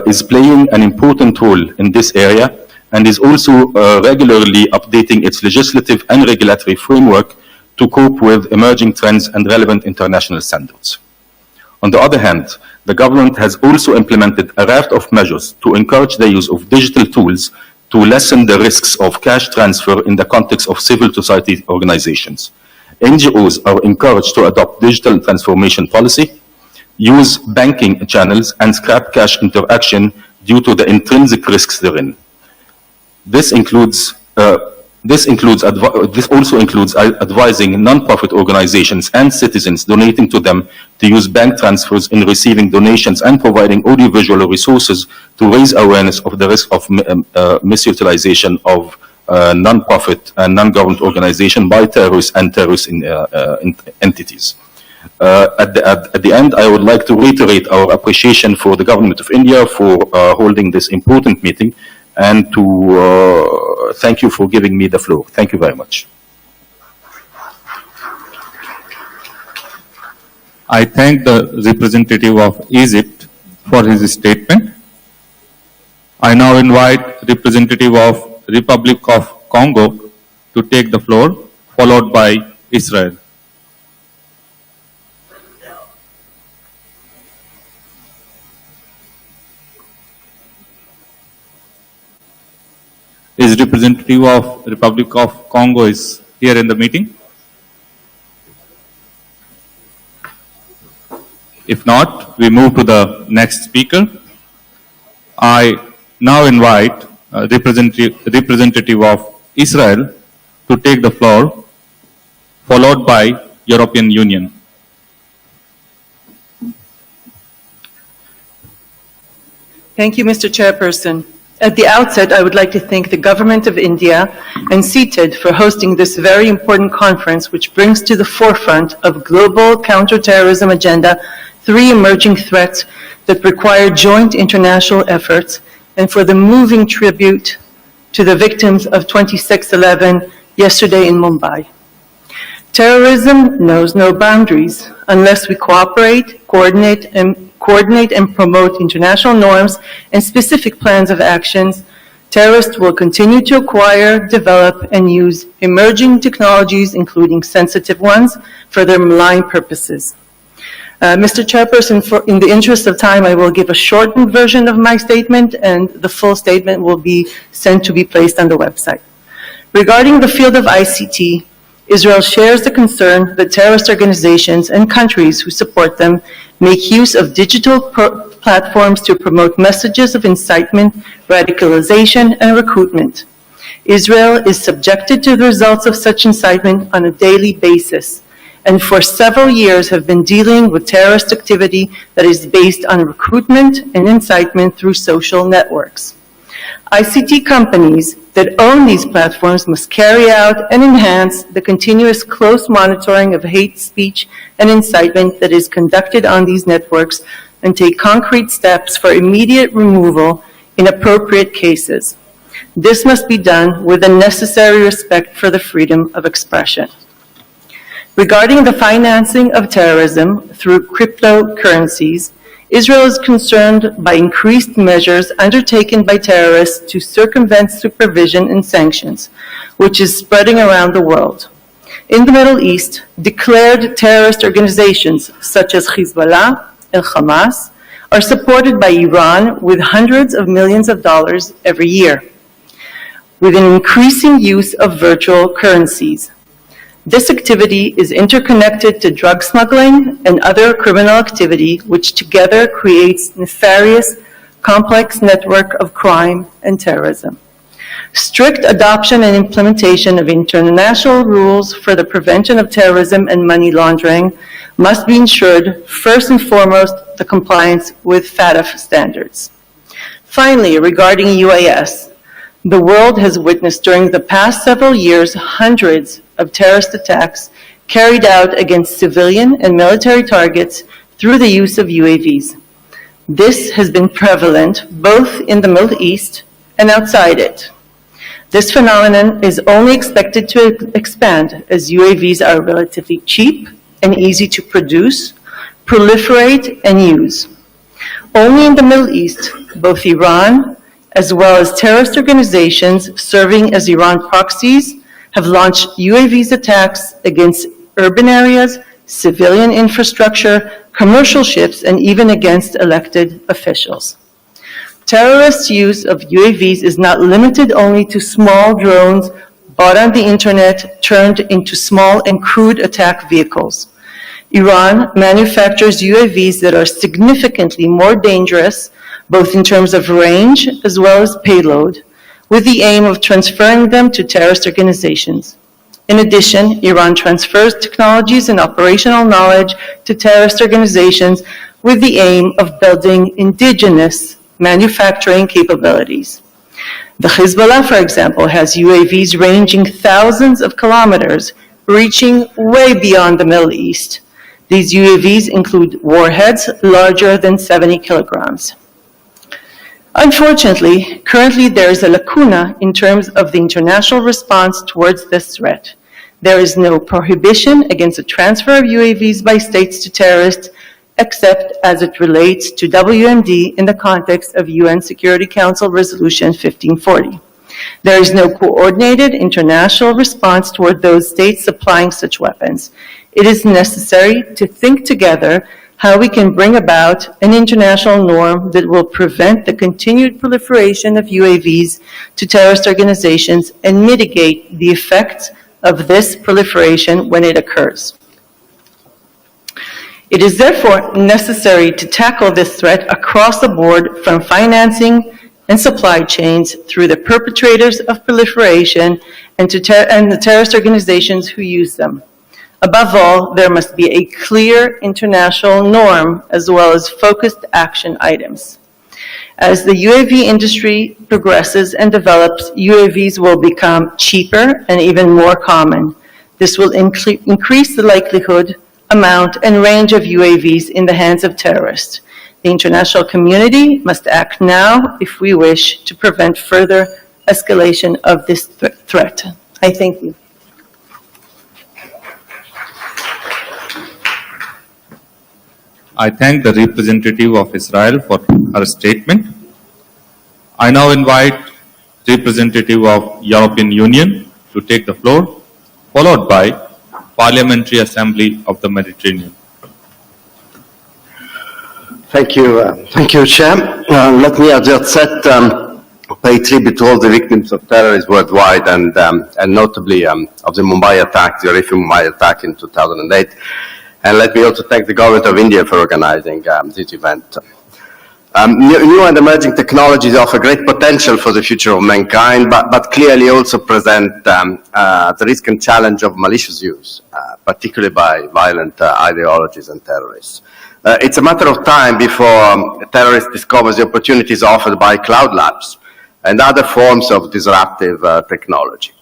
is playing an important role in this area and is also regularly updating its legislative and regulatory framework to cope with emerging trends and relevant international standards. On the other hand, the government has also implemented a raft of measures to encourage the use of digital tools to lessen the risks of cash transfer in the context of civil society organizations. NGOs are encouraged to adopt digital transformation policy, use banking channels, and scrap cash interaction due to the intrinsic risks therein. This also includes advising non-profit organizations and citizens donating to them to use bank transfers in receiving donations and providing audiovisual resources to raise awareness of the risk of misutilization of non-profit and non-government organizations by terrorists and terrorist entities. At the end, I would like to reiterate our appreciation for the Government of India for holding this important meeting and to thank you for giving me the floor. Thank you very much. I thank the representative of Egypt for his statement. I now invite representative of Republic of Congo to take the floor, followed by Israel. Is representative of Republic of Congo is here in the meeting? If not, we move to the next speaker. I now invite representative of Israel to take the floor, followed by European Union. Thank you, Mr. Chairperson. At the outset, I would like to thank the Government of India and CTID for hosting this very important conference, which brings to the forefront of global counterterrorism agenda 3 emerging threats that require joint international efforts, and for the moving tribute to the victims of 26/11 yesterday in Mumbai. Terrorism knows no boundaries. Unless we cooperate, coordinate and promote international norms and specific plans of actions, terrorists will continue to acquire, develop, and use emerging technologies, including sensitive ones, for their malign purposes. Mr. Chairperson, in the interest of time, I will give a shortened version of my statement, and the full statement will be sent to be placed on the website. Regarding the field of ICT, Israel shares the concern that terrorist organizations and countries who support them make use of digital platforms to promote messages of incitement, radicalization, and recruitment. Israel is subjected to the results of such incitement on a daily basis, and for several years have been dealing with terrorist activity that is based on recruitment and incitement through social networks. ICT companies that own these platforms must carry out and enhance the continuous close monitoring of hate speech and incitement that is conducted on these networks and take concrete steps for immediate removal in appropriate cases. This must be done with the necessary respect for the freedom of expression. Regarding the financing of terrorism through cryptocurrencies, Israel is concerned by increased measures undertaken by terrorists to circumvent supervision and sanctions, which is spreading around the world. in the Middle East, declared terrorist organizations such as Hezbollah and Hamas are supported by Iran with hundreds of millions of dollars every year, with an increasing use of virtual currencies. This activity is interconnected to drug smuggling and other criminal activity, which together creates nefarious, complex network of crime and terrorism. Strict adoption and implementation of international rules for the prevention of terrorism and money laundering must be ensured, first and foremost, the compliance with FATF standards. Finally, regarding UAS, the world has witnessed during the past several years hundreds of terrorist attacks carried out against civilian and military targets through the use of UAVs. This has been prevalent both in the Middle East and outside it. This phenomenon is only expected to expand as UAVs are relatively cheap and easy to produce, proliferate, and use. Only in the Middle East, both Iran as well as terrorist organizations serving as Iran proxies have launched UAVs attacks against urban areas, civilian infrastructure, commercial ships, and even against elected officials. Terrorists' use of UAVs is not limited only to small drones bought on the internet turned into small and crude attack vehicles. Iran manufactures UAVs that are significantly more dangerous, both in terms of range as well as payload, with the aim of transferring them to terrorist organizations. In addition, Iran transfers technologies and operational knowledge to terrorist organizations with the aim of building indigenous manufacturing capabilities. The Hezbollah, for example, has UAVs ranging thousands of kilometers, reaching way beyond the Middle East. These UAVs include warheads larger than 70 kilograms. Unfortunately, currently there is a lacuna in terms of the international response towards this threat. There is no prohibition against the transfer of UAVs by states to terrorists, except as it relates to WMD in the context of UN Security Council Resolution 1540. There is no coordinated international response toward those states supplying such weapons. It is necessary to think together how we can bring about an international norm that will prevent the continued proliferation of UAVs to terrorist organizations and mitigate the effects of this proliferation when it occurs. It is therefore necessary to tackle this threat across the board, from financing and supply chains through the perpetrators of proliferation and the terrorist organizations who use them. Above all, there must be a clear international norm as well as focused action items. As the UAV industry progresses and develops, UAVs will become cheaper and even more common. This will increase the likelihood, amount, and range of UAVs in the hands of terrorists. The international community must act now if we wish to prevent further escalation of this threat. I thank you. I thank the representative of Israel for her statement. I now invite representative of European Union to take the floor, followed by Parliamentary Assembly of the Mediterranean. Thank you, Chair. Let me at the outset pay tribute to all the victims of terrorism worldwide and notably of the Mumbai attack, the horrific Mumbai attack in 2008. And let me also thank the government of India for organizing this event. New and emerging technologies offer great potential for the future of mankind, but clearly also present the risk and challenge of malicious use, particularly by violent ideologies and terrorists. It's a matter of time before terrorists discover the opportunities offered by cloud labs and other forms of disruptive technology.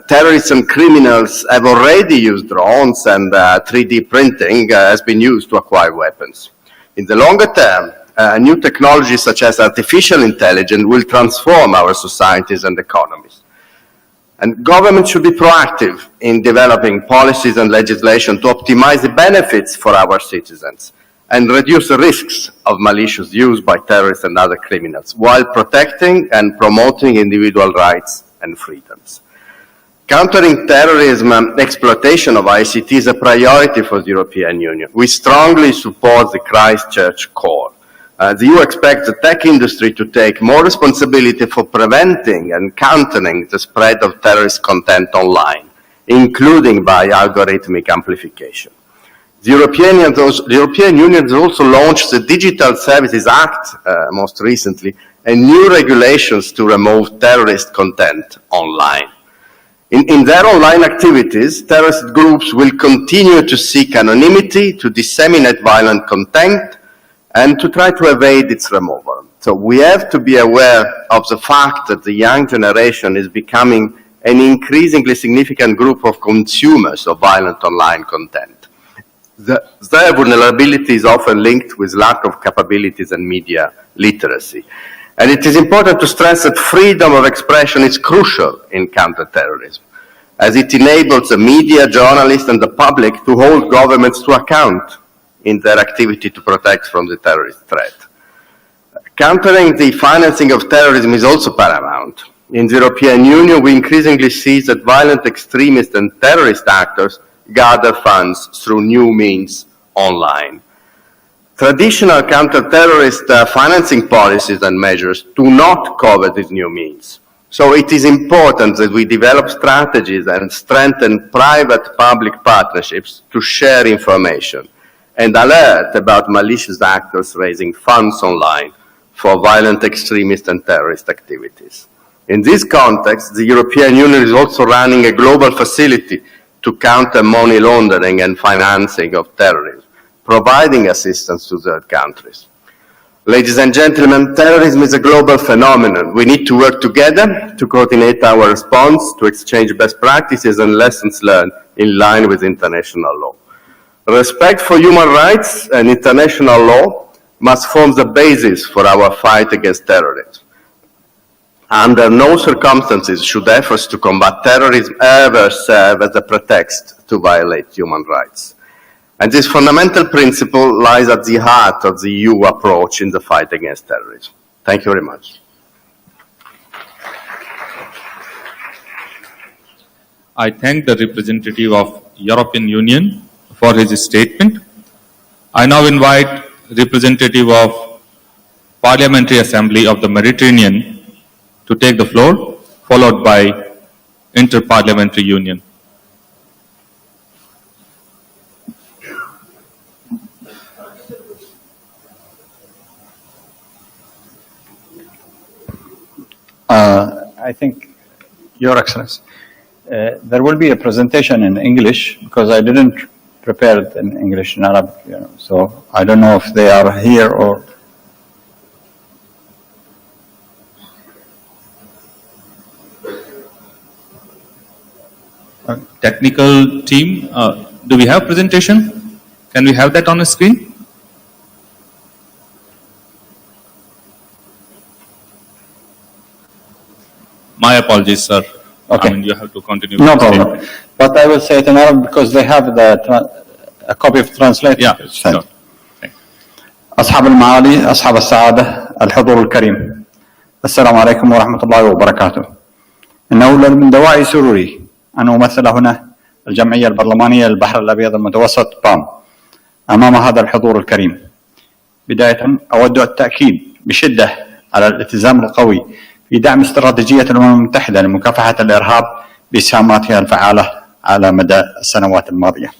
Terrorists and criminals have already used drones, and 3D printing has been used to acquire weapons. In the longer term, new technologies such as artificial intelligence will transform our societies and economies. And governments should be proactive in developing policies and legislation to optimize the benefits for our citizens and reduce the risks of malicious use by terrorists and other criminals, while protecting and promoting individual rights and freedoms. Countering terrorism and exploitation of ICT is a priority for the European Union. We strongly support the Christchurch call. The EU expects the tech industry to take more responsibility for preventing and countering the spread of terrorist content online, including by algorithmic amplification. The European Union has also launched the Digital Services Act most recently, and new regulations to remove terrorist content online. In their online activities, terrorist groups will continue to seek anonymity, to disseminate violent content, and to try to evade its removal. So we have to be aware of the fact that the young generation is becoming an increasingly significant group of consumers of violent online content. Their vulnerability is often linked with lack of capabilities and media literacy. And it is important to stress that freedom of expression is crucial in counterterrorism, as it enables the media, journalists, and the public to hold governments to account in their activity to protect from the terrorist threat. Countering the financing of terrorism is also paramount. In the European Union, we increasingly see that violent extremist and terrorist actors gather funds through new means online. Traditional counter-terrorist financing policies and measures do not cover these new means. So it is important that we develop strategies and strengthen private-public partnerships to share information and alert about malicious actors raising funds online for violent extremist and terrorist activities. In this context, the European Union is also running a global facility to counter money laundering and financing of terrorism, providing assistance to third countries. Ladies and gentlemen, terrorism is a global phenomenon. We need to work together to coordinate our response, to exchange best practices and lessons learned in line with international law. Respect for human rights and international law must form the basis for our fight against terrorism. Under no circumstances should efforts to combat terrorism ever serve as a pretext to violate human rights. And this fundamental principle lies at the heart of the EU approach in the fight against terrorism. Thank you very much. I thank the representative of European Union for his statement. I now invite representative of Parliamentary Assembly of the Mediterranean to take the floor, followed by Inter-Parliamentary Union. I think, Your Excellency, there will be a presentation in English because I didn't prepare it in English and Arabic, so I don't know if they are here or. Technical team, do we have presentation? Can we have that on the screen? My apologies, sir. Okay. I mean, you have to continue. No problem. But I will say it in Arabic because they have a copy of translated. Yeah, sure. أصحاب المعالي، أصحاب السعادة، الحضور الكريم، السلام عليكم ورحمة الله وبركاته. إنه من دواعي سروري أن أمثل هنا الجمعية البرلمانية للبحر الأبيض المتوسط بام أمام هذا الحضور الكريم. بداية أود التأكيد بشدة على الالتزام القوي في دعم استراتيجية الأمم المتحدة لمكافحة الإرهاب بإسهاماتها الفعالة على مدى السنوات الماضية.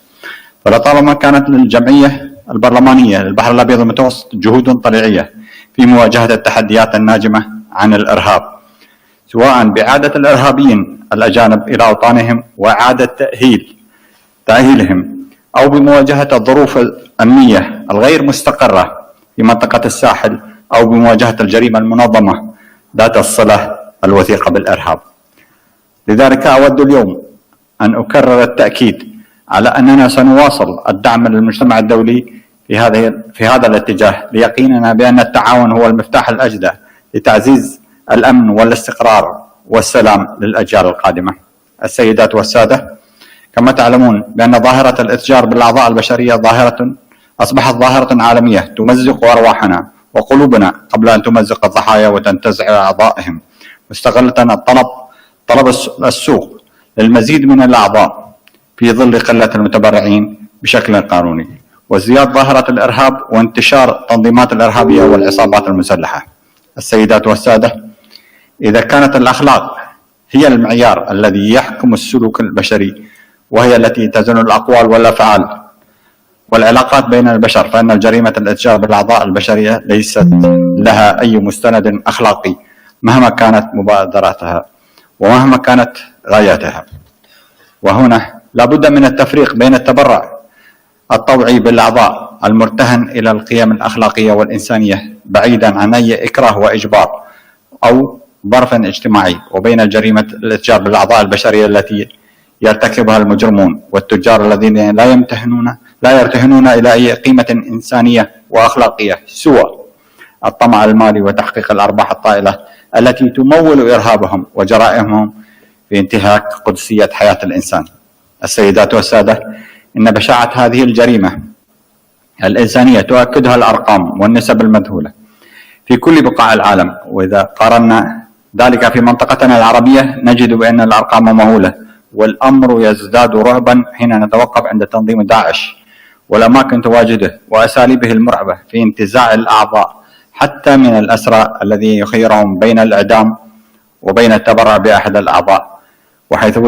فلطالما كانت للجمعية البرلمانية للبحر الأبيض المتوسط جهود طليعية في مواجهة التحديات الناجمة عن الإرهاب، سواء بإعادة الإرهابيين الأجانب إلى أوطانهم وإعادة تأهيلهم، أو بمواجهة الظروف الأمنية الغير مستقرة في منطقة الساحل، أو بمواجهة الجريمة المنظمة ذات الصلة الوثيقة بالإرهاب. لذلك أود اليوم أن أكرر التأكيد على أننا سنواصل الدعم للمجتمع الدولي في هذا الاتجاه، ليقيننا بأن التعاون هو المفتاح الأجدى لتعزيز الأمن والاستقرار والسلام للأجيال القادمة. السيدات والسادة، كما تعلمون بأن ظاهرة الإتجار بالأعضاء البشرية أصبحت ظاهرة عالمية تمزق أرواحنا وقلوبنا قبل أن تمزق الضحايا وتنتزع أعضائهم، مستغلة طلب السوق للمزيد من الأعضاء في ظل قلة المتبرعين بشكل قانوني وازدياد ظاهرة الإرهاب وانتشار التنظيمات الإرهابية والعصابات المسلحة. السيدات والسادة، إذا كانت الأخلاق هي المعيار الذي يحكم السلوك البشري وهي التي تزن الأقوال والأفعال والعلاقات بين البشر، فإن جريمة الإتجار بالأعضاء البشرية ليست لها أي مستند أخلاقي مهما كانت مبادراتها ومهما كانت غاياتها. وهنا لابد من التفريق بين التبرع الطوعي بالأعضاء المرتهن إلى القيم الأخلاقية والإنسانية بعيدا عن أي إكراه وإجبار أو ظرف اجتماعي، وبين جريمة الإتجار بالأعضاء البشرية التي يرتكبها المجرمون والتجار الذين لا يرتهنون إلى أي قيمة إنسانية وأخلاقية سوى الطمع المالي وتحقيق الأرباح الطائلة التي تمول إرهابهم وجرائمهم في انتهاك قدسية حياة الإنسان. السيدات والسادة، إن بشاعة هذه الجريمة الإنسانية تؤكدها الأرقام والنسب المذهولة في كل بقاع العالم، وإذا قارنا ذلك في منطقتنا العربية نجد بأن الأرقام مهولة، والأمر يزداد رعبا حين نتوقف عند تنظيم داعش والأماكن تواجده وأساليبه المرعبة في انتزاع الأعضاء حتى من الأسرى الذي يخيرهم بين الإعدام وبين التبرع بأحد الأعضاء، وحيث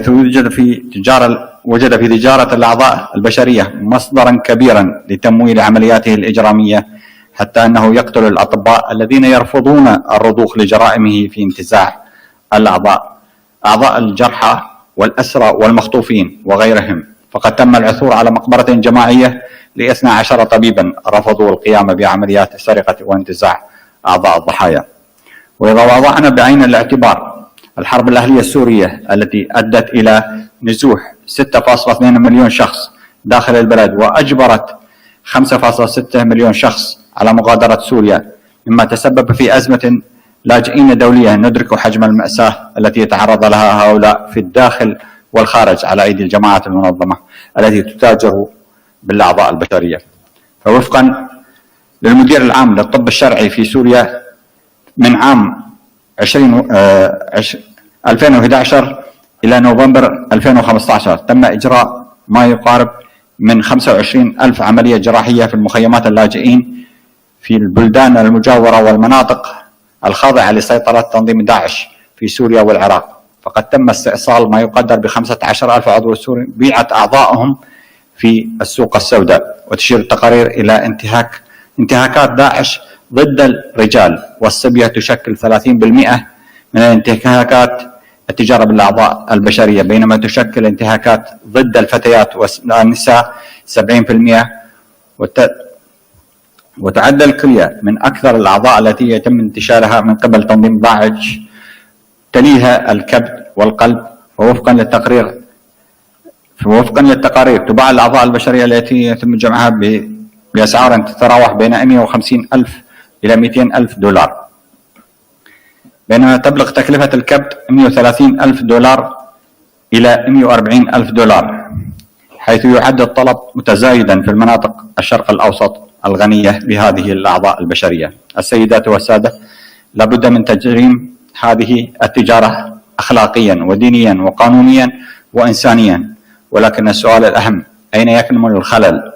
وجد في تجارة الأعضاء البشرية مصدرا كبيرا لتمويل عملياته الإجرامية، حتى أنه يقتل الأطباء الذين يرفضون الرضوخ لجرائمه في انتزاع أعضاء الجرحى والأسرى والمخطوفين وغيرهم. فقد تم العثور على مقبرة جماعية ل12 طبيبا رفضوا القيام بعمليات سرقة وانتزاع أعضاء الضحايا. وإذا وضعنا بعين الاعتبار الحرب الأهلية السورية التي أدت إلى نزوح 6.2 مليون شخص داخل البلد وأجبرت 5.6 مليون شخص على مغادرة سوريا، مما تسبب في أزمة لاجئين دولية، ندرك حجم المأساة التي يتعرض لها هؤلاء في الداخل والخارج على أيدي الجماعات المنظمة التي تتاجر بالأعضاء البشرية. فوفقا للمدير العام للطب الشرعي في سوريا من عام 2011 إلى نوفمبر 2015 تم إجراء ما يقارب من 25,000 عملية جراحية في المخيمات اللاجئين في البلدان المجاورة والمناطق الخاضعة لسيطرة تنظيم داعش في سوريا والعراق. فقد تم استئصال ما يقدر ب15,000 عضو سوري بيعت أعضائهم في السوق السوداء. وتشير التقارير إلى انتهاكات داعش ضد الرجال والصبية تشكل 30% من انتهاكات التجارة بالأعضاء البشرية، بينما تشكل انتهاكات ضد الفتيات والنساء 70%. وتعد الكلية من أكثر الأعضاء التي يتم انتشارها من قبل تنظيم داعش، تليها الكبد والقلب. ووفقا للتقارير تباع الأعضاء البشرية التي يتم جمعها بأسعار تتراوح بين 150,000 إلى 200,000 دولار، بينما تبلغ تكلفة الكبد 130,000 دولار إلى 140,000 دولار، حيث يعد الطلب متزايدا في المناطق الشرق الأوسط الغنية بهذه الأعضاء البشرية. السيدات والسادة، لابد من تجريم هذه التجارة أخلاقيا ودينيا وقانونيا وإنسانيا، ولكن السؤال الأهم: أين يكمن الخلل؟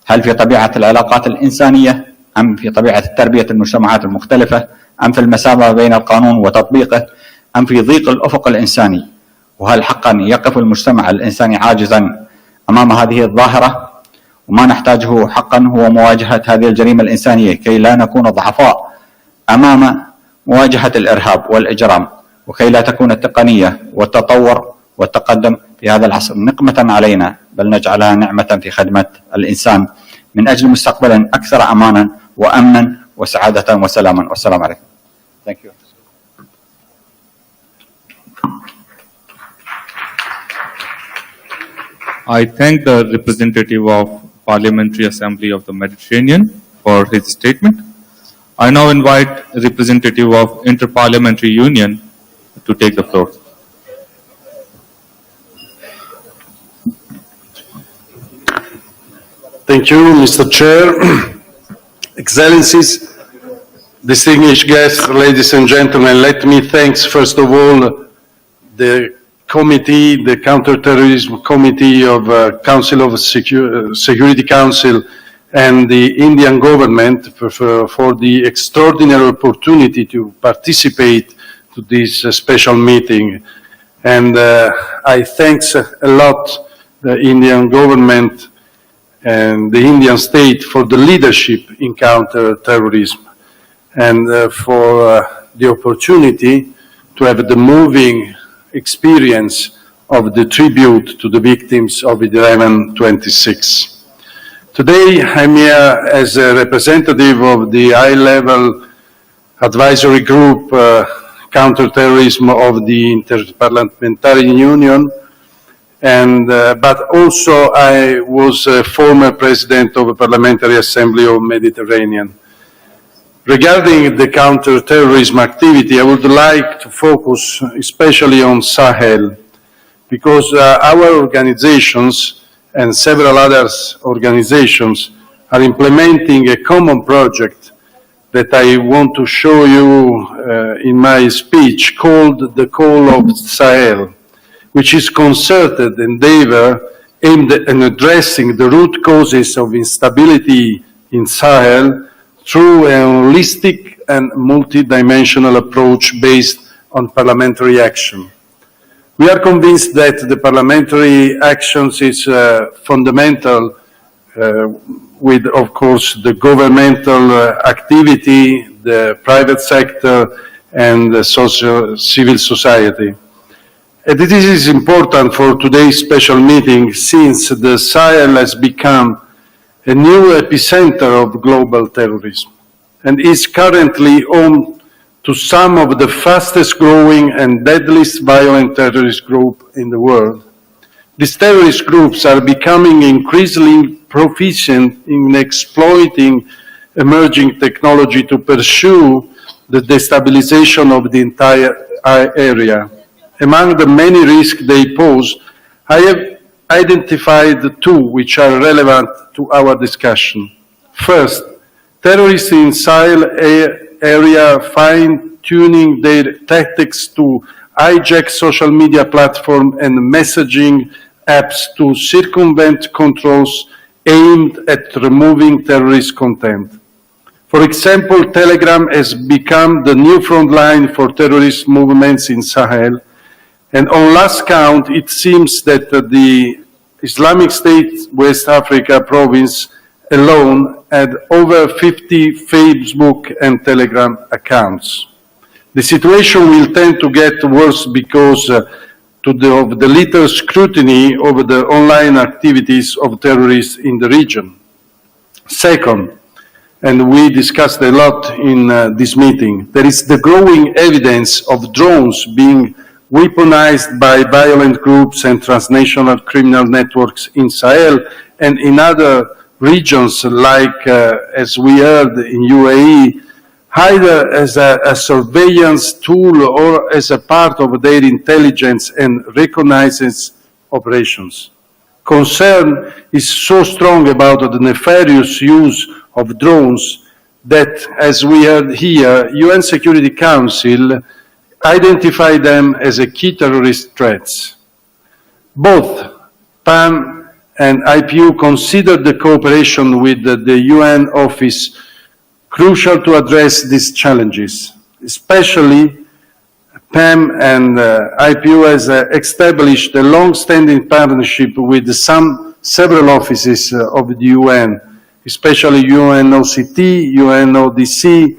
هل في طبيعة العلاقات الإنسانية، أم في طبيعة تربية المجتمعات المختلفة، أم في المسافة بين القانون وتطبيقه، أم في ضيق الأفق الإنساني؟ وهل حقا يقف المجتمع الإنساني عاجزا أمام هذه الظاهرة؟ وما نحتاجه حقا هو مواجهة هذه الجريمة الإنسانية كي لا نكون ضعفاء أمام مواجهة الإرهاب والإجرام، وكي لا تكون التقنية والتطور والتقدم في هذا العصر نقمة علينا، بل نجعلها نعمة في خدمة الإنسان من أجل مستقبل أكثر أمانا وأمنا وسعادة وسلاما. والسلام عليكم. Thank you. I thank the representative of Parliamentary Assembly of the Mediterranean for his statement. I now invite a representative of Inter-Parliamentary Union to take the floor. Thank you, Mr. Chair. Excellencies, distinguished guests, ladies and gentlemen, let me thank first of all the committee, the Counter-Terrorism Committee of Council of Security Council and the Indian government for the extraordinary opportunity to participate to this special meeting. And I thanks a lot the Indian government and the Indian state for the leadership in counter-terrorism and for the opportunity to have the moving experience of the tribute to the victims of 11/26. Today, I'm here as a representative of the high-level advisory group counter-terrorism of the Interparliamentary Union, and but also I was a former president of the Parliamentary Assembly of Mediterranean. Regarding the counter-terrorism activity, I would like to focus especially on Sahel, because our organizations and several other organizations are implementing a common project that I want to show you in my speech, called the Call of Sahel, which is concerted endeavor aimed at addressing the root causes of instability in Sahel through a holistic and multidimensional approach based on parliamentary action. We are convinced that the parliamentary actions is fundamental with, of course, the governmental activity, the private sector, and the civil society. And this is important for today's special meeting, since the Sahel has become a new epicenter of global terrorism and is currently home to some of the fastest growing and deadliest violent terrorist groups in the world. These terrorist groups are becoming increasingly proficient in exploiting emerging technology to pursue the destabilization of the entire area. Among the many risks they pose, I have identified two which are relevant to our discussion. First, terrorists in Sahel area fine-tuning their tactics to hijack social media platforms and messaging apps to circumvent controls aimed at removing terrorist content. For example, Telegram has become the new front line for terrorist movements in Sahel, and on last count, it seems that the Islamic State West Africa province alone had over 50 Facebook and Telegram accounts. The situation will tend to get worse because of the little scrutiny over the online activities of terrorists in the region. Second, and we discussed a lot in this meeting, there is the growing evidence of drones being weaponized by violent groups and transnational criminal networks in Sahel and in other regions like, as we heard in UAE, either as a surveillance tool or as a part of their intelligence and reconnaissance operations. Concern is so strong about the nefarious use of drones that, as we heard here, UN Security Council identify them as a key terrorist threats. Both PAM and IPU consider the cooperation with the UN office crucial to address these challenges. Especially, PAM and IPU has established a long-standing partnership with several offices of the UN, especially UNOCT, UNODC,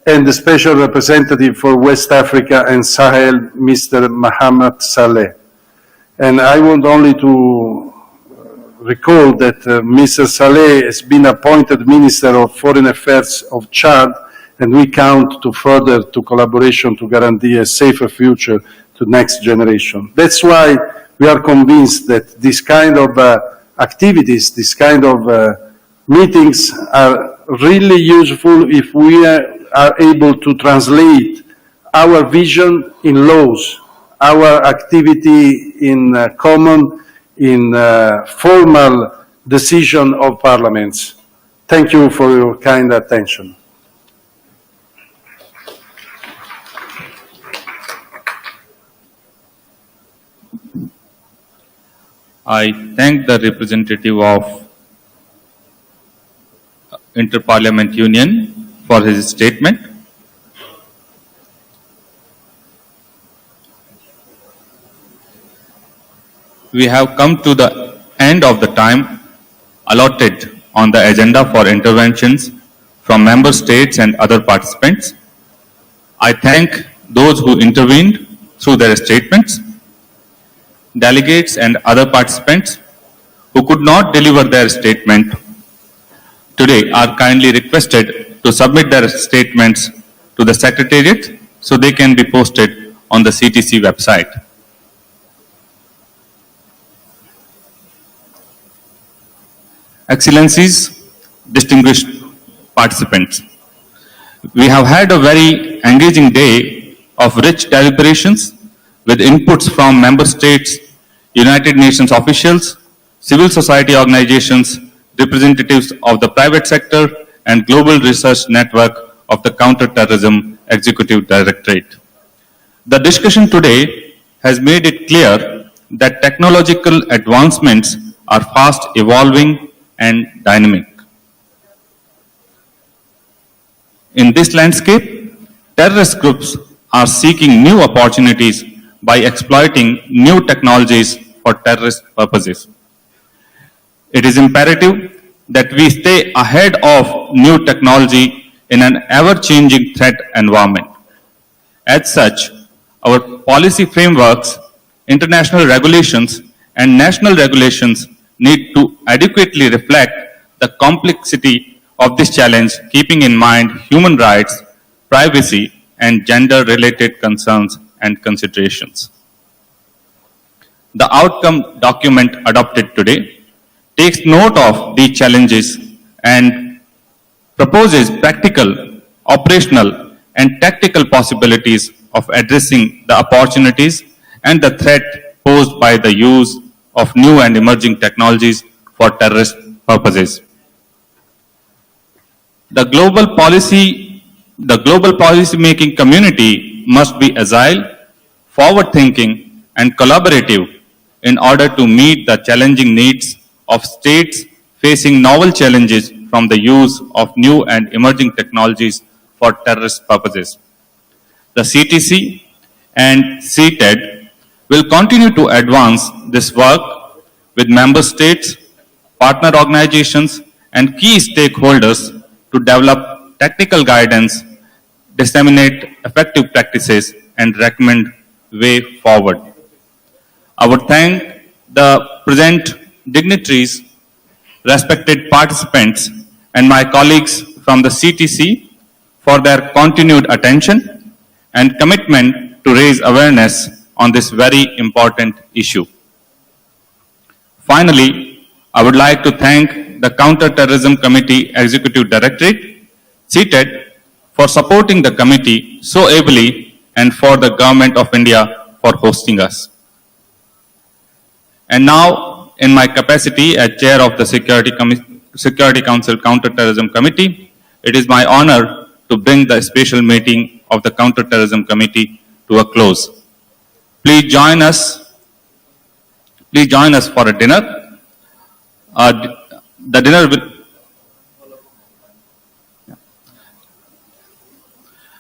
and the Special Representative for West Africa and Sahel, Mr. Mohamed Saleh. And I want only to recall that Mr. Saleh has been appointed Minister of Foreign Affairs of Chad, and we count to further to collaboration to guarantee a safer future to next generation. That's why we are convinced that this kind of activities, this kind of meetings are really useful if we are able to translate our vision in laws, our activity in common, in formal decision of parliaments. Thank you for your kind attention. I thank the representative of Inter-Parliament Union for his statement. We have come to the end of the time allotted on the agenda for interventions from member states and other participants. I thank those who intervened through their statements. Delegates and other participants who could not deliver their statement today are kindly requested to submit their statements to the Secretariat so they can be posted on the CTC website. Excellencies, distinguished participants, we have had a very engaging day of rich deliberations with inputs from member states, United Nations officials, civil society organizations, representatives of the private sector, and global research network of the Counter-Terrorism Executive Directorate. The discussion today has made it clear that technological advancements are fast evolving and dynamic. In this landscape, terrorist groups are seeking new opportunities by exploiting new technologies for terrorist purposes. It is imperative that we stay ahead of new technology in an ever-changing threat environment. As such, our policy frameworks, international regulations, and national regulations need to adequately reflect the complexity of this challenge, keeping in mind human rights, privacy, and gender-related concerns and considerations. The outcome document adopted today takes note of these challenges and proposes practical, operational, and tactical possibilities of addressing the opportunities and the threat posed by the use of new and emerging technologies for terrorist purposes. The global policy-making community must be agile, forward-thinking, and collaborative in order to meet the challenging needs of states facing novel challenges from the use of new and emerging technologies for terrorist purposes. The CTC and CTED will continue to advance this work with member states, partner organizations, and key stakeholders to develop technical guidance, disseminate effective practices, and recommend way forward. I would thank the present dignitaries, respected participants, and my colleagues from the CTC for their continued attention and commitment to raise awareness on this very important issue. Finally, I would like to thank the Counter-Terrorism Committee Executive Directorate, CTED, for supporting the committee so ably and for the Government of India for hosting us. And now, in my capacity as Chair of the Security Council Counter-Terrorism Committee, it is my honor to bring the special meeting of the Counter-Terrorism Committee to a close. Please join us for a dinner. The dinner will...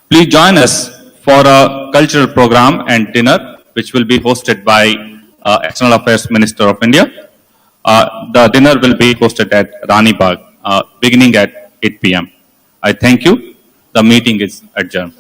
Please join us for a cultural program and dinner, which will be hosted by External Affairs Minister of India. The dinner will be hosted at Rani Bagh, beginning at 8 p.m. I thank you. The meeting is adjourned.